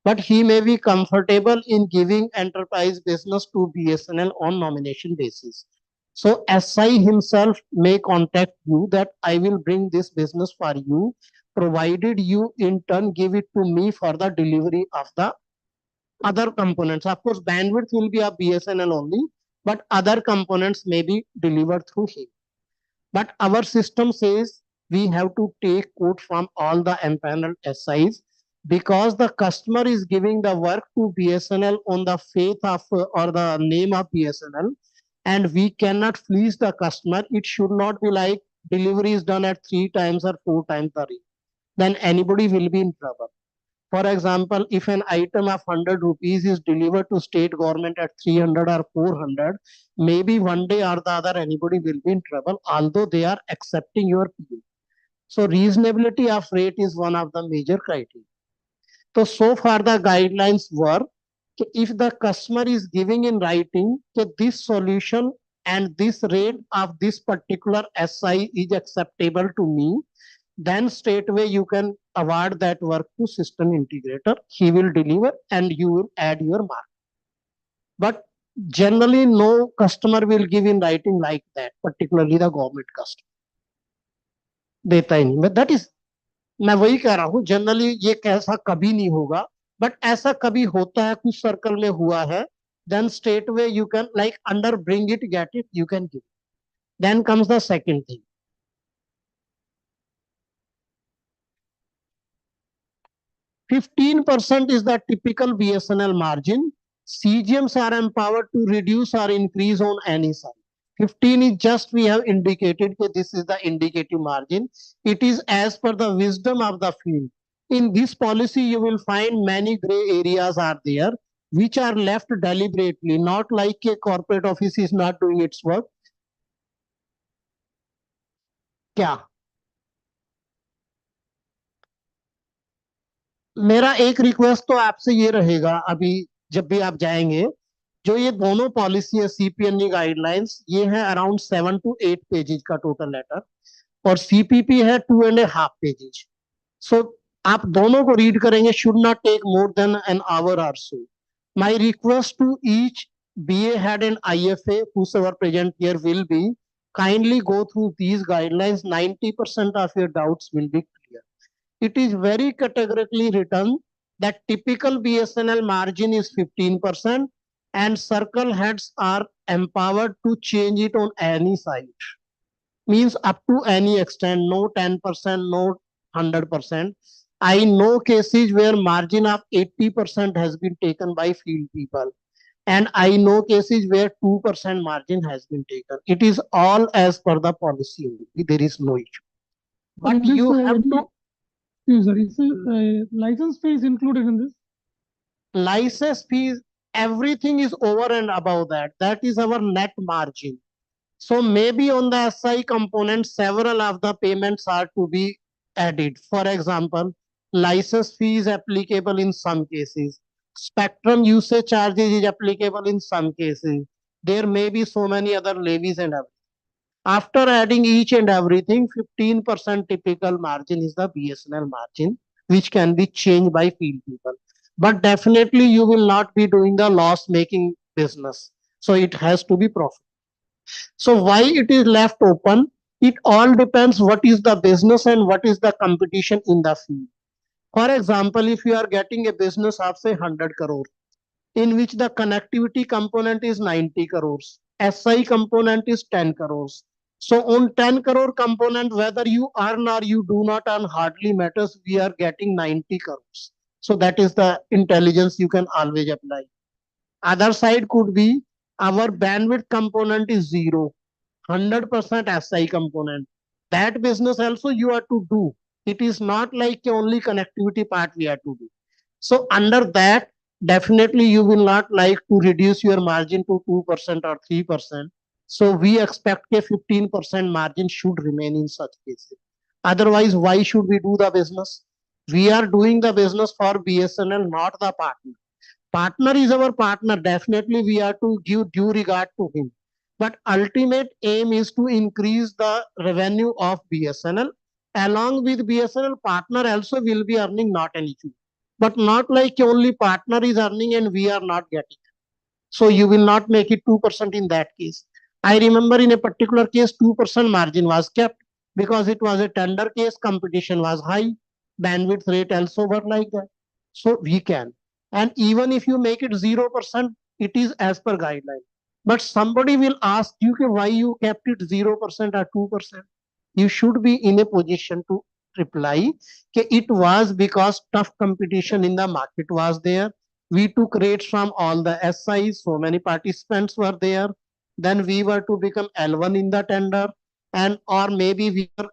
But he may be comfortable in giving enterprise business to BSNL on nomination basis. So SI himself may contact you that I will bring this business for you, provided you in turn give it to me for the delivery of the other components. Of course, bandwidth will be a BSNL only, but other components may be delivered through him. But our system says we have to take quote from all the empaneled SIs, because the customer is giving the work to BSNL on the faith of or the name of BSNL, and we cannot fleece the customer. It should not be like delivery is done at 3 times or 4 times the rate. Then anybody will be in trouble. For example, if an item of 100 rupees is delivered to state government at 300 or 400, maybe one day or the other anybody will be in trouble, although they are accepting your PO. So reasonability of rate is one of the major criteria. So far the guidelines were, if the customer is giving in writing that this solution and this rate of this particular SI is acceptable to me, then straightway you can award that work to system integrator. He will deliver and you will add your mark. But generally no customer will give in writing like that, particularly the government customer. देता ही नहीं. But that is, मैं वही कह रहा हूँ, generally ये कैसा कभी नहीं होगा, बट ऐसा कभी होता है, कुछ सर्कल में हुआ है, then straightway you can like under bring it, get it, you can give. Then comes the second thing. 15% is the typical BSNL margin. CGMs are empowered to reduce or increase on any side. 15 is just we have indicated that this is the indicative margin. It is as per the wisdom of the field. In this policy, you will find many gray areas are there, which are left deliberately, not like a corporate office is not doing its work. क्या मेरा एक request तो आपसे ये रहेगा, अभी जब भी आप जाएंगे, जो ये दोनों पॉलिसी है सीपीएनई गाइडलाइंस, ये है अराउंड 7 to 8 पेजेज का टोटल लेटर, और सीपीपी है 2.5 पेजेज. सो आप दोनों को रीड करेंगे, should not take more than an hour or so. My request to each BA head and IFA, whosoever present here will be, kindly go through these guidelines. 90% of your doubts will be clear. It is very categorically written that typical BSNL margin is 15% and circle heads are empowered to change it on any side. Means up to any extent, no 10%, no 100%. I know cases where margin of 80% has been taken by field people. And I know cases where 2% margin has been taken. It is all as per the policy only. There is no issue. But you have to. License fee is included in this? License fees, everything is over and above that. That is our net margin. So maybe on the SI component, several of the payments are to be added. For example, license fee is applicable in some cases. Spectrum usage charges is applicable in some cases. There may be so many other levies and everything. After adding each and everything, 15% typical margin is the BSNL margin, which can be changed by field people. But definitely you will not be doing the loss making business. So it has to be profit. So why it is left open? It all depends what is the business and what is the competition in the field. For example, if you are getting a business of say 100 crore, in which the connectivity component is 90 crores, SI component is 10 crores. So on 10 crore component, whether you earn or you do not earn hardly matters, we are getting 90 crores. So that is the intelligence you can always apply. Other side could be our bandwidth component is 0, 100% SI component. That business also you have to do. It is not like only connectivity part we have to do. So under that, definitely you will not like to reduce your margin to 2% or 3%. So we expect a 15% margin should remain in such cases. Otherwise, why should we do the business? We are doing the business for BSNL, not the partner. Partner is our partner. Definitely we are to give due regard to him. But ultimate aim is to increase the revenue of BSNL. Along with BSNL, partner also will be earning, not an issue. But not like only partner is earning and we are not getting. So you will not make it 2% in that case. I remember in a particular case, 2% margin was kept because it was a tender case, competition was high, bandwidth rate also were like that. So we can. And even if you make it 0%, it is as per guideline. But somebody will ask you why you kept it 0% or 2%. You should be in a position to reply that it was because tough competition in the market was there. We took rates from all the SIs, so many participants were there. Then we were to become L1 in the tender, and or maybe we were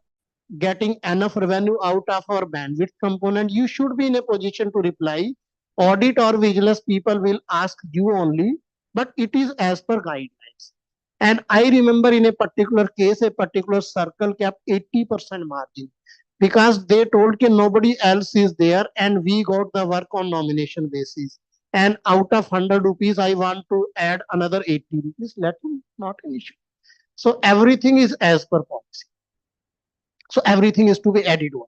getting enough revenue out of our bandwidth component. You should be in a position to reply. Audit or vigilance people will ask you only, but it is as per guidelines. And I remember in a particular case, a particular circle kept 80% margin because they told that nobody else is there and we got the work on nomination basis. And out of 100 rupees, I want to add another 80 rupees. Let him, not an issue. So everything is as per policy. So everything is to be added on.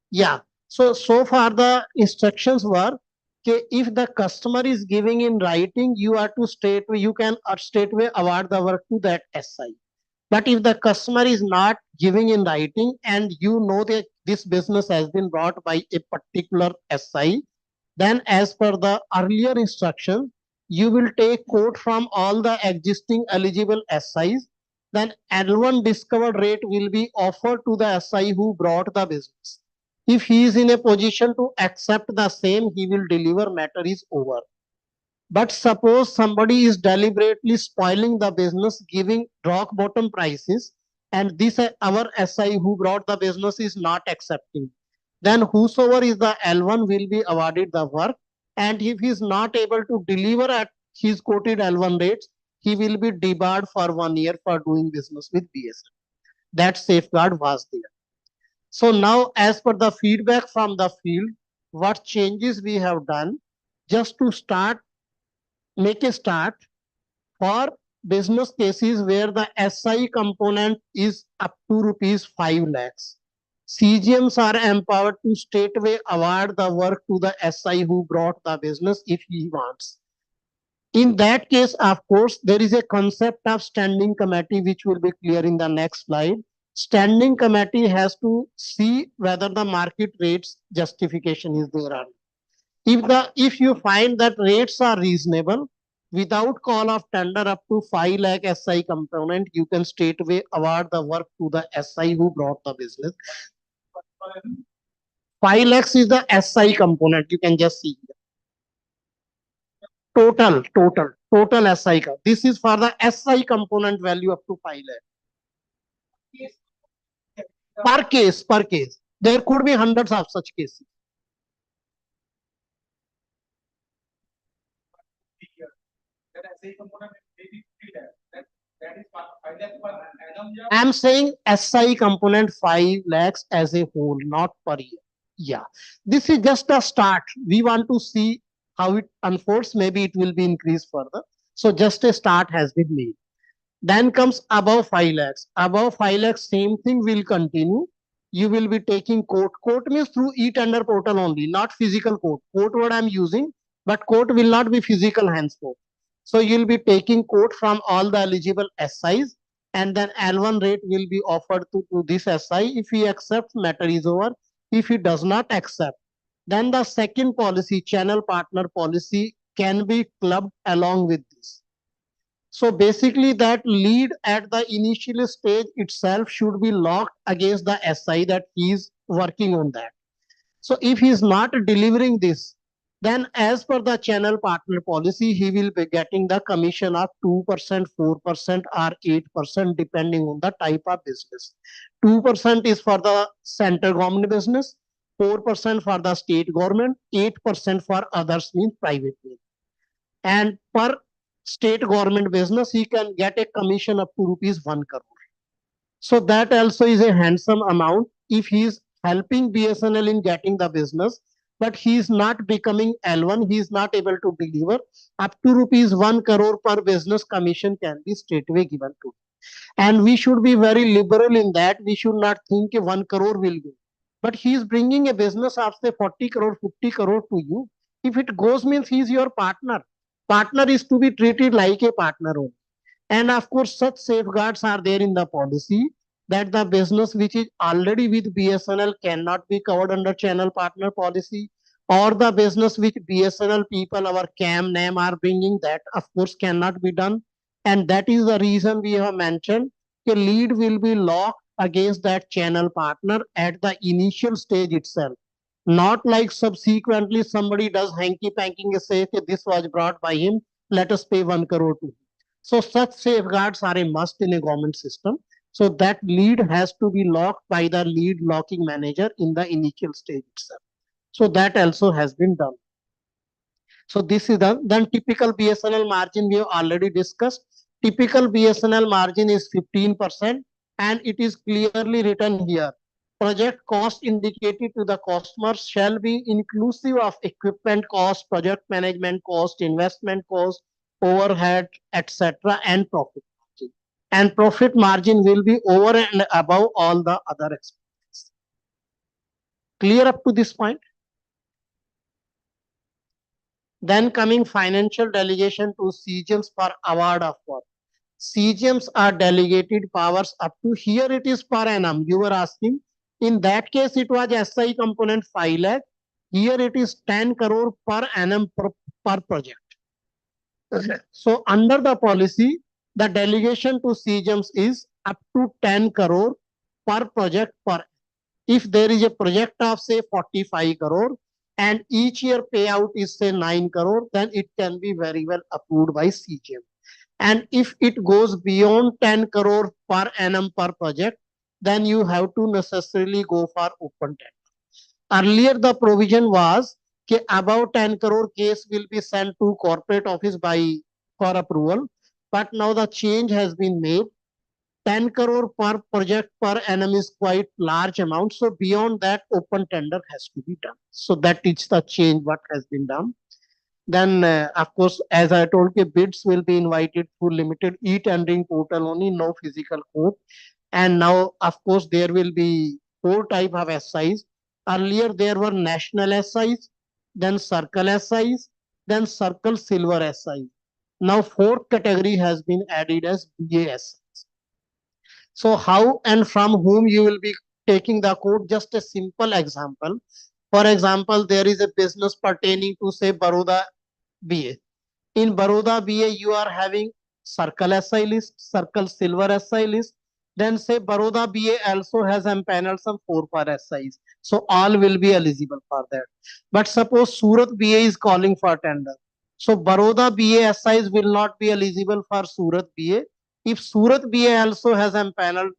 Yeah. So far the instructions were that if the customer is giving in writing, you are to straightway, you can straightway award the work to that SI. But if the customer is not giving in writing and you know that this business has been brought by a particular SI, then as per the earlier instruction, you will take quote from all the existing eligible SIs. Then L1 discovered rate will be offered to the SI who brought the business. If he is in a position to accept the same, he will deliver, matter is over. But suppose somebody is deliberately spoiling the business, giving rock bottom prices, and this our SI who brought the business is not accepting. Then whosoever is the L1 will be awarded the work, and if he is not able to deliver at his quoted L1 rates, he will be debarred for 1 year for doing business with BSNL. That safeguard was there. So now, as per the feedback from the field, what changes we have done, just to start, make a start for business cases where the SI component is up to rupees 5 lakhs. CGMs are empowered to straightway award the work to the SI who brought the business if he wants. In that case, of course, there is a concept of standing committee which will be clear in the next slide. Standing committee has to see whether the market rates justification is there or not. If you find that rates are reasonable, without call of tender up to 5 lakh SI component, you can straightway award the work to the SI who brought the business. 5 lakhs is the SI component, you can just see here. Total SI. This is for the SI component value up to 5 lakh. Per case. There could be hundreds of such cases. I'm saying SI component 5 lakhs as a whole, not per year. Yeah, this is just a start. We want to see how it unfolds. Maybe it will be increased further. So just a start has been made. Then comes above 5 lakhs. Above 5 lakhs, same thing will continue. You will be taking quote. Quote means through e-tender portal only, not physical quote. Quote what I'm using, but quote will not be physical henceforth. So you'll be taking quote from all the eligible SIs, and then L1 rate will be offered to this SI. If he accepts, matter is over. If he does not accept, then the second policy, channel partner policy, can be clubbed along with this. So basically that lead at the initial stage itself should be locked against the SI that he is working on that. So if he is not delivering this, then as per the channel partner policy, he will be getting the commission of 2%, 4% or 8% depending on the type of business. 2% is for the central government business, 4% for the state government, 8% for others means private means. And per state government business, he can get a commission up to rupees 1 crore. So that also is a handsome amount if he is helping BSNL in getting the business, but he is not becoming L1, he is not able to deliver. Up to rupees 1 crore per business commission can be straightway given to him. And we should be very liberal in that. We should not think 1 crore will go. But he is bringing a business of say 40 crore, 50 crore to you. If it goes means he is your partner. Partner is to be treated like a partner only. And of course, such safeguards are there in the policy that the business which is already with BSNL cannot be covered under channel partner policy, or the business which BSNL people, our CAM name are bringing, that of course cannot be done. And that is the reason we have mentioned the lead will be locked against that channel partner at the initial stage itself. Not like subsequently somebody does hanky-panking and say, okay, this was brought by him, let us pay 1 crore to him. So such safeguards are a must in a government system. So that lead has to be locked by the lead locking manager in the initial stage itself. So that also has been done. So this is done. Then typical BSNL margin we have already discussed. Typical BSNL margin is 15%, and it is clearly written here. Project cost indicated to the customers shall be inclusive of equipment cost, project management cost, investment cost, overhead, etc., and profit margin. And profit margin will be over and above all the other expenses. Clear up to this point? Then coming financial delegation to CGMs for award of work. CGMs are delegated powers up to, here it is per annum. You were asking. In that case, it was SI component 5 lakh. Here it is 10 crore per annum per project. So under the policy, the delegation to CGMs is up to 10 crore per project per. If there is a project of say 45 crore and each year payout is say 9 crore, then it can be very well approved by CGM. And if it goes beyond 10 crore per annum per project, then you have to necessarily go for open tender. Earlier, the provision was that above 10 crore case will be sent to corporate office for approval. But now the change has been made. 10 crore per project per annum is quite large amount. So beyond that, open tender has to be done. So that is the change what has been done. Then, of course, as I told you, bids will be invited through limited e-tendering portal only, no physical quote. And now, of course, there will be four type of SIs. Earlier there were national SIs, then circle SIs, then circle silver SIs. Now fourth category has been added as BAS. So how and from whom you will be taking the code? Just a simple example. For example, there is a business pertaining to say Baroda BA. In Baroda BA, you are having Circle SI list, Circle Silver SI list. Then say Baroda BA also has empaneled some 4 SIs. So all will be eligible for that. But suppose Surat BA is calling for tender. So Baroda BA SIs will not be eligible for Surat BA. If Surat BA also has empaneled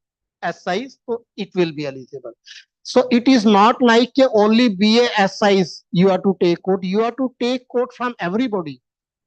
SIs, so it will be eligible. So it is not like only BA SIs you have to take code. You have to take code from everybody.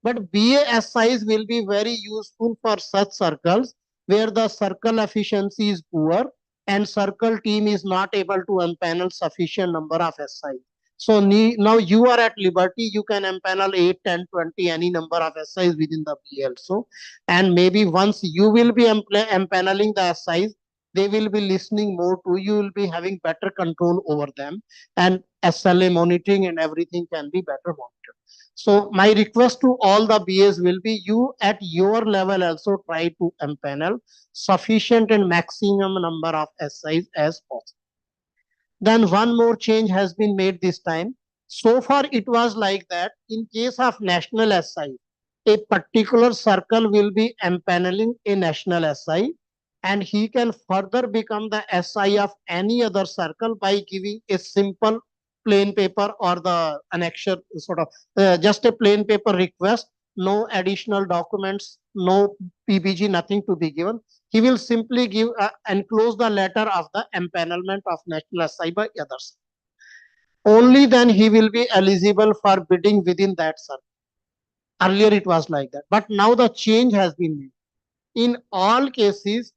But BA SIs will be very useful for such circles where the circle efficiency is poor and circle team is not able to empanel sufficient number of SIs. So now you are at liberty, you can empanel 8, 10, 20, any number of SIs within the BA also. And maybe once you will be empaneling the SIs, they will be listening more to you, will be having better control over them, and SLA monitoring and everything can be better monitored. So my request to all the BAs will be, you at your level also try to empanel sufficient and maximum number of SIs as possible. Then one more change has been made this time. So far it was like that in case of national SI, a particular circle will be empaneling a national SI and he can further become the SI of any other circle by giving a simple plain paper or the annexure sort of just a plain paper request, no additional documents, no PBG, nothing to be given. He will simply give enclose the letter of the empanelment of national SI by others. Only then he will be eligible for bidding within that circle. Earlier it was like that, but now the change has been made. In all cases,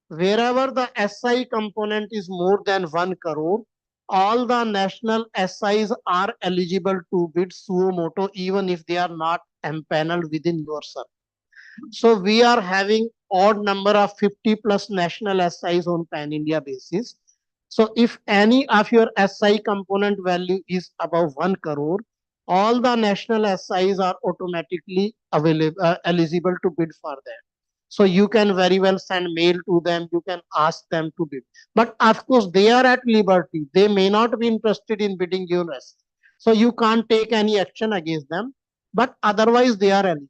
wherever the SI component is more than 1 crore, all the national SIs are eligible to bid suo moto even if they are not empaneled within your circle. So we are having odd number of 50 plus national SIs on pan-India basis. So if any of your SI component value is above 1 crore, all the national SIs are automatically available, eligible to bid for that. So you can very well send mail to them, you can ask them to bid. But of course, they are at liberty. They may not be interested in bidding your SI. So you can't take any action against them, but otherwise they are eligible.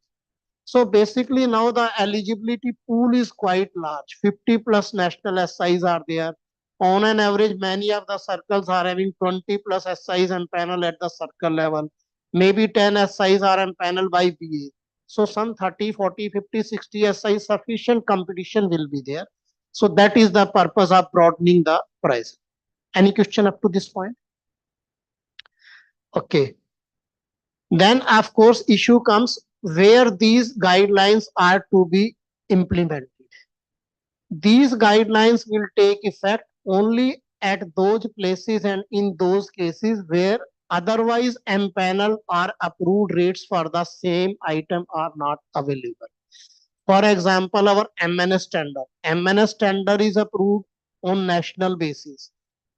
So basically now the eligibility pool is quite large. 50 plus national SIs are there. On an average, many of the circles are having 20 plus SIs and panel at the circle level. Maybe 10 SIs are on panel by BA. So some 30, 40, 50, 60 SIs, sufficient competition will be there. So that is the purpose of broadening the price. Any question up to this point? Okay. Then of course issue comes where these guidelines are to be implemented. These guidelines will take effect only at those places and in those cases where otherwise empanel or approved rates for the same item are not available. For example, our MNS tender. MNS tender is approved on national basis.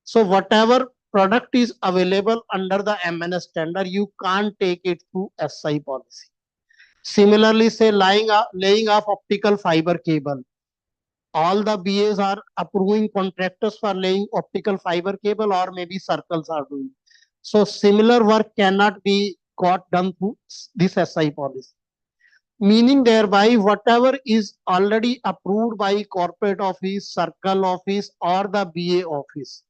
So whatever product is available under the MNS tender, you can't take it through SI policy. Similarly, say laying off optical fiber cable. All the BAs are approving contractors for laying optical fiber cable or maybe circles are doing. So similar work cannot be got done through this SI policy. Meaning thereby whatever is already approved by corporate office, circle office or the BA office,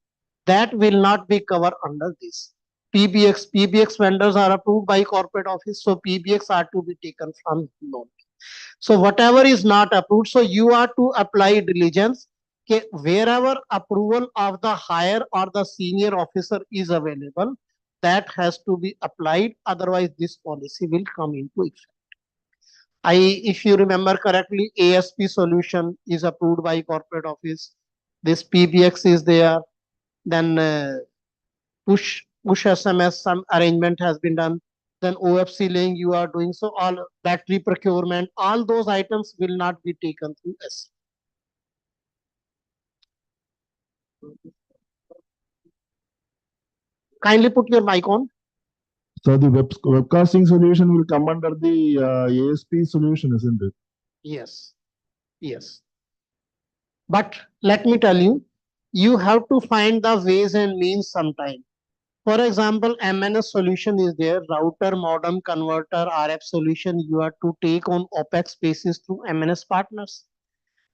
that will not be covered under this. PBX vendors are approved by corporate office, so PBX are to be taken from loan. So whatever is not approved, so you are to apply diligence. Okay, wherever approval of the higher or the senior officer is available, that has to be applied. Otherwise, this policy will come into effect. If you remember correctly, ASP solution is approved by corporate office. This PBX is there. Then push SMS, some arrangement has been done. Then OFC laying you are doing. So all battery procurement, all those items will not be taken through S. Kindly put your mic on. So the webcasting solution will come under the ASP solution, isn't it? Yes, yes. But let me tell you, you have to find the ways and means sometime. For example, MNS solution is there, router, modem, converter, RF solution. You have to take on OPEX basis through MNS partners.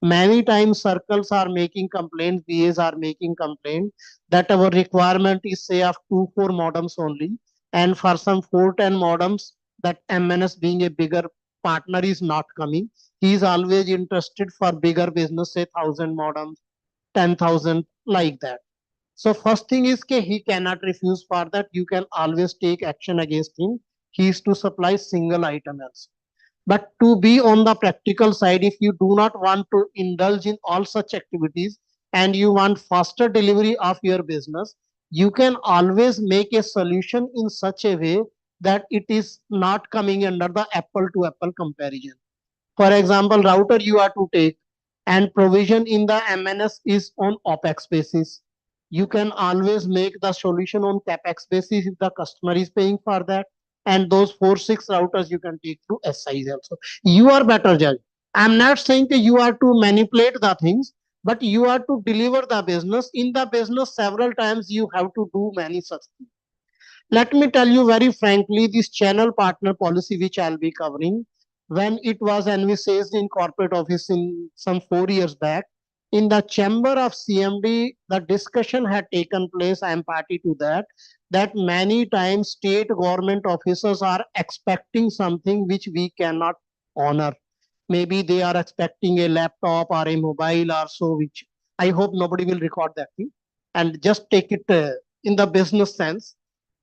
Many times circles are making complaints, BAs are making complaints that our requirement is say of 2-4 modems only. And for some 410 modems, that MNS being a bigger partner is not coming. He is always interested for bigger business, say 1,000 modems, 10,000, like that. So first thing is that he cannot refuse for that. You can always take action against him. He is to supply single item also. But to be on the practical side, if you do not want to indulge in all such activities and you want faster delivery of your business, you can always make a solution in such a way that it is not coming under the apple to apple comparison. For example, router you are to take and provision in the MNS is on OPEX basis. You can always make the solution on CAPEX basis if the customer is paying for that. And those 4-6 routers you can take to SIs also. You are better judge. I'm not saying that you are to manipulate the things, but you are to deliver the business. In the business, several times you have to do many such things. Let me tell you very frankly, this channel partner policy which I'll be covering, when it was envisaged in corporate office in some 4 years back, in the chamber of CMD, the discussion had taken place. I am party to that. That many times state government officers are expecting something which we cannot honor. Maybe they are expecting a laptop or a mobile or so, which I hope nobody will record that thing and just take it in the business sense.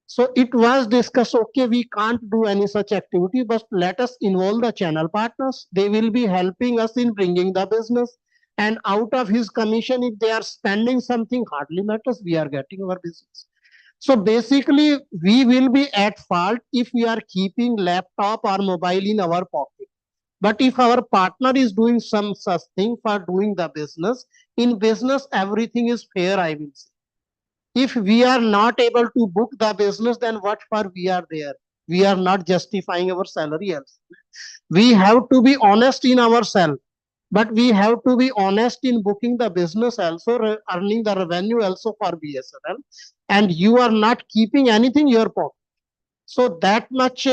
So it was discussed, okay, we can't do any such activity, but let us involve the channel partners. They will be helping us in bringing the business. And out of his commission, if they are spending something, hardly matters, we are getting our business. So basically, we will be at fault if we are keeping laptop or mobile in our pocket. But if our partner is doing some such thing for doing the business, in business, everything is fair, I will say. If we are not able to book the business, then what for we are there? We are not justifying our salary also. We have to be honest in ourselves, but we have to be honest in booking the business also, earning the revenue also for BSNL. And you are not keeping anything in your pocket. So that much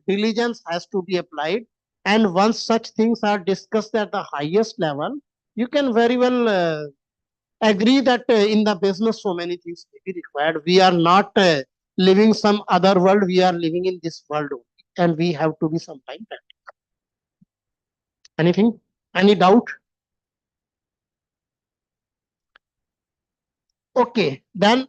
diligence has to be applied. And once such things are discussed at the highest level, you can very well agree that in the business so many things may be required. We are not living some other world. We are living in this world only, and we have to be sometime practical. Anything? Any doubt? Okay, then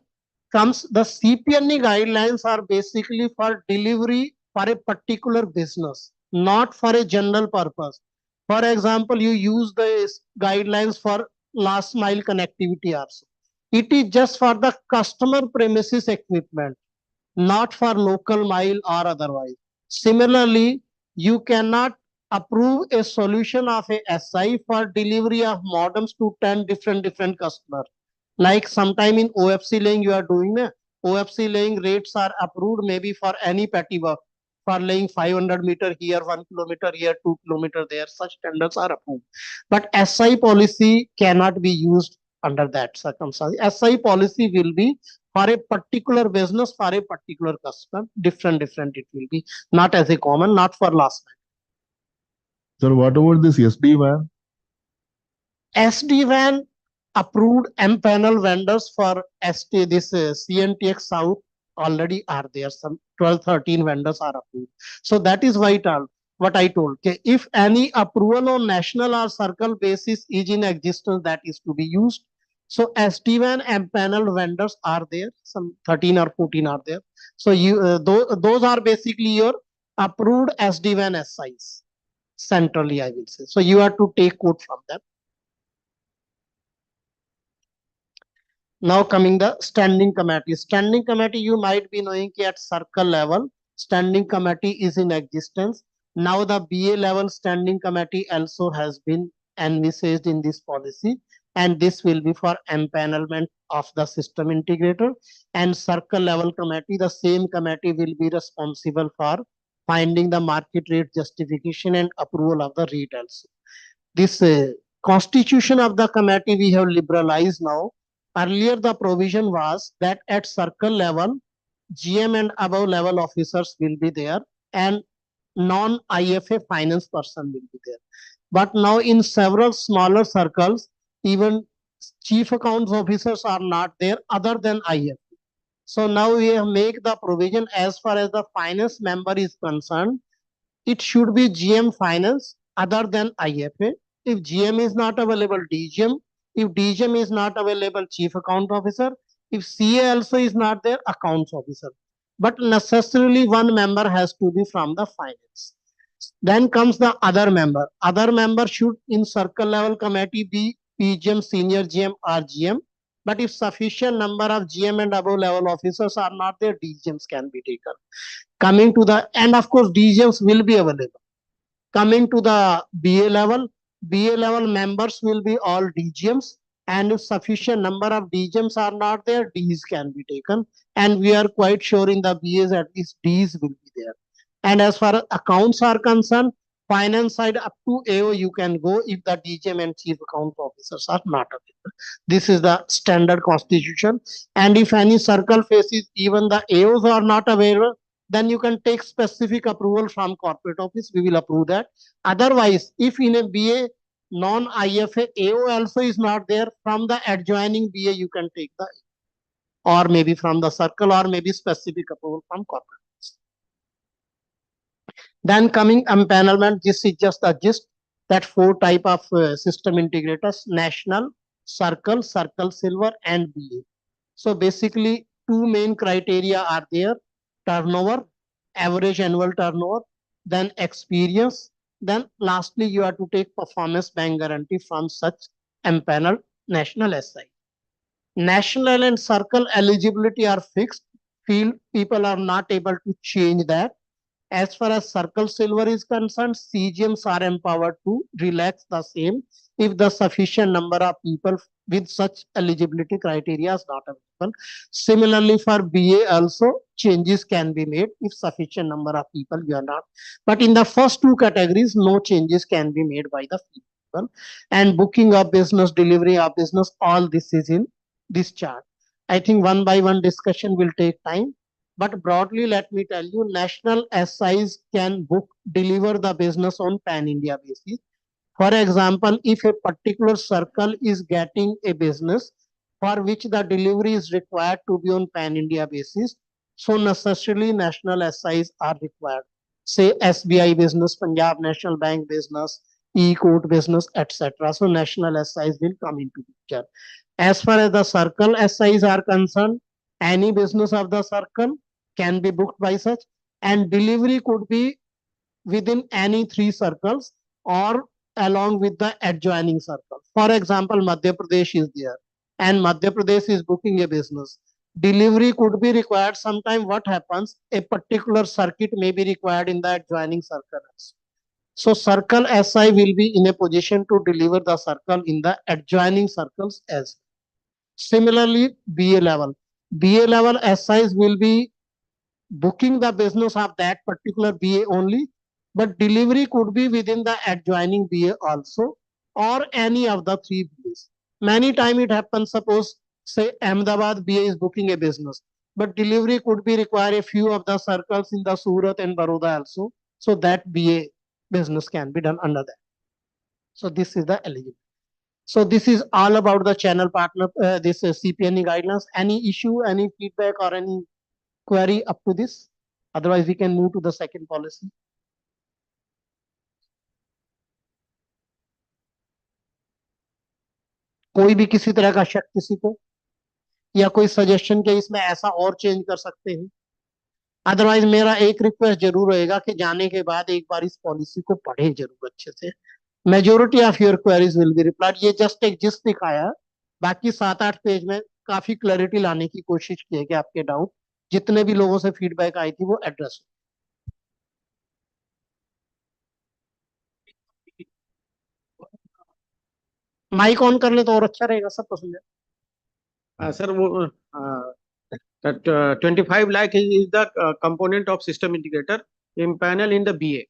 comes the CPNE guidelines are basically for delivery for a particular business, not for a general purpose. For example, you use the guidelines for last mile connectivity also. It is just for the customer premises equipment, not for local mile or otherwise. Similarly, you cannot approve a solution of a SI for delivery of modems to 10 different customers. Like sometime in OFC laying you are doing, OFC laying rates are approved maybe for any petty work. For laying 500 meter here, 1 kilometer here, 2 kilometer there, such tenders are approved. But SI policy cannot be used under that circumstance. SI policy will be for a particular business, for a particular customer, different it will be, not as a common, not for last time. Sir, what about this SD-WAN? SD-WAN approved M-panel vendors for ST, this CNTX South already are there. Some 12-13 vendors are approved. So that is vital. What I told, okay, if any approval on national or circle basis is in existence, that is to be used. So SD-WAN M-panel vendors are there. Some 13 or 14 are there. So you those are basically your approved SD-WAN SIs centrally, I will say. So you have to take code from them. Now coming the standing committee. Standing committee, you might be knowing at circle level, standing committee is in existence. Now the BA level standing committee also has been envisaged in this policy. and this will be for empanelment of the system integrator. And circle level committee, the same committee will be responsible for finding the market rate justification and approval of the rate also. This constitution of the committee we have liberalized now. Earlier the provision was that at circle level, GM and above level officers will be there and non-IFA finance person will be there. But now in several smaller circles, even chief accounts officers are not there other than IFA. So now we have make the provision as far as the finance member is concerned, it should be GM finance other than IFA. If GM is not available, DGM. If DGM is not available, chief account officer. If CA also is not there, accounts officer. But necessarily one member has to be from the finance. Then comes the other member. Other member should in circle level committee be PGM, senior GM or GM. But if sufficient number of GM and above level officers are not there, DGMs can be taken. Coming to the, and of course DGMs will be available. Coming to the BA level members will be all DGMs, and if sufficient number of DGMs are not there, Ds can be taken, and we are quite sure in the BAs at least Ds will be there. And as far as accounts are concerned, finance side up to AO you can go if the DGM and chief account officers are not available. This is the standard constitution. And if any circle faces even the AOs are not available, then you can take specific approval from corporate office. We will approve that. Otherwise, if in a BA non-IFA AO also is not there, from the adjoining BA you can take the, or maybe from the circle, or maybe specific approval from corporate. Then coming empanelment, this is just a gist that 4 type of system integrators: national, circle, circle silver, and BA. So basically 2 main criteria are there: turnover, average annual turnover, then experience, then lastly you have to take performance bank guarantee from such empaneled national SI. National and circle eligibility are fixed. Field people are not able to change that. As far as circle silver is concerned, CGMs are empowered to relax the same if the sufficient number of people with such eligibility criteria is not available. Similarly, for BA also, changes can be made if sufficient number of people you are not. But in the first 2 categories, no changes can be made by the people. And booking of business, delivery of business, all this is in this chart. I think one by one discussion will take time. But broadly, let me tell you, national SIs can deliver the business on pan-India basis. For example, if a particular circle is getting a business for which the delivery is required to be on pan-India basis, so necessarily national SIs are required. Say SBI business, Punjab National Bank business, E-Court business, etc. So national SIs will come into picture. As far as the circle SIs are concerned, any business of the circle can be booked by such, and delivery could be within any 3 circles or along with the adjoining circle. For example, Madhya Pradesh is there and Madhya Pradesh is booking a business. Delivery could be required. Sometime what happens, a particular circuit may be required in the adjoining circle. So circle SI will be in a position to deliver the circle in the adjoining circles as well. Similarly, BA level SIs will be booking the business of that particular BA only, but delivery could be within the adjoining BA also, or any of the 3 BAs. Many times it happens, suppose say Ahmedabad BA is booking a business, but delivery could be require a few of the circles in the Surat and Baroda also, so that BA business can be done under that. So this is the eligibility. So this is all about the channel partner, this CPNE guidelines. Any issue, any feedback or any query up to this? Otherwise we can move to the second policy. कोई भी किसी तरह का शक किसी को, या कोई सजेशन के इसमें ऐसा और चेंज कर सकते हैं? अदरवाइज मेरा एक रिक्वेस्ट जरूर रहेगा कि जाने के बाद एक बार इस पॉलिसी को पढ़ें जरूर अच्छे से. Majority of your queries will be replied. ये जस्ट एक जिस्ट दिखाया, बाकी 7-8 पेज में काफी क्लैरिटी लाने की कोशिश की है कि आपके डाउट जितने भी लोगों से फीडबैक आई थी वो एड्रेस हो. माइक ऑन कर ले तो और अच्छा रहेगा, सबको सुन जाए। सर वो that 25 lakh is the component of system integrator in panel in the BA.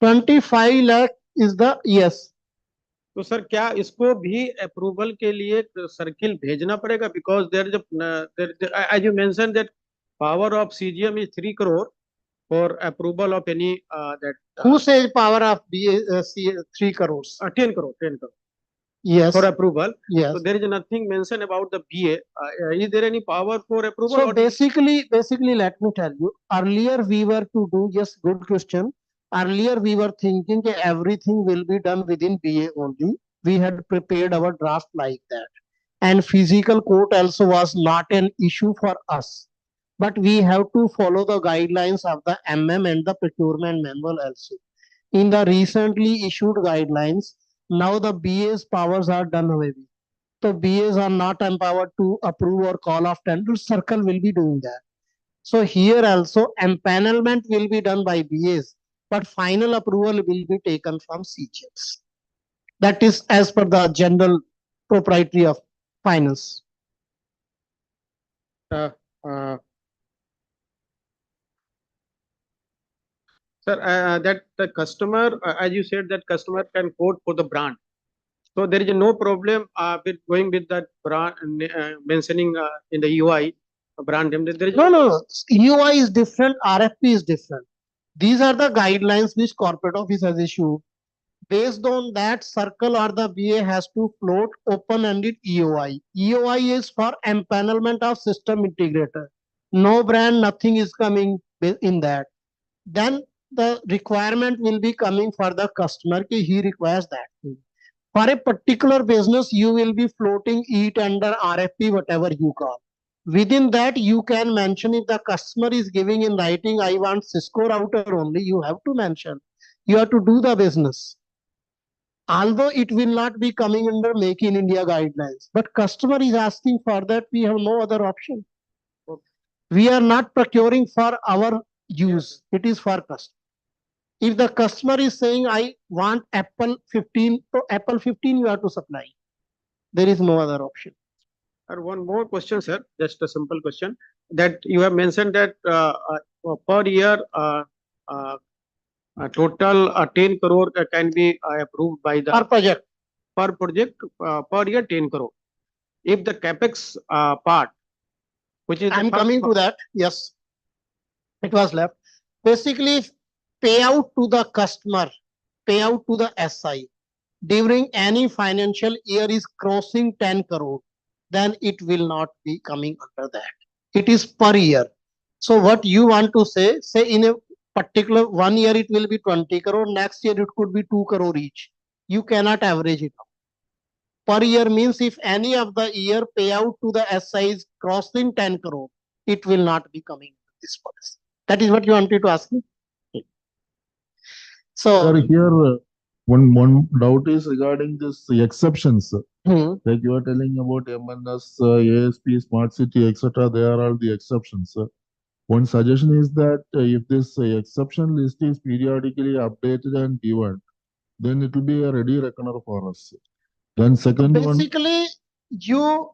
25 lakh is the yes. तो सर क्या इसको भी अप्रूवल के लिए सर्किल भेजना पड़ेगा? Because there as you mention that power of CGM is 3 crore for approval of any that Who says power of BA 3 crores? 10 crore. Yes. For approval. Yes. So there is nothing mentioned about the BA. Is there any power for approval? So basically, let me tell you. Earlier we were to do, yes, good question. Earlier we were thinking that everything will be done within BA only. We had prepared our draft like that, and physical court also was not an issue for us. But we have to follow the guidelines of the MM and the procurement manual also. In the recently issued guidelines, now the BA's powers are done away with. So BAs are not empowered to approve or call off tender. Circle will be doing that. So here also empanelment will be done by BAs, but final approval will be taken from CGMs. That is as per the general proprietary of finance. Sir, that the customer, as you said, that customer can quote for the brand. So there is no problem with going with that brand, mentioning in the UI brand name. There is No. UI is different. RFP is different. These are the guidelines which corporate office has issued. Based on that, circle or the BA has to float open-ended EOI. EOI is for empanelment of system integrator. No brand, nothing is coming in that. Then the requirement will be coming for the customer. He requires that. For a particular business, you will be floating it under RFP, whatever you call. Within that, you can mention if the customer is giving in writing, I want Cisco router only, you have to mention. You have to do the business. Although it will not be coming under Make in India guidelines, but customer is asking for that, we have no other option. We are not procuring for our use, it is for customer. If the customer is saying, I want Apple 15, so Apple 15 you have to supply. There is no other option. And one more question, sir, just a simple question. That you have mentioned that per year, total 10 crore can be approved by the per project. Per year 10 crore. If the capex part, which is I'm coming to that. Yes, it was left. Basically, payout to the customer, payout to the SI during any financial year is crossing 10 crore, then it will not be coming under that. It is per year. So what you want to say in a particular 1 year it will be 20 crore, next year it could be 2 crore each. You cannot average it out. Per year means if any of the year payout to the SI is crossing 10 crore, it will not be coming to this policy. That is what you wanted to ask me. So Sir, here one doubt is regarding this exceptions. Like you are telling about MNS, ASP, Smart City, etc. They are all the exceptions. One suggestion is that if this exception list is periodically updated and given, then it will be a ready reckoner for us. Then second one. Basically, you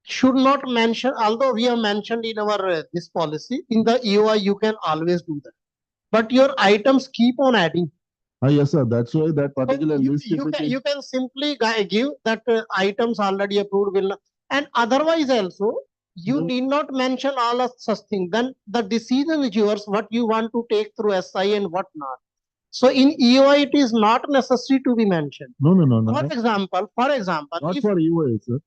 should not mention, although we have mentioned in our this policy, in the EOI you can always do that. But your items keep on adding. Yes, sir. That's why that particular list. You can simply give that items already approved will not, and otherwise also you need not mention all of such things. Then the decision is yours, what you want to take through SI and what not. So in EOI it is not necessary to be mentioned. No. For example, Not for EOI, sir.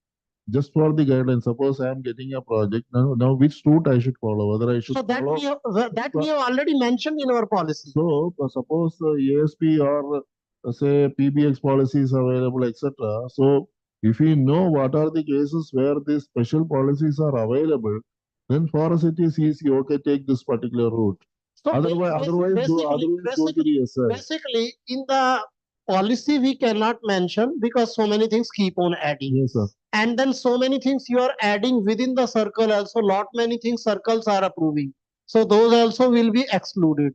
Just for the guidelines. Suppose I am getting a project now, which route I should follow? Whether I should so that follow. we have already mentioned in our policy. So suppose ASP or say PBX policy is available, etc. So if we know what are the cases where these special policies are available, then for us it is easy. Okay, take this particular route. So Otherwise, go to the SI. Basically, in the policy we cannot mention because so many things keep on adding. Yes, sir. And then so many things you are adding within the circle also. Lot many things circles are approving. So those also will be excluded.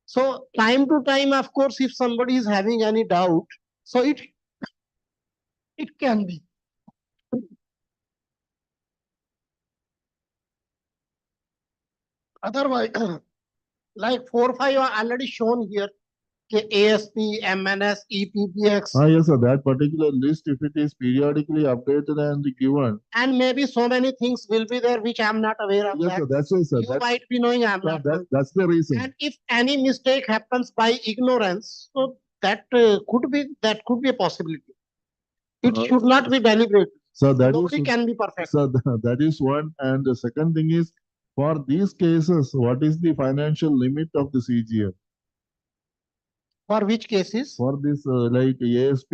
So time to time, of course, if somebody is having any doubt, so It can be. Otherwise, like 4-5 are already shown here. ASP, MNS, EPPX. Yes, sir. That particular list, if it is periodically updated and given. And maybe so many things will be there which I'm not aware of. Yes, sir. That's it, sir. You might be knowing I'm not. That's the reason. And if any mistake happens by ignorance, so that could be a possibility. It should not be deliberate. So that Nobody can be perfect. So that is one. And the second thing is, for these cases, what is the financial limit of the CGM? For which cases? For this, like ASP.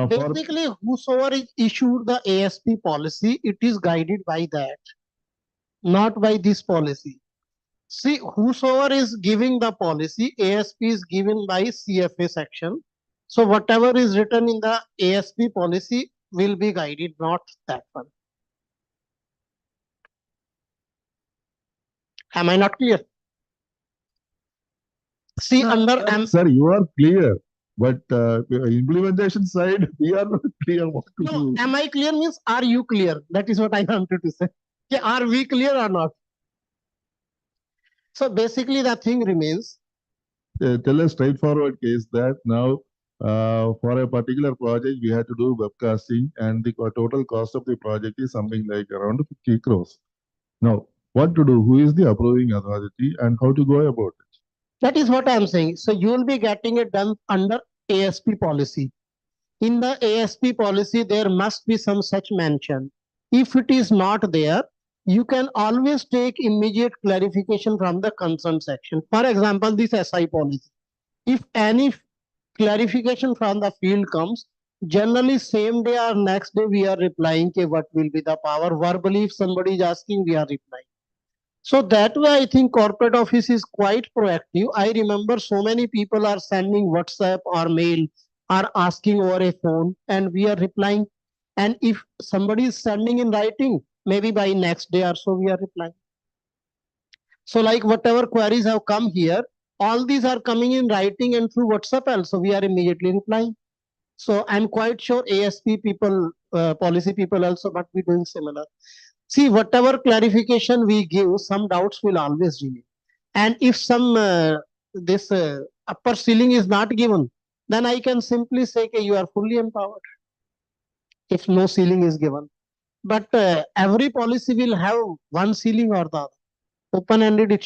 Basically, whosoever is issued the ASP policy, it is guided by that, not by this policy. See, whosoever is giving the policy, ASP is given by CFA section. So whatever is written in the ASP policy will be guided, not that one. Am I not clear? See, under Sir, you are clear, but implementation side, we are not clear what to do. Am I clear means are you clear? That is what I wanted to say. Okay, are we clear or not? So basically the thing remains. Tell a straightforward case that now for a particular project, we had to do webcasting and the total cost of the project is something like around 50 crores. Now, what to do? Who is the approving authority and how to go about it? That is what I am saying. So you will be getting it done under ASP policy. In the ASP policy, there must be some such mention. If it is not there, you can always take immediate clarification from the concerned section. For example, this SI policy. If any clarification from the field comes, generally same day or next day we are replying okay, what will be the power. Verbally, if somebody is asking, we are replying. So that way, I think corporate office is quite proactive. I remember so many people are sending WhatsApp or mail or asking over a phone and we are replying. And if somebody is sending in writing, maybe by next day or so we are replying. So like whatever queries have come here, all these are coming in writing and through WhatsApp also we are immediately replying. So I'm quite sure ASP people, policy people also must be doing similar. See, whatever clarification we give, some doubts will always remain. And if some this upper ceiling is not given, then I can simply say okay, you are fully empowered. If no ceiling is given, but every policy will have one ceiling or the other. Open-ended, it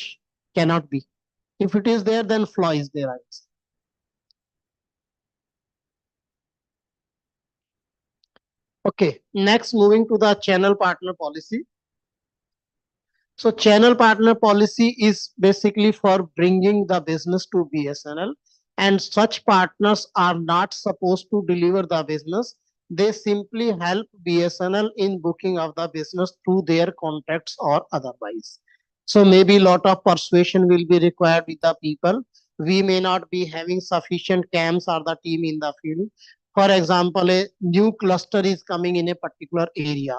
cannot be. If it is there, then flaw is there. I would say. Okay, next moving to the channel partner policy. So channel partner policy is basically for bringing the business to BSNL, and such partners are not supposed to deliver the business. They simply help BSNL in booking of the business through their contacts or otherwise. So maybe a lot of persuasion will be required with the people. We may not be having sufficient CAMs or the team in the field. For example, a new cluster is coming in a particular area.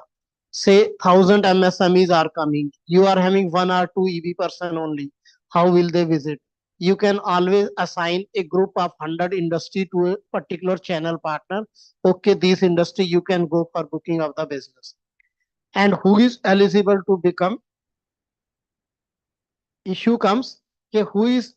Say 1,000 MSMEs are coming. You are having 1 or 2 EB person only. How will they visit? You can always assign a group of 100 industry to a particular channel partner. Okay, this industry you can go for booking of the business. And who is eligible to become? Issue comes, okay, who is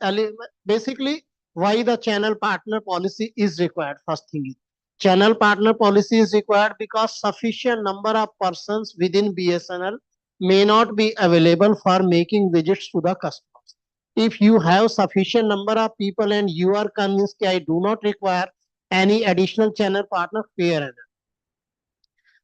basically why the channel partner policy is required. First thing is channel partner policy is required because sufficient number of persons within BSNL may not be available for making visits to the customers. If you have sufficient number of people and you are convinced that I do not require any additional channel partner, fair enough.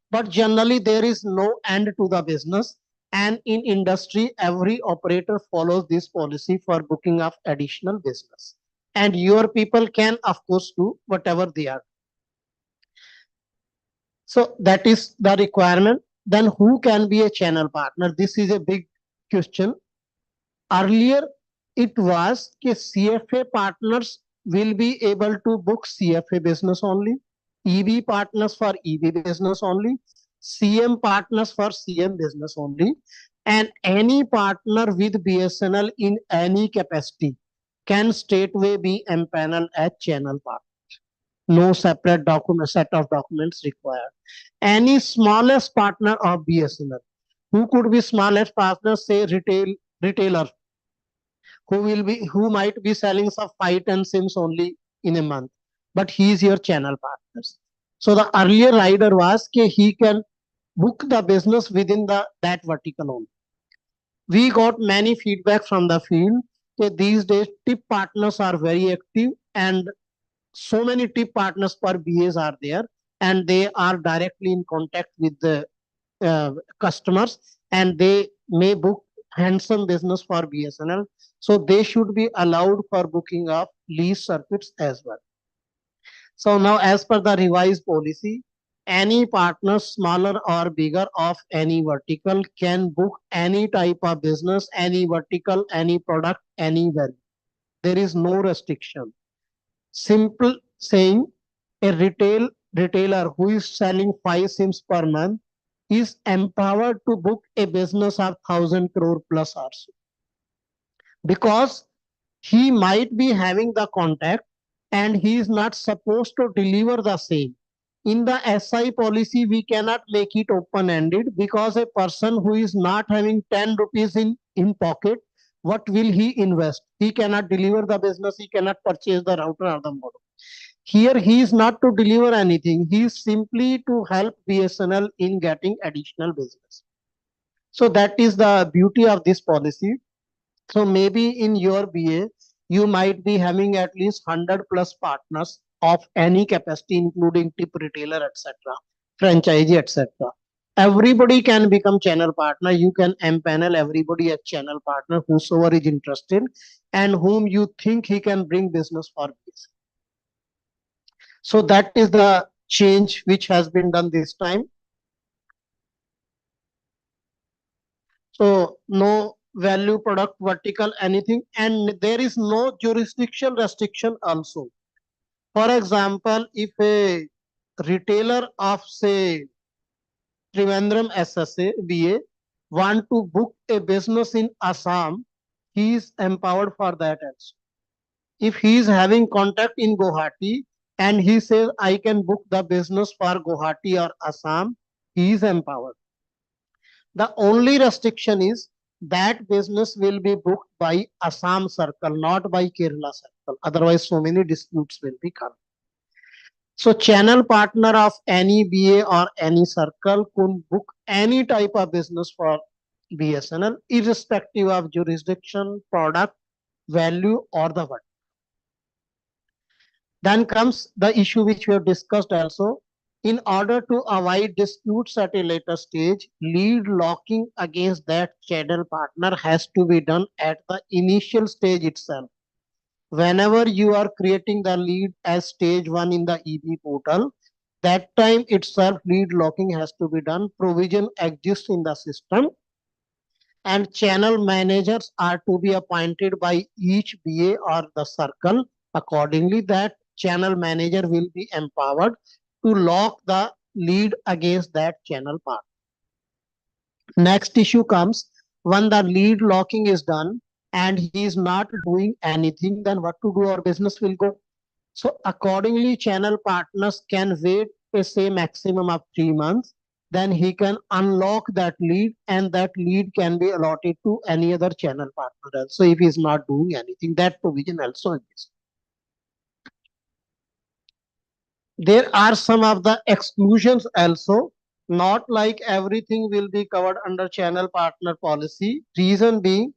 But generally there is no end to the business. And in industry, every operator follows this policy for booking of additional business. And your people can, of course, do whatever they are. So that is the requirement. Then who can be a channel partner? This is a big question. Earlier, it was that CFA partners will be able to book CFA business only, EB partners for EB business only, CM partners for CM business only, and any partner with BSNL in any capacity can straightway be empaneled as channel partner. No separate document set of documents required. Any smallest partner of BSNL, who could be smallest partner, say retailer, who might be selling some 5-10 sims only in a month, but he is your channel partners. So the earlier rider was he can book the business within that vertical only. We got many feedback from the field that these days tip partners are very active, and so many tip partners per BAs are there, and they are directly in contact with the customers, and they may book handsome business for BSNL. So they should be allowed for booking of lease circuits as well. So now, as per the revised policy, any partner, smaller or bigger, of any vertical can book any type of business, any vertical, any product, anywhere. There is no restriction. Simple saying, a retailer who is selling 5 sims per month is empowered to book a business of 1,000 crore plus also, because he might be having the contact and he is not supposed to deliver the same. In the SI policy, we cannot make it open-ended, because a person who is not having 10 rupees in pocket, what will he invest? He cannot deliver the business, he cannot purchase the router or the modem. Here, he is not to deliver anything, he is simply to help BSNL in getting additional business. So that is the beauty of this policy. So maybe in your BA, you might be having at least 100 plus partners of any capacity, including tip retailer, etc., franchisee, etc. Everybody can become channel partner. You can empanel everybody as channel partner, whosoever is interested and whom you think he can bring business for this. So that is the change which has been done this time. So no value product vertical anything, and there is no jurisdiction restriction also. For example, if a retailer of say Trivandrum SSA BA want to book a business in Assam, he is empowered for that also. If he is having contact in Guwahati and he says I can book the business for Guwahati or Assam, he is empowered. The only restriction is that business will be booked by Assam circle, not by Kerala circle. Otherwise, so many disputes will be come. So channel partner of any BA or any circle could book any type of business for BSNL, irrespective of jurisdiction, product, value, or the what. Then comes the issue which we have discussed also. In order to avoid disputes at a later stage, lead locking against that channel partner has to be done at the initial stage itself. Whenever you are creating the lead as stage 1 in the EB portal, that time itself lead locking has to be done. Provision exists in the system, and channel managers are to be appointed by each BA or the circle. Accordingly, that channel manager will be empowered to lock the lead against that channel partner. Next issue comes when the lead locking is done and he is not doing anything, then what to do? Our business will go. So accordingly, channel partners can wait say maximum of 3 months. Then he can unlock that lead, and that lead can be allotted to any other channel partner else. So if he is not doing anything, that provision also exists. There are some of the exclusions also. Not like everything will be covered under channel partner policy. Reason being,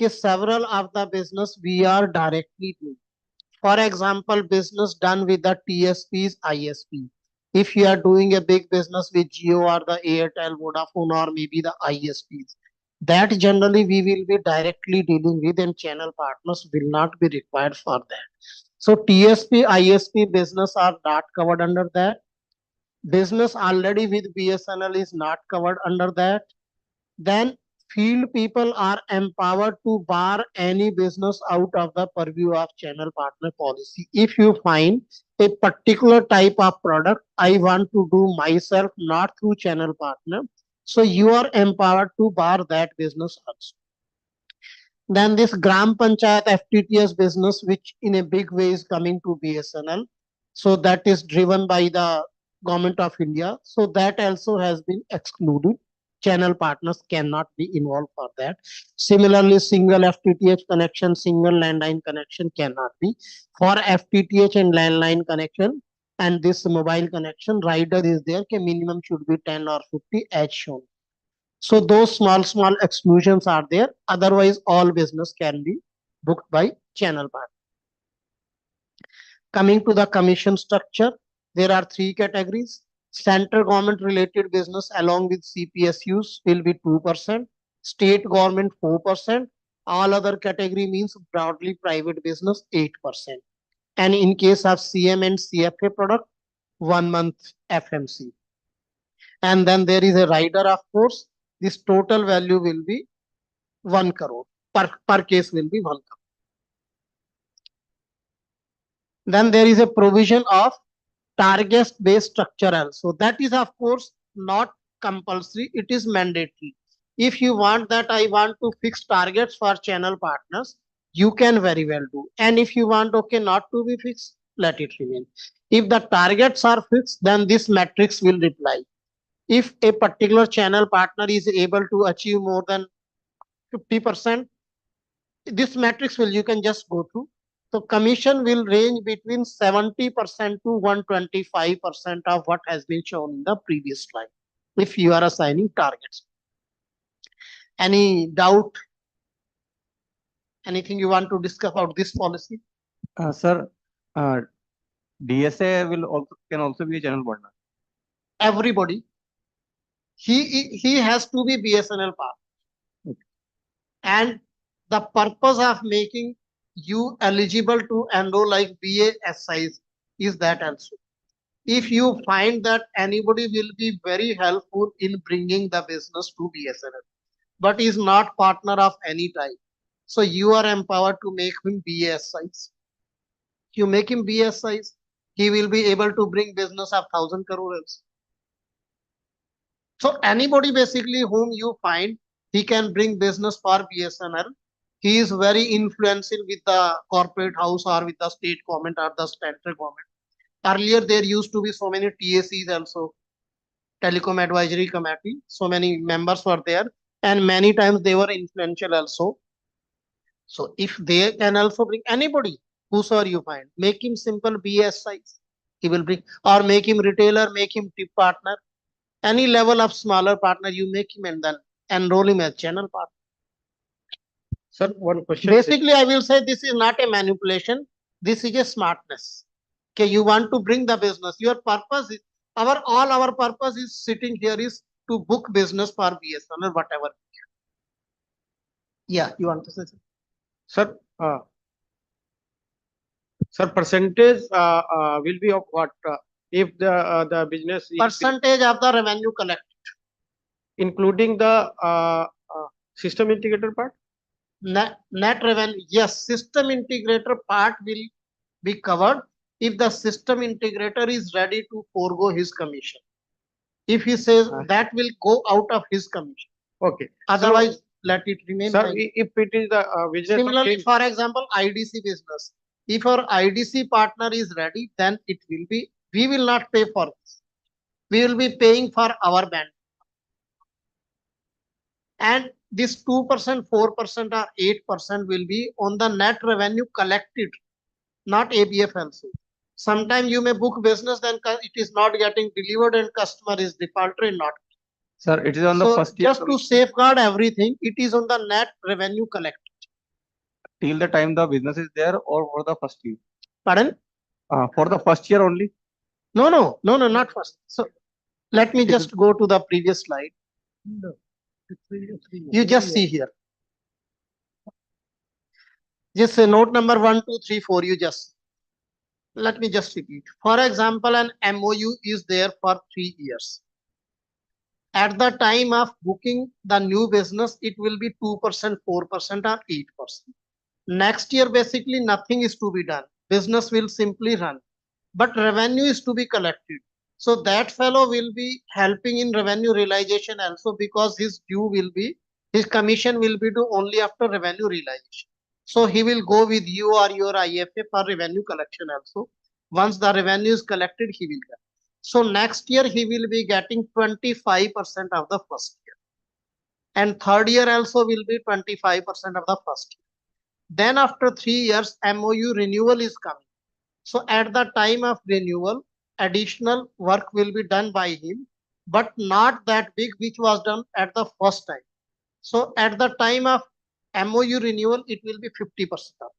several of the business we are directly doing. For example, business done with the TSPs, ISP. If you are doing a big business with Jio or the Airtel, Vodafone, or maybe the ISPs, that generally we will be directly dealing with, and channel partners will not be required for that. So TSP, ISP business are not covered under that. Business already with BSNL is not covered under that. Then field people are empowered to bar any business out of the purview of channel partner policy. If you find a particular type of product I want to do myself, not through channel partner, so you are empowered to bar that business also. Then this Gram Panchayat FTTS business, which in a big way is coming to BSNL, So that is driven by the government of India. So that also has been excluded. Channel partners cannot be involved for that. Similarly, single FTTH connection, single landline connection cannot be. For FTTH and landline connection and this mobile connection, rider is there, कि minimum should be 10 or 50 as shown. So those small exclusions are there. Otherwise, all business can be booked by channel partner. Coming to the commission structure, there are three categories. Central government related business along with CPSUs will be 2%, state government 4%, all other category means broadly private business 8%. And in case of CM and CFA product, 1 month FMC. And then there is a rider, of course, this total value will be 1 crore. Per case will be 1 crore. Then there is a provision of target based structure also. That is of course not compulsory, it is mandatory. If you want that I want to fix targets for channel partners, you can very well do. And if you want okay not to be fixed, let it remain. If the targets are fixed, then this matrix will reply. If a particular channel partner is able to achieve more than 50%, this matrix will, you can just go through. So commission will range between 70% to 125% of what has been shown in the previous slide, if you are assigning targets. Any doubt? Anything you want to discuss about this policy? Sir, DSA can also be a channel partner. Everybody. He has to be BSNL partner. Okay. And the purpose of making you eligible to enroll like BASIs is that also. If you find that anybody will be very helpful in bringing the business to BSNL, but is not partner of any type, so you are empowered to make him BSIs. You make him BSIs, he will be able to bring business of 1,000 crores. So anybody basically whom you find he can bring business for BSNL, he is very influential with the corporate house or with the state government or the central government. Earlier there used to be so many TACs also, Telecom Advisory Committee, so many members were there and many times they were influential also. So if they can also bring anybody, whosoever you find, make him simple BSIs, he will bring, or make him retailer, make him tip partner, any level of smaller partner you make him and then enroll him as channel partner. Sir, one question. Basically, I will say this is not a manipulation. This is a smartness. Okay, you want to bring the business. Your purpose is, all our purpose is sitting here is to book business for BSNL or whatever. Yeah, you want to say something? Sir, percentage will be of what? If the business is percentage of the revenue collected, including the system integrator part? Net revenue, yes, system integrator part will be covered if the system integrator is ready to forego his commission. If he says that will go out of his commission. Okay. Otherwise, let it remain. Sir, if it is the business. Similarly, for example, IDC business. If our IDC partner is ready, then it will be, we will not pay for this. We will be paying for our band. And this 2%, 4% or 8% will be on the net revenue collected, not ABF also. Sometimes you may book business, then it is not getting delivered and customer is defaulted, not. Sir, it is on the first year. Just to safeguard everything, it is on the net revenue collected. Till the time the business is there or for the first year? Pardon? For the first year only? No, not first. So let me just go to the previous slide. No. You just see here. Just say note number 1, 2, 3, 4. You just let me just repeat. For example, an MOU is there for 3 years. At the time of booking the new business, it will be 2%, 4% or 8%. Next year, basically nothing is to be done. Business will simply run, but revenue is to be collected. So that fellow will be helping in revenue realization also, because his due will be, his commission will be due only after revenue realization. So he will go with you or your IFA for revenue collection also. Once the revenue is collected, he will get. So next year he will be getting 25% of the first year. And third year also will be 25% of the first year. Then after 3 years, MOU renewal is coming. So at the time of renewal, additional work will be done by him, but not that big which was done at the first time. So at the time of MOU renewal, it will be 50% of that.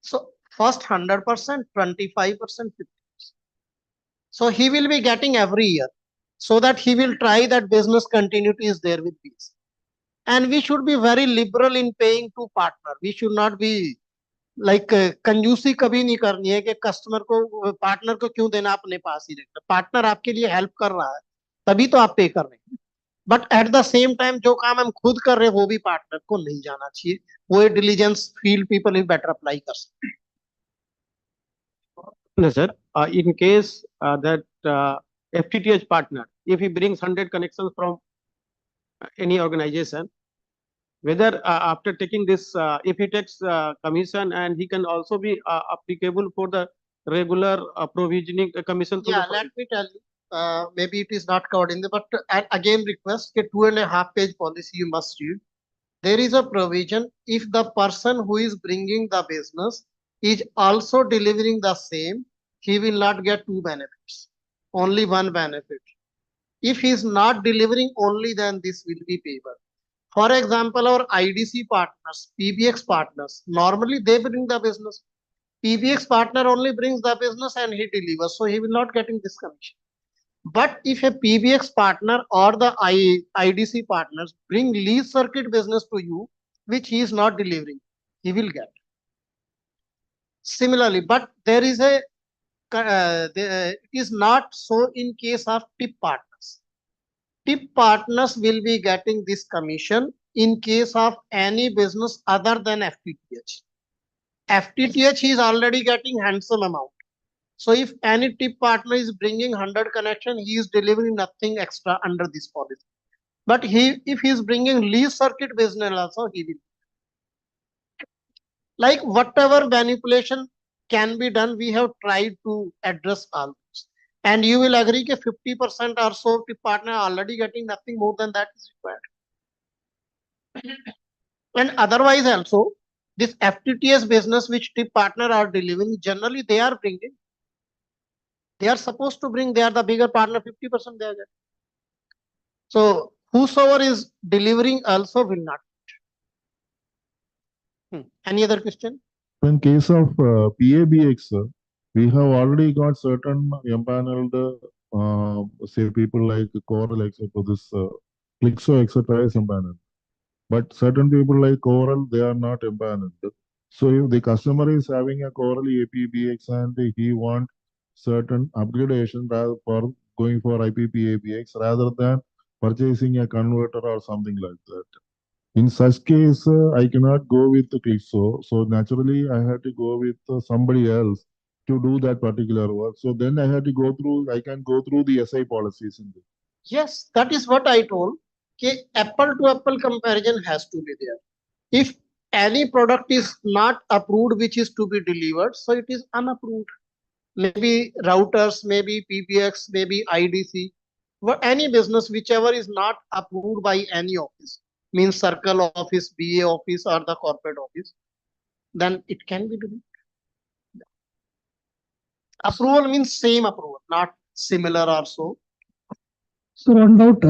So first 100%, 25%, 50%. So he will be getting every year, so that he will try that business continuity is there with these. And we should be very liberal in paying to partner. We should not be like कंजूसी कभी नहीं करनी है कि customer को partner को क्यों देना अपने पास ही रखना. पार्टनर आपके लिए हेल्प कर रहा है तभी तो आप पे कर रहे हैं. But at the same time जो काम हम खुद कर रहे हैं वो भी पार्टनर को नहीं जाना चाहिए. वो diligence field people is better apply कर सकते हैं. No, sir. In case that FTTH partner, if he brings 100 connections from any organization, whether after taking this, if he takes commission, and he can also be applicable for the regular provisioning commission. Yeah, let me tell you. Maybe it is not covered in the, but again request a 2.5 page policy you must read. There is a provision if the person who is bringing the business is also delivering the same, he will not get two benefits, only one benefit. If he is not delivering only, then this will be payable. For example, our IDC partners, PBX partners, normally they bring the business. PBX partner only brings the business and he delivers, so he will not getting this commission. But if a PBX partner or the IDC partners bring lease circuit business to you, which he is not delivering, he will get. Similarly, but there is a, it is not so in case of tip partners. Tip partners will be getting this commission in case of any business other than FTTH. FTTH is already getting handsome amount. So if any tip partner is bringing 100 connection, he is delivering nothing extra under this policy. But if he is bringing lease circuit business also, he will. Like whatever manipulation can be done, we have tried to address all this. And you will agree that 50% or so tip partner are already getting nothing more than that is required. And otherwise also, this FTTS business which tip partner are delivering, generally they are bringing. They are supposed to bring, they are the bigger partner, 50% they are getting. So whosoever is delivering also will not. Any other question? In case of PABX, we have already got certain empaneled, say people like Coral, etc. This Clixo, etc. is empaneled. But certain people like Coral, they are not empaneled. So if the customer is having a Coral APBX and he wants certain upgradation rather for going for IPPABX rather than purchasing a converter or something like that. In such case, I cannot go with the Clixo. So naturally, I had to go with somebody else to do that particular work. So then I had to go through, I can go through the SI policies in this. Yes, that is what I told. Okay, apple to apple comparison has to be there. If any product is not approved, which is to be delivered, so it is unapproved. Maybe routers, maybe PBX, maybe IDC, but any business, whichever is not approved by any office, means circle office, BA office, or the corporate office, then it can be delivered. Approval means same approval, not similar or so. So one doubt,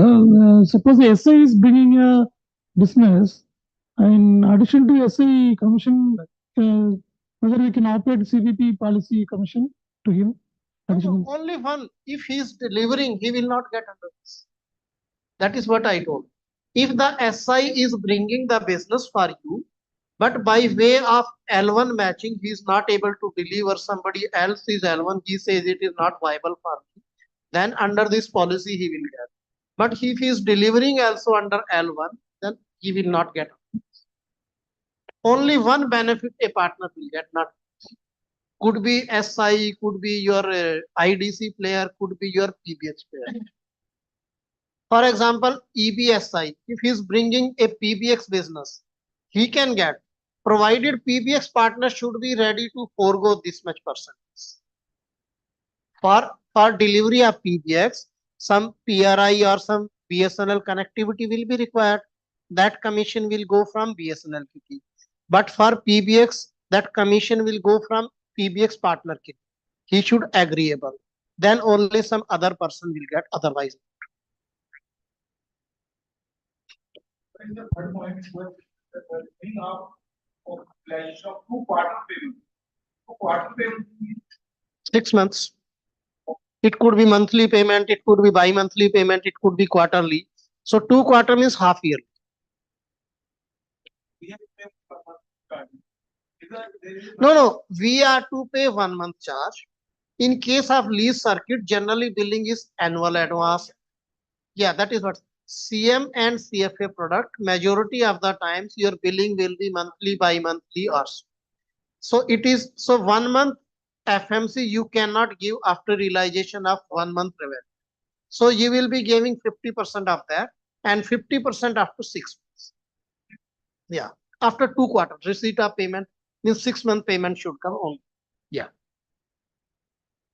suppose the SI is bringing a business, in addition to SI commission, whether we can operate CVP policy commission to him? No, only one. If he is delivering, he will not get under this. That is what I told. If the SI is bringing the business for you, but by way of L1 matching, he is not able to deliver, somebody else is L1, he says it is not viable for me, then under this policy he will get. But if he is delivering also under L1, then he will not get. Only one benefit a partner will get, not could be SI, could be your IDC player, could be your PBX player. For example, EBSI, if he is bringing a PBX business, he can get. provided PBX partner should be ready to forego this much percentage. For delivery of PBX, some PRI or some BSNL connectivity will be required. That commission will go from BSNL kitty. But for PBX, that commission will go from PBX partner kitty. He should agreeable. Then only some other person will get, otherwise. And the third point is what the thing of pledge of 2-quarter payment. 2-quarter payment means 6 months. It could be monthly payment, it could be bi-monthly payment, it could be quarterly. So 2 quarter means half year. No, we are to pay 1 month charge. In case of lease circuit, generally billing is annual advance. Yeah, that is what CM and CFA product. Majority of the times your billing will be monthly, bi-monthly or so. So it is, so 1 month FMC you cannot give after realization of 1 month revenue. So you will be giving 50% of that and 50% after 6 months. Yeah, after 2 quarters, receipt of payment means 6 month payment should come on. Yeah.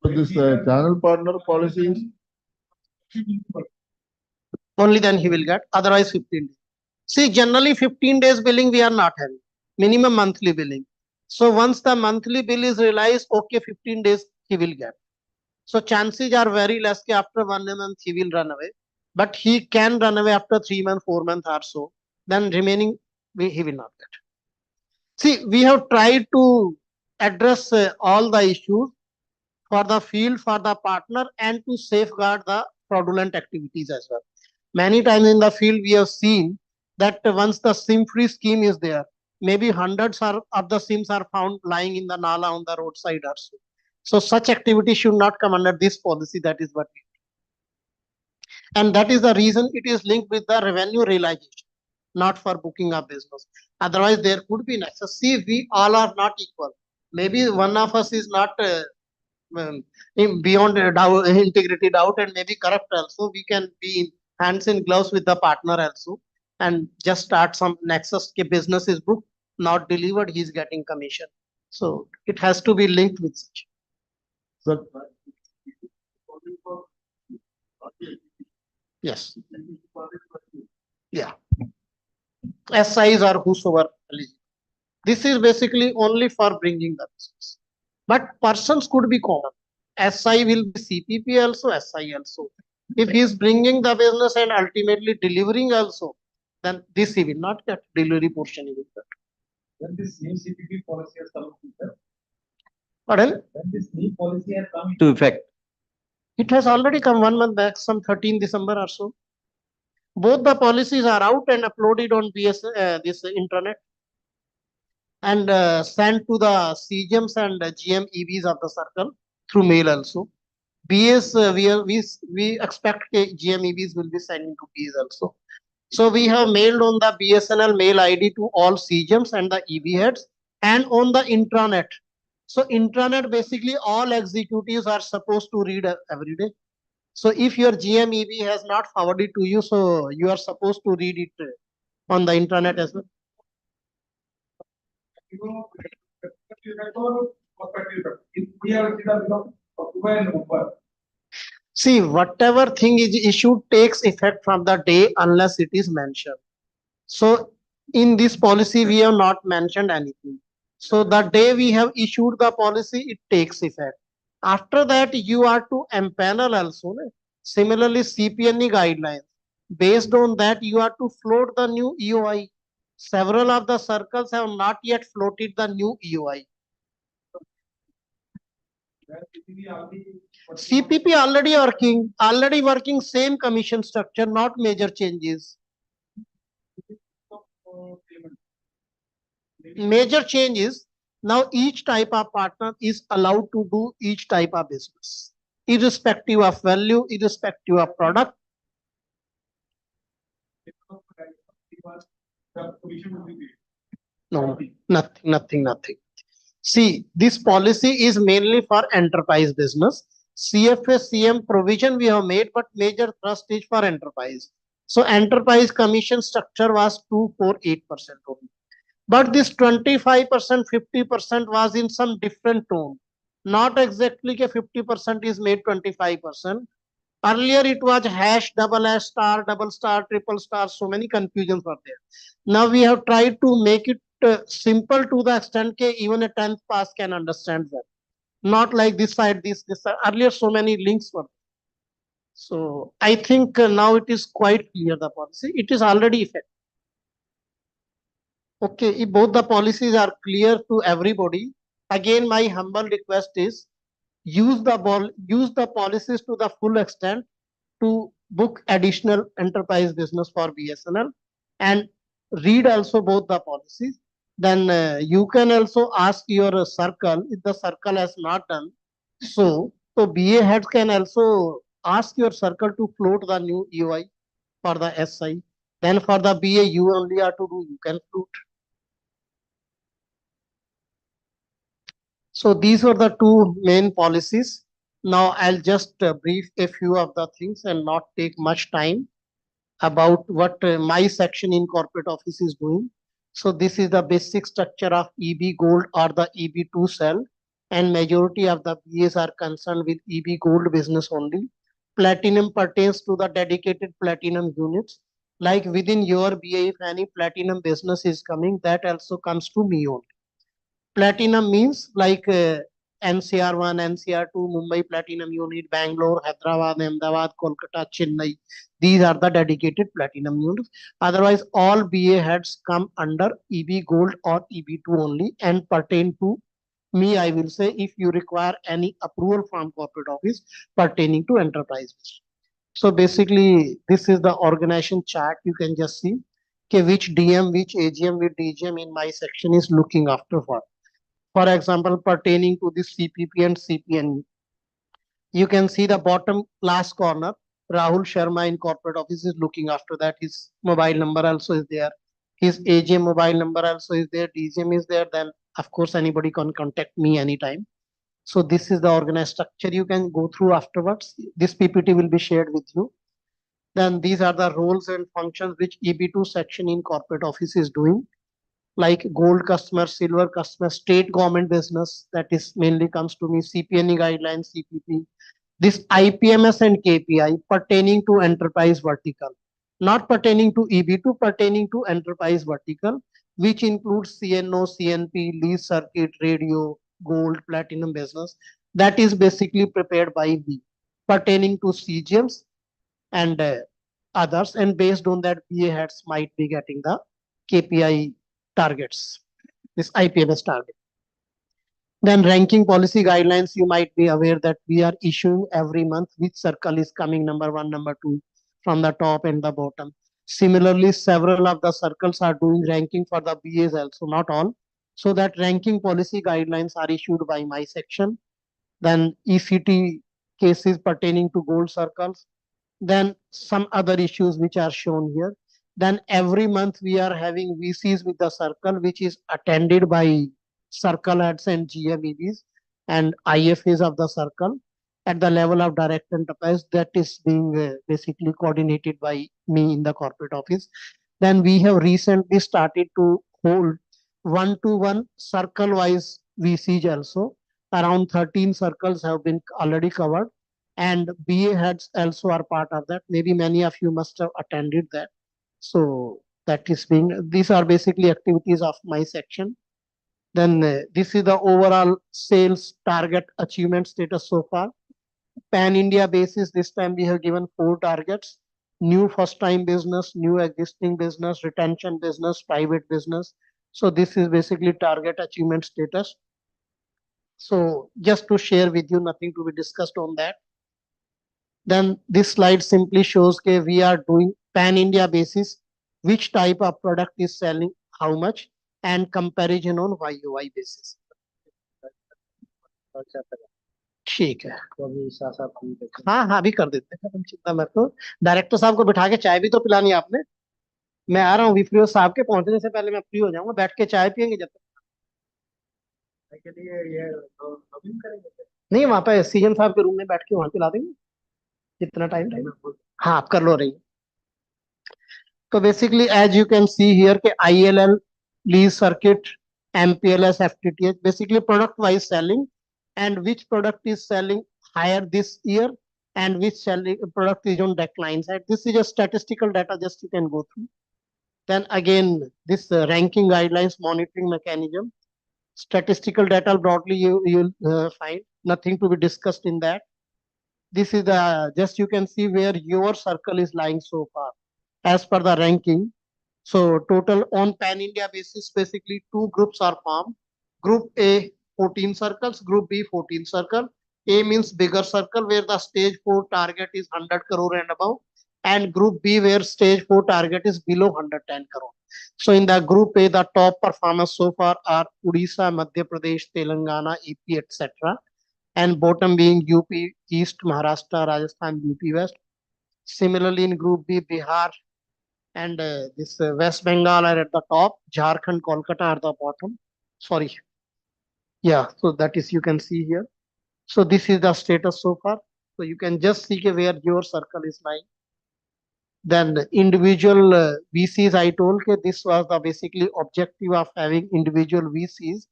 So this channel partner policies. Only then he will get, otherwise 15 days. See, generally 15 days billing we are not having, minimum monthly billing. So once the monthly bill is realized, okay, 15 days he will get. So chances are very less that after 1 month he will run away, but he can run away after 3 months, 4 months or so. Then remaining he will not get. See, we have tried to address all the issues for the field, for the partner, and to safeguard the fraudulent activities as well. Many times in the field we have seen that once the SIM-free scheme is there, maybe hundreds of the SIMs are found lying in the nala on the roadside or so. So such activity should not come under this policy. That is what we do. And that is the reason it is linked with the revenue realization, not for booking of business. Otherwise, there could be nexus. See, we all are not equal. Maybe one of us is not beyond integrity doubt and maybe corrupt also. We can be in hands in gloves with the partner also and just start some nexus. Business is booked, not delivered, he is getting commission. So it has to be linked with such. So, yes. Yeah. SIs or whosoever. This is basically only for bringing the business. But persons could be common. SI will be CPP also, SI also. If he is bringing the business and ultimately delivering also, then this he will not get, delivery portion he will get. When this new CPP policy has come into effect. Pardon? When this new policy has come into effect. It has already come 1 month back, some 13 December or so. Both the policies are out and uploaded on this intranet and sent to the CGMs and GM EBs of the circle through mail also. BS, we expect GM EBs will be sending to BS also. So we have mailed on the BSNL mail ID to all CGMs and the EB heads and on the intranet. So intranet, basically all executives are supposed to read every day. So if your GM EB has not forwarded to you, so you are supposed to read it on the intranet as well. See, whatever thing is issued takes effect from the day unless it is mentioned. So in this policy, we have not mentioned anything. So the day we have issued the policy, it takes effect. After that, you are to empanel also. Similarly, CPNE guidelines. Based on that, you are to float the new EOI. Several of the circles have not yet floated the new EOI. CPP already working, same commission structure, not major changes. Major changes, now each type of partner is allowed to do each type of business, irrespective of value, irrespective of product. No, nothing. See, this policy is mainly for enterprise business. CFA CM provision we have made, but major thrust is for enterprise. So enterprise commission structure was 248% only. But this 25%, 50% was in some different tone. Not exactly ke 50% is made 25%. Earlier it was hash, double hash, star, double star, triple star. So many confusions were there. Now we have tried to make it simple to the extent that even a 10th pass can understand that. Not like this side, this side. Earlier so many links were. So I think now it is quite clear the policy. It is already effective. Okay, if both the policies are clear to everybody, again my humble request is use the policies to the full extent to book additional enterprise business for BSNL and read also both the policies. Then you can also ask your circle if the circle has not done so. So BA heads can also ask your circle to float the new EOI for the SI. Then for the BA you only have to do, you can float. So these were the two main policies. Now I'll just brief a few of the things and not take much time about what my section in corporate office is doing. So this is the basic structure of EB Gold or the EB2 cell, and majority of the BAs are concerned with EB Gold business only. Platinum pertains to the dedicated platinum units. Like within your BA, if any platinum business is coming, that also comes to me only. Platinum means like NCR1, NCR2, Mumbai Platinum Unit, Bangalore, Hyderabad, Ahmedabad, Kolkata, Chennai. These are the dedicated platinum units. Otherwise, all BA heads come under EB Gold or EB2 only and pertain to me. I will say if you require any approval from corporate office pertaining to enterprises. So basically, this is the organization chart. You can just see okay, which DM, which AGM, which DGM in my section is looking after what. For example, pertaining to the CPP and CPN, you can see the bottom last corner. Rahul Sharma in corporate office is looking after that. His mobile number also is there. His AGM mobile number also is there. DGM is there. Then of course anybody can contact me anytime. So this is the organized structure. You can go through afterwards. This PPT will be shared with you. Then these are the roles and functions which EB2 section in corporate office is doing. Like gold customer, silver customer, state government business, that is mainly comes to me, CPNE guidelines, CPP, this IPMS and KPI pertaining to enterprise vertical, not pertaining to EB2, pertaining to enterprise vertical, which includes CNO, CNP, lease circuit, radio, gold, platinum business. That is basically prepared by me, pertaining to CGMs and others. And based on that, BA heads might be getting the KPI targets, this IPMS target. Then ranking policy guidelines, you might be aware that we are issuing every month which circle is coming number one, number two from the top and the bottom. Similarly, several of the circles are doing ranking for the BAs also, not all. So that ranking policy guidelines are issued by my section. Then ECT cases pertaining to gold circles. Then some other issues which are shown here. Then every month we are having VCs with the circle, which is attended by circle heads and GMEBs and IFAs of the circle at the level of direct enterprise. That is being basically coordinated by me in the corporate office. Then we have recently started to hold one-to-one circle-wise VCs also. Around 13 circles have been already covered, and BA heads also are part of that. Maybe many of you must have attended that. So that is being, these are basically activities of my section. Then this is the overall sales target achievement status so far. Pan India basis, this time we have given 4 targets: new first time business, new existing business, retention business, private business. So this is basically target achievement status. So just to share with you, nothing to be discussed on that. Then this slide simply shows that we are doing pan India basis, which type of product is selling how much, and comparison on YOY basis. ठीक है, हाँ हाँ भी कर देते हैं, तुम चिंता मत करो। डायरेक्टर साहब को बिठा के चाय भी तो पिलानी है आपने। मैं आ रहा हूँ विप्रियो साहब के पहुंचने से पहले मैं फ्री हो जाऊंगा, बैठ के चाय पियेंगे जब तक के लिए ये करेंगे नहीं, वहां पे सीएम साहब के रूम में बैठ के वहां पिला देंगे जितना टाइम टाइम। हाँ आप कर लो रही। तो basically as you can see here के ILL lease circuit, MPLS, FTTH, basically product wise selling, and which product is selling higher this year and which selling product is on decline side. This is a statistical data, just you can go through. Then again, this ranking guidelines monitoring mechanism, statistical data broadly you'll find nothing to be discussed in that. This is the just you can see where your circle is lying so far as per the ranking. So total on pan India basis, basically two groups are formed. Group A 14 circles, Group B 14 circle. A means bigger circle where the stage 4 target is 100 crore and above, and Group B where stage 4 target is below 110 crore. So in the Group A, the top performers so far are Odisha, Madhya Pradesh, Telangana, AP, etc. And bottom being UP East, Maharashtra, Rajasthan, UP West. Similarly, in Group B, Bihar and this West Bengal are at the top, Jharkhand, Kolkata are the bottom. Sorry. Yeah, so that is you can see here. So this is the status so far. So you can just see where your circle is lying. Then individual VCs, I told you this was the basically objective of having individual VCs.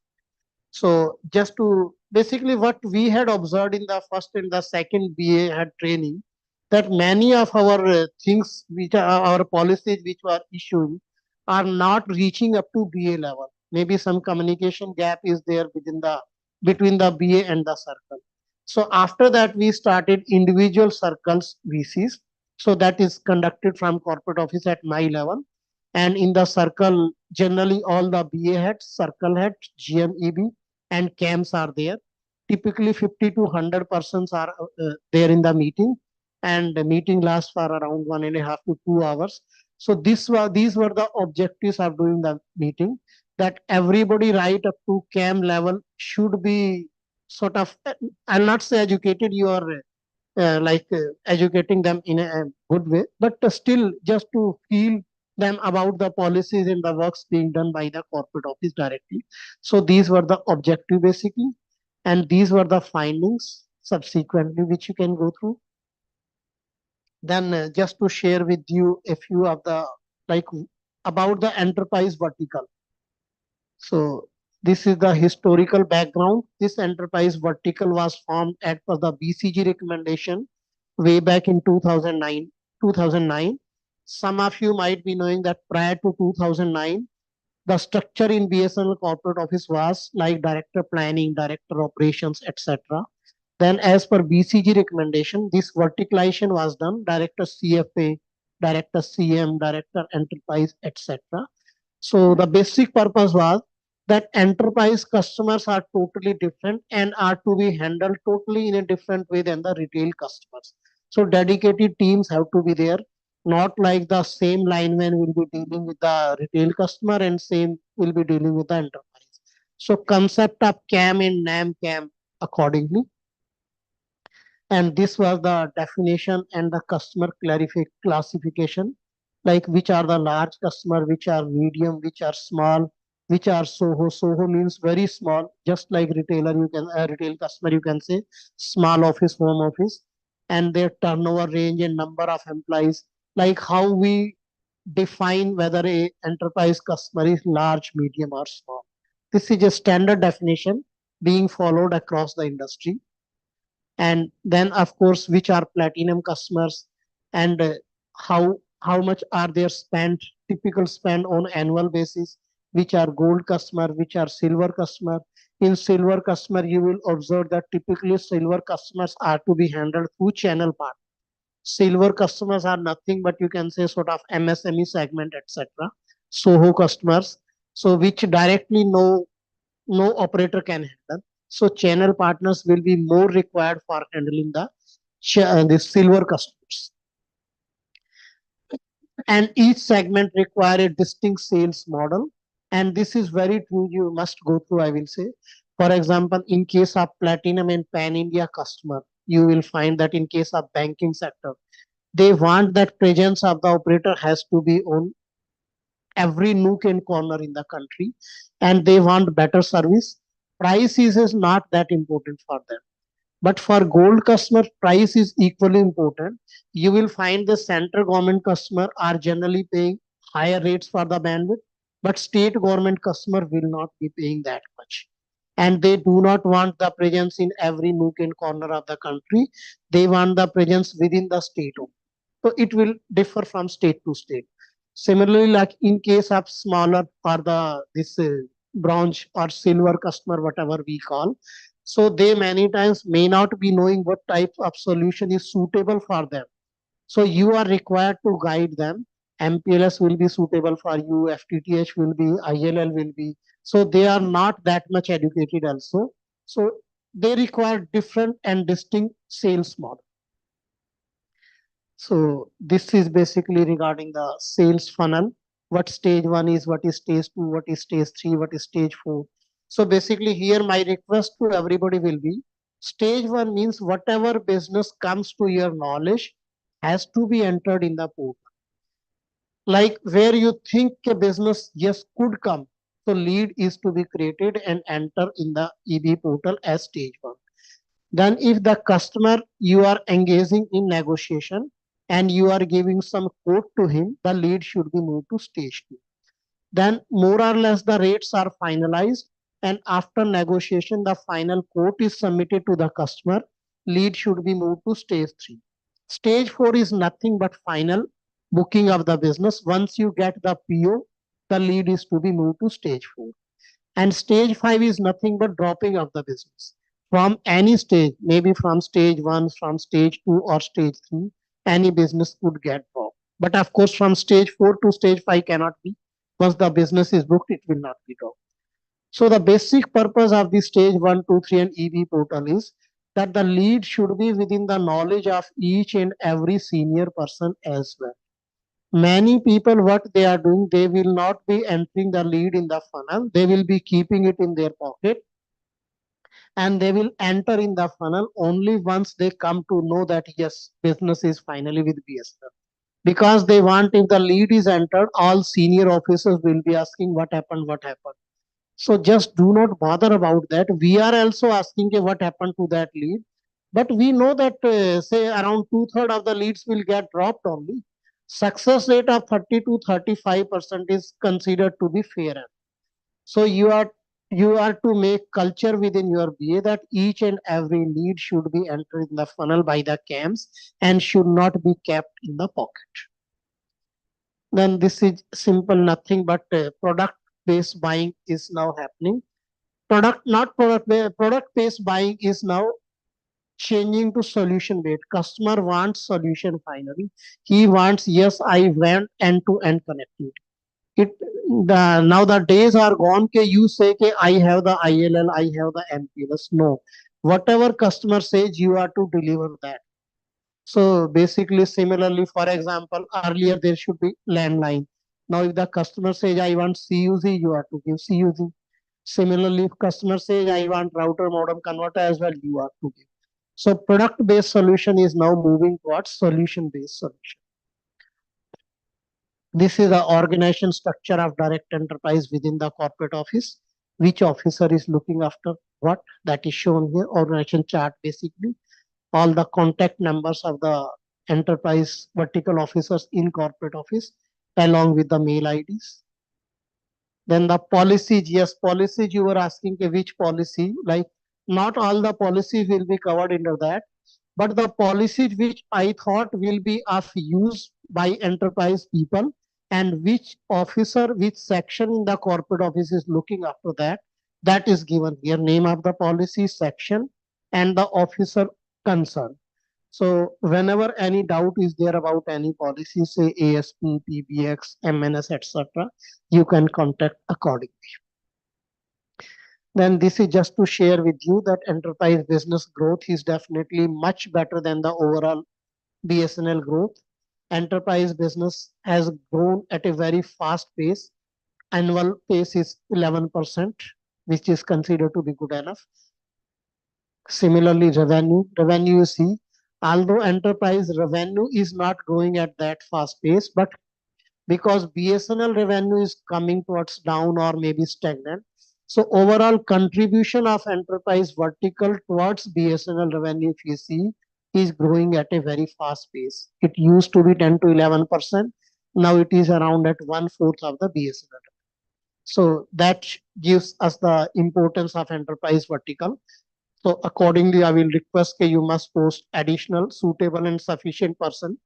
So just to basically what we had observed in the first and the second BA had training, that many of our things which are our policies which were issued are not reaching up to BA level. Maybe some communication gap is there within the between the BA and the circle. So after that we started individual circles VCs. So that is conducted from corporate office at my level. And in the circle, generally all the BA heads, circle heads, GMEB and CAMs are there. Typically 50 to 100 persons are there in the meeting, and the meeting lasts for around 1.5 to 2 hours. So these were the objectives of doing the meeting, that everybody right up to CAM level should be sort of, I'll not say educated, you are educating them in a good way, but still just to feel them about the policies and the works being done by the corporate office directly. So these were the objective basically, and these were the findings subsequently which you can go through. Then just to share with you a few of the about the enterprise vertical. So this is the historical background. This enterprise vertical was formed as per the BCG recommendation way back in 2009. Some of you might be knowing that prior to 2009, the structure in BSNL corporate office was like director planning, director operations, etc. Then as per BCG recommendation, this verticalization was done, director CFA, director CM, director enterprise, etc. So the basic purpose was that enterprise customers are totally different and are to be handled totally in a different way than the retail customers. So dedicated teams have to be there, not like the same lineman will be dealing with the retail customer and same will be dealing with the enterprise. So concept of CAM and NAM CAM accordingly. And this was the definition and the customer classification, like which are the large customer, which are medium, which are small, which are SOHO. SOHO means very small, just like retailer, you can retail customer, you can say small office, home office, and their turnover range and number of employees, like how we define whether a enterprise customer is large, medium, or small. This is a standard definition being followed across the industry. And then of course which are platinum customers, and how much are their spend, typical spend on annual basis, which are gold customer, which are silver customer. In silver customer you will observe that typically silver customers are to be handled through channel part. Silver customers are nothing but you can say sort of MSME segment, etc. SOHO customers, so which directly no operator can handle. So channel partners will be more required for handling the silver customers. And each segment require a distinct sales model. And this is very true. You must go through, I will say. For example, in case of platinum and pan India customer, you will find that in case of banking sector, they want that presence of the operator has to be on every nook and corner in the country, and they want better service. Price is not that important for them. But for gold customer, price is equally important. You will find the central government customer are generally paying higher rates for the bandwidth, But state government customer will not be paying that much. And they do not want the presence in every nook and corner of the country. They want the presence within the state only. So it will differ from state to state. Similarly, like in case of smaller or the this bronze or silver customer, whatever we call, so they many times may not be knowing what type of solution is suitable for them. So you are required to guide them. MPLS will be suitable for you, FTTH will be, ILL will be. So they are not that much educated also. So they require different and distinct sales model. So this is basically regarding the sales funnel. What stage one is, what is stage two, what is stage three, what is stage four. So basically here my request to everybody will be, stage one means whatever business comes to your knowledge has to be entered in the portal. Like where you think a business yes could come, so lead is to be created and enter in the EB portal as stage one. Then if the customer you are engaging in negotiation and you are giving some quote to him, the lead should be moved to stage two. Then more or less the rates are finalized, and after negotiation the final quote is submitted to the customer. Lead should be moved to stage three. Stage four is nothing but final booking of the business. Once you get the PO, the lead is to be moved to stage four. And stage five is nothing but dropping of the business from any stage, maybe from stage one, from stage two, or stage three. Any business could get dropped. But of course, from stage four to stage five cannot be. Once the business is booked, it will not be dropped. So the basic purpose of the stage 1, 2, 3 and EB portal is that the lead should be within the knowledge of each and every senior person as well. Many people, what they are doing, they will not be entering the lead in the funnel. They will be keeping it in their pocket, and they will enter in the funnel only once they come to know that yes, business is finally with BSNL. Because they want, if the lead is entered, all senior officers will be asking what happened, what happened. So just do not bother about that. We are also asking what happened to that lead. But we know that say around 2/3 of the leads will get dropped only. Success rate of 30 to 35% is considered to be fair. So you are to make culture within your BA that each and every lead should be entered in the funnel by the CAMs and should not be kept in the pocket. Then this is simple, nothing but product based buying is now happening. Product based buying is now changing to solution based. Customer wants solution finally. He wants, yes, I want end to end connectivity. Now the days are gone ke you say ke I have the ILL, I have the MPLS. No. Whatever customer says, you are to deliver that. So basically, similarly, for example, earlier there should be landline. Now, if the customer says I want CUZ, you are to give CUZ. Similarly, if customer says I want router modem converter as well, you are to give. So product-based solution is now moving towards solution-based solution. This is the organization structure of direct enterprise within the corporate office. Which officer is looking after what? That is shown here, organization chart basically. All the contact numbers of the enterprise vertical officers in corporate office along with the mail IDs. Then the policies, yes, policies you were asking which policy, like not all the policies will be covered under that, but the policies which I thought will be of use by enterprise people and which officer, which section in the corporate office is looking after that, that is given here, name of the policy, section and the officer concerned. So whenever any doubt is there about any policy, say ASP, PBX, MNS, etc., you can contact accordingly. Then this is just to share with you that enterprise business growth is definitely much better than the overall BSNL growth. Enterprise business has grown at a very fast pace. Annual pace is 11%, which is considered to be good enough. Similarly, revenue you see, although enterprise revenue is not growing at that fast pace, but because BSNL revenue is coming towards down or maybe stagnant, so overall contribution of enterprise vertical towards BSNL revenue, if you see, is growing at a very fast pace. It used to be 10 to 11%. Now it is around at 1/4 of the BSNL. So that gives us the importance of enterprise vertical. So accordingly, I will request that you must post additional suitable and sufficient person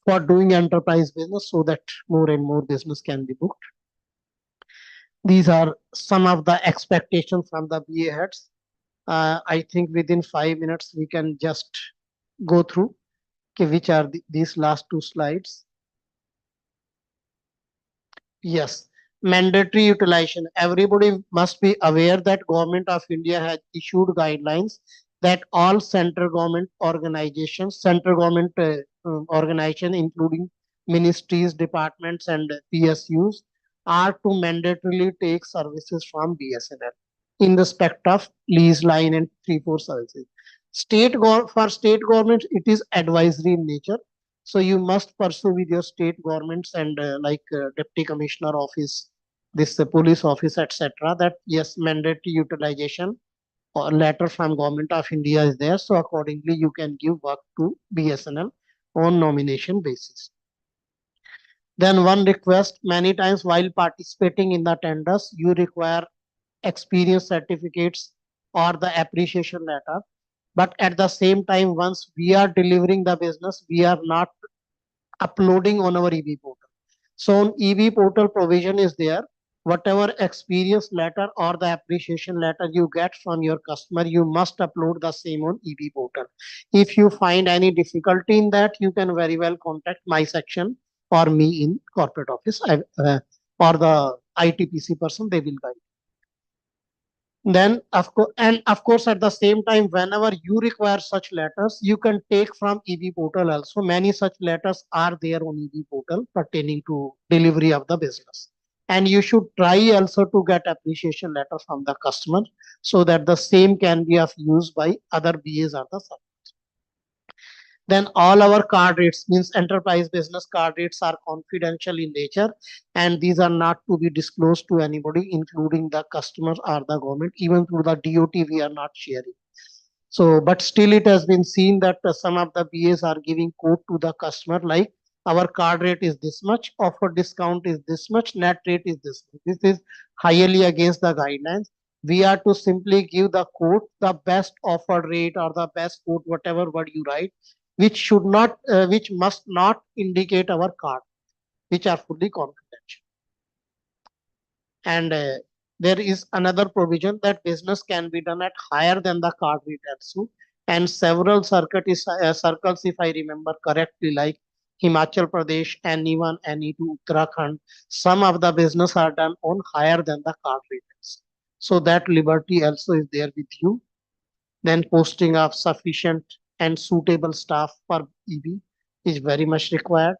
for doing enterprise business so that more and more business can be booked. These are some of the expectations from the BA heads. I think within 5 minutes we can just go through which are these last two slides. Yes, mandatory utilization. Everybody must be aware that Government of India has issued guidelines that all central government organizations, including ministries, departments, and PSUs, are to mandatorily take services from BSNL in respect of lease line and 3/4 services. For state governments, it is advisory in nature. So you must pursue with your state governments and deputy commissioner office, this police office, etc. That yes, mandatory utilization or letter from Government of India is there. So accordingly, you can give work to BSNL on nomination basis. Then one request: many times while participating in the tenders, you require experience certificates or the appreciation letter. But at the same time, once we are delivering the business, we are not uploading on our EB portal. So on EB portal provision is there. Whatever experience letter or the appreciation letter you get from your customer, you must upload the same on EB portal. If you find any difficulty in that, you can very well contact my section or me in corporate office or the ITPC person, they will guide. Then of course at the same time, whenever you require such letters, you can take from EB portal also. Many such letters are there on EB portal pertaining to delivery of the business. And you should try also to get appreciation letter from the customer so that the same can be of use by other BAs or the sub. Then all our card rates, means enterprise business card rates, are confidential in nature, and these are not to be disclosed to anybody, including the customers or the government. Even through the DOT, we are not sharing. So, but still it has been seen that some of the BAs are giving quote to the customer like, our card rate is this much, offer discount is this much, net rate is this much. This is highly against the guidelines. We are to simply give the quote, the best offered rate or the best quote, whatever word you write, which should not, which must not indicate our card, which are fully confidential. And there is another provision that business can be done at higher than the card rate also. And several circles, if I remember correctly, like Himachal Pradesh, NE1, NE2, Uttarakhand, some of the business are done on higher than the card rates. So that liberty also is there with you. Then posting of sufficient and suitable staff for EB is very much required.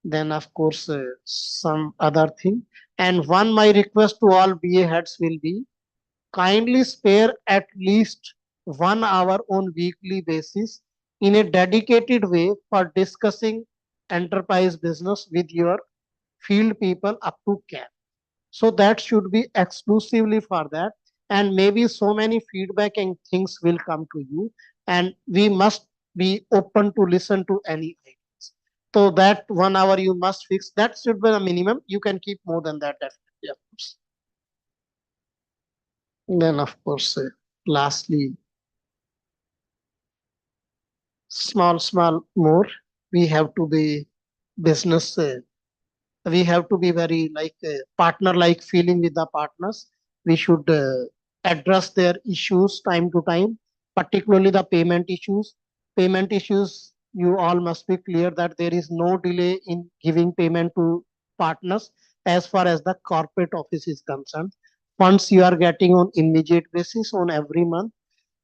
Then of course some other thing. And one my request to all BA heads will be, kindly spare at least 1 hour on weekly basis in a dedicated way for discussing enterprise business with your field people up to camp. So that should be exclusively for that. And maybe so many feedback and things will come to you, and we must be open to listen to any ideas. So that 1 hour you must fix. That should be the minimum. You can keep more than that, definitely, of course. Then of course, lastly, small more, we have to be business, we have to be very like partner like feeling with the partners. We should address their issues time to time, particularly the payment issues. Payment issues, you all must be clear that there is no delay in giving payment to partners as far as the corporate office is concerned. Funds you are getting on immediate basis on every month.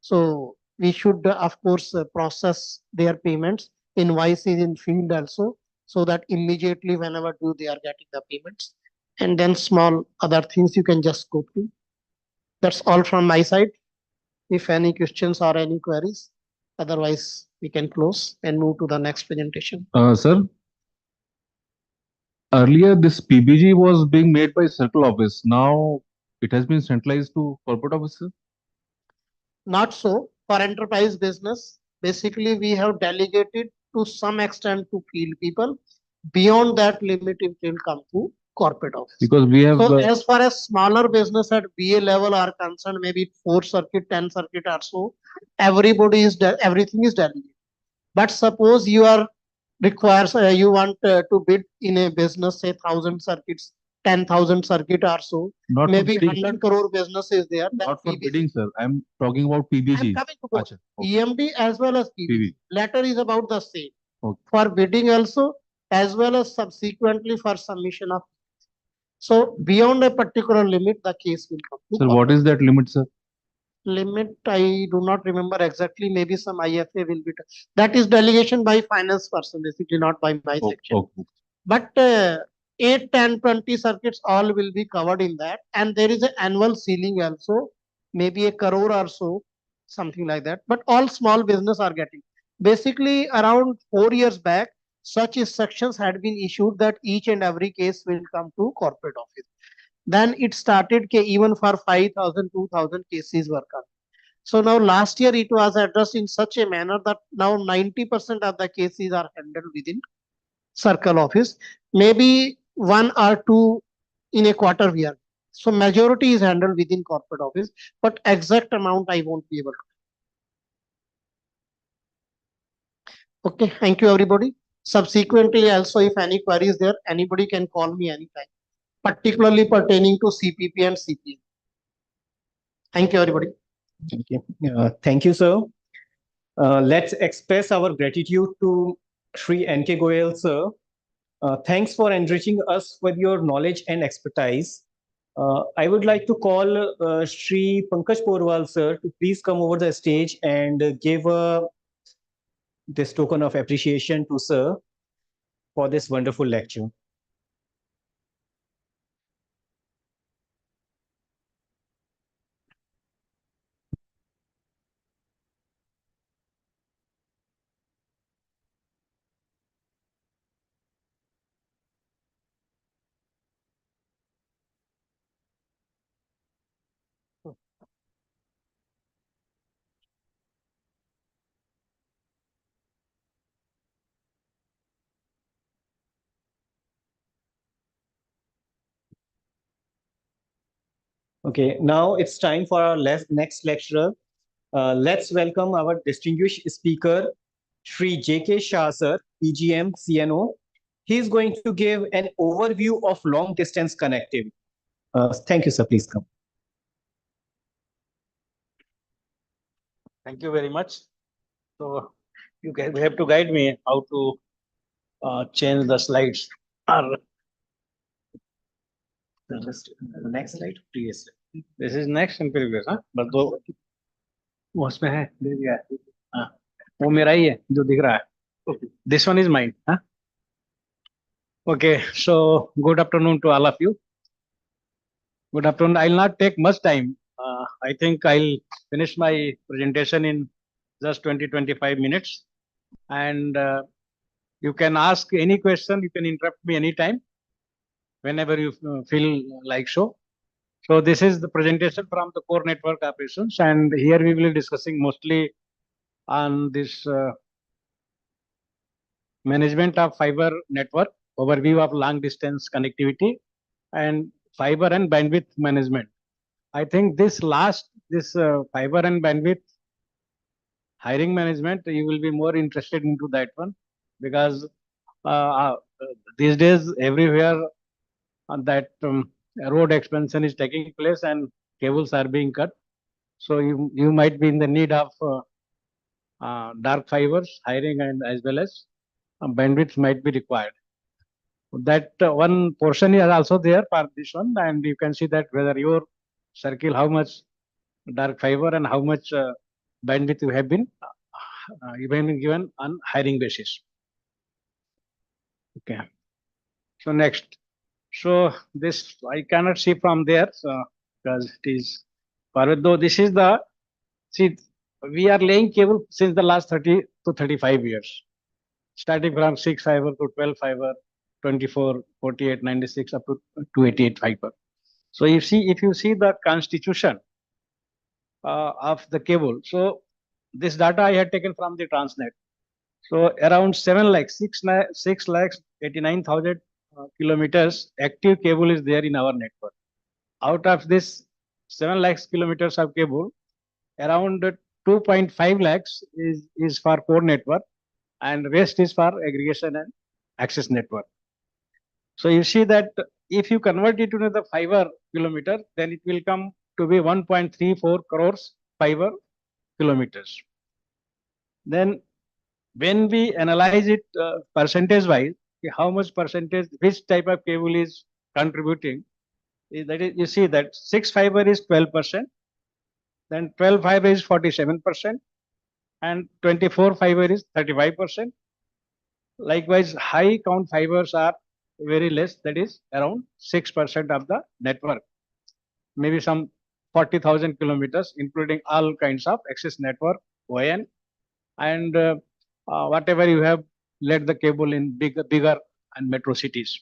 So we should, of course, process their payments, invoices in field also, so that immediately whenever do they are getting the payments. And then small other things you can just go through. That's all from my side. If any questions or any queries, otherwise we can close and move to the next presentation. Sir, earlier this PBG was being made by circle office. Now it has been centralized to corporate office. Not so. For enterprise business, basically we have delegated to some extent to field people. Beyond that limit, it will come to corporate office. Because we have So as far as smaller business at BA level are concerned, maybe 4 circuit, 10 circuit or so, everybody is everything is delegated. But suppose you are requires you want to bid in a business, say 1,000 circuits, 10,000 circuit or so, not maybe for bidding, 100 crore business is there. not for bidding, sir. I'm talking about PBG. I'm coming to both. Acha, okay. EMD as well as PBG. PV. Latter is about the same. Okay. For bidding also, as well as subsequently for submission of. So beyond a particular limit, the case will come. Sir, what is that limit, sir? Limit, I do not remember exactly. Maybe some IFA will be. That is delegation by finance person, basically not by my section. Okay. But 8, 10, 20 circuits all will be covered in that. And there is an annual ceiling also, maybe 1 crore or so, something like that. But all small business are getting. Basically, around 4 years back, such instructions had been issued that each and every case will come to corporate office. Then it started even for 5,000, 2,000 cases were coming. So now last year it was addressed in such a manner that now 90% of the cases are handled within circle office. Maybe 1 or 2 in a quarter we are. So majority is handled within corporate office, but exact amount I won't be able to. Okay, thank you everybody. Subsequently also, if any queries there, anybody can call me anytime, particularly pertaining to CPP and CPM. Thank you everybody. Thank you, sir. Let's express our gratitude to Shri N.K. Goyal, sir. Thanks for enriching us with your knowledge and expertise. I would like to call Shri Pankaj Porwal, sir, to please come over the stage and give this token of appreciation to sir for this wonderful lecture. Okay, now it's time for our next lecturer. Let's welcome our distinguished speaker, Shri J.K. Shah, sir, PGM, CNO. He is going to give an overview of long distance connectivity. Thank you, sir. Please come. Thank you very much. So you have to guide me how to change the slides. The next slide, previous. This is next and previous, huh? But वो उसमें है दे दिया है. हाँ, वो मेरा ही है जो दिख रहा है. This one is mine, huh? Okay, so good afternoon to all of you. Good afternoon. I'll not take much time. I think I'll finish my presentation in just 20-25 minutes. And you can ask any question. You can interrupt me anytime, whenever you feel like so. So this is the presentation from the core network operations. And here we will be discussing mostly on this management of fiber network, overview of long distance connectivity, and fiber and bandwidth management. I think this fiber and bandwidth hiring management, you will be more interested into that one, because these days everywhere that road expansion is taking place and cables are being cut. So you might be in the need of dark fibers hiring, and as well as bandwidth might be required. That one portion is also there for this one, and you can see that whether your circle, how much dark fiber and how much bandwidth you have been given on hiring basis. Okay. So next. So this I cannot see from there, so because it is far, though this is the, see, we are laying cable since the last 30 to 35 years, starting from 6 fiber to 12 fiber, 24, 48, 96 up to 288 fiber. So if you see the constitution of the cable, so this data I had taken from the Transnet. So around 7 lakhs, 6 lakhs 89,000 kilometers active cable is there in our network. Out of this 7 lakhs kilometers of cable, around 2.5 lakhs is for core network and rest is for aggregation and access network. So you see that if you convert it into the fiber kilometer, then it will come to be 1.34 crores fiber kilometers. Then when we analyze it percentage wise, how much percentage, which type of cable is contributing, that is, you see that 6 fiber is 12%, then 12 fiber is 47%, and 24 fiber is 35%. Likewise, high count fibers are very less, that is around 6% of the network, maybe some 40,000 kilometers, including all kinds of access network, ON, and whatever you have laid the cable in bigger and metro cities.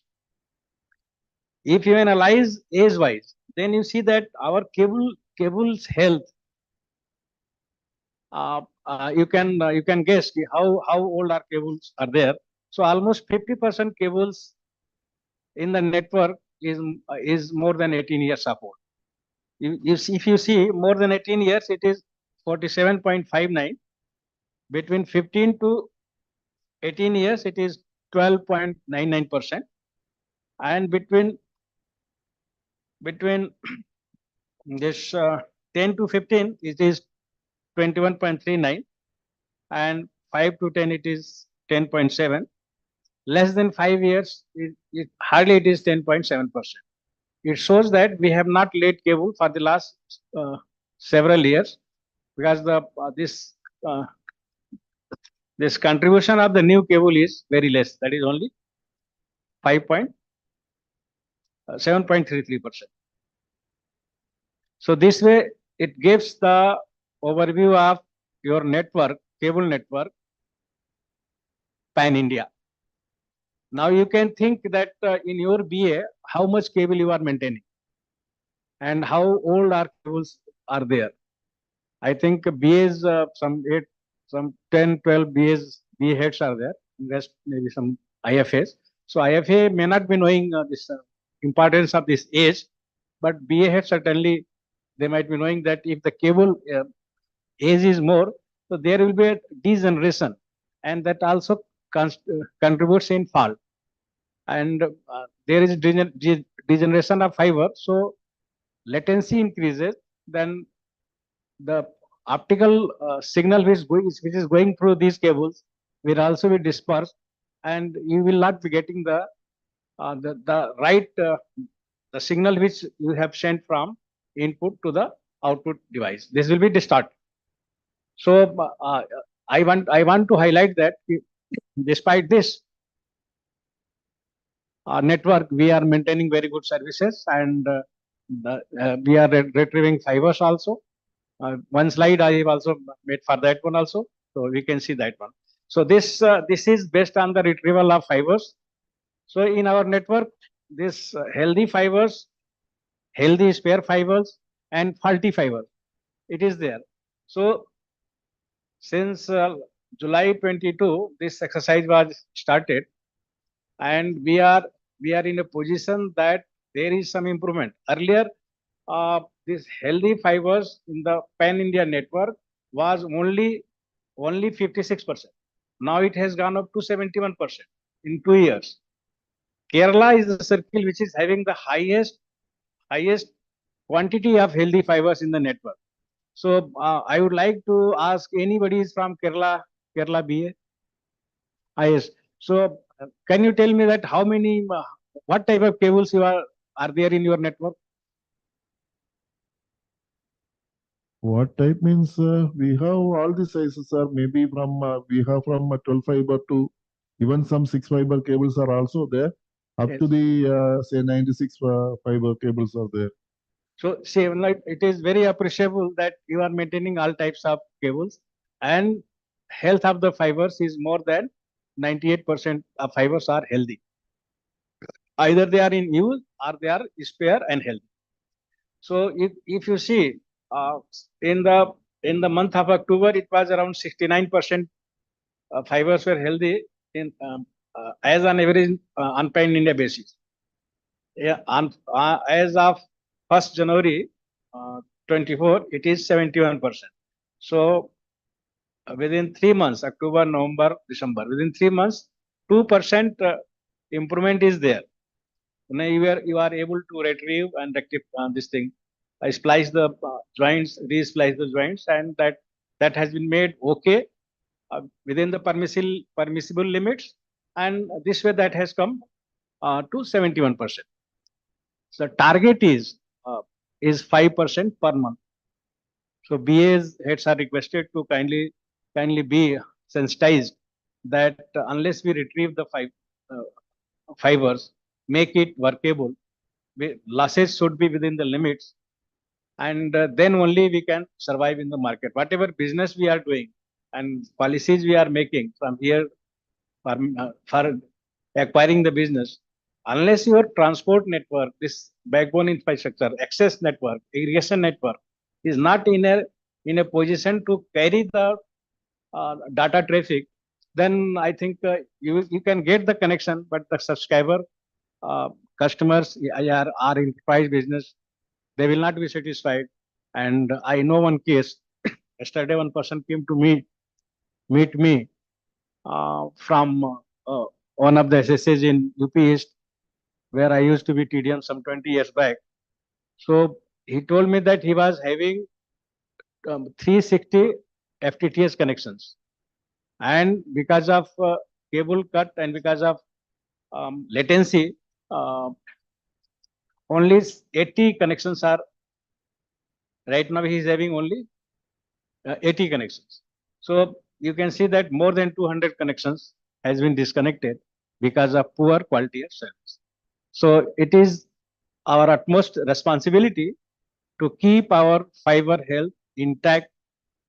If you analyze age wise, then you see that our cable's health, you can guess how old our cables are there. So almost 50% cables in the network is more than 18 years of old. If you see more than 18 years, it is 47.59. Between 15 to 18 years, it is 12.99%, and between this 10 to 15, it is 21.39, and 5 to 10, it is 10.7. Less than 5 years, hardly it is 10.7%. It shows that we have not laid cable for the last several years, because this contribution of the new cable is very less. That is only 7.33%. So this way, it gives the overview of your network, cable network, pan India. Now you can think that in your BA, how much cable you are maintaining and how old our cables are there. I think BAs, some 10, 12 BA heads are there, rest maybe some IFAs. So IFA may not be knowing this importance of this age, but BA heads certainly, they might be knowing that if the cable age is more, so there will be a degeneration, and that also contributes in fault. And there is degeneration of fiber, so latency increases, then the optical signal which is going through these cables will also be dispersed, and you will not be getting the right the signal which you have sent from input to the output device. This will be distorted. So I want to highlight that despite this network, we are maintaining very good services, and we are retrieving fibers also. One slide I have also made for that one also, so we can see that one. So this is based on the retrieval of fibers. So in our network, this healthy fibers, healthy spare fibers, and faulty fibers, it is there. So since July 22, this exercise was started, and we are in a position that there is some improvement. Earlier, this healthy fibers in the pan India network was only 56%. Now it has gone up to 71% in 2 years. Kerala is the circle which is having the highest quantity of healthy fibers in the network. So I would like to ask anybody is from Kerala BA. Yes. So can you tell me that how many, what type of cables are there in your network? What type means we have all the sizes, sir. Maybe from we have from 12 fiber to even some 6 fiber cables are also there. Up Yes. to the say 96 fiber cables are there. So see, like, it is very appreciable that you are maintaining all types of cables, and health of the fibers is more than 98% of fibers are healthy. Either they are in use or they are spare and healthy. So if you see in the month of October, it was around 69% fibers were healthy. In as on average on pan India basis. Yeah, as of 1st January 24, it is 71%. So within 3 months, October, November, December, within 3 months, 2% improvement is there. Now you are able to retrieve and rectify this thing. I splice the joints, re-splice the joints, and that has been made okay within the permissible limits, and this way that has come to 71%. So target is 5% per month. So BA's heads are requested to kindly be sensitized that unless we retrieve the fibers, make it workable, losses should be within the limits, and then only we can survive in the market. Whatever business we are doing and policies we are making from here for acquiring the business, unless your transport network, this backbone infrastructure, access network, irrigation network is not in a position to carry the data traffic, then I think you can get the connection, but the subscriber customers are in enterprise business, they will not be satisfied. And I know one case. Yesterday, one person came to meet me from one of the SSAs in UP East, where I used to be TDM some 20 years back. So he told me that he was having 360 FTTS connections, and because of cable cut and because of latency, only 80 connections are right now. He is having only 80 connections. So you can see that more than 200 connections has been disconnected because of poor quality of service. So it is our utmost responsibility to keep our fiber health intact,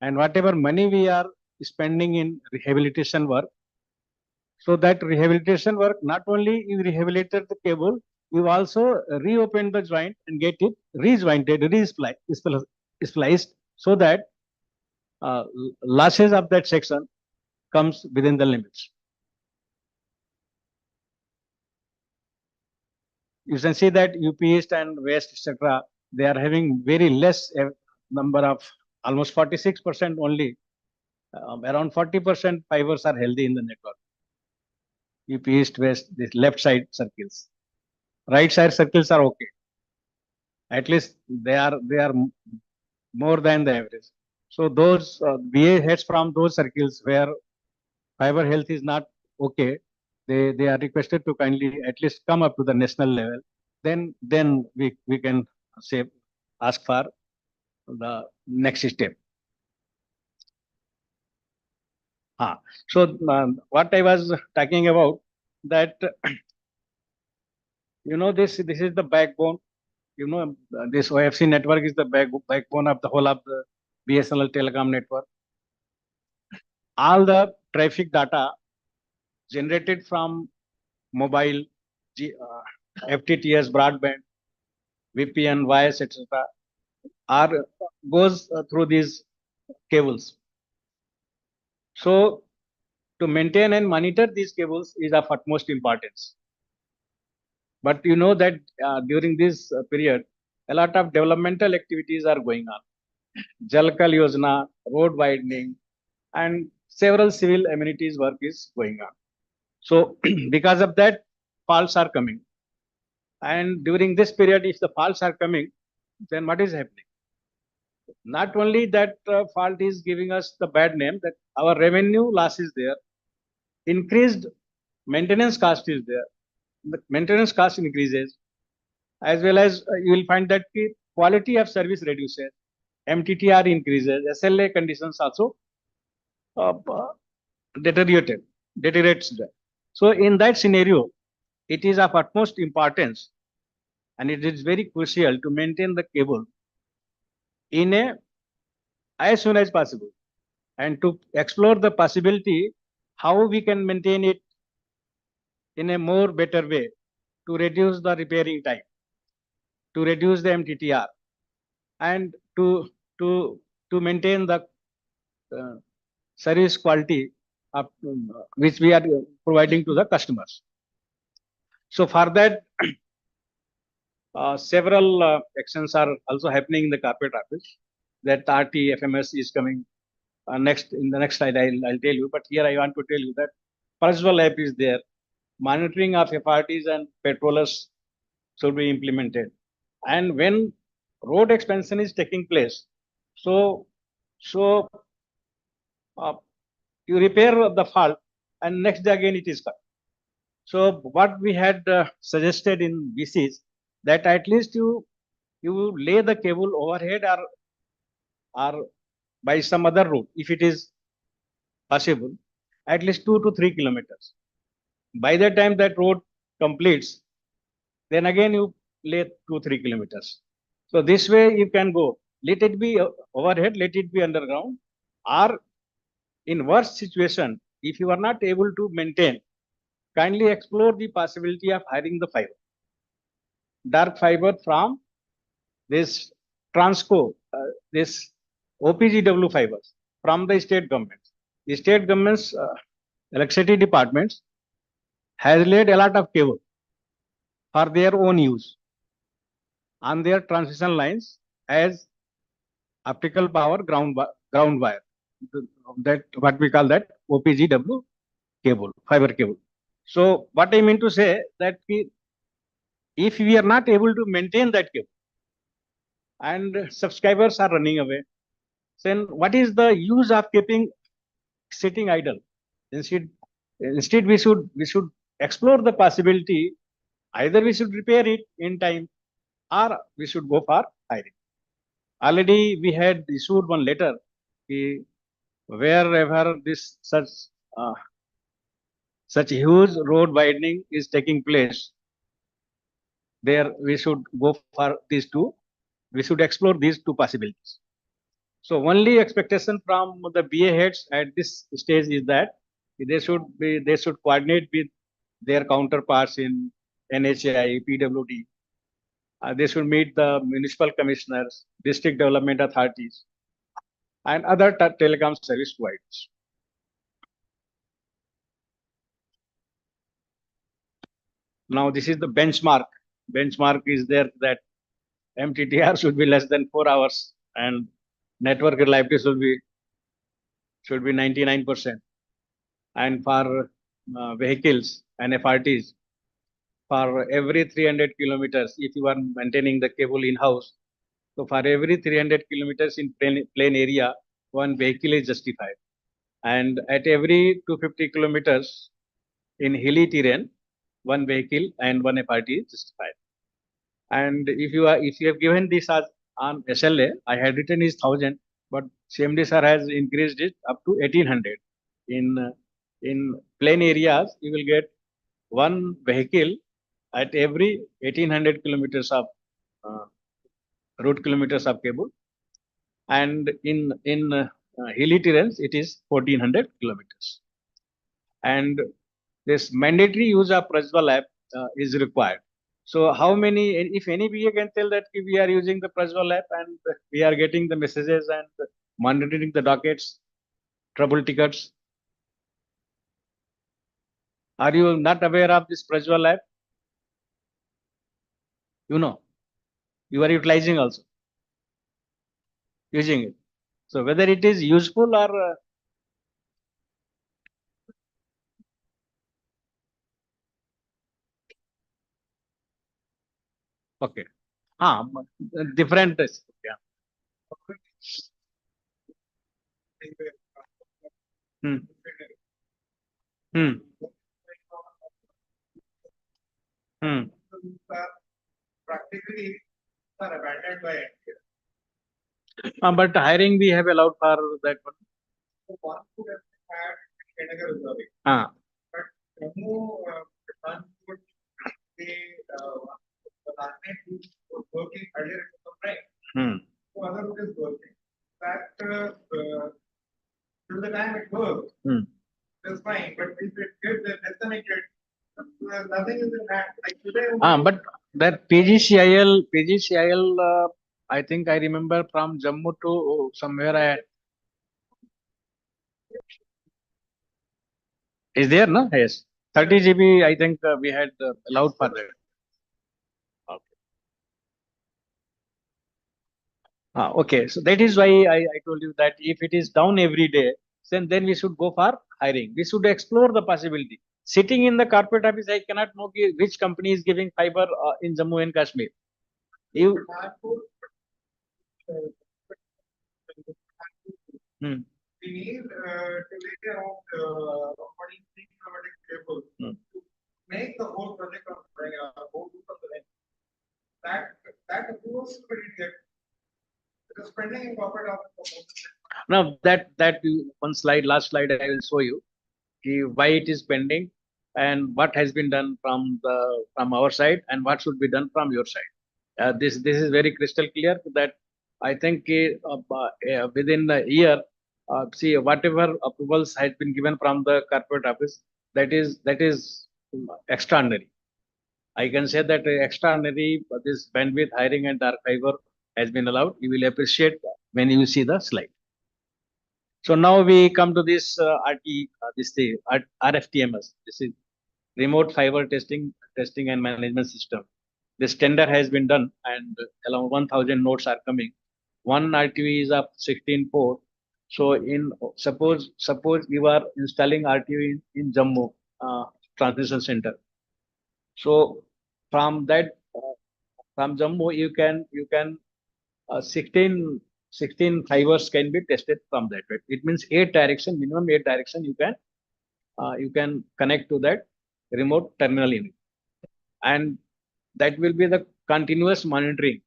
and whatever money we are spending in rehabilitation work, so that rehabilitation work not only you rehabilitate the cable, you also reopen the joint and get it rejointed, spliced, so that losses of that section comes within the limits. You can see that UP East and West, etc., they are having very less number of, almost 46% only. Around 40% fibers are healthy in the network. UP East, West, this left side circles. Right side circles are okay. At least they are more than the average. So those BA heads from those circles where fiber health is not okay, they are requested to kindly at least come up to the national level. Then we can say ask for the next step. So what I was talking about, that you know, this is the backbone. You know, this OFC network is the backbone of the whole of the BSNL telecom network. All the traffic data generated from mobile, FTTS, broadband, VPN, wires, etc., goes through these cables. So to maintain and monitor these cables is of utmost importance. But you know that during this period, a lot of developmental activities are going on. Jalkal Yojana, road widening, and several civil amenities work is going on. So because of that, faults are coming. And during this period, if the faults are coming, then what is happening? Not only that fault is giving us the bad name, that our revenue loss is there, increased maintenance cost is there, the maintenance cost increases, as well as you will find that the quality of service reduces, MTTR increases, SLA conditions also deteriorates. So in that scenario, it is of utmost importance, and it is very crucial to maintain the cable as soon as possible, and to explore the possibility how we can maintain it in a more better way to reduce the repairing time, to reduce the MTTR, and to maintain the service quality which we are providing to the customers. So for that, several actions are also happening in the corporate office. That RT FMS is coming next. In the next slide, I'll tell you. But here I want to tell you that Prajwal app is there. Monitoring of FRTs and petrollers should be implemented. And when road expansion is taking place, so you repair the fault, and next day again it is cut. So what we had suggested in BCs that at least you lay the cable overhead or by some other route if it is possible, at least 2 to 3 kilometers. By the time that road completes, then again you lay 2-3 kilometers. So this way you can go. Let it be overhead, let it be underground, or in worst situation, if you are not able to maintain, kindly explore the possibility of hiring the fiber, dark fiber from this Transco, this OPGW fibers from the state governments. The state governments, electricity departments has laid a lot of cable for their own use on their transmission lines as optical power ground wire. That what we call that OPGW cable, fiber cable. So what I mean to say that if we are not able to maintain that cable and subscribers are running away, then what is the use of keeping sitting idle? Instead we should explore the possibility. Either we should repair it in time, or we should go for hiring. Already we had issued one letter. Wherever this such huge road widening is taking place, there we should go for these two. We should explore these two possibilities. So only expectation from the BA heads at this stage is that they should coordinate with their counterparts in NHAI, PWD. They should meet the municipal commissioners, district development authorities, and other telecom service providers. Now this is the benchmark. Benchmark is there that MTTR should be less than 4 hours and network reliability should be 99%. And for vehicles and FRTs, for every 300 kilometers, if you are maintaining the cable in-house, so for every 300 kilometers in plain area, one vehicle is justified. And at every 250 kilometers in hilly terrain, one vehicle and one FRT is justified. And if you have given this as on SLA, I had written is 1,000, but CMD sir has increased it up to 1,800. In plain areas, you will get one vehicle at every 1,800 kilometers of route kilometers of cable, and in hilly terrains it is 1,400 kilometers. And this mandatory use of Prajwal app is required. So how many, if any BA can tell that we are using the Prajwal app and we are getting the messages and monitoring the dockets, trouble tickets? Are you not aware of this Prajwal app? You know, you are utilizing also, using it. So whether it is useful or okay, different. Yeah. Hmm. Hmm. Hmm. Practically are abandoned by But hiring we have allowed for that one. So one could have had category reserving. But Jammu, one could say, the last night was working earlier it was right. So other route is working. That till the time it works, it's fine. But if it gets disconnected, nothing is in hand. Like today. But that PGCIL, I think I remember from Jammu to somewhere I. Is there, no? Yes. 30 GB, I think we had allowed for that. Okay, so that is why I told you that if it is down every day, then we should go for hiring. We should explore the possibility. Sitting in the corporate office, I cannot know which company is giving fiber in Jammu and Kashmir. You. We need to lay around 43 kilometer cable to make the whole project of go to the length. That approves to get because spending in corporate office. Now that one slide, last slide, I will show you why it is pending and what has been done from our side and what should be done from your side. This is very crystal clear that I think within a year, see whatever approvals has been given from the corporate office, that is extraordinary. I can say that extraordinary this bandwidth hiring and dark fiber has been allowed. You will appreciate when you see the slide. So now we come to this RFTMS. This is remote fiber testing and management system. This tender has been done and around 1,000 nodes are coming. One RTU is of 16 port. So suppose you are installing RTU in Jammu transmission center. So from that from Jammu you can 16 fibers can be tested from that. Right? It means minimum 8 direction you can connect to that remote terminal unit, and that will be the continuous monitoring.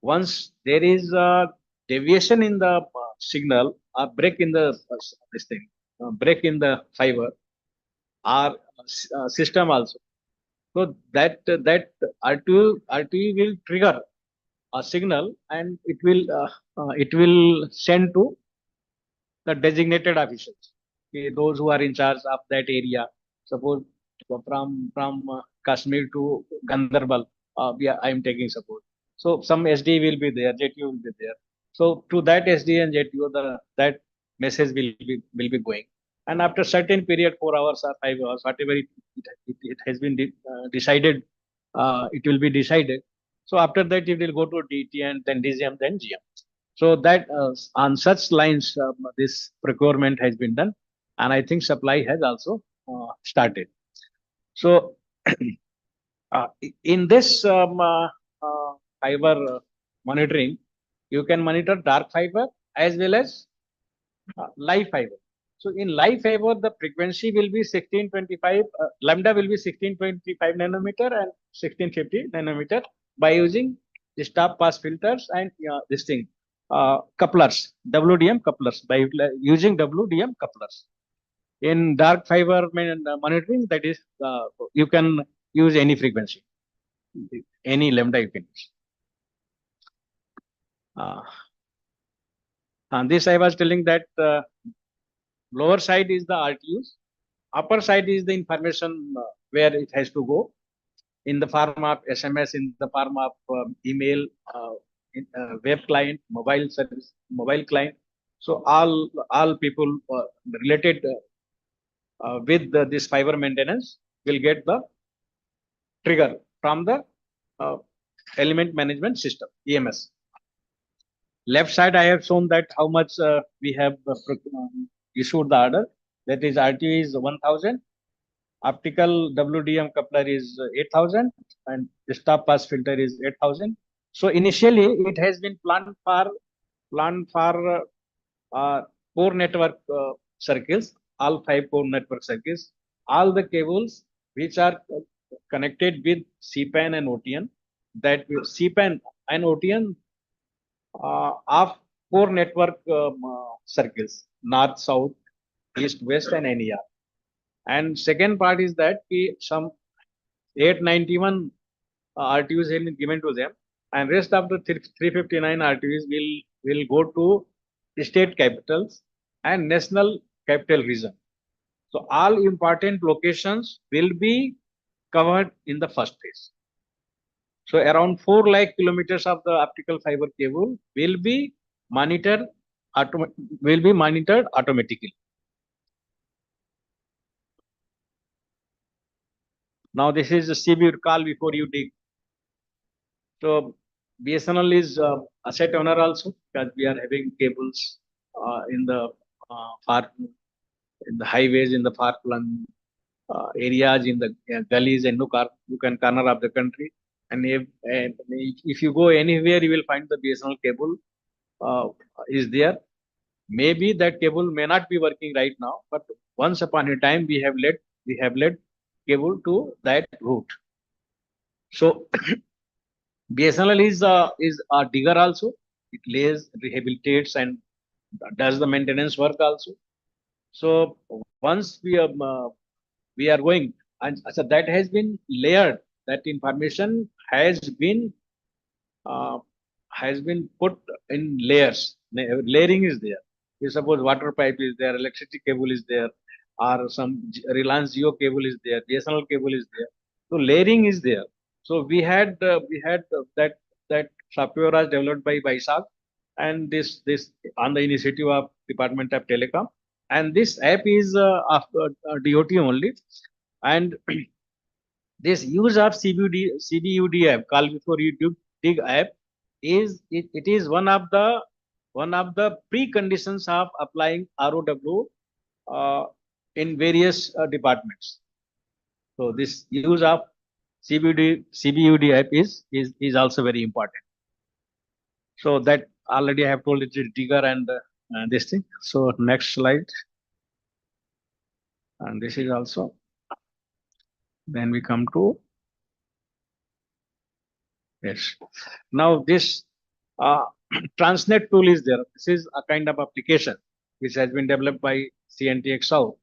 Once there is a deviation in the signal or break in the break in the fiber or system also, so that RTU will trigger a signal and it will send to the designated officials, those who are in charge of that area. Suppose from Kashmir to Gandarbal, I am taking support. So some SD will be there, JTU will be there. So to that SD and JTU, that message will be going. And after certain period, 4 hours or 5 hours, whatever it has been decided, it will be decided. So after that, it will go to DT and then DGM, then GM. So that on such lines, this procurement has been done, and I think supply has also started. So in this fiber monitoring, you can monitor dark fiber as well as live fiber. So in live fiber, the frequency will be 1625, lambda will be 1625 nanometer and 1650 nanometer by using the stop pass filters and this thing. Couplers, WDM couplers, by using WDM couplers. In dark fiber monitoring, that is, you can use any frequency, any lambda you can use. And this I was telling that lower side is the RTUs, upper side is the information where it has to go in the form of SMS, in the form of email, web client, mobile service, mobile client. So all people related with this fiber maintenance will get the trigger from the element management system, EMS. Left side, I have shown that how much we have issued the order. That is RTU is 1,000. Optical WDM coupler is 8,000 and stop pass filter is 8,000. So initially it has been planned for core network circuits, all 5 core network circuits, all the cables which are connected with CPAN and OTN, that CPAN and OTN of core network circles, north, south, east, west and NER. And second part is that some 891 RTUs have been given to them, and rest of the 359 RTUs will go to state capitals and national capital region. So all important locations will be covered in the first phase. So around 4 lakh kilometers of the optical fiber cable will be monitored automatically. Now this is a CB call before you dig. So BSNL is asset owner also, because we are having cables in the far, in the highways, in the far flung areas, in the gullies and nook and corner of the country. And if you go anywhere, you will find the BSNL cable is there. Maybe that cable may not be working right now, but once upon a time we have led cable to that route. So BSNL is a digger also. It lays, rehabilitates, and does the maintenance work also. So once we are going, and so that has been layered. That information has been put in layers. Layering is there. You suppose water pipe is there, electricity cable is there, or some Reliance Jio cable is there, BSNL cable is there. So layering is there. So we had that software was developed by Baisakh, and this on the initiative of Department of Telecom, and this app is of DOT only, and this use of CBUD app, call before you dig app, it is one of the preconditions of applying ROW in various departments. So this use of CBUD app is also very important. So that already I have told it is digger and this thing. So next slide, and this is also. Then we come to yes. Now this Transnet tool is there. This is a kind of application which has been developed by CNTX South,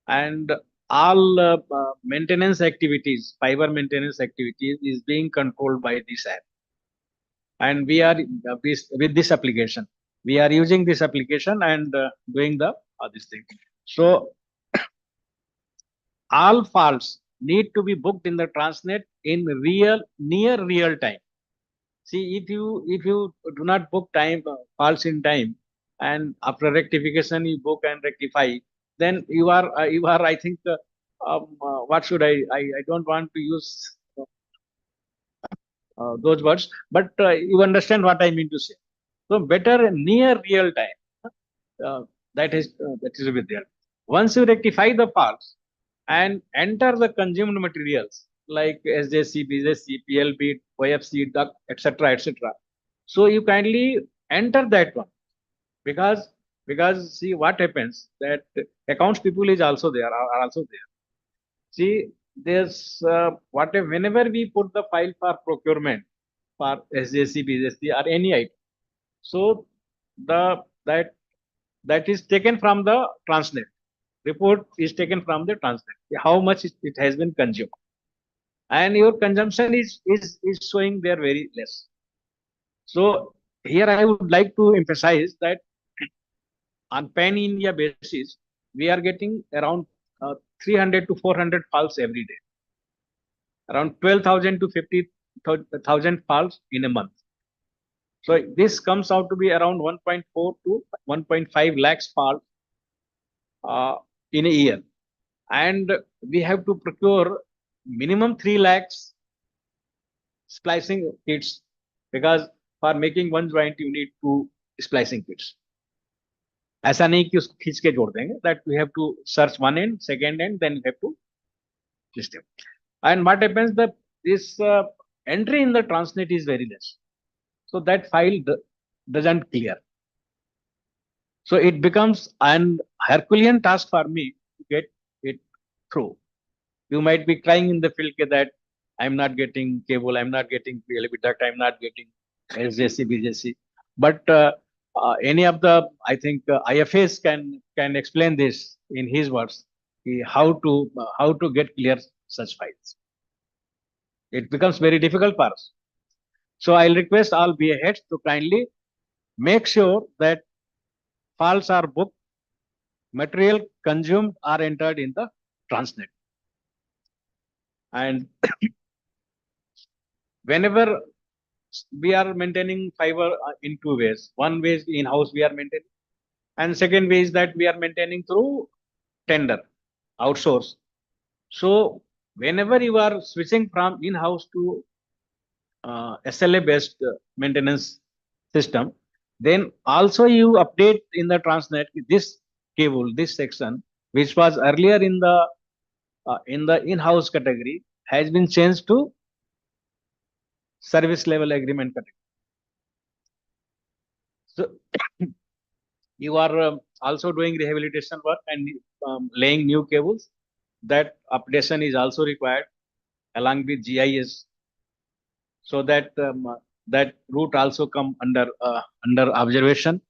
and all maintenance activities, fiber maintenance activities, is being controlled by this app. And we are with this application, we are using this application and doing the this thing. So all faults need to be booked in the Transnet in near real time. See, if you do not book faults in time, and after rectification you book and rectify, then you are I think what should I don't want to use those words, but you understand what I mean to say. So better near real time. That is with there. Once you rectify the faults and enter the consumed materials like SJC, BJC, PLB, OFC, duct, etc., etc. So you kindly enter that one, because see what happens, that accounts people is also there, are also there. See, there's whenever we put the file for procurement for SJC, BJC, or any item, so that is taken from the Transnet. Report is taken from the Transnet, how much it has been consumed, and your consumption is showing there very less. So here I would like to emphasize that on pan India basis, we are getting around 300 to 400 falls every day, around 12,000 to 50,000 falls in a month. So this comes out to be around 1.4 to 1.5 lakhs falls in a year, and we have to procure minimum 3 lakhs splicing kits, because for making one joint you need 2 splicing kits. ऐसा नहीं कि उसको खींच के जोड़ देंगे, that we have to search one end, second end, then we have to system. And what happens, that this entry in the Transnet is very less, so that file doesn't clear. So it becomes an Herculean task for me to get it through. You might be crying in the field that I'm not getting cable, I'm not getting PLB duct, I'm not getting SJC, BJC. But any of the, I think IFAs can explain this in his words, how to get clear such files. It becomes very difficult for us. So I'll request all BA heads to kindly make sure that files are booked, material consumed are entered in the Transnet. And whenever we are maintaining fiber in 2 ways. One way is in-house we are maintaining, and second way is that we are maintaining through tender, outsource. So whenever you are switching from in-house to SLA-based maintenance system, then also you update in the Transnet this cable, this section, which was earlier in the in-house category, has been changed to service level agreement category. So you are also doing rehabilitation work and laying new cables. That updation is also required along with GIS, so that that route also come under observation.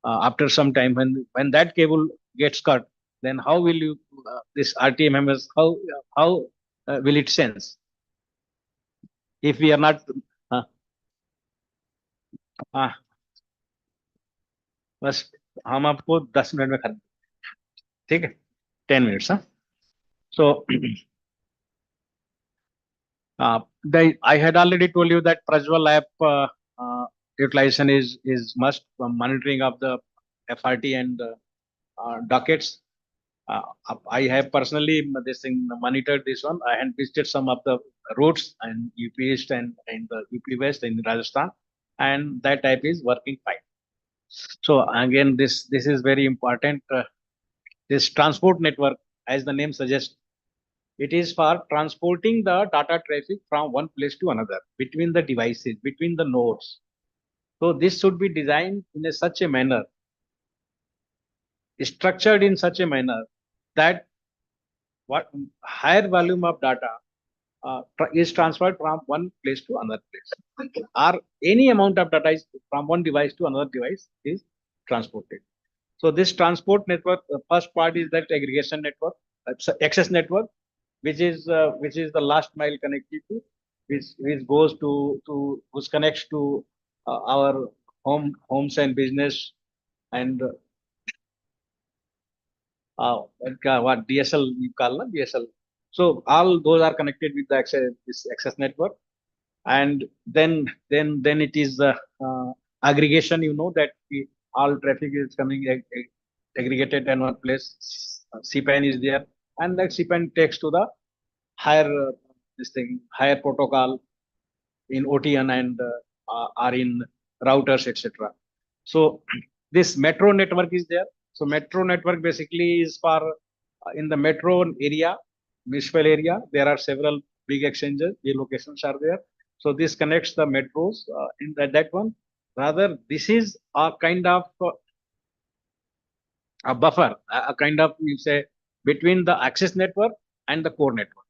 After some time, when that cable gets cut, then how will you this RTMMS, how will it sense if we are not बस हम आपको 10 minute में कर ठीक है 10 minutes so I had already told you that Prajwal app utilization is must monitoring of the FRT and dockets. I have personally monitored this one. I had visited some of the routes and UP East and the UP West in Rajasthan, and that type is working fine. So again, this is very important. This transport network, as the name suggests, it is for transporting the data traffic from one place to another, between the devices, between the nodes. So this should be designed in such a manner, structured in such a manner that what higher volume of data is transferred from one place to another place, or any amount of data is from one device to another device is transported. So this transport network, the first part is that aggregation network, access network, which is the last mile connectivity, which goes to which connects to our homes and business and what DSL you call DSL. So all those are connected with the this access network, and then it is aggregation. You know that all traffic is coming aggregated in one place. CPAN is there, and that CPAN takes to the higher higher protocol in OTN and are in routers, etc. So this metro network is there. So metro network basically is for in the metro area, municipal area. There are several big exchanges. The locations are there. So this connects the metros in that one. Rather, this is a kind of a buffer, a kind of, you say, between the access network and the core network.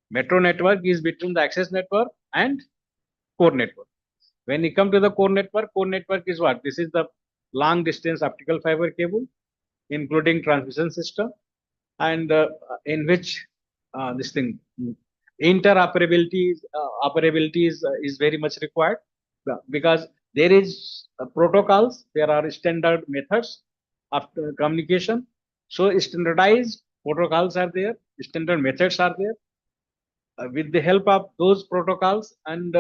Metro network is between the access network and core network. When you come to the core network is what? This is the long distance optical fiber cable, including transmission system, and in which this thing interoperability is very much required, because there is protocols, there are standard methods of communication. So standardized protocols are there, standard methods are there. With the help of those protocols and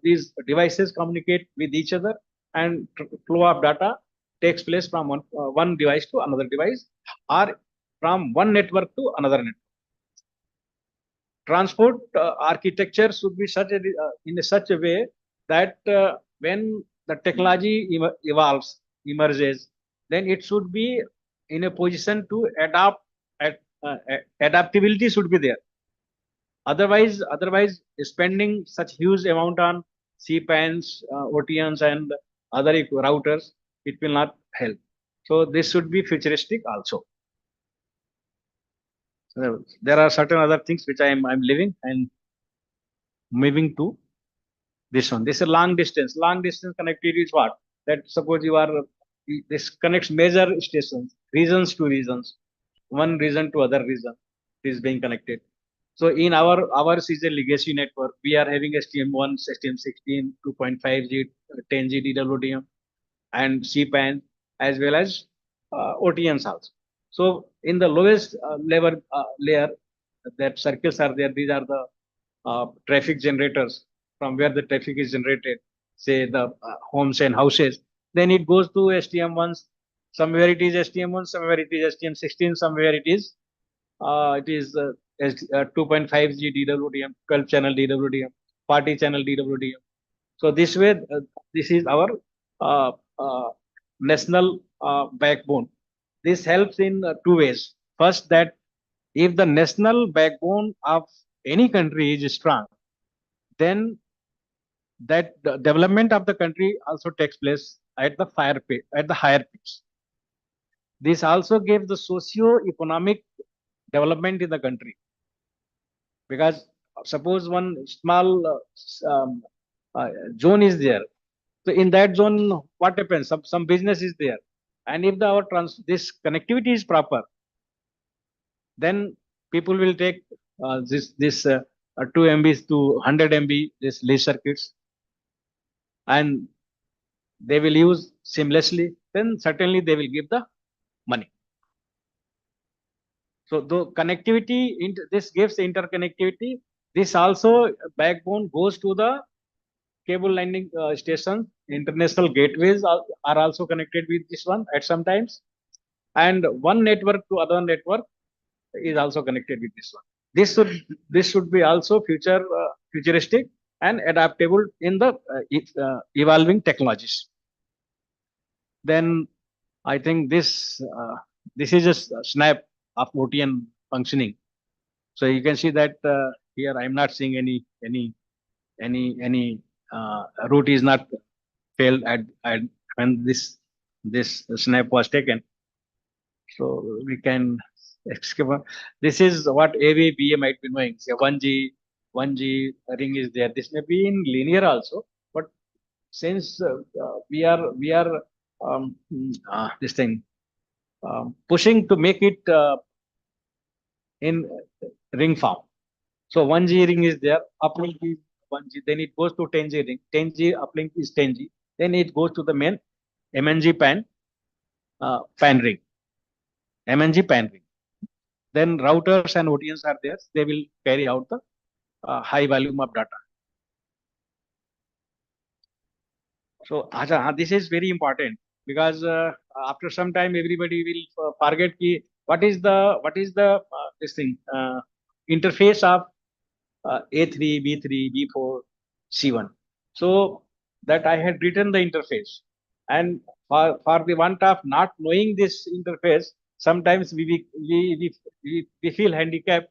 these devices communicate with each other, and flow of data takes place from one device to another device, or from one network to another network. Transport architecture should be such in such a way that when the technology emerges, then it should be in a position to adapt. Adaptability should be there. Otherwise, spending such huge amount on CPANs, OTNs, and other routers, it will not help. So this should be futuristic also. So there are certain other things which I'm leaving and moving to this one. This is long distance. Long distance connectivity is what? That suppose you are this connects major stations, regions to regions, one region to other region is being connected. So in ours is a legacy network. We are having STM1, STM16, 2.5G, 10G DWDM, and CPAN, as well as OTNs also. So in the lowest level layer, that circles are there. These are the traffic generators from where the traffic is generated, say the homes and houses. Then it goes to STM1s. Somewhere it is STM1, somewhere it is STM16, somewhere it is 2.5G DWDM, 12 channel DWDM, 40 channel DWDM. So this way, this is our national backbone. This helps in two ways. First, that if the national backbone of any country is strong, then that the development of the country also takes place at the higher pace. This also gives the socio-economic development in the country, because suppose one small zone is there, so in that zone what happens, some business is there, and if this connectivity is proper, then people will take this 2 MB to 100 MB this lease circuits, and they will use seamlessly, then certainly they will give the money. So the connectivity, this gives interconnectivity. This also backbone goes to the cable landing stations. International gateways are also connected with this one at some times, and one network to other network is also connected with this one. This should be also futuristic and adaptable in the evolving technologies. Then I think this is a snap of OTN functioning. So you can see that here I am not seeing any route is not failed at when this snap was taken. So we can escape. This is what AVBA might be knowing. Say 1G ring is there. This may be in linear also, but since we are this thing pushing to make it in ring form. So 1G ring is there, uplink is 1G, then it goes to 10G ring, 10G uplink is 10G, then it goes to the main MNG pan ring, MNG pan ring. Then routers and OTNs are there, they will carry out the high volume of data. So this is very important, because after some time everybody will forget what is the this thing interface of A3, B3, B4, C1. So that I had written the interface, and for the want of not knowing this interface, sometimes we feel handicapped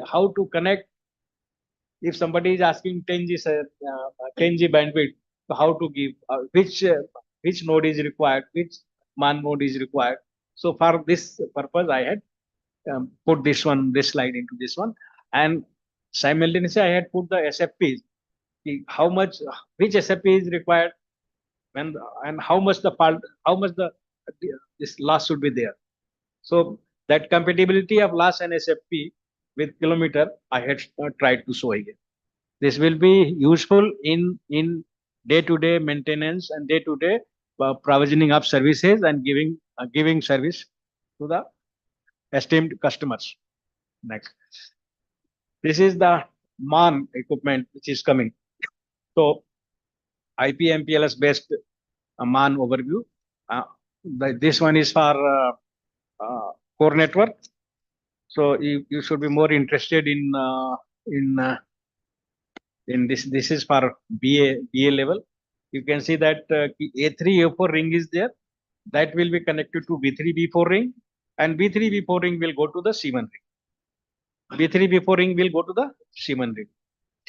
how to connect. If somebody is asking 10G bandwidth, so how to give which node is required, which man node is required. So for this purpose, I had put this slide into this one, and simultaneously I had put the SFPs, how much which SFP is required, when and how much this loss should be there. So that compatibility of loss and SFP with kilometer I had tried to show again. This will be useful in day-to-day maintenance and day-to-day provisioning of services and giving service to the esteemed customers. Next, this is the MAN equipment which is coming. So IP MPLS based MAN overview. This one is for core network. So you should be more interested in this. This is for BA level. You can see that A3 A4 ring is there. That will be connected to B3 B4 ring, and B3 B4 ring will go to the C1 ring. B3 B4 ring will go to the C1 ring.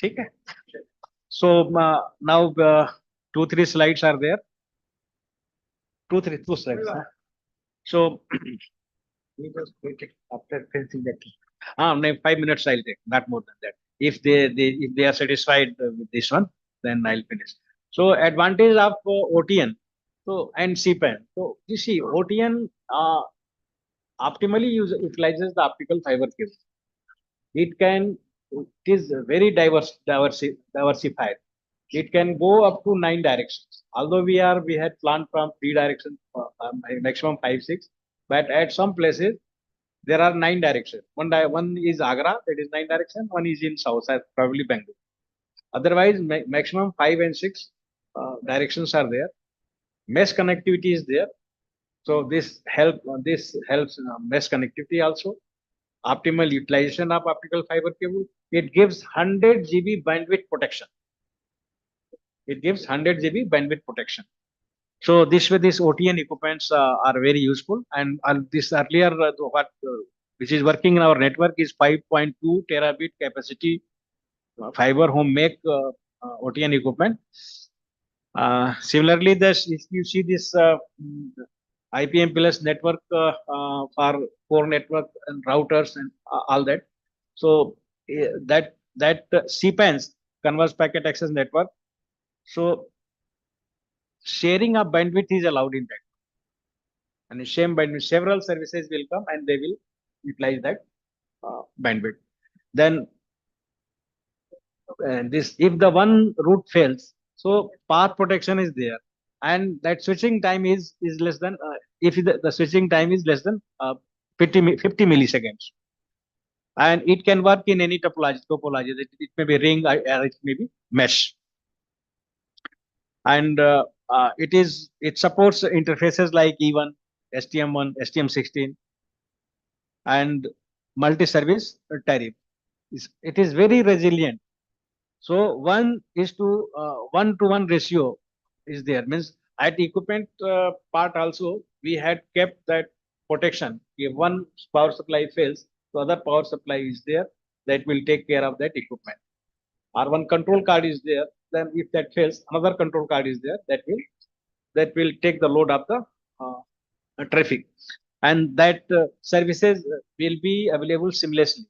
Okay. So now 2-3 slides are there. Two slides. So after finishing that, 5 minutes I'll take, not more than that. If they are satisfied with this one, then I'll finish. So advantage of OTN, so and CPAN. So you see, OTN optimally utilizes the optical fiber cable. It is very diversified. It can go up to 9 directions. Although we had planned from 3 directions, maximum 5, 6, but at some places there are 9 directions. One is Agra, that is 9 direction. One is in south, probably Bangalore. Otherwise, maximum 5 and 6 directions are there. Mesh connectivity is there. So this helps mesh connectivity also. optimal utilization of optical fiber cable. It gives 100 GB bandwidth protection. It gives 100 GB bandwidth protection. So this way, these OTN equipments are very useful. And this earlier, which is working in our network is 5.2 terabit capacity fiber home make OTN equipment. Similarly, this if you see this IPM plus network for core network and routers and all that. So that CPANs, converged packet access network. So sharing of bandwidth is allowed in that. And the same bandwidth, several services will come and they will utilize that bandwidth. Then this, if the one route fails, so path protection is there, and that switching time is less than if the switching time is less than 50 milliseconds, and it can work in any topology. It may be ring or it may be mesh, and it supports interfaces like E1, STM1, STM16, and multi-service tariff. It is very resilient. So 1:1 ratio is there. Means at equipment part also we had kept that protection. If one power supply fails, the other power supply is there that will take care of that equipment. Or one control card is there. Then if that fails, another control card is there that will take the load of the traffic, and that services will be available seamlessly.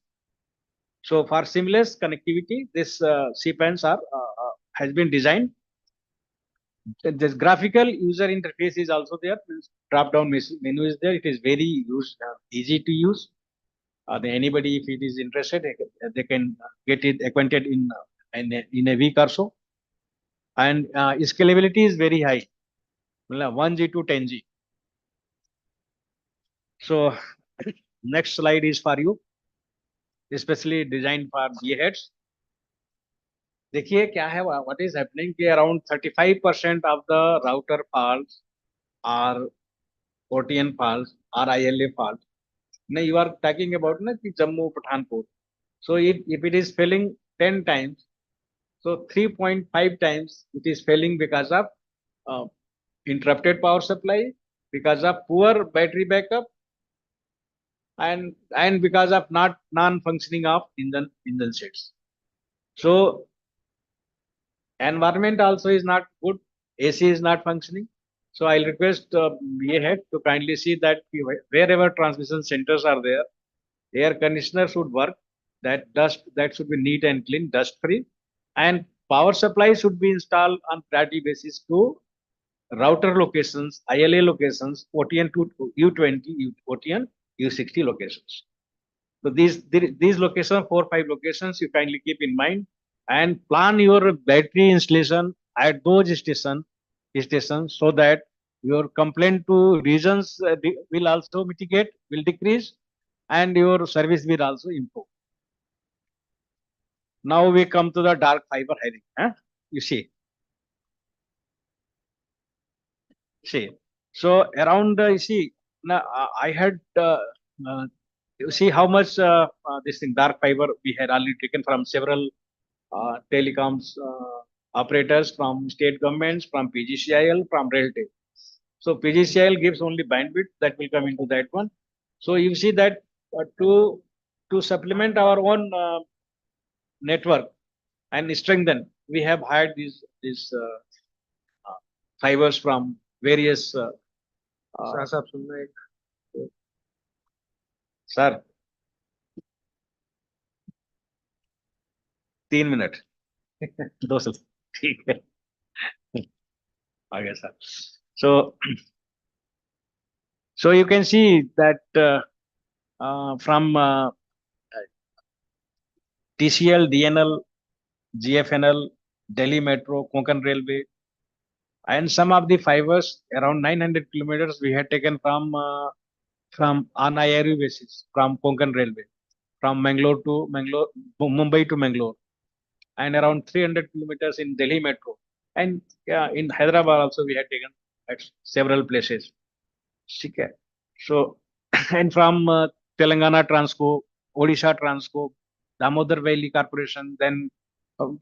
So for seamless connectivity, this CPANs has been designed. This graphical user interface is also there. Drop down menu is there. It is very easy to use. Anybody, if it is interested, they can get it acquainted in a week or so. And scalability is very high, 1G to 10G. So next slide is for you, especially designed for BA heads. देखिए क्या है, what is happening कि around 35% of the router faults are OTN faults or ILA faults. Now you are talking about na कि Jammu Pathankot. So if it is failing 10 times, so 3.5 times it is failing because of interrupted power supply, because of poor battery backup, and because of non-functioning of engine sets. So environment also is not good. AC is not functioning. So I'll request BA head to kindly see that wherever transmission centers are there, air conditioner should work. That should be neat and clean, dust free, and power supply should be installed on priority basis to router locations, ILA locations, OTN to U20, OTN U60 locations. So these locations, 4 or 5 locations, you kindly keep in mind and plan your battery installation at those stations so that your complaint to regions will also mitigate, will decrease, and your service will also improve. Now we come to the dark fiber hiring. You see. So around you see, now I had you see how much this thing dark fiber we had already taken from several telecoms operators, from state governments, from PGCIL, from Railtel. So PGCIL gives only bandwidth that will come into that one. So you see that to supplement our own network and strengthen, we have hired these fibers from various. Sir, 3 minutes. 2 से ठीक है आ गया sir. So you can see that from TCL, DNL, GFNL, Delhi Metro, Konkan Railway, and some of the fibers around 900 kilometers we had taken from on IRU basis from Konkan Railway, from Mangalore to Mumbai to Mangalore, and around 300 kilometers in Delhi Metro, and in Hyderabad also we had taken at several places. So and from Telangana Transco, Odisha Transco, Damodar Valley Corporation, then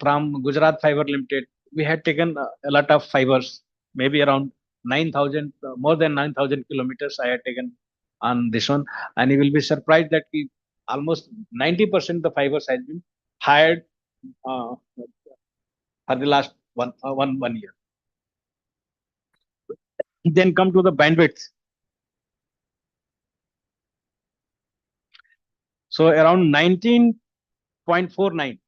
from Gujarat Fiber Limited, we had taken a lot of fibers, maybe around 9,000, more than 9,000 kilometers I had taken on this one. And you will be surprised that we almost 90% the fibers has been hired for the last one year. Then come to the bandwidth. So around 19.49,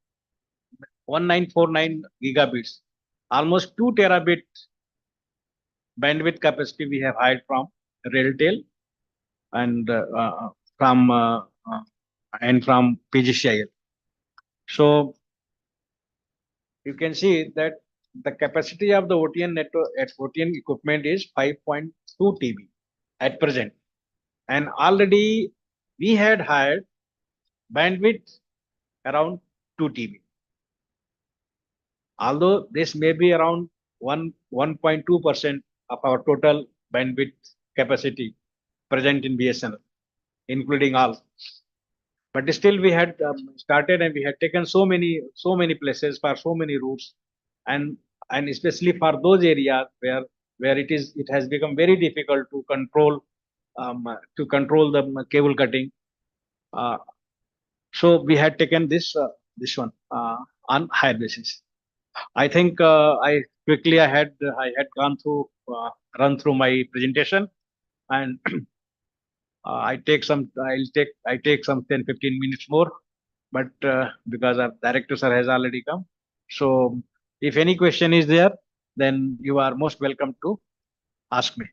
1949 gigabits, almost 2 terabit bandwidth capacity we have hired from RailTel and from PGCIL. So you can see that the capacity of the OTN network at OTN equipment is 5.2 TB at present, and already we had hired bandwidth around 2 TB. Although this may be around 1.2% of our total bandwidth capacity present in BSNL, including all. But still, we had started and we had taken so many places for so many routes, and especially for those areas where it has become very difficult to control the cable cutting. So we had taken this one on higher basis. I think I had run through my presentation, and I take some 10-15 minutes more, but because our director sir has already come, so if any question is there, then you are most welcome to ask me.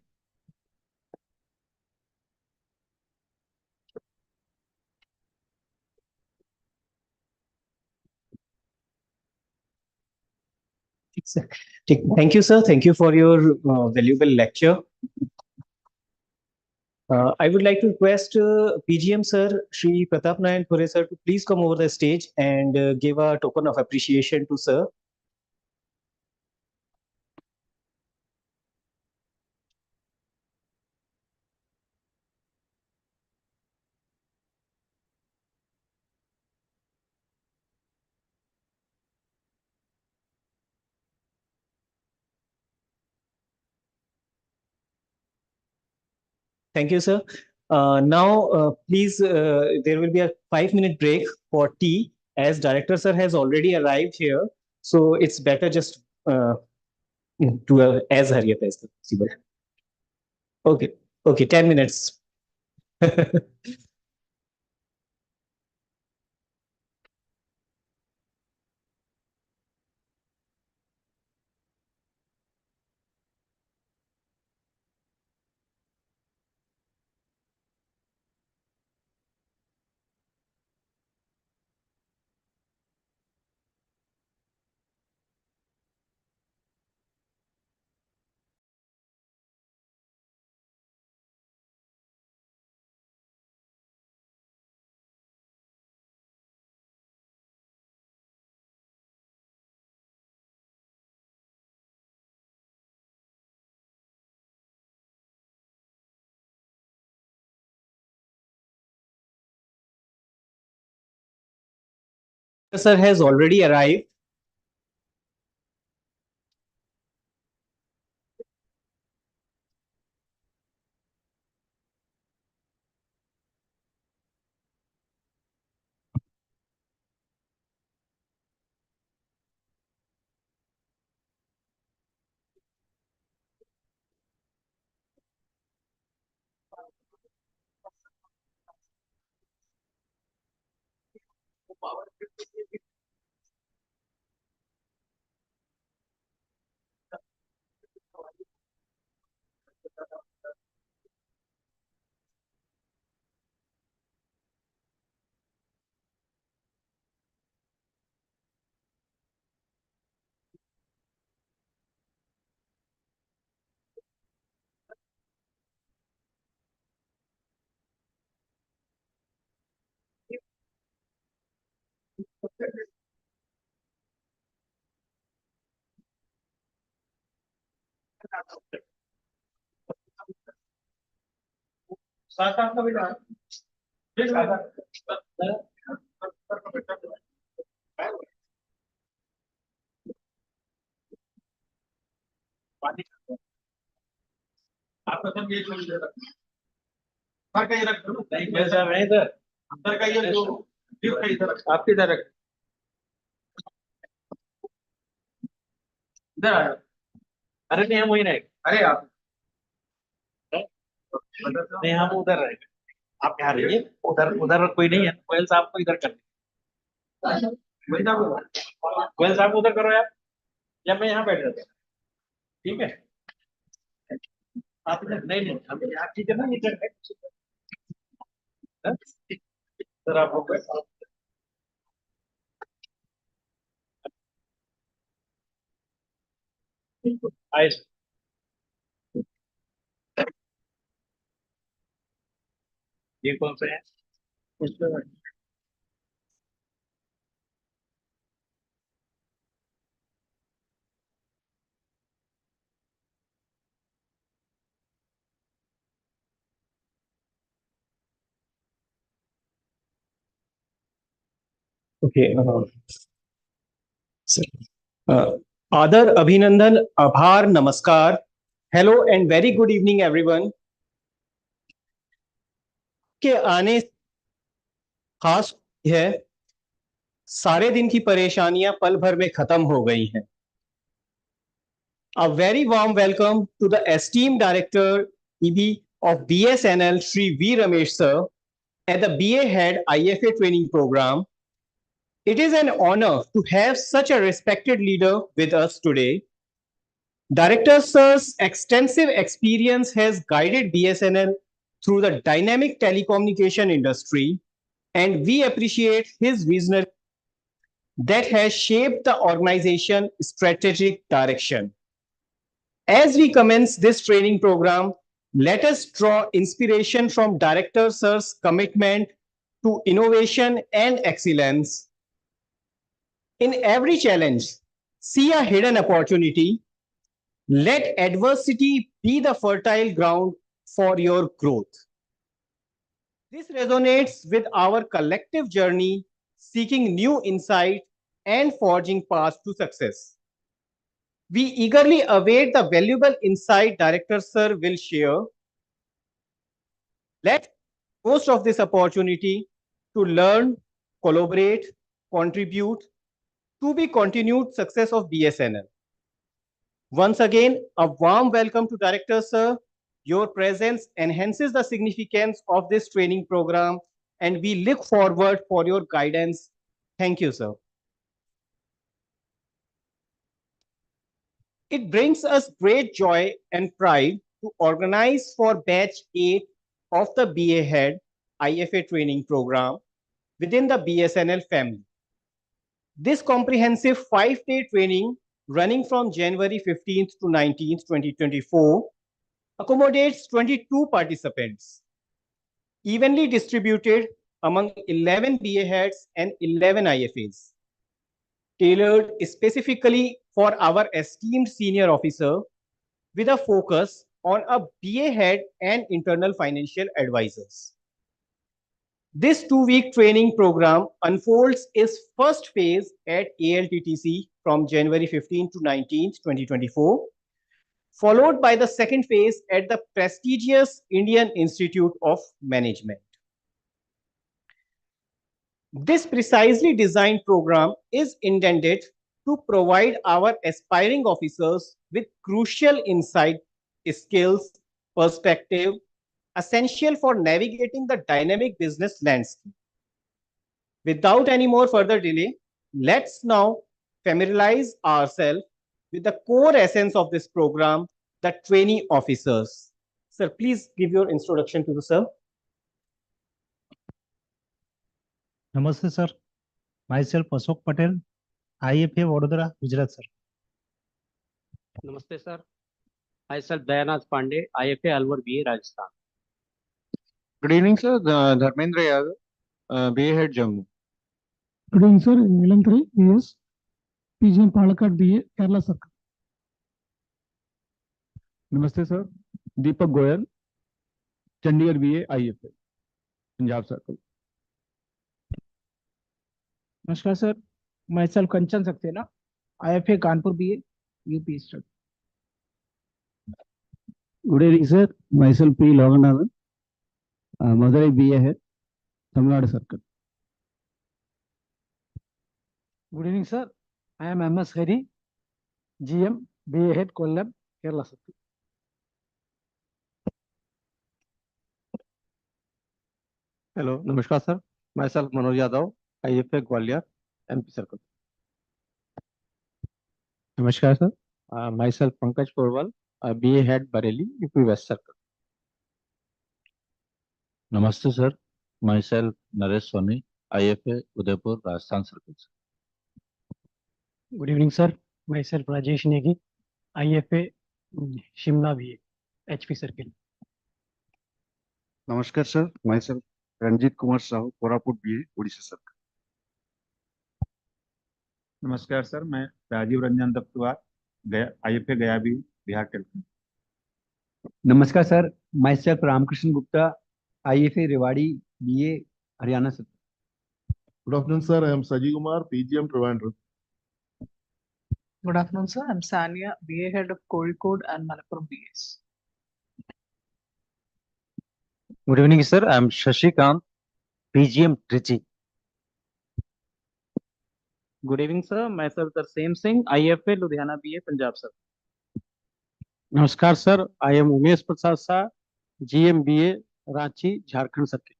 Thank you, sir. Thank you for your valuable lecture. I would like to request PGM sir, Shri Pratap Nayan Thore sir, to please come over the stage and give a token of appreciation to sir. Thank you, sir. Now, please, there will be a 5-minute break for tea, as director sir has already arrived here. So it's better just to as hurry up as possible. Okay, okay, 10 minutes. Sir has already arrived. आपका सब ये छोड़ दे sir कहीं रख दो नहीं sir नहीं इधर सर का ये जो गिफ्ट है इधर आपके इधर रख इधर आ जाओ। अरे नहीं हम वही रहेंगे अरे आप नहीं हम उधर रहेंगे आप यहाँ रहिए उधर उधर कोई नहीं है गोयल साहब को इधर कर गोयल साहब को उधर करो यार या मैं यहाँ बैठ जाता हूँ ठीक है आप इधर नहीं नहीं हम आप ठीक है ना इधर सर आप हो गए आए ये कौन से हैं Okay. आदर, अभिनंदन, आभार, नमस्कार. Hello and very good evening, everyone. के आने खास है सारे दिन की परेशानियां पल भर में खत्म हो गई हैं. A very warm welcome to the esteemed Director EB of BSNL, Shri V. Ramesh Sir, at the BA Head IFA training program. It is an honor to have such a respected leader with us today. Director Sir's extensive experience has guided BSNL through the dynamic telecommunication industry, and we appreciate his vision that has shaped the organization's strategic direction. As we commence this training program, let us draw inspiration from Director Sir's commitment to innovation and excellence. In every challenge, see a hidden opportunity. Let adversity be the fertile ground for your growth. This resonates with our collective journey, seeking new insight and forging paths to success. We eagerly await the valuable insight Director Sir will share. Let's make most of this opportunity to learn, collaborate, contribute to the continued success of BSNL. Once again, a warm welcome to Director Sir. Your presence enhances the significance of this training program, and we look forward for your guidance. Thank you, sir. It brings us great joy and pride to organize for Batch-8 of the BA Head IFA training program within the BSNL family. This comprehensive 5-day training running from January 15th to 19th, 2024 accommodates 22 participants, evenly distributed among 11 BA heads and 11 IFAs, tailored specifically for our esteemed senior officer with a focus on a BA head and internal financial advisors. This 2-week training program unfolds its first phase at ALTTC from January 15 to 19th, 2024, followed by the second phase at the prestigious Indian Institute of Management. This precisely designed program is intended to provide our aspiring officers with crucial insight, skills, perspective, essential for navigating the dynamic business landscape. Without any more further delay, let's now familiarize ourselves with the core essence of this program, the trainee officers. Sir, please give your introduction to the sir. Namaste, sir. Myself, Ashok Patel, IFA Vadodara, Gujarat, sir. Namaste, sir. Myself, Dayanath Pandey, IFA Alwar, BA, Rajasthan. Good evening, sir. Dharmendra Yadav, BA Head, Jammu. Good evening, sir. Nilanthari, BS, PGM Palakkad, BA, Kerala Circle. Namaste, sir. Deepak Goyal, Chandigarh, BA, IFA. Punjab Circle. नमस्कार sir, मैं self Kanchan Saxena, IFA Kanpur BA, UP State. Good evening, sir. Myself P. Loganathan, Madurai BA Head, Tamil Nadu Circle. Good evening, sir. I am MS Hari, GM, BA Head, Kollam, Kerala Circle. Hello, Namaskar sir. Myself Manoj Yadav, IFA Gwalior, MP Circle. Namaskar sir. Myself Pankaj Porwal, BA Head Bareilly, UP West Circle. Namaste sir. Myself Naresh Soni, IFA Udaipur, Rajasthan Circles. Good evening, sir. Myself Rajesh Negi, IFA Shimla BA, HP Circle. Namaskar sir. Myself Ranjit Kumar Sahu, Koraput BA, Odisha Circle. नमस्कार sir, मैं Rajiv Ranjan Daftuar, Gaya IFA Gaya भी Bihar telecom. नमस्कार sir, myself Ramkrishna Gupta, IFA Rewari BA Haryana से. Good afternoon, sir. I am Saji Kumar, PGM Trivandrum. Good afternoon, sir. I'm Sania, BA Head of Kozhikode and Malappuram BAs. Good evening, sir. I'm Shashikant, PGM Trichy. Good evening, sir. Myself the same Singh, IFA Ludhiana BA Punjab sir. नमस्कार sir, I am Umesh Prasad Shah, GM BA Ranchi Jharkhand circle.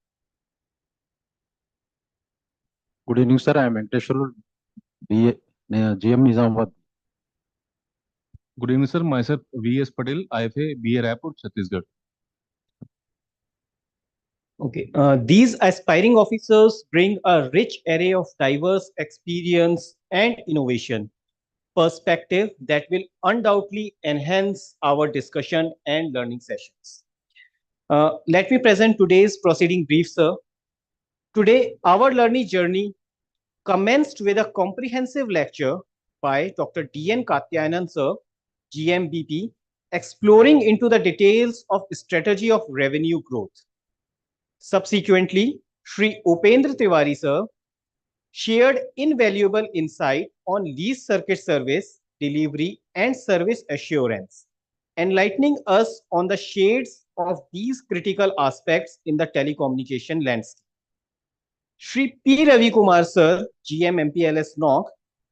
Good evening, sir. I am Venkateshwar, BA, GM Nizamabad. Good evening, sir. Myself VS Patel, IFA, BA Raipur, Chhattisgarh. Okay, these aspiring officers bring a rich array of diverse experience and innovation perspective that will undoubtedly enhance our discussion and learning sessions. Let me present today's proceeding brief, sir. Today, our learning journey commenced with a comprehensive lecture by Dr. D.N. Katyayanan, sir, GMBP, exploring into the details of strategy of revenue growth. Subsequently, Shri Upendra Tiwari, sir, shared invaluable insight on lease circuit service, delivery, and service assurance, enlightening us on the shades of these critical aspects in the telecommunication landscape. Shri P. Ravi Kumar, sir, GM MPLS NOC,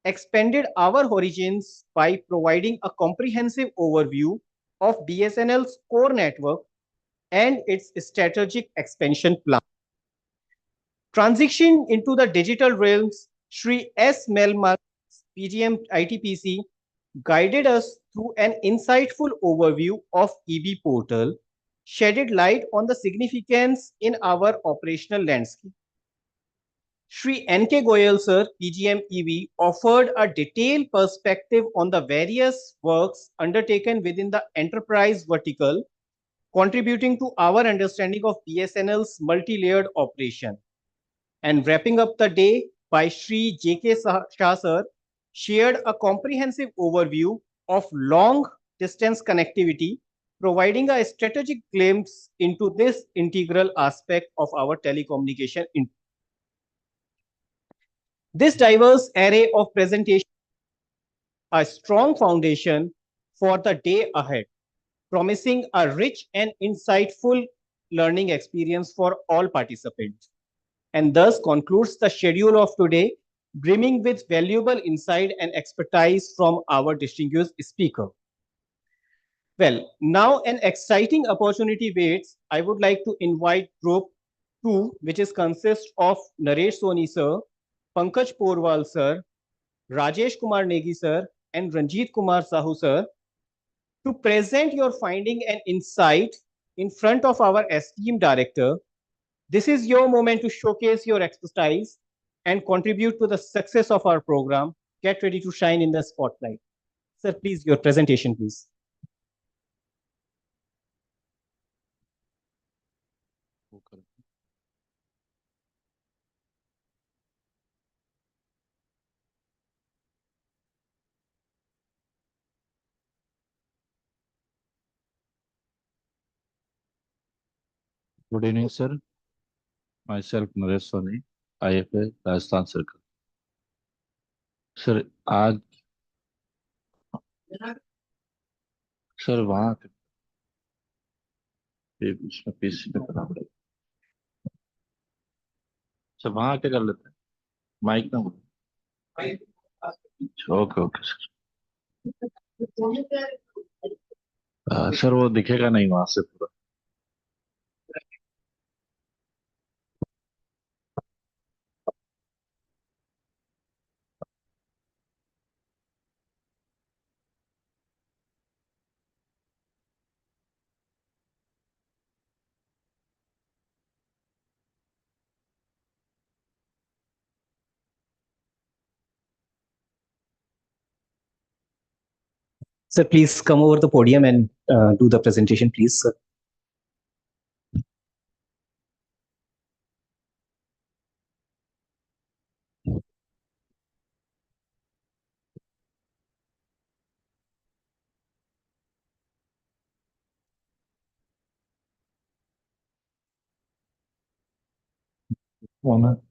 expanded our horizons by providing a comprehensive overview of BSNL's core network and its strategic expansion plan. Transition into the digital realms, Shri S. Melmar, PGM ITPC, guided us through an insightful overview of EB portal, shedded light on the significance in our operational landscape. Shri N.K. Goyal, sir, PGM EV, offered a detailed perspective on the various works undertaken within the enterprise vertical, contributing to our understanding of BSNL's multi-layered operation. And wrapping up the day by Shri J.K. Shah, sir, shared a comprehensive overview of long-distance connectivity, providing a strategic glimpse into this integral aspect of our telecommunication. This diverse array of presentation a strong foundation for the day ahead, promising a rich and insightful learning experience for all participants. And thus concludes the schedule of today, brimming with valuable insight and expertise from our distinguished speaker. Well, now an exciting opportunity waits. I would like to invite group 2, which is consists of Naresh Soni sir, Pankaj Porwal sir, Rajesh Kumar Negi sir, and Ranjit Kumar Sahu sir, to present your finding and insight in front of our esteemed director. This is your moment to showcase your expertise and contribute to the success of our program. Get ready to shine in the spotlight. Sir, please, your presentation, please. Good evening, sir. myself Naresh Soni, IFA Rajasthan Circle. Sir आज sir वहाँ इसमें PC में करना पड़ेगा sir वहाँ आके कर लेते हैं माइक ना ओके ओके सर सर वो दिखेगा नहीं वहां से पूरा Sir, please come over the podium and do the presentation, please, sir. One.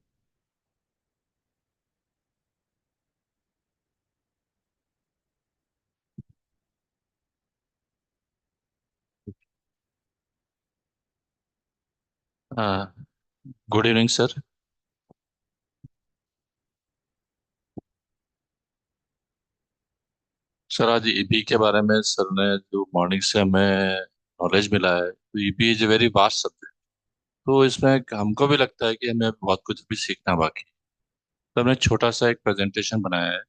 Good evening sir sir आज ईबी के बारे में सर ने जो मॉर्निंग से हमें नॉलेज मिला है तो EB is a very vast subject तो इसमें हमको भी लगता है कि हमें बहुत कुछ भी सीखना बाकी है। तो हमने छोटा सा एक प्रेजेंटेशन बनाया है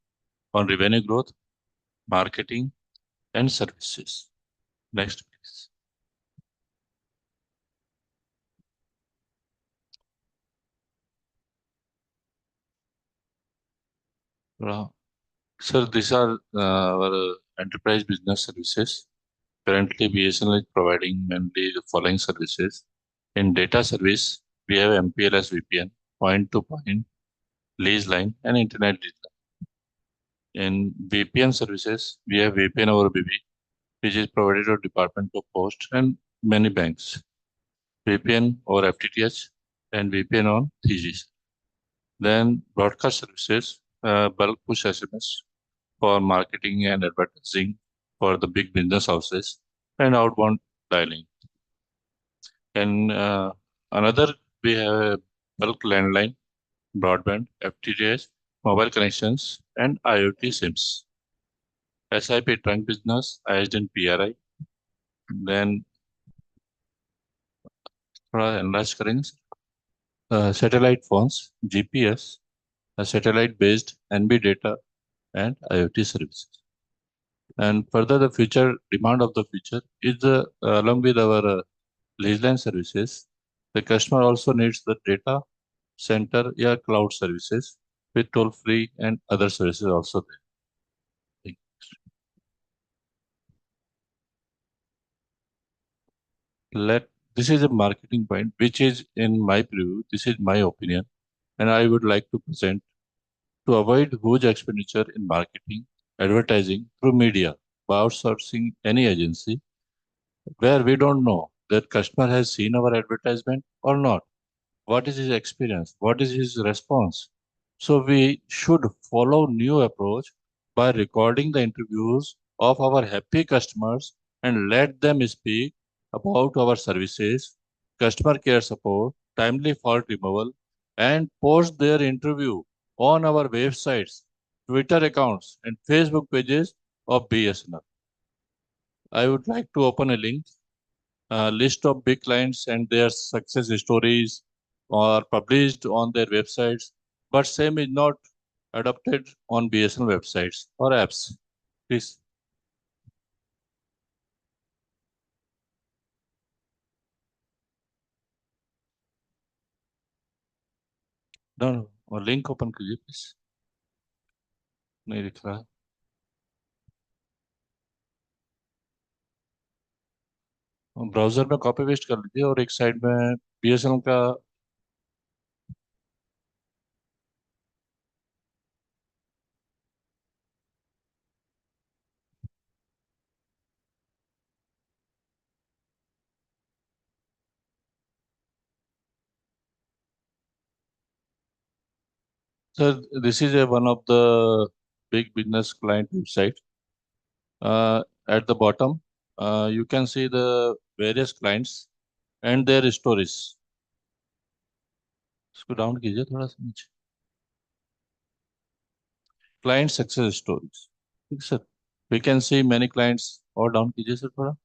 on revenue growth marketing and services next please sir these are our enterprise business services currently BSNL is providing mainly the following services in data service we have MPLS VPN point to point lease line and internet data. In VPN services we have VPN over BB which is provided to Department of Post and many banks, VPN over FTTH and VPN on 3G. Then broadcast services, bulk push SMS for marketing and advertising for the big business houses and outbound dialing. And another we have bulk landline, broadband, FTTH, mobile connections, and IoT SIMs. SIP trunk business, ISD and PRI. Then थोड़ा enlarge करेंगे satellite phones, GPS, satellite based NB data and IoT services. And further the future demand of the future is along with our lease line services, the customer also needs the data center or cloud services with toll free and other services also there. This is a marketing point which is in my preview, this is my opinion, and I would like to present to avoid huge expenditure in marketing, advertising through media by outsourcing any agency where we don't know that customer has seen our advertisement or not. What is his experience? What is his response? So we should follow new approach by recording the interviews of our happy customers and let them speak about our services, customer care support, timely fault removal, and post their interview on our websites, Twitter accounts, and Facebook pages of BSNL. I would like to open a link list of big clients and their success stories are published on their websites, but same is not adopted on BSNL websites or apps. Please. No, और link open कीजिए please नहीं दिख रहा browser में copy paste कर लीजिए और एक साइड में BSNL का Sir, this is one of the big business client website. At the bottom, you can see the various clients and their stories. इसको डाउन कीजिए थोड़ा सा नीचे. Client success stories. ठीक sir. We can see many clients. और down कीजिए sir थोड़ा.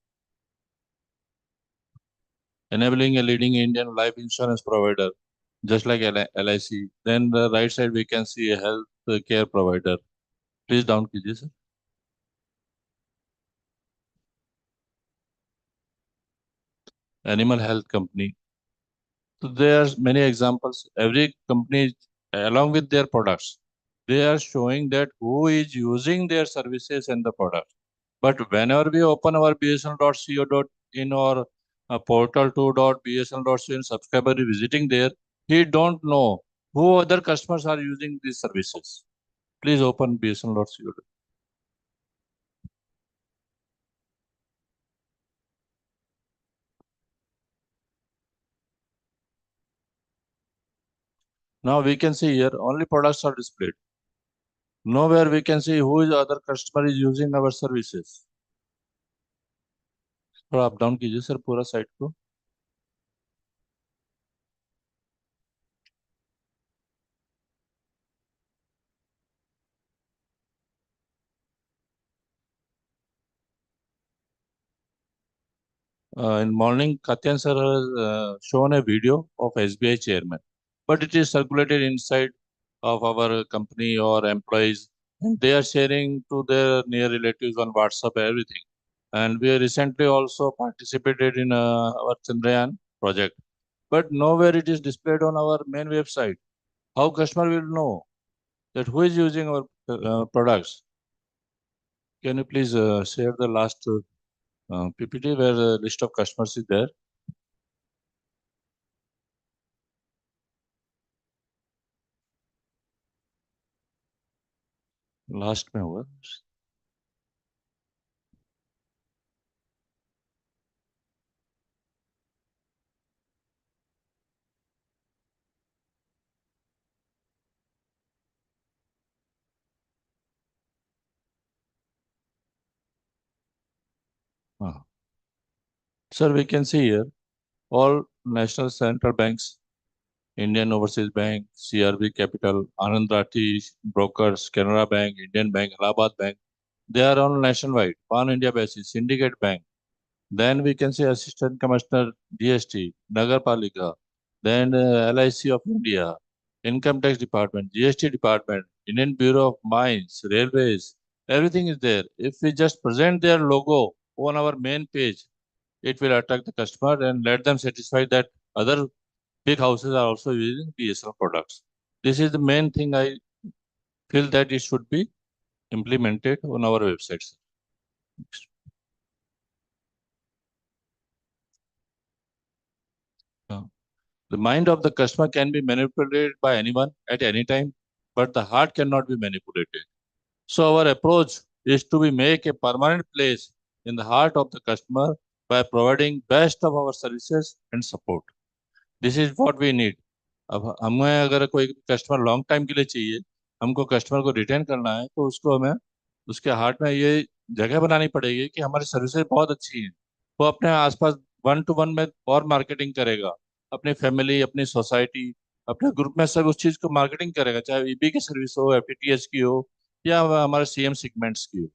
Enabling a leading Indian life insurance provider, just like LIC. Then the right side we can see a health care provider. Please down कीजिए sir. Animal health company. So there are many examples. Every company, along with their products, they are showing that who is using their services and the products. But whenever we open our bsnl.co.in or portal2.bsnl.co.in subscriber is visiting there, he don't know who other customers are using these services. Please open bsnl.co.in. Now we can see here only products are displayed. Nowhere we can see who is other customer is using our services. थोड़ा up down कीजिए sir पूरा site को. In morning, Katyan sir has shown a video of SBI chairman, but it is circulated inside of our company or employees, and they are sharing to their near relatives on WhatsApp everything. And we recently also participated in our Chandrayaan project, but nowhere it is displayed on our main website. How customer will know that who is using our products? Can you please share the last PPT where the list of customers is there? Last में होगा. Sir, we can see here all national central banks, Indian Overseas Bank, CRB Capital, Anand Rathi Brokers, Canara Bank, Indian Bank, Allahabad Bank. They are all nationwide, pan-India basis, syndicate bank. Then we can see Assistant Commissioner GST, Nagar Palika, then LIC of India, Income Tax Department, GST Department, Indian Bureau of Mines, Railways, everything is there. If we just present their logo on our main page, it will attract the customer and let them satisfy that other big houses are also using BSNL products. This is the main thing I feel that it should be implemented on our websites. The mind of the customer can be manipulated by anyone at any time, but the heart cannot be manipulated. So our approach is to make a permanent place in the heart of the customer by providing best of our services and support. This is what we need. अब हमें अगर कोई customer long time के लिए चाहिए, हमको customer को retain करना है, तो उसको हमें उसके हार्ट में ये जगह बनानी पड़ेगी कि हमारी सर्विसेज बहुत अच्छी हैं. वो अपने आसपास 1-to-1 में और मार्केटिंग करेगा, अपनी फैमिली, अपनी सोसाइटी, अपने ग्रुप में सब उस चीज को मार्केटिंग करेगा, चाहे ईबी की सर्विस हो, एफटीटीएच की हो या हमारे सीएम सेगमेंट्स की हो.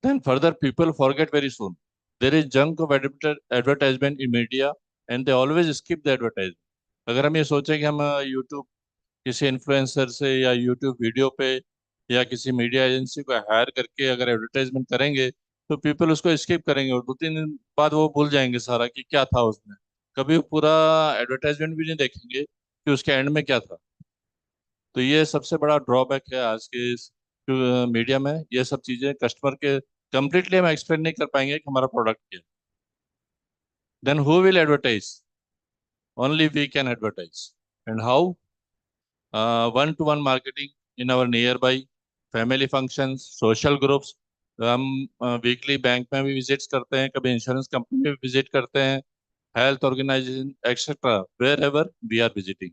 Then further people forget very soon. There is junk of advertisement in media and they always skip the advertisement. अगर हम ये सोचें कि हम YouTube किसी इन्फ्लुएंसर से या YouTube वीडियो पे या किसी मीडिया एजेंसी को हायर करके अगर एडवर्टाइजमेंट करेंगे तो पीपल उसको स्किप करेंगे और 2-3 दिन बाद वो भूल जाएंगे सारा कि क्या था उसमें. कभी पूरा एडवर्टाइजमेंट भी नहीं देखेंगे कि उसके एंड में क्या था. तो ये सबसे बड़ा ड्रॉबैक है आज के मीडिया में. ये सब चीजें कस्टमर के कंप्लीटली हम एक्सप्लेन नहीं कर पाएंगे कि हमारा प्रोडक्ट क्या है. Then who will advertise? Only we can advertise. And how? 1-to-1 marketing in our nearby, family functions, social groups. हम वीकली बैंक में भी विजिट्स करते हैं, कभी इंश्योरेंस कंपनी में भी विजिट करते हैं, health organisation etcetera, wherever we are visiting.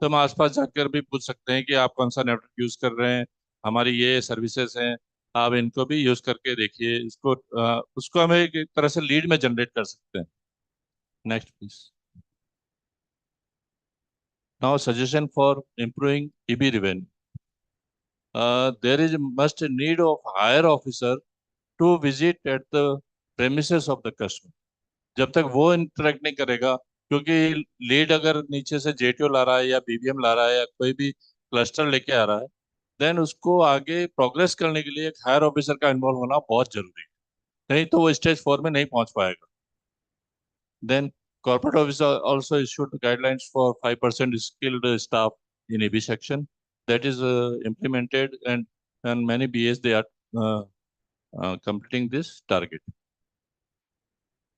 तो हम आसपास जाकर भी पूछ सकते हैं कि आप कौन सा नेटवर्क यूज कर रहे हैं, हमारी ये सर्विसेज हैं, आप इनको भी यूज करके देखिए। इसको उसको हम एक तरह से लीड में जनरेट कर सकते हैं। Next please. Now suggestion for improving EB revenue. there is must need of higher officer to visit at the premises of the customer. जब तक वो इंटरेक्ट नहीं करेगा, क्योंकि लीड अगर नीचे से जेटीओ ला रहा है या बीबीएम ला रहा है या कोई भी क्लस्टर लेके आ रहा है, देन उसको आगे प्रोग्रेस करने के लिए एक हायर ऑफिसर का इन्वॉल्व होना बहुत जरूरी है, नहीं तो वो स्टेज 4 में नहीं पहुंच पाएगा। देन corporate officer also issued guidelines for 5% skilled staff in EB section. That is implemented, and many BAs they are completing this target.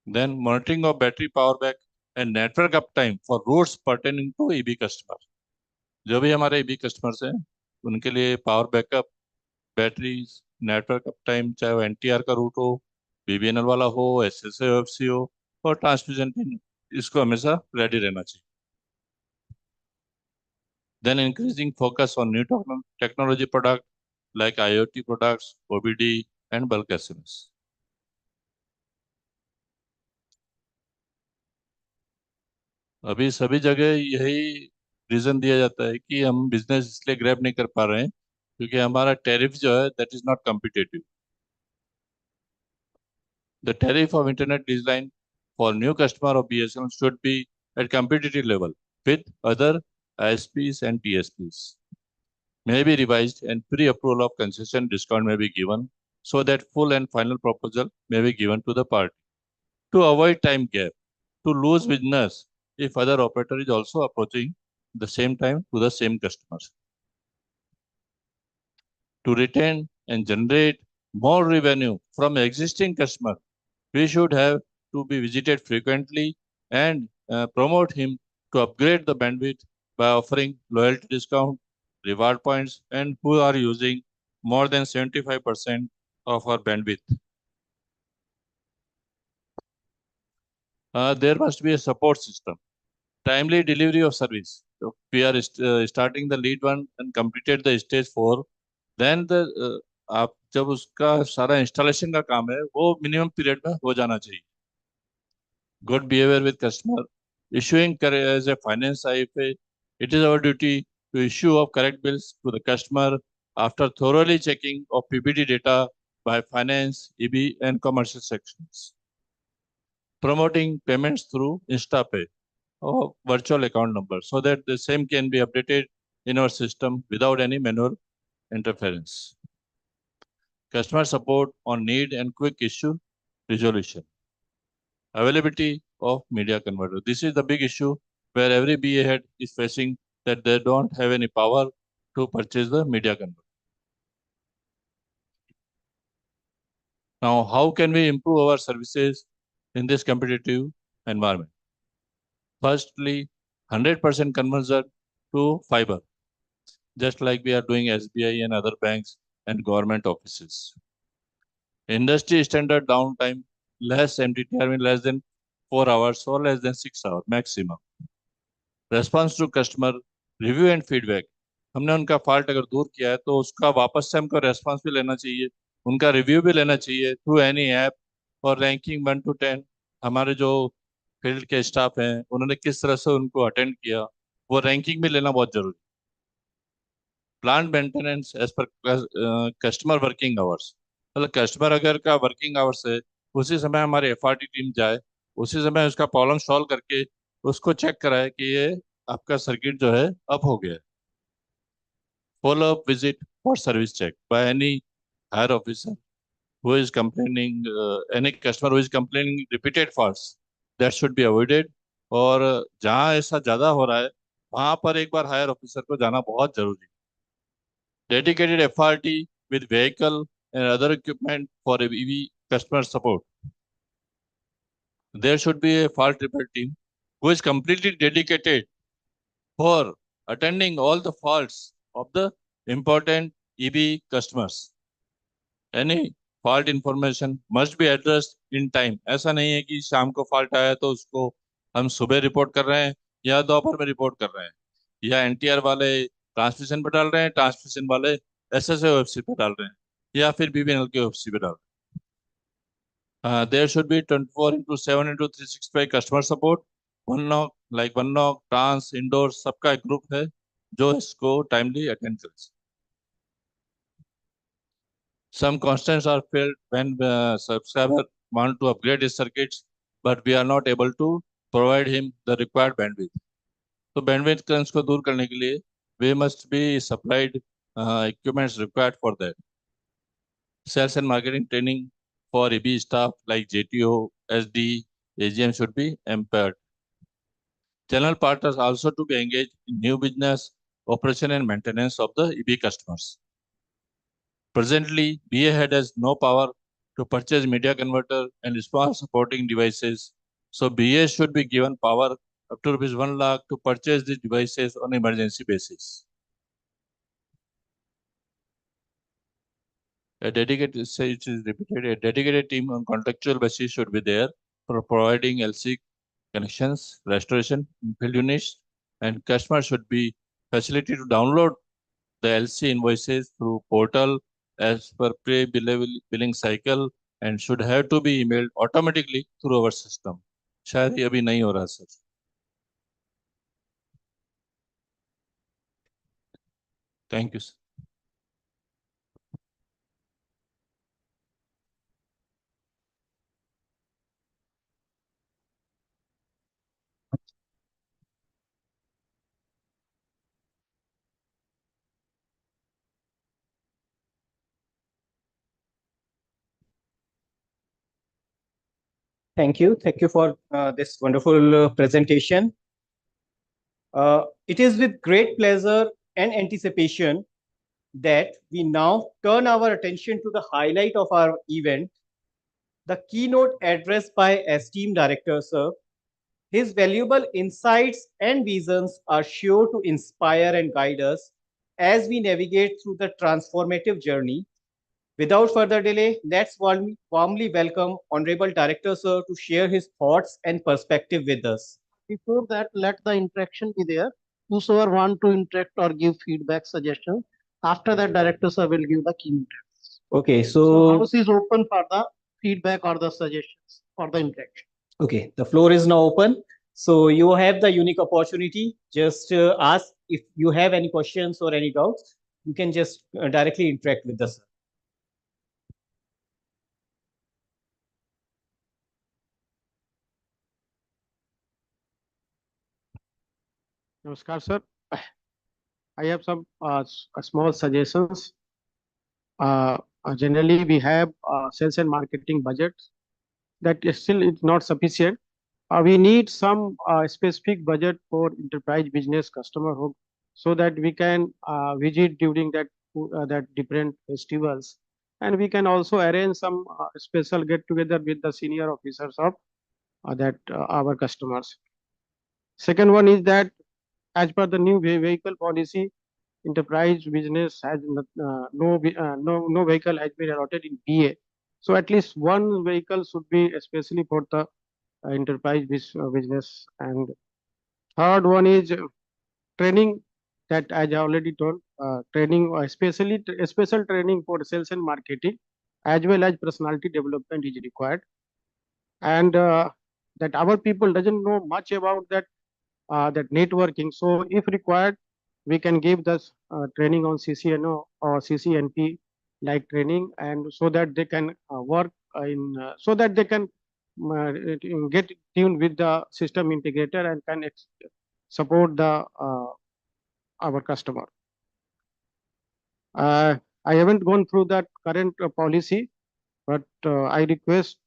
Then monitoring of battery power back and network uptime for routes pertaining to EB customer. जो भी हमारे EB customers हैं उनके लिए power backup, batteries, network uptime, चाहे वो NTR का root हो, BBNL वाला हो, SSA OFC हो, और ट्रांसमिशन पिन, इसको हमेशा रेडी रहना चाहिए। Then increasing focus on new technology product like IoT products, OBD and bulk SMS. अभी सभी जगह यही रीजन दिया जाता है कि हम बिजनेस इसलिए ग्रैब नहीं कर पा रहे हैं क्योंकि हमारा टैरिफ जो है that is not competitive. The tariff of internet design for new customer of BSNL should be at competitive level with other ISPs and TSPs. May be revised and pre-approval of concession discount may be given so that full and final proposal may be given to the party. To avoid time gap, to lose business if other operator is also approaching the same time to the same customers. To retain and generate more revenue from existing customer, we should have to be visited frequently and promote him to upgrade the bandwidth by offering loyalty discount, reward points, and who are using more than 75% of our bandwidth. There must be a support system, timely delivery of service. So we are starting the lead one and completed the stage 4, then आप जब उसका सारा installation का काम है वो minimum period में हो जाना चाहिए। Good behavior with customer, issuing as a finance IFA, it is our duty to issue of correct bills to the customer after thoroughly checking of PPT data by finance, EB and commercial sections. Promoting payments through InstaPay or virtual account number so that the same can be updated in our system without any manual interference. Customer support on need and quick issue resolution. Availability of media converter. This is the big issue where every BA head is facing, that they don't have any power to purchase the media converter. Now, how can we improve our services in this competitive environment? Firstly, 100% conversion to fiber, just like we are doing SBI and other banks and government offices. Industry standard downtime, less MTTR, mean less than 4 hours or less than 6 hours maximum. Response to customer review and feedback. हमने उनका fault अगर दूर किया है तो उसका वापस से हमको रेस्पॉन्स भी लेना चाहिए, उनका रिव्यू भी लेना चाहिए थ्रू एनी ऐप, और रैंकिंग 1 to 10 हमारे जो फील्ड के स्टाफ हैं उन्होंने किस तरह से उनको अटेंड किया, वो रैंकिंग भी लेना बहुत जरूरी। Plant maintenance as per customer working hours, मतलब कस्टमर अगर का वर्किंग आवर्स है उसी समय हमारी एफआरटी टीम जाए, उसी समय उसका प्रॉब्लम सॉल्व करके उसको चेक कराए कि ये आपका सर्किट जो है अप हो गया है। Follow up visit for service check by any higher officer who is complaining, any customer who is complaining repeated faults, that should be avoided. और जहाँ ऐसा ज्यादा हो रहा है वहां पर एक बार हायर ऑफिसर को जाना बहुत जरूरी है। Dedicated FRT with vehicle and other equipment for EV customer support. There should be a fault repair team who is completely dedicated for attending all the faults of the important EB customers. Any fault information must be addressed in time. ऐसा नहीं है कि शाम को fault आया तो उसको हम सुबह रिपोर्ट कर रहे हैं या दोपहर में रिपोर्ट कर रहे हैं। या एनटीआर वाले ट्रांसमिशन पे डाल रहे हैं, ट्रांसमिशन वाले एसएसओ वेबसाइट पे डाल रहे हैं, या फिर बीबीएनएल के वेबसाइट पे डाल रहे हैं। There should be 24/7/365 customer support, one NOC trans indoor सबका एक ग्रुप है जो इसको टाइमली अटेंड करे। Some constants are filled when subscriber want to upgrade his circuits, but we are not able to provide him the required bandwidth. तो bandwidth crunch को दूर करने के लिए we must be supplied equipments required for that. Sales and marketing training for EB staff like JTO, SD, AGM should be empowered. Channel partners also to be engaged in new business, operation and maintenance of the EB customers. Presently, BA Head has no power to purchase media converter and small supporting devices. So BA should be given power up to rupees 1 lakh to purchase these devices on emergency basis. A dedicated, say it is repeated, a dedicated team on contractual basis should be there for providing LC connections, restoration, field units, and customers should be facility to download the LC invoices through portal as per pre-billing cycle and should have to be emailed automatically through our system. शायद ये अभी नहीं हो रहा sir. Thank you, sir. Thank you. Thank you for this wonderful presentation. It is with great pleasure and anticipation that we now turn our attention to the highlight of our event, the keynote address by esteemed Director Sir. His valuable insights and visions are sure to inspire and guide us as we navigate through the transformative journey. Without further delay, let's warmly welcome Honorable Director Sir to share his thoughts and perspective with us. Before that, let the interaction be there. Whosoever want to interact or give feedback, suggestion, after that, director sir will give the keynote. Okay, So house is open for the feedback or the suggestions for the interaction. Okay, the floor is now open. So you have the unique opportunity. Just ask if you have any questions or any doubts. You can just directly interact with us. Namaskar, sir. I have some small suggestions. Generally, we have sales and marketing budget that is still is not sufficient. We need some specific budget for enterprise business customer home so that we can visit during that different festivals, and we can also arrange some special get together with the senior officers of our customers. Second one is that as per the new vehicle policy, enterprise business has no vehicle has been allotted in BA. So at least one vehicle should be especially for the enterprise business. And third one is training that as I already told, training especially special training for sales and marketing as well as personality development is required. And that our people doesn't know much about that networking. So if required, we can give this training on CCNO or CCNP like training, and so that they can work so that they can get tuned with the system integrator and can support the our customer. I haven't gone through that current policy, but I request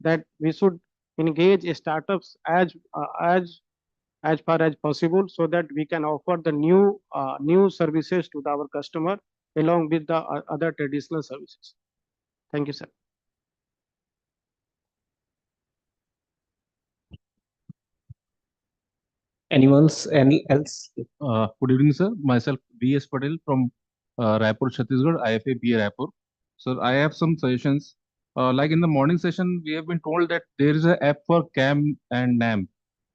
that we should engage startups as far as possible so that we can offer the new services to our customer along with the other traditional services. Thank you, sir. Anyone else? Good evening, sir. Myself, B.S. Patel from Raipur, Chhattisgarh, IFA BA Raipur. So I have some suggestions. Like in the morning session, we have been told that there is an app for CAM and NAM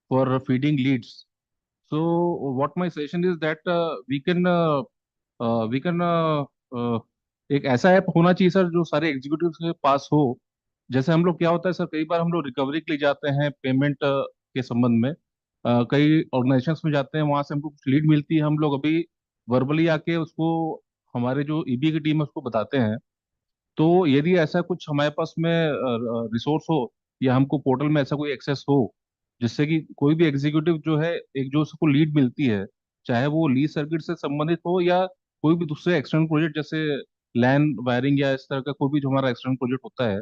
for feeding leads. So what my suggestion is that we can एक ऐसा app होना चाहिए sir जो सारे executive के पास हो। जैसे हम लोग क्या होता है सर, कई बार हम लोग रिकवरी के लिए जाते हैं पेमेंट के संबंध में, कई ऑर्गेनाइजेशंस में जाते हैं, वहां से हमको कुछ लीड मिलती है, हम लोग अभी वर्बली आके उसको हमारे जो ईबी की टीम है उसको बताते हैं। तो यदि ऐसा कुछ हमारे पास में रिसोर्स हो या हमको पोर्टल में ऐसा कोई एक्सेस हो जिससे कि कोई भी एग्जीक्यूटिव जो है, एक जो उसको लीड मिलती है, चाहे वो लीज सर्किट से संबंधित हो या कोई भी दूसरे एक्सटर्नल प्रोजेक्ट जैसे लैन वायरिंग या इस तरह का कोई भी जो हमारा एक्सटर्नल प्रोजेक्ट होता है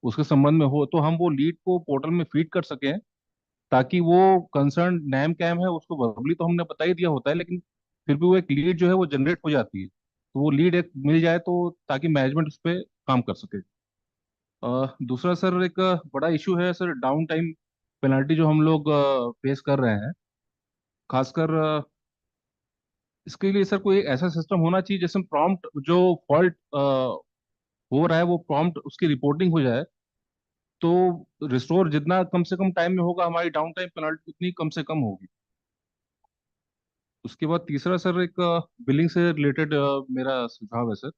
उसके संबंध में हो, तो हम वो लीड को पोर्टल में फीड कर सकें, ताकि वो कंसर्न नैम कैम है उसको वर्बली तो हमने बता ही दिया होता है, लेकिन फिर भी वो एक लीड जो है वो जनरेट हो जाती है, तो वो लीड एक मिल जाए तो ताकि मैनेजमेंट उस पर काम कर सके। दूसरा सर, एक बड़ा इशू है सर डाउन टाइम पेनल्टी जो हम लोग फेस कर रहे हैं, खासकर इसके लिए सर कोई ऐसा सिस्टम होना चाहिए जिसमें प्रॉम्प्ट जो फॉल्ट हो रहा है वो प्रॉम्प्ट उसकी रिपोर्टिंग हो जाए, तो रिस्टोर जितना कम से कम टाइम में होगा हमारी डाउन टाइम पेनल्टी उतनी कम से कम होगी। उसके बाद तीसरा सर, एक बिलिंग से रिलेटेड मेरा सुझाव है सर।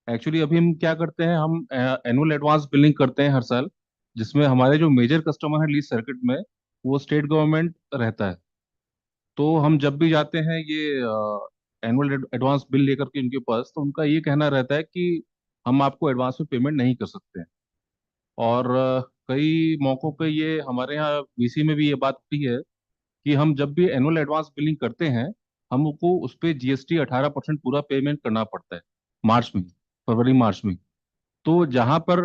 एक्चुअली अभी हम क्या करते हैं, हम एनुअल एडवांस बिलिंग करते हैं हर साल, जिसमें हमारे जो मेजर कस्टमर है लीज सर्किट में वो स्टेट गवर्नमेंट रहता है। तो हम जब भी जाते हैं ये एनुअल एडवांस बिल लेकर के उनके पास, तो उनका ये कहना रहता है कि हम आपको एडवांस में पेमेंट नहीं कर सकते हैं। और कई मौक़ों पे ये हमारे यहाँ वीसी में भी ये बात होती है कि हम जब भी एनुअल एडवांस बिलिंग करते हैं हमको उस पर जीएसटी 18% पूरा पेमेंट करना पड़ता है मार्च में, फरवरी मार्च में। तो जहां पर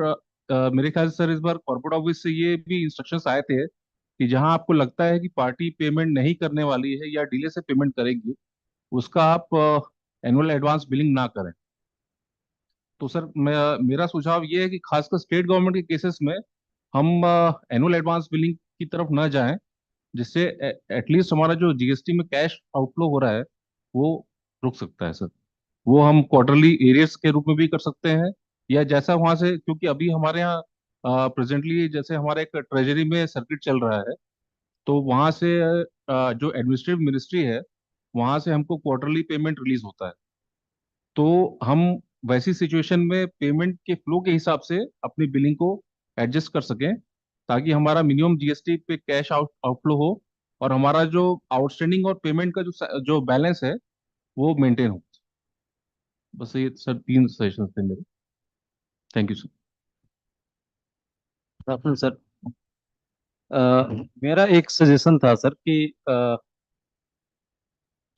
मेरे ख्याल से सर इस बार कॉर्पोरेट ऑफिस से ये भी इंस्ट्रक्शंस आए थे कि जहां आपको लगता है कि पार्टी पेमेंट नहीं करने वाली है या डिले से पेमेंट करेगी, उसका आप एनुअल एडवांस बिलिंग ना करें। तो सर मेरा सुझाव ये है कि खासकर स्टेट गवर्नमेंट के केसेस में हम एनुअल एडवांस बिलिंग की तरफ ना जाएं, जिससे एटलीस्ट हमारा जो जीएसटी में कैश आउटफ्लो हो रहा है वो रुक सकता है सर। वो हम क्वार्टरली एरियर्स के रूप में भी कर सकते हैं, या जैसा वहां से, क्योंकि अभी हमारे यहाँ प्रेजेंटली जैसे हमारा एक ट्रेजरी में सर्किट चल रहा है, तो वहां से जो एडमिनिस्ट्रेटिव मिनिस्ट्री है वहां से हमको क्वार्टरली पेमेंट रिलीज होता है। तो हम वैसी सिचुएशन में पेमेंट के फ्लो के हिसाब से अपनी बिलिंग को एडजस्ट कर सकें, ताकि हमारा मिनिमम जीएसटी पे कैश आउटफ्लो हो और हमारा जो आउटस्टैंडिंग और पेमेंट का जो बैलेंस है वो मेंटेन हो। बस ये सर 3 सेशंस थे मेरे। Thank you sir. Afternoon sir. मेरा एक सजेशन था सर कि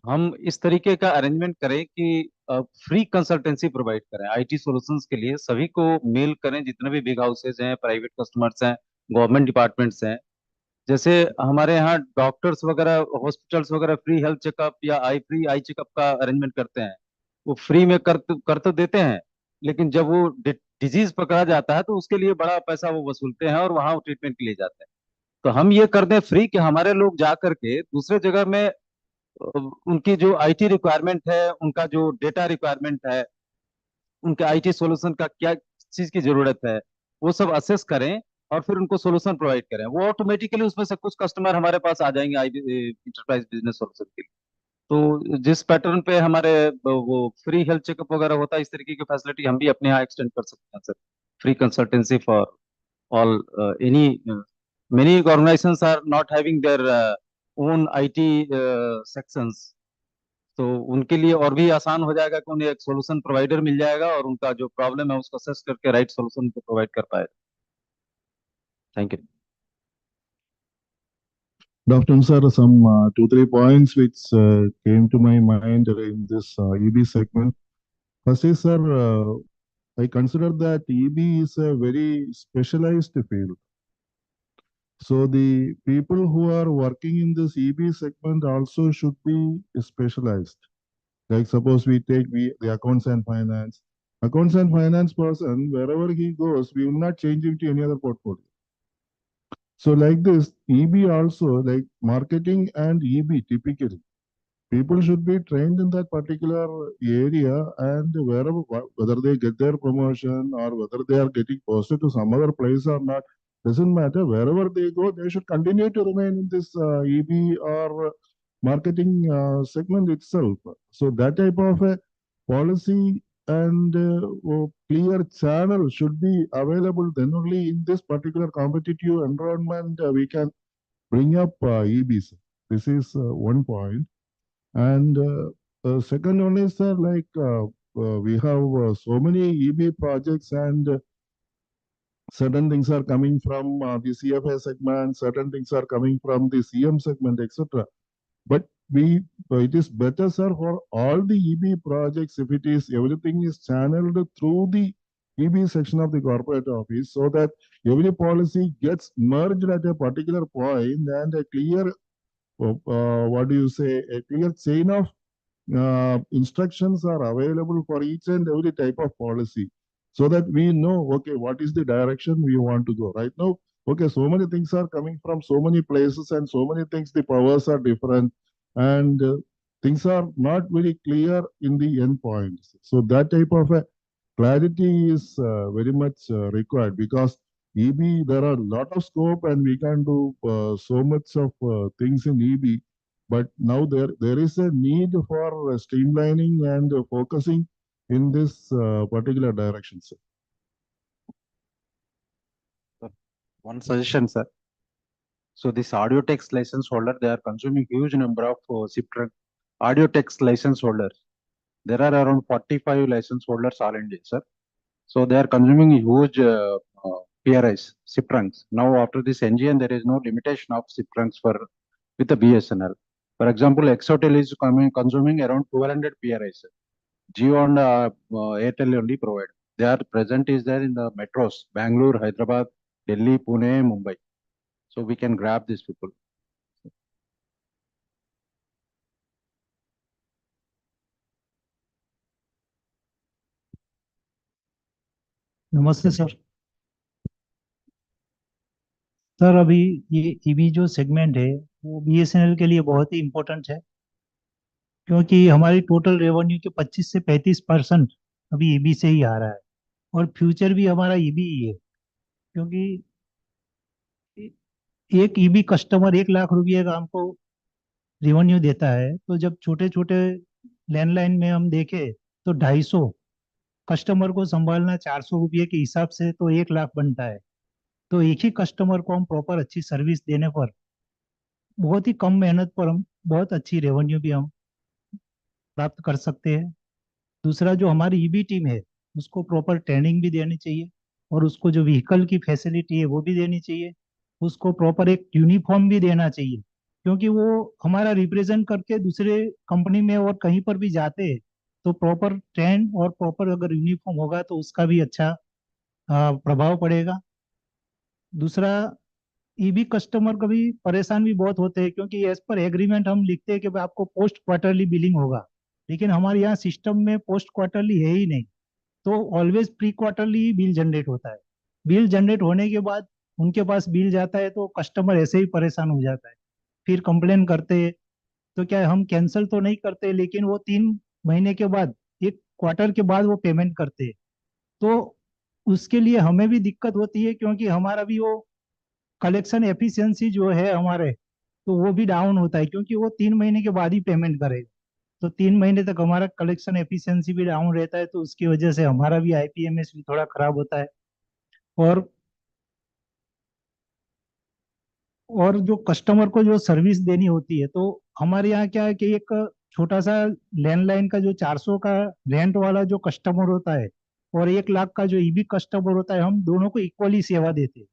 हम इस तरीके का अरेंजमेंट करें कि फ्री कंसल्टेंसी प्रोवाइड करें आईटी सॉल्यूशंस के लिए, सभी को मेल करें, जितने भी बिग हाउसेज हैं, प्राइवेट कस्टमर्स हैं, गवर्नमेंट डिपार्टमेंट्स हैं। जैसे हमारे यहाँ डॉक्टर्स वगैरह, हॉस्पिटल्स वगैरह फ्री हेल्थ चेकअप या फ्री आई चेकअप का अरेंजमेंट करते हैं। वो फ्री में कर तो देते हैं, लेकिन जब वो डिजीज पकड़ा जाता है तो उसके लिए बड़ा पैसा वो वसूलते हैं और वहां ट्रीटमेंट के लिए जाते हैं। तो हम ये कर दें फ्री, कि हमारे लोग जा करके दूसरे जगह में उनकी जो आईटी रिक्वायरमेंट है, उनका जो डेटा रिक्वायरमेंट है, उनके आईटी सॉल्यूशन का क्या चीज की जरूरत है, वो सब असेस करें और फिर उनको सॉल्यूशन प्रोवाइड करें। वो ऑटोमेटिकली उसमें से कुछ कस्टमर हमारे पास आ जाएंगे आई इंटरप्राइज बिजनेस सॉल्यूशन के लिए। तो जिस पैटर्न पे हमारे वो फ्री हेल्थ चेकअप वगैरह होता है, इस तरीके की फैसिलिटी हम भी अपने यहाँ एक्सटेंड कर सकते हैं sir. Free consultancy for all any many organizations are not having their own IT sections, तो उनके लिए और भी आसान हो जाएगा कि उन्हें एक सॉल्यूशन प्रोवाइडर मिल जाएगा और उनका जो प्रॉब्लम है उसको असेस करके राइट सॉल्यूशन को प्रोवाइड कर पाए। Thank you. Dr. Sir, some 2-3 points which came to my mind in this EB segment. First is, sir, I consider that EB is a very specialized field. So the people who are working in this EB segment also should be specialized. Like suppose we take the accounts and finance. Accounts and finance person, wherever he goes, we will not change him to any other portfolio. So like this, EB also, like marketing and EB typically, people should be trained in that particular area, and wherever, whether they get their promotion or whether they are getting posted to some other place or not, doesn't matter. Wherever they go, they should continue to remain in this EB or marketing segment itself. So that type of a policy and clear channel should be available. Then only in this particular competitive environment we can bring up EBs. This is one point. And second one is we have so many EB projects, and certain things are coming from the CFA segment, certain things are coming from the CM segment, etc. But it is better, sir, for all the EB projects if it is everything is channeled through the EB section of the corporate office, so that every policy gets merged at a particular point, and a clear a clear chain of instructions are available for each and every type of policy, so that we know, okay, what is the direction we want to go. Right now, okay, so many things are coming from so many places, and so many things, the powers are different, and things are not very clear in the end points. So that type of a clarity is very much required, because EB, there are a lot of scope and we can do so much of things in EB. But now there is a need for streamlining and focusing in this particular direction, sir. One suggestion, sir. So this audio text license holder, they are consuming huge number of audio text license holders. There are around 45 license holders all India, sir. So they are consuming huge PRIs, SIP trunks. Now after this NGN, there is no limitation of SIP trunks with the BSNL. For example, Exotel is consuming around 1200 PRIs. Jio and Airtel only provide. They are present is there in the metros, Bangalore, Hyderabad, Delhi, Pune, Mumbai. So we can grab these people. नमस्ते sir. Sir अभी ये EB जो segment है वो BSNL के लिए बहुत ही important है, क्योंकि हमारी टोटल रेवेन्यू के 25 से 35% अभी ईबी से ही आ रहा है, और फ्यूचर भी हमारा ईबी ही है। क्योंकि एक ईबी कस्टमर 1 लाख रुपये का हमको रेवेन्यू देता है, तो जब छोटे छोटे लैंडलाइन में हम देखें तो 250 कस्टमर को संभालना 400 रुपये के हिसाब से तो 1 लाख बनता है। तो एक ही कस्टमर को हम प्रॉपर अच्छी सर्विस देने पर बहुत ही कम मेहनत पर हम बहुत अच्छी रेवेन्यू भी हम प्राप्त कर सकते हैं। दूसरा, जो हमारी ईबी टीम है उसको प्रॉपर ट्रेनिंग भी देनी चाहिए, और उसको जो व्हीकल की फैसिलिटी है वो भी देनी चाहिए, उसको प्रॉपर एक यूनिफॉर्म भी देना चाहिए, क्योंकि वो हमारा रिप्रेजेंट करके दूसरे कंपनी में और कहीं पर भी जाते हैं तो प्रॉपर ट्रेन और प्रॉपर अगर यूनिफॉर्म होगा तो उसका भी अच्छा प्रभाव पड़ेगा। दूसरा, ईबी कस्टमर कभी परेशान भी बहुत होते हैं, क्योंकि एज पर एग्रीमेंट हम लिखते हैं कि भाई आपको पोस्ट क्वार्टरली बिलिंग होगा, लेकिन हमारे यहाँ सिस्टम में पोस्ट क्वार्टरली है ही नहीं, तो always pre quarterly bill generate होता है। बिल जनरेट होने के बाद उनके पास बिल जाता है तो कस्टमर ऐसे ही परेशान हो जाता है, फिर कंप्लेन करते हैं। तो क्या है, हम कैंसिल तो नहीं करते, लेकिन वो 3 महीने के बाद, 1 क्वार्टर के बाद वो पेमेंट करते हैं, तो उसके लिए हमें भी दिक्कत होती है, क्योंकि हमारा भी वो कलेक्शन एफिशिएंसी जो है हमारे, तो वो भी डाउन होता है, क्योंकि वो 3 महीने के बाद ही पेमेंट करेगा, तो 3 महीने तक हमारा कलेक्शन एफिशिएंसी भी डाउन रहता है, तो उसकी वजह से हमारा भी आईपीएमएस भी थोड़ा खराब होता है। और जो कस्टमर को जो सर्विस देनी होती है, तो हमारे यहाँ क्या है कि एक छोटा सा लैंडलाइन का जो 400 का रेंट वाला जो कस्टमर होता है और 1 लाख का जो ईबी कस्टमर होता है, हम दोनों को इक्वली सेवा देते हैं।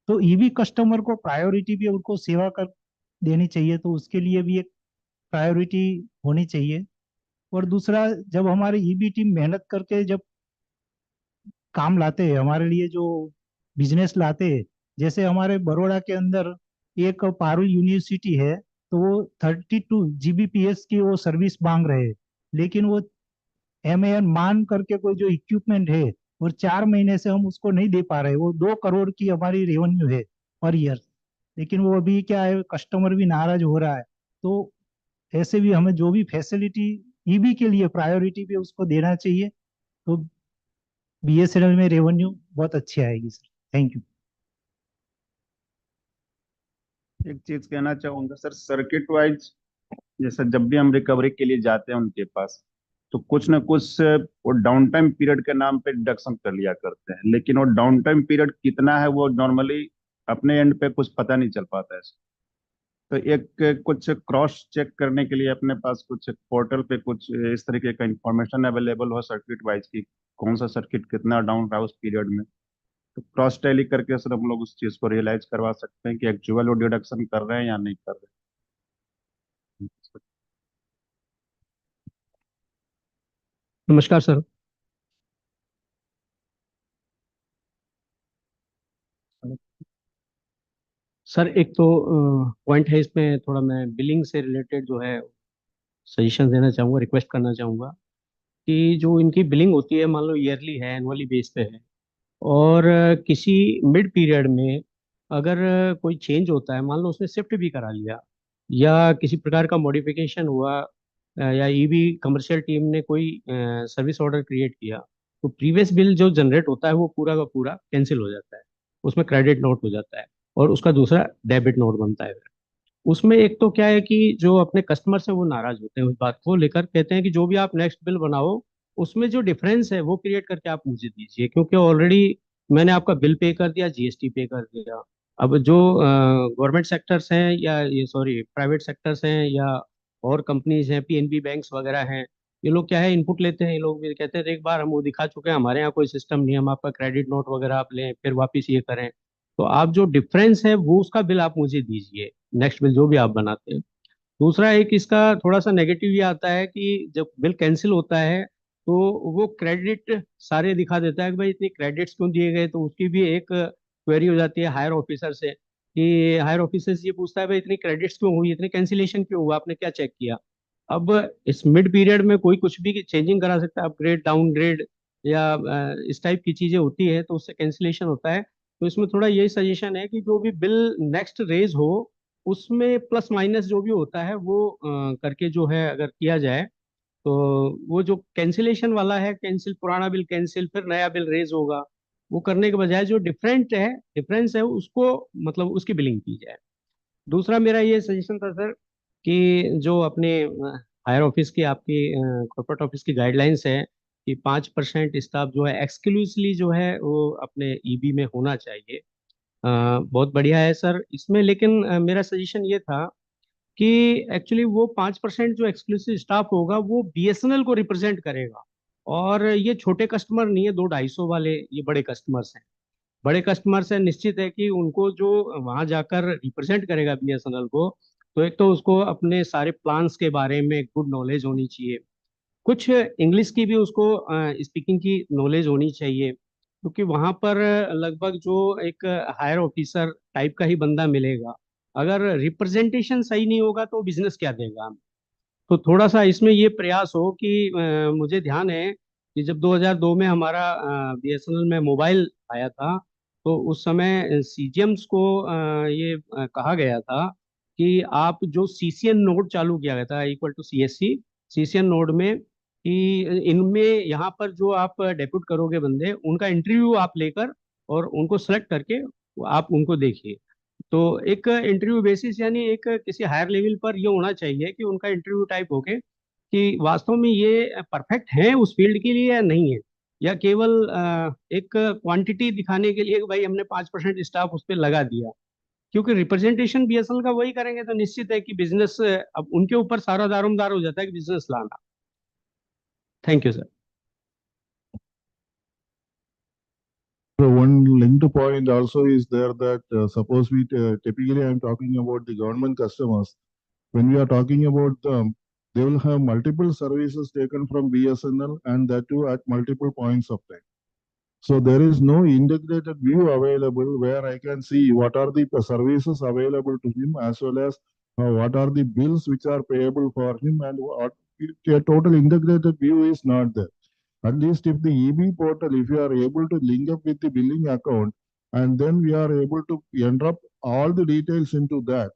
तो ईबी कस्टमर को प्रायोरिटी भी उनको सेवा कर देनी चाहिए, तो उसके लिए भी एक प्रायोरिटी होनी चाहिए। और दूसरा, जब हमारी ईबी टीम मेहनत करके जब काम लाते हैं हमारे लिए, जो बिजनेस लाते हैं, जैसे हमारे बड़ौदा के अंदर एक पारुल यूनिवर्सिटी है, तो वो 32 जीबीपीएस की वो सर्विस मांग रहे हैं, लेकिन वो एमएन मान करके कोई जो इक्विपमेंट है और 4 महीने से हम उसको नहीं दे पा रहे। वो 2 करोड़ की हमारी रेवेन्यू है पर ईयर, लेकिन वो अभी क्या है, कस्टमर भी नाराज हो रहा है। तो ऐसे भी हमें जो भी फैसिलिटी ईबी के लिए प्रायोरिटी भी उसको देना चाहिए, तो बीएसएनएल में रेवेन्यू बहुत अच्छी आएगी सर। Thank you. एक चीज कहना चाहूंगा सर, सर्किट वाइज जैसे जब भी हम रिकवरी के लिए जाते हैं उनके पास, तो कुछ ना कुछ वो डाउन टाइम पीरियड के नाम पे डिडक्शन कर लिया करते हैं, लेकिन वो डाउन टाइम पीरियड कितना है वो नॉर्मली अपने एंड पे कुछ पता नहीं चल पाता है। तो एक कुछ क्रॉस चेक करने के लिए अपने पास कुछ पोर्टल पे कुछ इस तरीके का इंफॉर्मेशन अवेलेबल हो सर्किट वाइज की, कौन सा सर्किट कितना डाउन रहा उस पीरियड में, तो क्रॉस टैली करके सर हम लोग उस चीज को रियलाइज करवा सकते हैं कि एक्चुअल वो डिडक्शन कर रहे हैं या नहीं कर रहे नमस्कार सर। सर एक तो पॉइंट है इसमें, थोड़ा मैं बिलिंग से रिलेटेड जो है सजेशन देना चाहूँगा, रिक्वेस्ट करना चाहूँगा कि जो इनकी बिलिंग होती है, मान लो ईयरली है, एनुअली बेस पे है, और किसी मिड पीरियड में अगर कोई चेंज होता है, मान लो उसने शिफ्ट भी करा लिया या किसी प्रकार का मॉडिफिकेशन हुआ, या ईबी कमर्शियल टीम ने कोई सर्विस ऑर्डर क्रिएट किया, तो प्रीवियस बिल जो जनरेट होता है वो पूरा का पूरा कैंसिल हो जाता है, उसमें क्रेडिट नोट हो जाता है और उसका दूसरा डेबिट नोट बनता है। उसमें एक तो क्या है कि जो अपने कस्टमर्स हैं वो नाराज होते हैं, उस बात को लेकर कहते हैं कि जो भी आप नेक्स्ट बिल बनाओ उसमें जो डिफरेंस है वो क्रिएट करके आप मुझे दीजिए, क्योंकि ऑलरेडी मैंने आपका बिल पे कर दिया, जीएसटी पे कर दिया। अब जो गवर्नमेंट सेक्टर्स हैं या ये सॉरी प्राइवेट सेक्टर्स हैं या और कंपनीज हैं, पीएनबी बैंक्स वगैरह हैं, ये लोग क्या है इनपुट लेते हैं, ये लोग भी कहते हैं एक बार हम वो दिखा चुके हैं, हमारे यहाँ कोई सिस्टम नहीं, हम आपका क्रेडिट नोट वगैरह आप लें फिर वापस ये करें। तो आप जो डिफरेंस है वो उसका बिल आप मुझे दीजिए, नेक्स्ट बिल जो भी आप बनाते हैं। दूसरा एक इसका थोड़ा सा नेगेटिव ये आता है कि जब बिल कैंसिल होता है तो वो क्रेडिट सारे दिखा देता है कि भाई इतनी क्रेडिट्स क्यों दिए गए, तो उसकी भी एक क्वेरी हो जाती है हायर ऑफिसर से, कि हायर ऑफिसर से ये पूछता है भाई इतनी क्रेडिट्स क्यों हुई, इतनी कैंसिलेशन क्यों हुआ, आपने क्या चेक किया। अब इस मिड पीरियड में कोई कुछ भी चेंजिंग करा सकता है, अपग्रेड डाउनग्रेड या इस टाइप की चीजें होती है, तो उससे कैंसिलेशन होता है। तो इसमें थोड़ा यही सजेशन है कि जो भी बिल नेक्स्ट रेज हो उसमें प्लस माइनस जो भी होता है वो करके जो है अगर किया जाए, तो वो जो कैंसिलेशन वाला है, कैंसिल पुराना बिल कैंसिल फिर नया बिल रेज होगा, वो करने के बजाय जो डिफरेंस है उसको मतलब उसकी बिलिंग की जाए। दूसरा मेरा ये सजेशन था सर कि जो अपने हायर ऑफिस की आपकी कॉर्पोरेट ऑफिस की गाइडलाइंस है कि 5% स्टाफ जो है एक्सक्लूसिवली जो है वो अपने ईबी में होना चाहिए। बहुत बढ़िया है सर इसमें, लेकिन मेरा सजेशन ये था कि एक्चुअली वो 5% जो एक्सक्लूसिव स्टाफ होगा वो बीएसएनएल को रिप्रेजेंट करेगा, और ये छोटे कस्टमर नहीं है, 200-250 वाले ये बड़े कस्टमर्स हैं। बड़े कस्टमर से निश्चित है कि उनको जो वहां जाकर रिप्रेजेंट करेगा बीएसएनएल को, तो एक तो उसको अपने सारे प्लान्स के बारे में गुड नॉलेज होनी चाहिए, कुछ इंग्लिश की भी उसको स्पीकिंग की नॉलेज होनी चाहिए, क्योंकि वहां पर लगभग जो एक हायर ऑफिसर टाइप का ही बंदा मिलेगा, अगर रिप्रेजेंटेशन सही नहीं होगा तो बिजनेस क्या देगा हमें। तो थोड़ा सा इसमें ये प्रयास हो कि मुझे ध्यान है कि जब 2002 में हमारा बीएसएनएल में मोबाइल आया था, तो उस समय सीजीएम्स को ये कहा गया था कि आप जो सीसीएन नोड चालू किया गया था equal to CSC, CCN node में कि इनमें यहाँ पर जो आप डेप्यूट करोगे बंदे, उनका इंटरव्यू आप लेकर और उनको सेलेक्ट करके आप उनको देखिए। तो एक इंटरव्यू बेसिस यानी एक किसी हायर लेवल पर ये होना चाहिए कि उनका इंटरव्यू टाइप होके कि वास्तव में ये परफेक्ट है उस फील्ड के लिए या नहीं है, या केवल एक क्वांटिटी दिखाने के लिए कि भाई हमने 5% स्टाफ उस पर लगा दिया। क्योंकि रिप्रेजेंटेशन बीएसएल का वही करेंगे तो निश्चित है कि बिजनेस अब उनके ऊपर सारा दारोमदार हो जाता है कि बिजनेस लाना। Thank you sir. So one linked point also is there that suppose we typically I'm talking about the government customers. When we are talking about them, they will have multiple services taken from BSNL and that too at multiple points of time. So there is no integrated view available where I can see what are the services available to him as well as what are the bills which are payable for him and what a total integrated view is not there. At least if the EB portal, if you are able to link up with the billing account and then we are able to enter up all the details into that,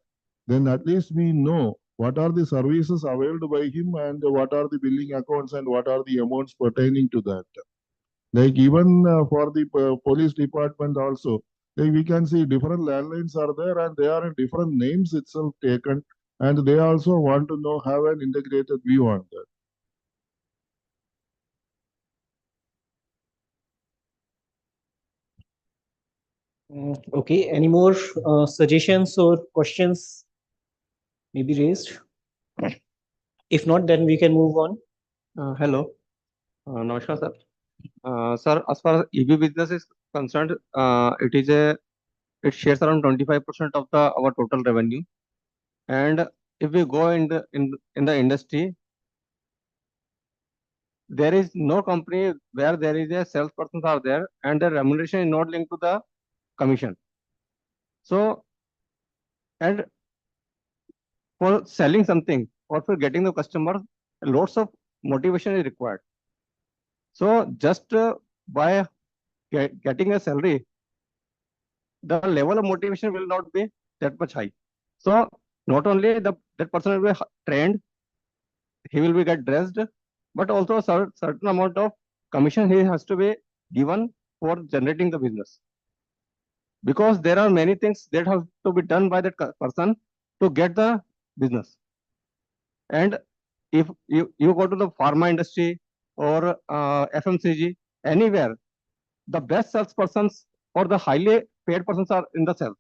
then at least we know what are the services availed by him and what are the billing accounts and what are the amounts pertaining to that. Like even for the police department also, like we can see different landlines are there and they are in different names itself taken and they also want to know, have an integrated view on that. Okay, any more suggestions or questions may be raised? If not, then we can move on. Hello. Namaskar, sir. Sir, as far as EV business is concerned, it shares around 25% of our total revenue. And if we go in the industry, there is no company where there is a salesperson are there and the remuneration is not linked to the commission. So, and for selling something or for getting the customer, lots of motivation is required. So just by getting a salary, the level of motivation will not be that much high. So not only that person will be trained, he will be get dressed, but also a certain amount of commission he has to be given for generating the business. Because there are many things that have to be done by that person to get the business. And if you go to the pharma industry or FMCG, anywhere, the best salespersons or the highly paid persons are in the sales,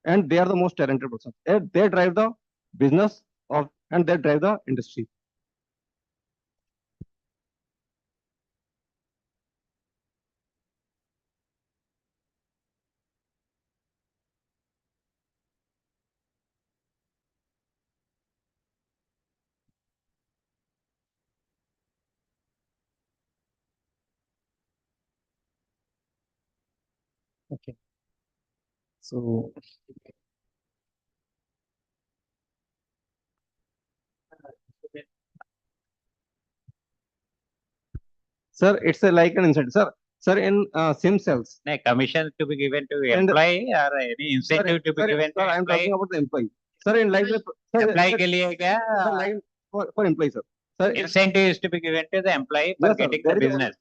and they are the most talented persons. They drive the business and they drive the industry. Okay. So Sir, it's like an incentive. Sir, in SIM cells. No, commission to be given to And- employee or any incentive to be given to I'm talking employee? about the employee. Sir, in like the Employee के लिए क्या? sir, like for employee, sir. Sir, Incentive is to be given to the employee for Yes, sir. getting There the is a- business.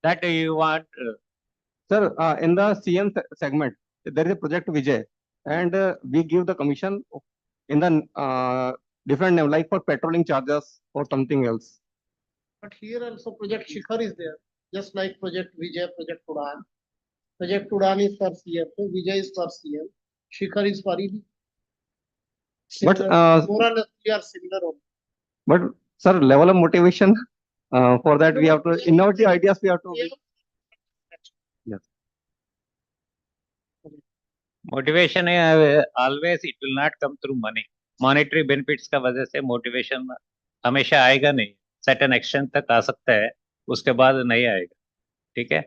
That you want. Sir, in the CM segment, there is a project Vijay, and we give the commission in the different name, like for patrolling charges or something else. But here also Project Shikhar is there, just like Project Vijay, Project Udan. Project Udan is for CFA, Vijay is for CM, Shikhar is for ED. But More or less we are similar only. but sir, level of motivation for that we have to innovative ideas we have to. Yes. Motivation always it will not come through money. Monetary benefits का वजह से motivation हमेशा आएगा नहीं. Certain extent तक आ सकता है, उसके बाद नहीं आएगा. ठीक है?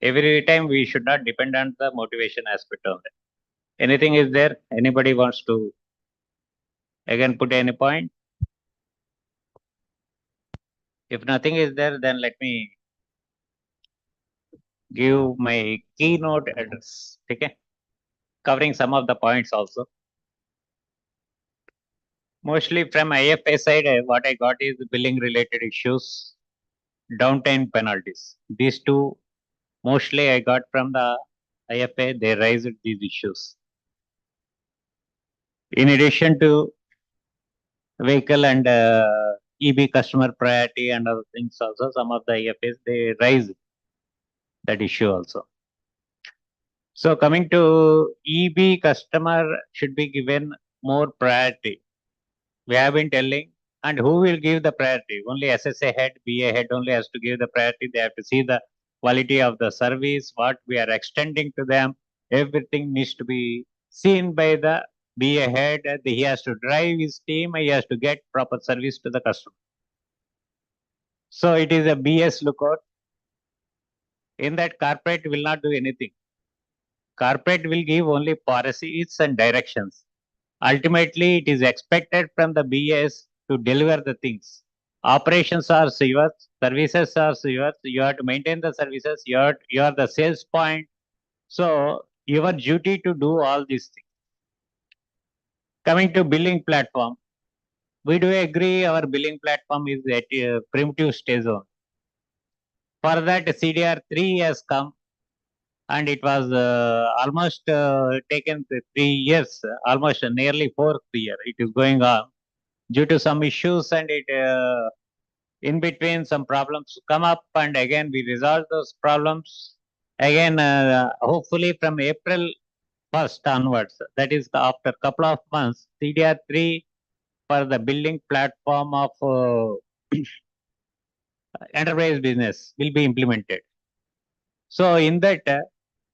Every time we should not depend on the motivation aspect of it. Anything is there? Anybody wants to again put any point? If nothing is there, then let me give my keynote address. Okay, covering some of the points also. Mostly from IFA side, what I got is billing related issues, downtime penalties. These two mostly I got from the IFA. They raised these issues. In addition to vehicle and EB customer priority and other things also, some of the IFAs they raise that issue also. So coming to EB customer should be given more priority. We have been telling, and who will give the priority? Only SSA head, BA head only has to give the priority. They have to see the quality of the service, what we are extending to them. Everything needs to be seen by the BA head. He has to drive his team. He has to get proper service to the customer. So it is a BS lookout. In that, corporate will not do anything. Corporate will give only policies and directions. Ultimately, it is expected from the BS to deliver the things. Operations are yours, services are yours. You have to maintain the services. You are the sales point. So your duty to do all these things. Coming to billing platform, we do agree our billing platform is at a primitive stage zone. For that, CDR 3 has come. and it was almost taken 3 years, almost nearly 4th year. It is going on due to some issues, and it in between some problems come up, and again we resolve those problems. Again, hopefully from April 1st onwards, that is after couple of months, CDR3 for the building platform of enterprise business will be implemented. So in that,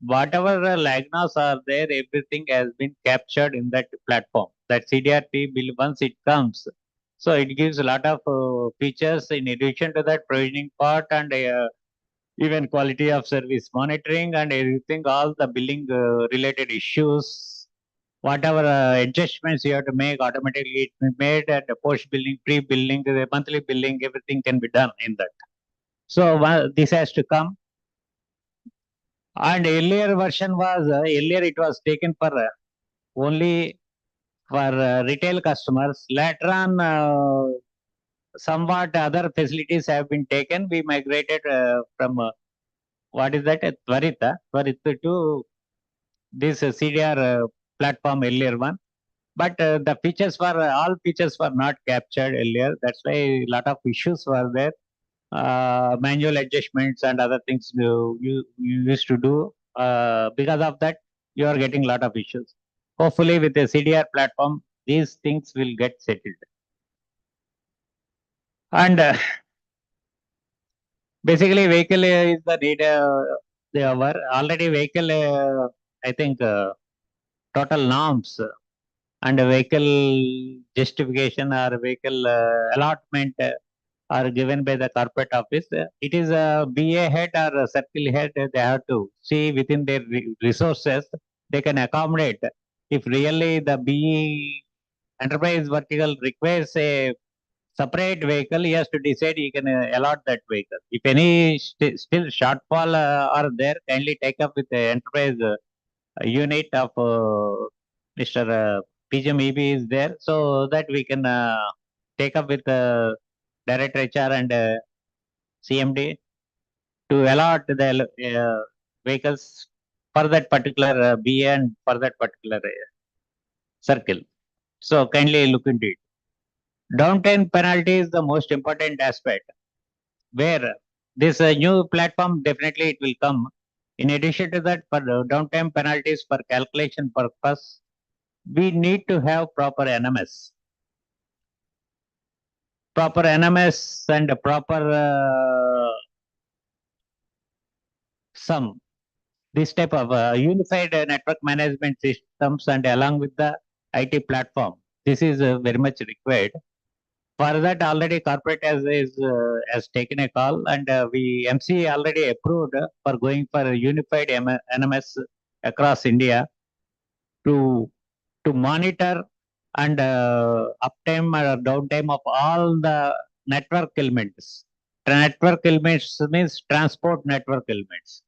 whatever lagnas are there, everything has been captured in that platform. That CDR3 bill, once it comes, so it gives a lot of features in addition to that provisioning part, and even quality of service monitoring and everything, all the billing related issues, whatever adjustments you have to make, automatically it will be made, and the post billing, pre billing, the monthly billing, everything can be done in that. So this has to come. And earlier version was, earlier it was taken for only for retail customers. Later on, somewhat other facilities have been taken. We migrated from what is that? Tvarita to this CDR platform, earlier one. But the features were, all features were not captured earlier. That's why a lot of issues were there. Manual adjustments and other things you used to do. Because of that, you are getting a lot of issues. Hopefully, with the CDR platform, these things will get settled. And basically, vehicle is the data. They are already vehicle. I think total norms and vehicle justification or vehicle allotment are given by the corporate office. It is a BA head or a circle head. They have to see within their resources they can accommodate. If really the BE enterprise vertical requires a separate vehicle, he has to decide he can allot that vehicle. If any still shortfall are there, kindly take up with the enterprise unit of Mr. PGMEB is there, so that we can take up with Director HR and CMD to allot the vehicles for that particular BA and for that particular circle. So kindly look into it. Downtime penalty is the most important aspect, where this new platform definitely it will come. In addition to that, for downtime penalties for calculation purpose, we need to have proper NMS. Proper NMS and proper sum. This type of unified network management systems, and along with the IT platform, this is very much required. For that, already corporate has taken a call, and we MC already approved for going for a unified NMS across India to monitor and uptime or downtime of all the network elements. Network elements means transport network elements.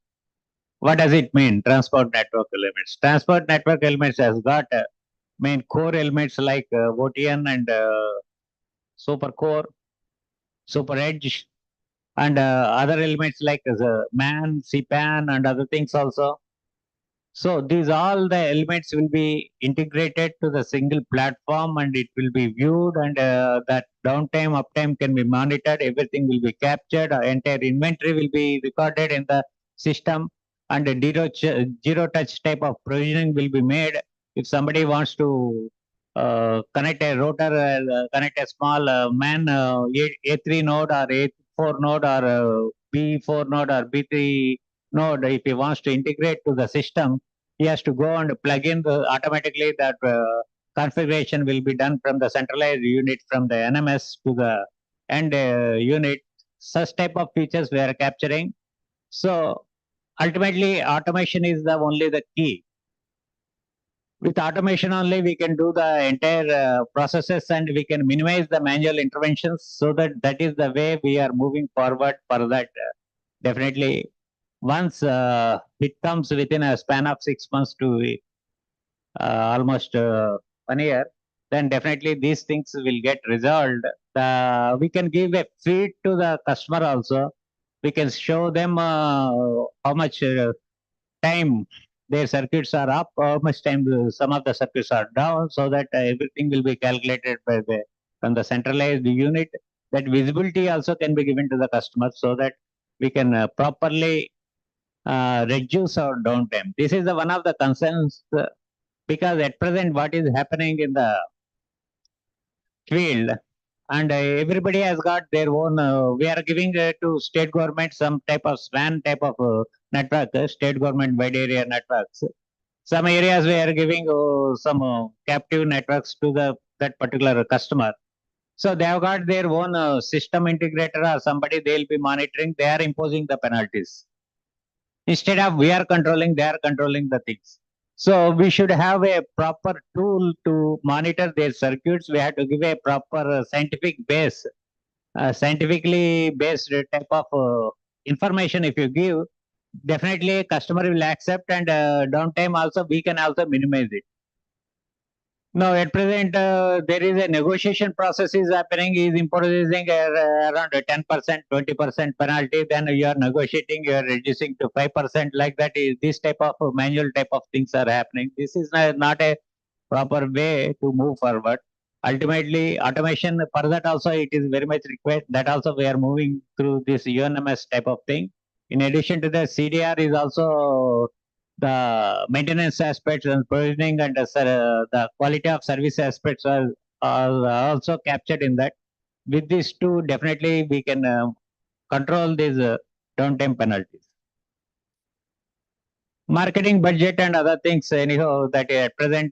What does it mean, transport network elements? Transport network elements has got main core elements like OTN and super core, super edge, and other elements like MAN, CPAN, and other things also. So these all the elements will be integrated to the single platform, and it will be viewed, and that downtime, uptime can be monitored. Everything will be captured. Entire inventory will be recorded in the system, and a zero touch type of provisioning will be made. If somebody wants to connect a router, connect a small MAN A3 node or A4 node or B4 node or B3 node, if he wants to integrate to the system, he has to go and plug in automatically that configuration will be done from the centralized unit, from the NMS to the end unit. Such type of features we are capturing. So ultimately, automation is the key. With automation only, we can do the entire processes, and we can minimize the manual interventions. So that is the way we are moving forward for that. Definitely, once it comes within a span of 6 months to almost 1 year, then definitely these things will get resolved. We can give a feed to the customer also. We can show them how much time their circuits are up, how much time some of the circuits are down, so that everything will be calculated by from the centralized unit. That visibility also can be given to the customer, so that we can properly reduce our downtime. This is one of the concerns, because at present what is happening in the field, and everybody has got their own. We are giving to state government some type of SWAN type of network, state government wide area networks. Some areas we are giving some captive networks to that particular customer. So they have got their own system integrator or somebody they will be monitoring. They are imposing the penalties. Instead of we are controlling, they are controlling the things. So we should have a proper tool to monitor their circuits. We have to give a proper scientifically based type of information. If you give, definitely customer will accept, and downtime also we can also minimize it. Now, at present, there is a negotiation process is happening. Is imposing around 10%, 20% penalty. Then you are negotiating, you are reducing to 5%. Like that, is this type of manual type of things are happening. This is not a proper way to move forward. Ultimately, automation for that also it is very much required. That also we are moving through this UNMS type of thing. In addition to the CDR is also the maintenance aspects and provisioning, and the quality of service aspects are also captured in that. With these two, definitely we can control these downtime penalties. Marketing budget and other things, anyhow, that at present,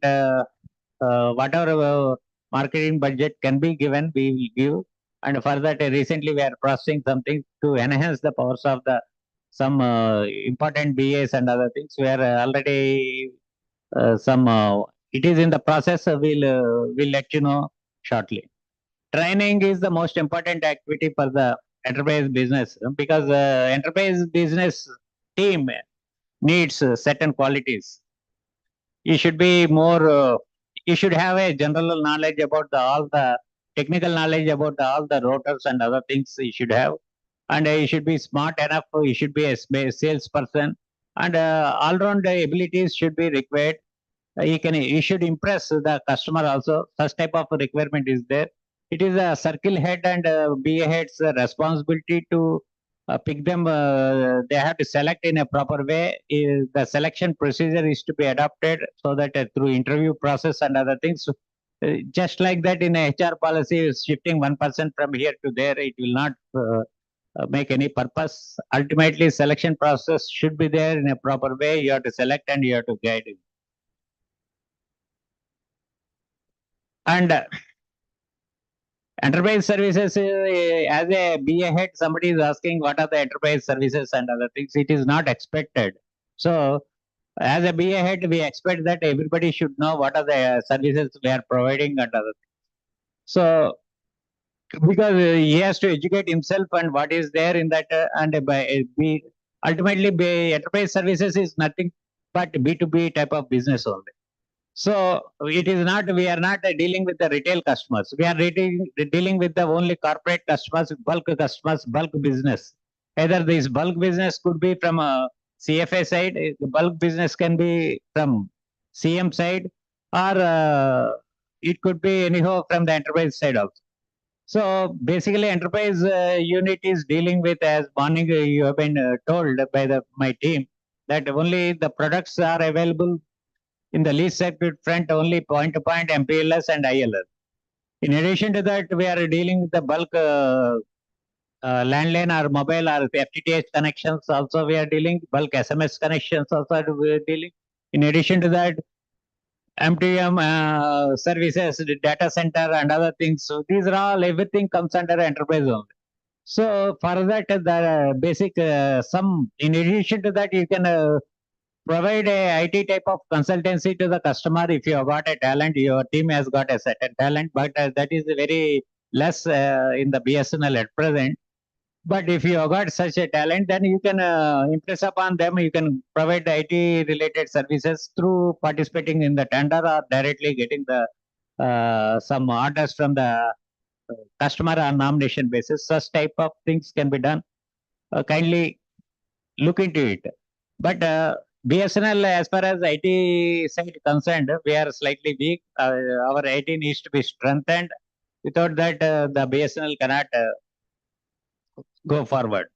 whatever marketing budget can be given, we will give. And for that, recently we are processing something to enhance the powers of some important BAs and other things. We are already it is in the process. We'll let you know shortly. Training is the most important activity for the enterprise business, because enterprise business team needs certain qualities. You should be more. You should have a general knowledge about all the technical knowledge about all the routers and other things. You should have, and you should be smart enough. You should be a salesperson, and all-round abilities should be required. You should impress the customer also. Such type of requirement is there. It is a circle head and BA head's responsibility to pick them. They have to select in a proper way. The selection procedure is to be adopted, so that through interview process and other things. Just like that, in a HR policy, shifting one person from here to there, it will not make any purpose. Ultimately, selection process should be there in a proper way. You have to select and you have to guide it. And enterprise services, as a BA head, somebody is asking what are the enterprise services and other things. It is not expected. So, as a BA head, we expect that everybody should know what are the services we are providing and other things. So, because he has to educate himself and what is there in that, ultimately, enterprise services is nothing but B2B type of business only. So it is not, we are not dealing with the retail customers. We are dealing with the only corporate customers, bulk business. Either this bulk business could be from a CFA side, the bulk business can be from CM side, or it could be anyhow from the enterprise side also. So basically, enterprise unit is dealing with, as morning you have been told by my team, that only the products are available in the least circuit front, only point-to-point MPLS and ILS. In addition to that, we are dealing with the bulk landline or mobile or FTTH connections. Also, we are dealing bulk SMS connections. Also, we are dealing. In addition to that, MTM services, data center, and other things. So these are all, everything comes under enterprise only. So for that, the basic in addition to that, you can provide a IT type of consultancy to the customer. If you have got a talent, your team has got a certain talent, but that is very less in the BSNL at present. But if you have got such a talent, then you can impress upon them. You can provide the IT related services through participating in the tender or directly getting the some orders from the customer on nomination basis. Such type of things can be done. Kindly look into it. But BSNL, as far as IT side concerned, we are slightly weak. Our IT needs to be strengthened. Without that, the BSNL cannot go forward.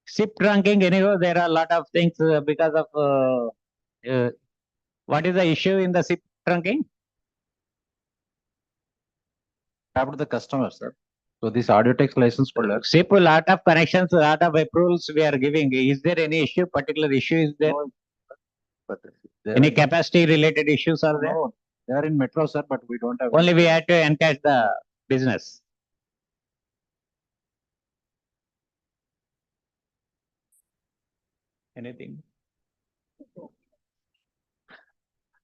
SIP trunking, anyhow, there are a lot of things because of what is the issue in the SIP trunking? Up to the customer, sir. So this audio text license holder. SIP, a lot of connections, a lot of approvals we are giving. Is there any issue, particular issue is there? No, but Any capacity related issues are there? no, they are in metro, sir, but we don't have. Only we had to encash the business. Anything?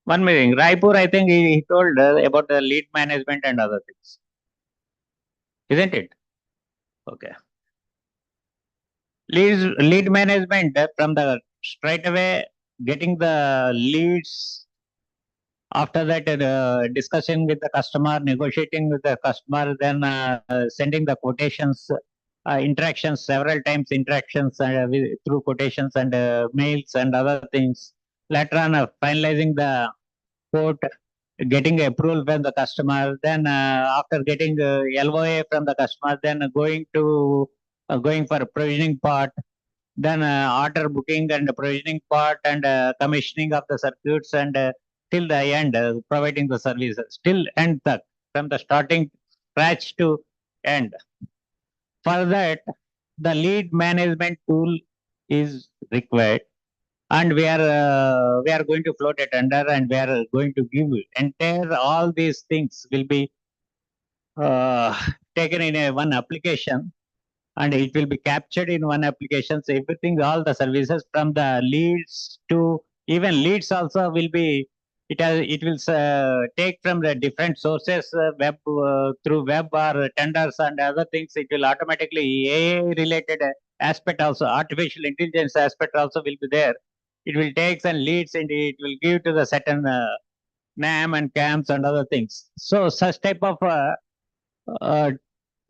One meeting. Raipur, I think he told about the lead management and other things. Isn't it? Okay. Lead management from the straight away getting the leads. After that, discussing with the customer, negotiating with the customer, then sending the quotations, interactions, several times interactions through quotations and mails and other things. Later on, finalizing the quote, getting approval from the customer, then after getting LOA from the customer, then going for a provisioning part, then order booking and provisioning part and commissioning of the circuits and till the end providing the services till end from the starting scratch to end. For that, the lead management tool is required, and we are going to float a tender, and we are going to give entire all these things will be taken in one application, and it will be captured in one application. So everything, all the services from the leads to even leads also will be, it will take from the different sources, web through web or tenders and other things. It will automatically AI related aspect also, artificial intelligence aspect also will be there. It will take and leads and it will give to the certain NAM and CAMs and other things. So such type of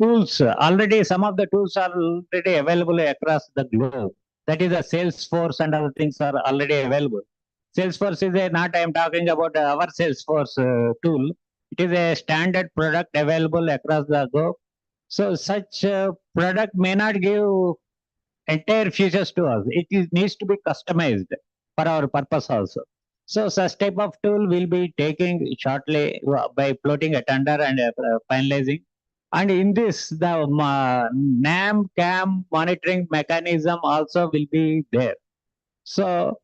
tools, already some of the tools are already available across the globe. That is, the Salesforce and other things are already available. Salesforce is not I am talking about our Salesforce tool. It is a standard product available across the globe. So such product may not give entire features to us. Needs to be customized for our purpose also. So such type of tool will be taking shortly by floating a tender and finalizing. And in this, the NAM CAM monitoring mechanism also will be there. So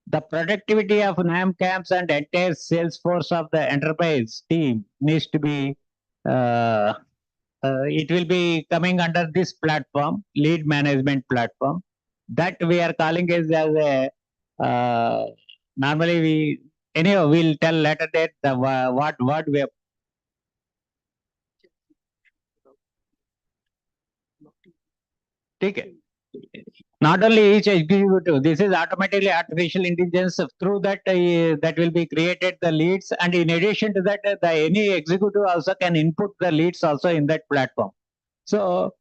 the productivity of NAM CAMs and entire sales force of the enterprise team needs to be, it will be coming under this platform, lead management platform. That we are calling as a, normally anyhow, we'll tell later date the what we have. Okay. Not only each executive, this is automatically artificial intelligence. Through that, that will be created the leads, and in addition to that, any executive also can input the leads also in that platform. So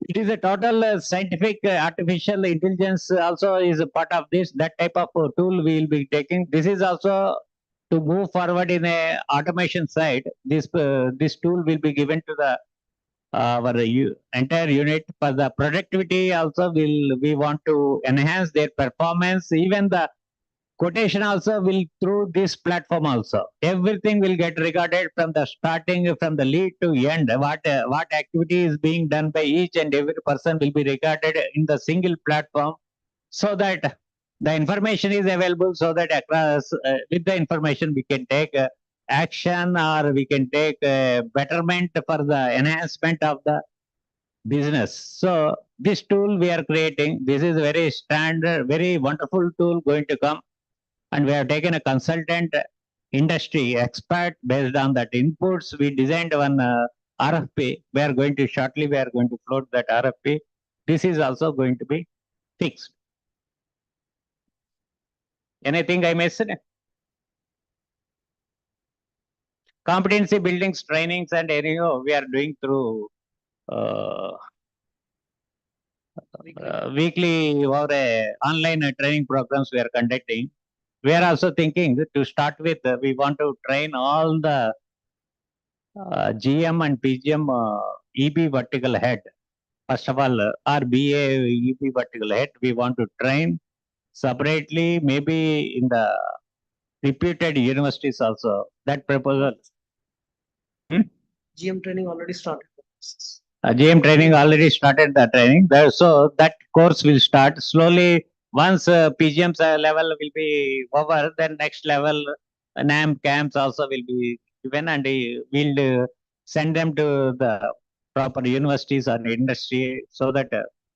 it is a total scientific artificial intelligence also is a part of this. That type of tool we will be taking. This is also to move forward in a automation side. This tool will be given to the our entire unit. For the productivity also we want to enhance their performance. Even the quotation also will through this platform also. Everything will get recorded from the starting, from the lead to end. What activity is being done by each and every person will be recorded in the single platform, so that the information is available, so that across with the information we can take action, or we can take betterment for the enhancement of the business. So this tool we are creating, this is very standard, very wonderful tool going to come, and we have taken a consultant industry expert. Based on that inputs, we designed one RFP. We are going to float that RFP. This is also going to be fixed. Anything I missed? Competency buildings, trainings, and anyhow we are doing through weekly or online training programs we are conducting. We are also thinking to start with, we want to train all the GM and PGM EB vertical head. First of all, our BA EB vertical head, we want to train separately, maybe in the reputed universities also. That proposal. GM training already started. GM training already started the training. So that course will start slowly. Once PGM's level will be over, then next level NAM camps also will be given, and we'll send them to the proper universities or industry, so that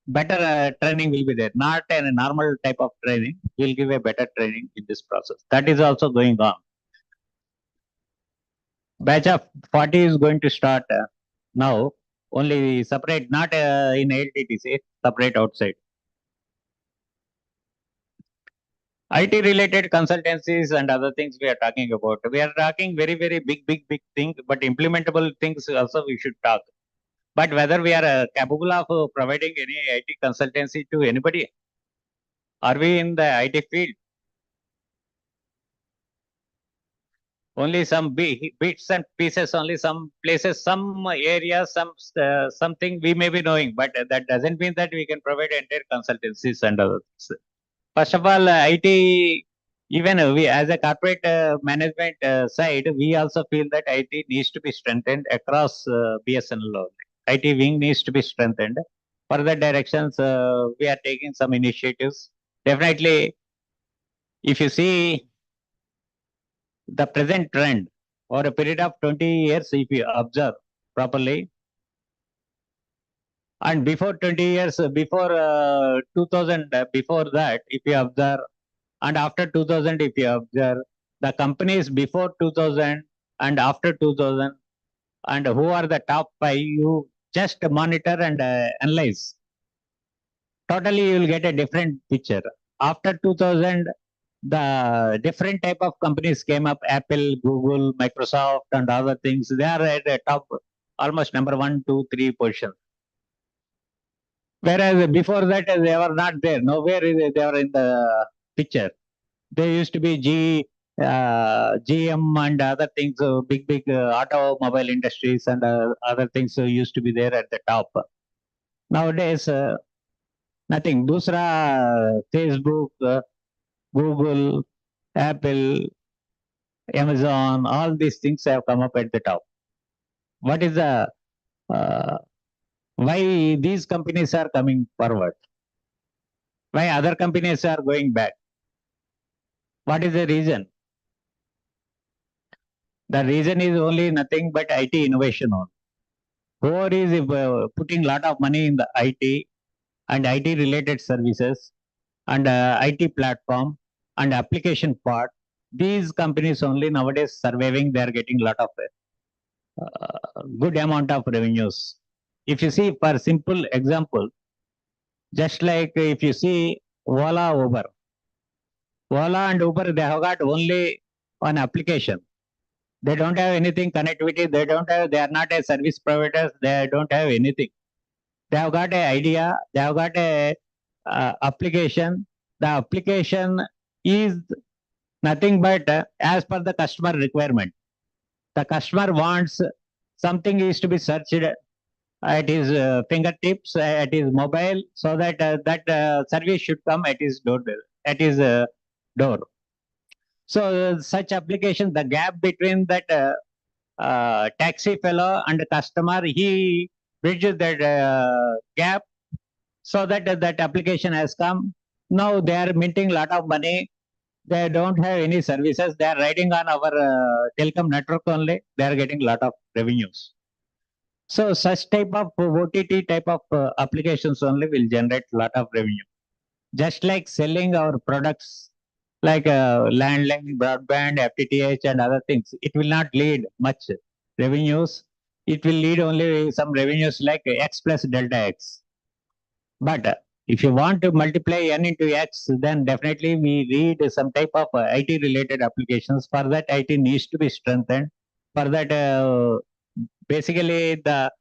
better training will be there. Not a normal type of training. We'll give a better training in this process. That is also going on. Batch of 40 is going to start now. Only separate, not in LTTC, separate outside. IT related consultancies and other things we are talking about. We are talking very, very big thing, but implementable things also we should talk. But whether we are capable of providing any IT consultancy to anybody? Are we in the IT field? Only some bits and pieces, only some places, some areas, something we may be knowing, but that doesn't mean that we can provide entire consultancies and other things. First of all, IT, even we as a corporate management side, we also feel that IT needs to be strengthened across BSNL. IT wing needs to be strengthened. Further directions, we are taking some initiatives. Definitely, if you see the present trend or a period of 20 years, if you observe properly, and before 20 years, before 2000, before that, if you observe, and after 2000, if you observe, the companies before 2000 and after 2000, and who are the top 5, you just monitor and analyze. Totally, you will get a different picture. After 2000, the different type of companies came up: Apple, Google, Microsoft, and other things. They are at the top, almost number 1, 2, 3 position. Whereas before that, they were not there. Nowhere they were in the picture. There used to be GM and other things, big automobile industries and other things used to be there at the top. Nowadays, nothing. Dusra, Facebook, Google, Apple, Amazon, all these things have come up at the top. What is the why these companies are coming forward? Why other companies are going back? What is the reason? The reason is only nothing but IT innovation on. Whoever is putting lot of money in the IT and IT related services and IT platform and application part, these companies only nowadays surviving, they are getting lot of good amount of revenues. If you see, for simple example, just like if you see Ola, Uber and Uber, they have got only one application. They don't have anything connectivity. They are not a service providers. They don't have anything. They have got an idea. They have got a application. The application is nothing but as per the customer requirement. The customer wants something is to be searched at his fingertips, at his mobile, so that that service should come at his door. Door. So such application, the gap between that taxi fellow and the customer, he bridges that gap, so that that application has come. Now they are minting lot of money. They don't have any services. They are riding on our telecom network only. They are getting lot of revenues. So such type of OTT type of applications only will generate lot of revenue. Just like selling our products like landline, broadband, FTTH and other things, it will not lead much revenues. It will lead only some revenues like X plus delta X. But if you want to multiply N into X, then definitely we need some type of IT related applications. For that, IT needs to be strengthened. For that, basically the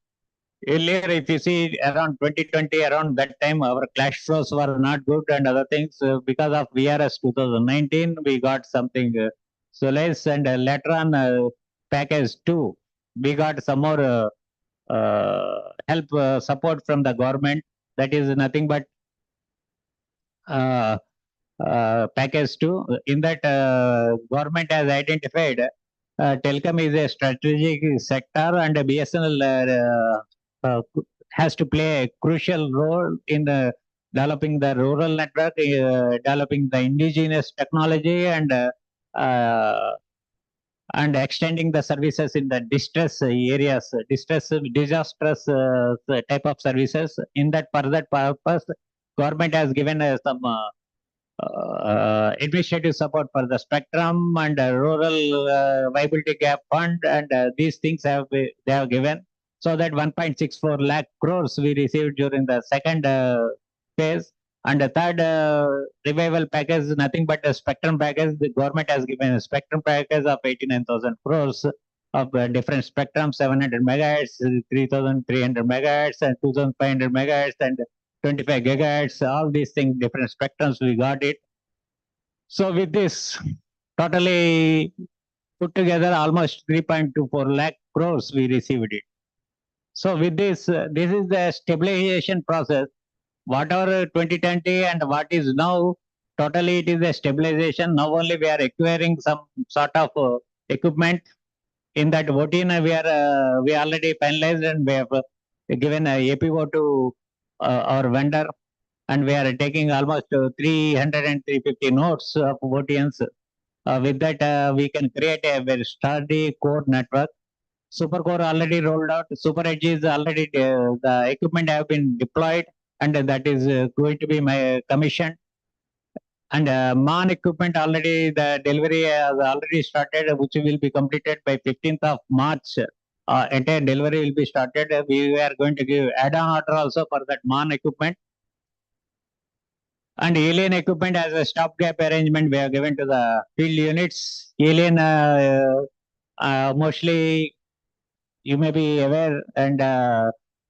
Earlier, if you see around 2020, around that time, our cash flows were not good and other things. Because of VRS 2019, we got something solace, and later on, package 2, we got some more help support from the government. That is nothing but uh, package 2. In that, government has identified telecom is a strategic sector, and BSNL has to play a crucial role in developing the rural network, developing the indigenous technology, uh, and extending the services in the distress areas, disastrous type of services. In that, for that purpose, government has given some administrative support for the spectrum and rural viability gap fund, and these things they have given, so that 1.64 lakh crores we received during the second phase. And the third revival package is nothing but a spectrum package. The government has given a spectrum package of 89,000 crores of different spectrum, 700 megahertz, 3,300 megahertz, and 2,500 megahertz, and 25 gigahertz. All these things, different spectrums, we got it. So with this, totally put together, almost 3.24 lakh crores we received it. So with this, this is the stabilization process. Whatever 2020 and what is now, totally it is a stabilization. Now only we are acquiring some sort of equipment. In that 14, we already finalized, and we have given a APO to our vendor, and we are taking almost 300 and 350 nodes of OTNs. With that, we can create a very sturdy core network. Super core already rolled out. Super edge is already the equipment have been deployed, and that is going to be commissioned. And MAN equipment already, the delivery has already started, which will be completed by 15th of March. Entire delivery will be started. We are going to give add-on order also for that MAN equipment. And alien equipment as a stopgap arrangement we have given to the field units. Alien, mostly you may be aware, and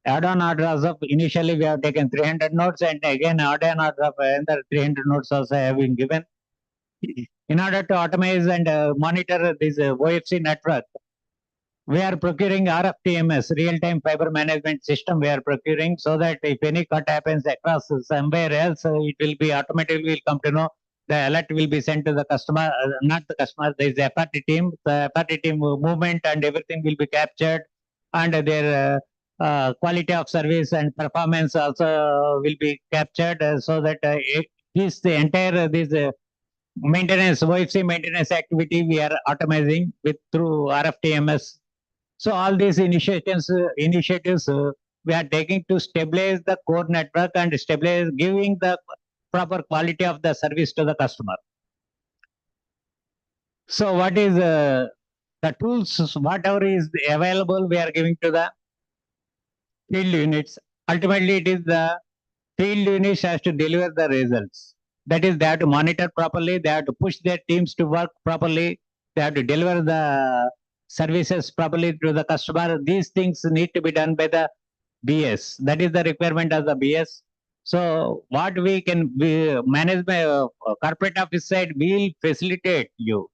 add-on orders of initially we have taken 300 nodes, and again add-on order of another 300 nodes also have been given. In order to automate and monitor this OFC network, we are procuring RFTMS, real-time fiber management system we are procuring, so that if any cut happens across somewhere else, it will be automatically will come to know. The alert will be sent to the customer, not the customer, there is a FRT team. The FRT team movement and everything will be captured, and their quality of service and performance also will be captured, so that this the entire this maintenance, OFC maintenance activity we are automating with through RFTMS. So all these initiatives we are taking to stabilize the core network and stabilize, giving the proper quality of the service to the customer. So what is the tools, whatever is available, we are giving to the field units. Ultimately, it is the field units has to deliver the results. That is, they have to monitor properly, they have to push their teams to work properly, they have to deliver the services properly to the customer. These things need to be done by the BS. That is the requirement of the BS. So what we can manage by corporate office side, we'll facilitate you.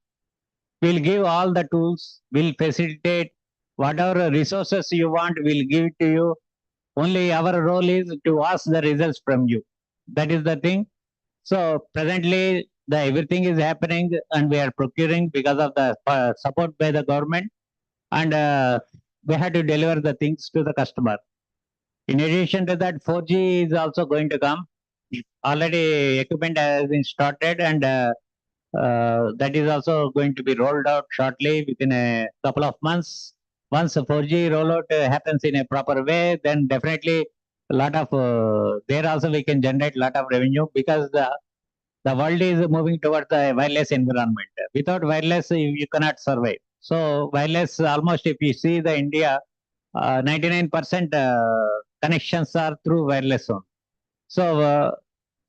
We'll give all the tools, we'll facilitate whatever resources you want, we'll give it to you. Only our role is to ask the results from you. That is the thing. So presently, everything is happening, and we are procuring because of the support by the government, and we have to deliver the things to the customer. In addition to that, 4G is also going to come. Already equipment has been started, and that is also going to be rolled out shortly within a couple of months. Once the 4G rollout happens in a proper way, then definitely a lot of there also we can generate a lot of revenue, because the world is moving towards the wireless environment. Without wireless, you cannot survive. So wireless, almost if you see the India, 99% connections are through wireless only. So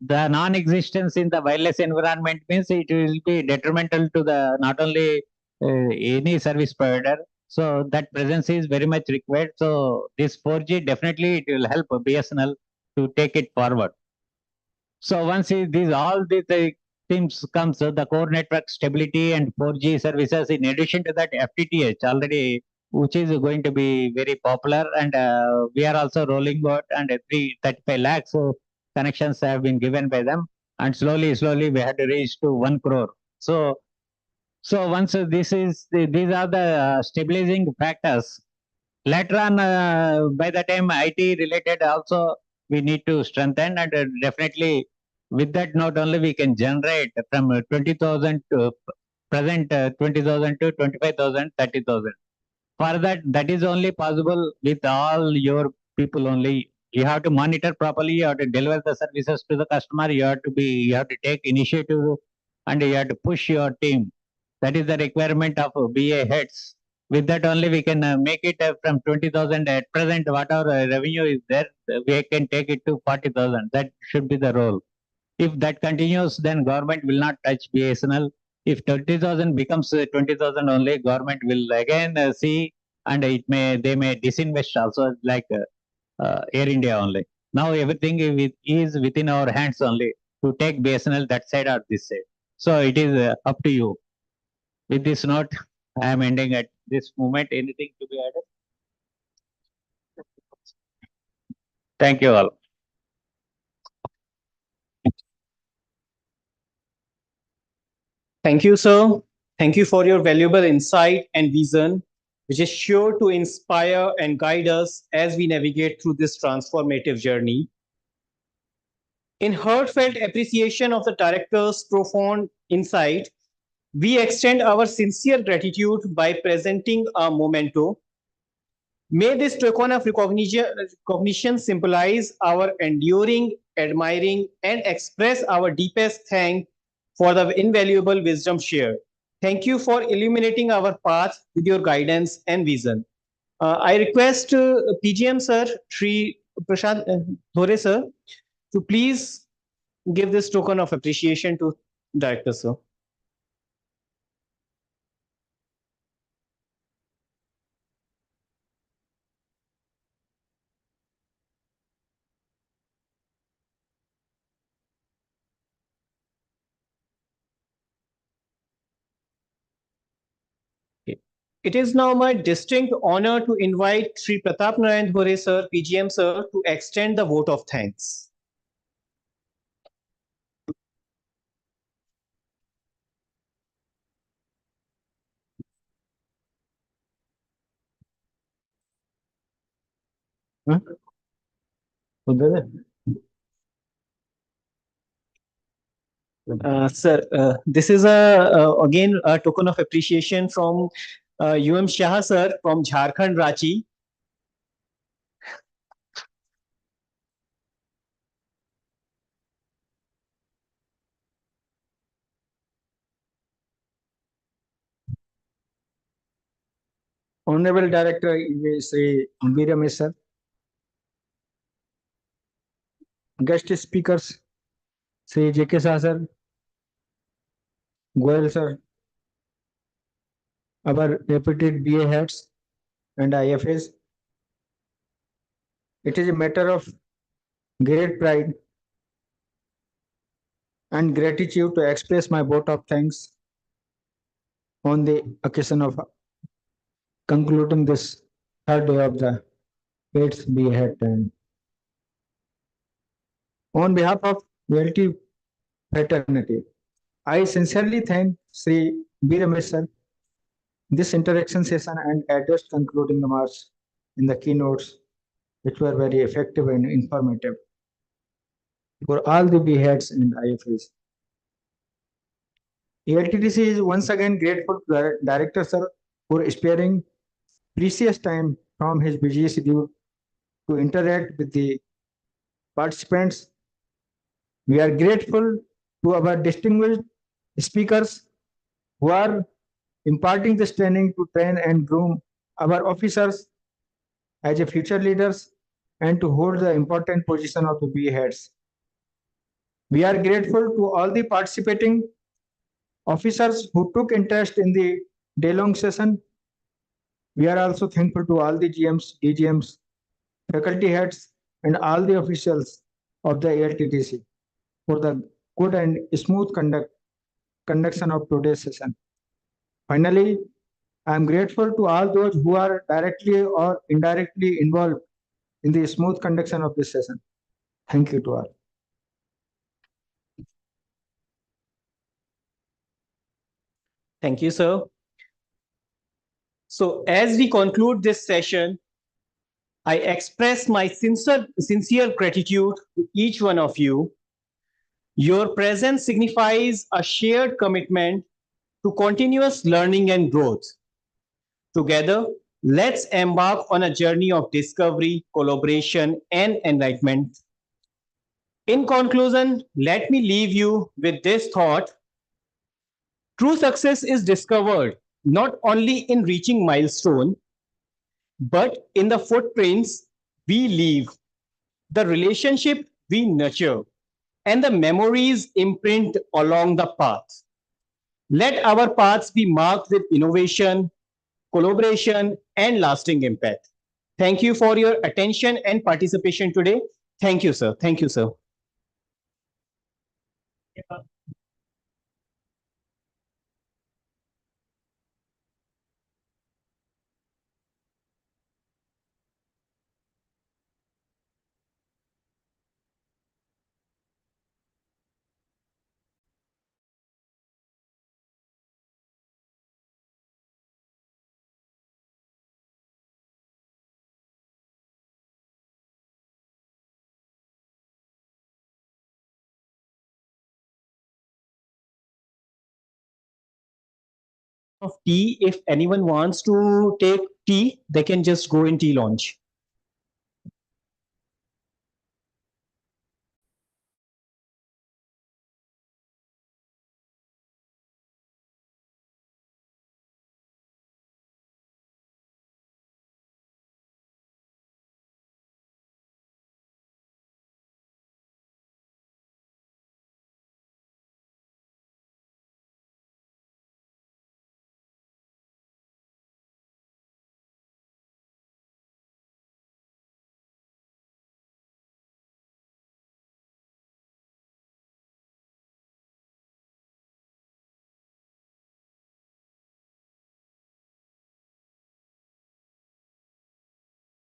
the non-existence in the wireless environment means it will be detrimental to the not only any service provider. So that presence is very much required. So this 4G definitely it will help BSNL to take it forward. So once these all these things comes, the core network stability and 4G services, in addition to that FTTH already, which is going to be very popular, and we are also rolling out, and 35 lakhs connections have been given by them, and slowly we had to reach to 1 crore. So once these are the stabilizing factors. Later on, by the time IT related also we need to strengthen, and definitely with that not only we can generate from 20,000 to present 20,000 to 25,000, 30,000. For that is only possible with all your people only. You have to monitor properly. You have to deliver the services to the customer. You have to take initiative, and you have to push your team. That is the requirement of BA heads. With that only we can make it from 20,000 at present. Whatever revenue is there, we can take it to 40,000. That should be the role. If that continues, then government will not touch BSNL. If 30,000 becomes 20,000 only, government will again see, and they may disinvest also, like Air India only. Now everything is within our hands only to take BSNL that side or this side. So it is up to you. With this note, I am ending at this moment. Anything to be added? Thank you all. Thank you, sir. Thank you for your valuable insight and vision, which is sure to inspire and guide us as we navigate through this transformative journey. In heartfelt appreciation of the director's profound insight, we extend our sincere gratitude by presenting a memento. May this token of recognition symbolize our enduring, admiring, and express our deepest thanks for the invaluable wisdom shared. Thank you for illuminating our path with your guidance and vision. I request PGM sir, Shri Prashad Dhore sir, to please give this token of appreciation to director sir. It is now my distinct honor to invite Sri Pratap Narayan Dhore sir, PGM sir, to extend the vote of thanks. Sir, this is again a token of appreciation from UM Shah sir from Jharkhand, Ranchi. Honorable Director Sri B. Ramesh sir, guest speakers Sri J.K. Shah sir, Goyal sir, our reputed BA heads and IFAs. It is a matter of great pride and gratitude to express my vote of thanks on the occasion of concluding this third day of the 8th BA head term. On behalf of VLT fraternity, I sincerely thank Sri B. Ramesh sir, this interaction session and address concluding remarks in the keynotes, which were very effective and informative for all the B heads and IFAs. ELTTC is once again grateful to Director sir for sparing precious time from his busy schedule to interact with the participants. We are grateful to our distinguished speakers who are imparting this training to train and groom our officers as a future leaders and to hold the important position of the B heads. We are grateful to all the participating officers who took interest in the day-long session. We are also thankful to all the GMs, DGMs, faculty heads, and all the officials of the ALTTC for the good and smooth conduction of today's session. Finally, I am grateful to all those who are directly or indirectly involved in the smooth conduction of this session. Thank you to all. Thank you, sir. So as we conclude this session, I express my sincere gratitude to each one of you. Your presence signifies a shared commitment to continuous learning and growth. Together, let's embark on a journey of discovery, collaboration, and enlightenment. In conclusion, let me leave you with this thought. True success is discovered not only in reaching milestone, but in the footprints we leave, the relationship we nurture, and the memories imprint along the path. Let our paths be marked with innovation, collaboration, and lasting impact. Thank you for your attention and participation today. Thank you, sir. Thank you, sir. Of tea, if anyone wants to take tea, they can just go in tea lounge.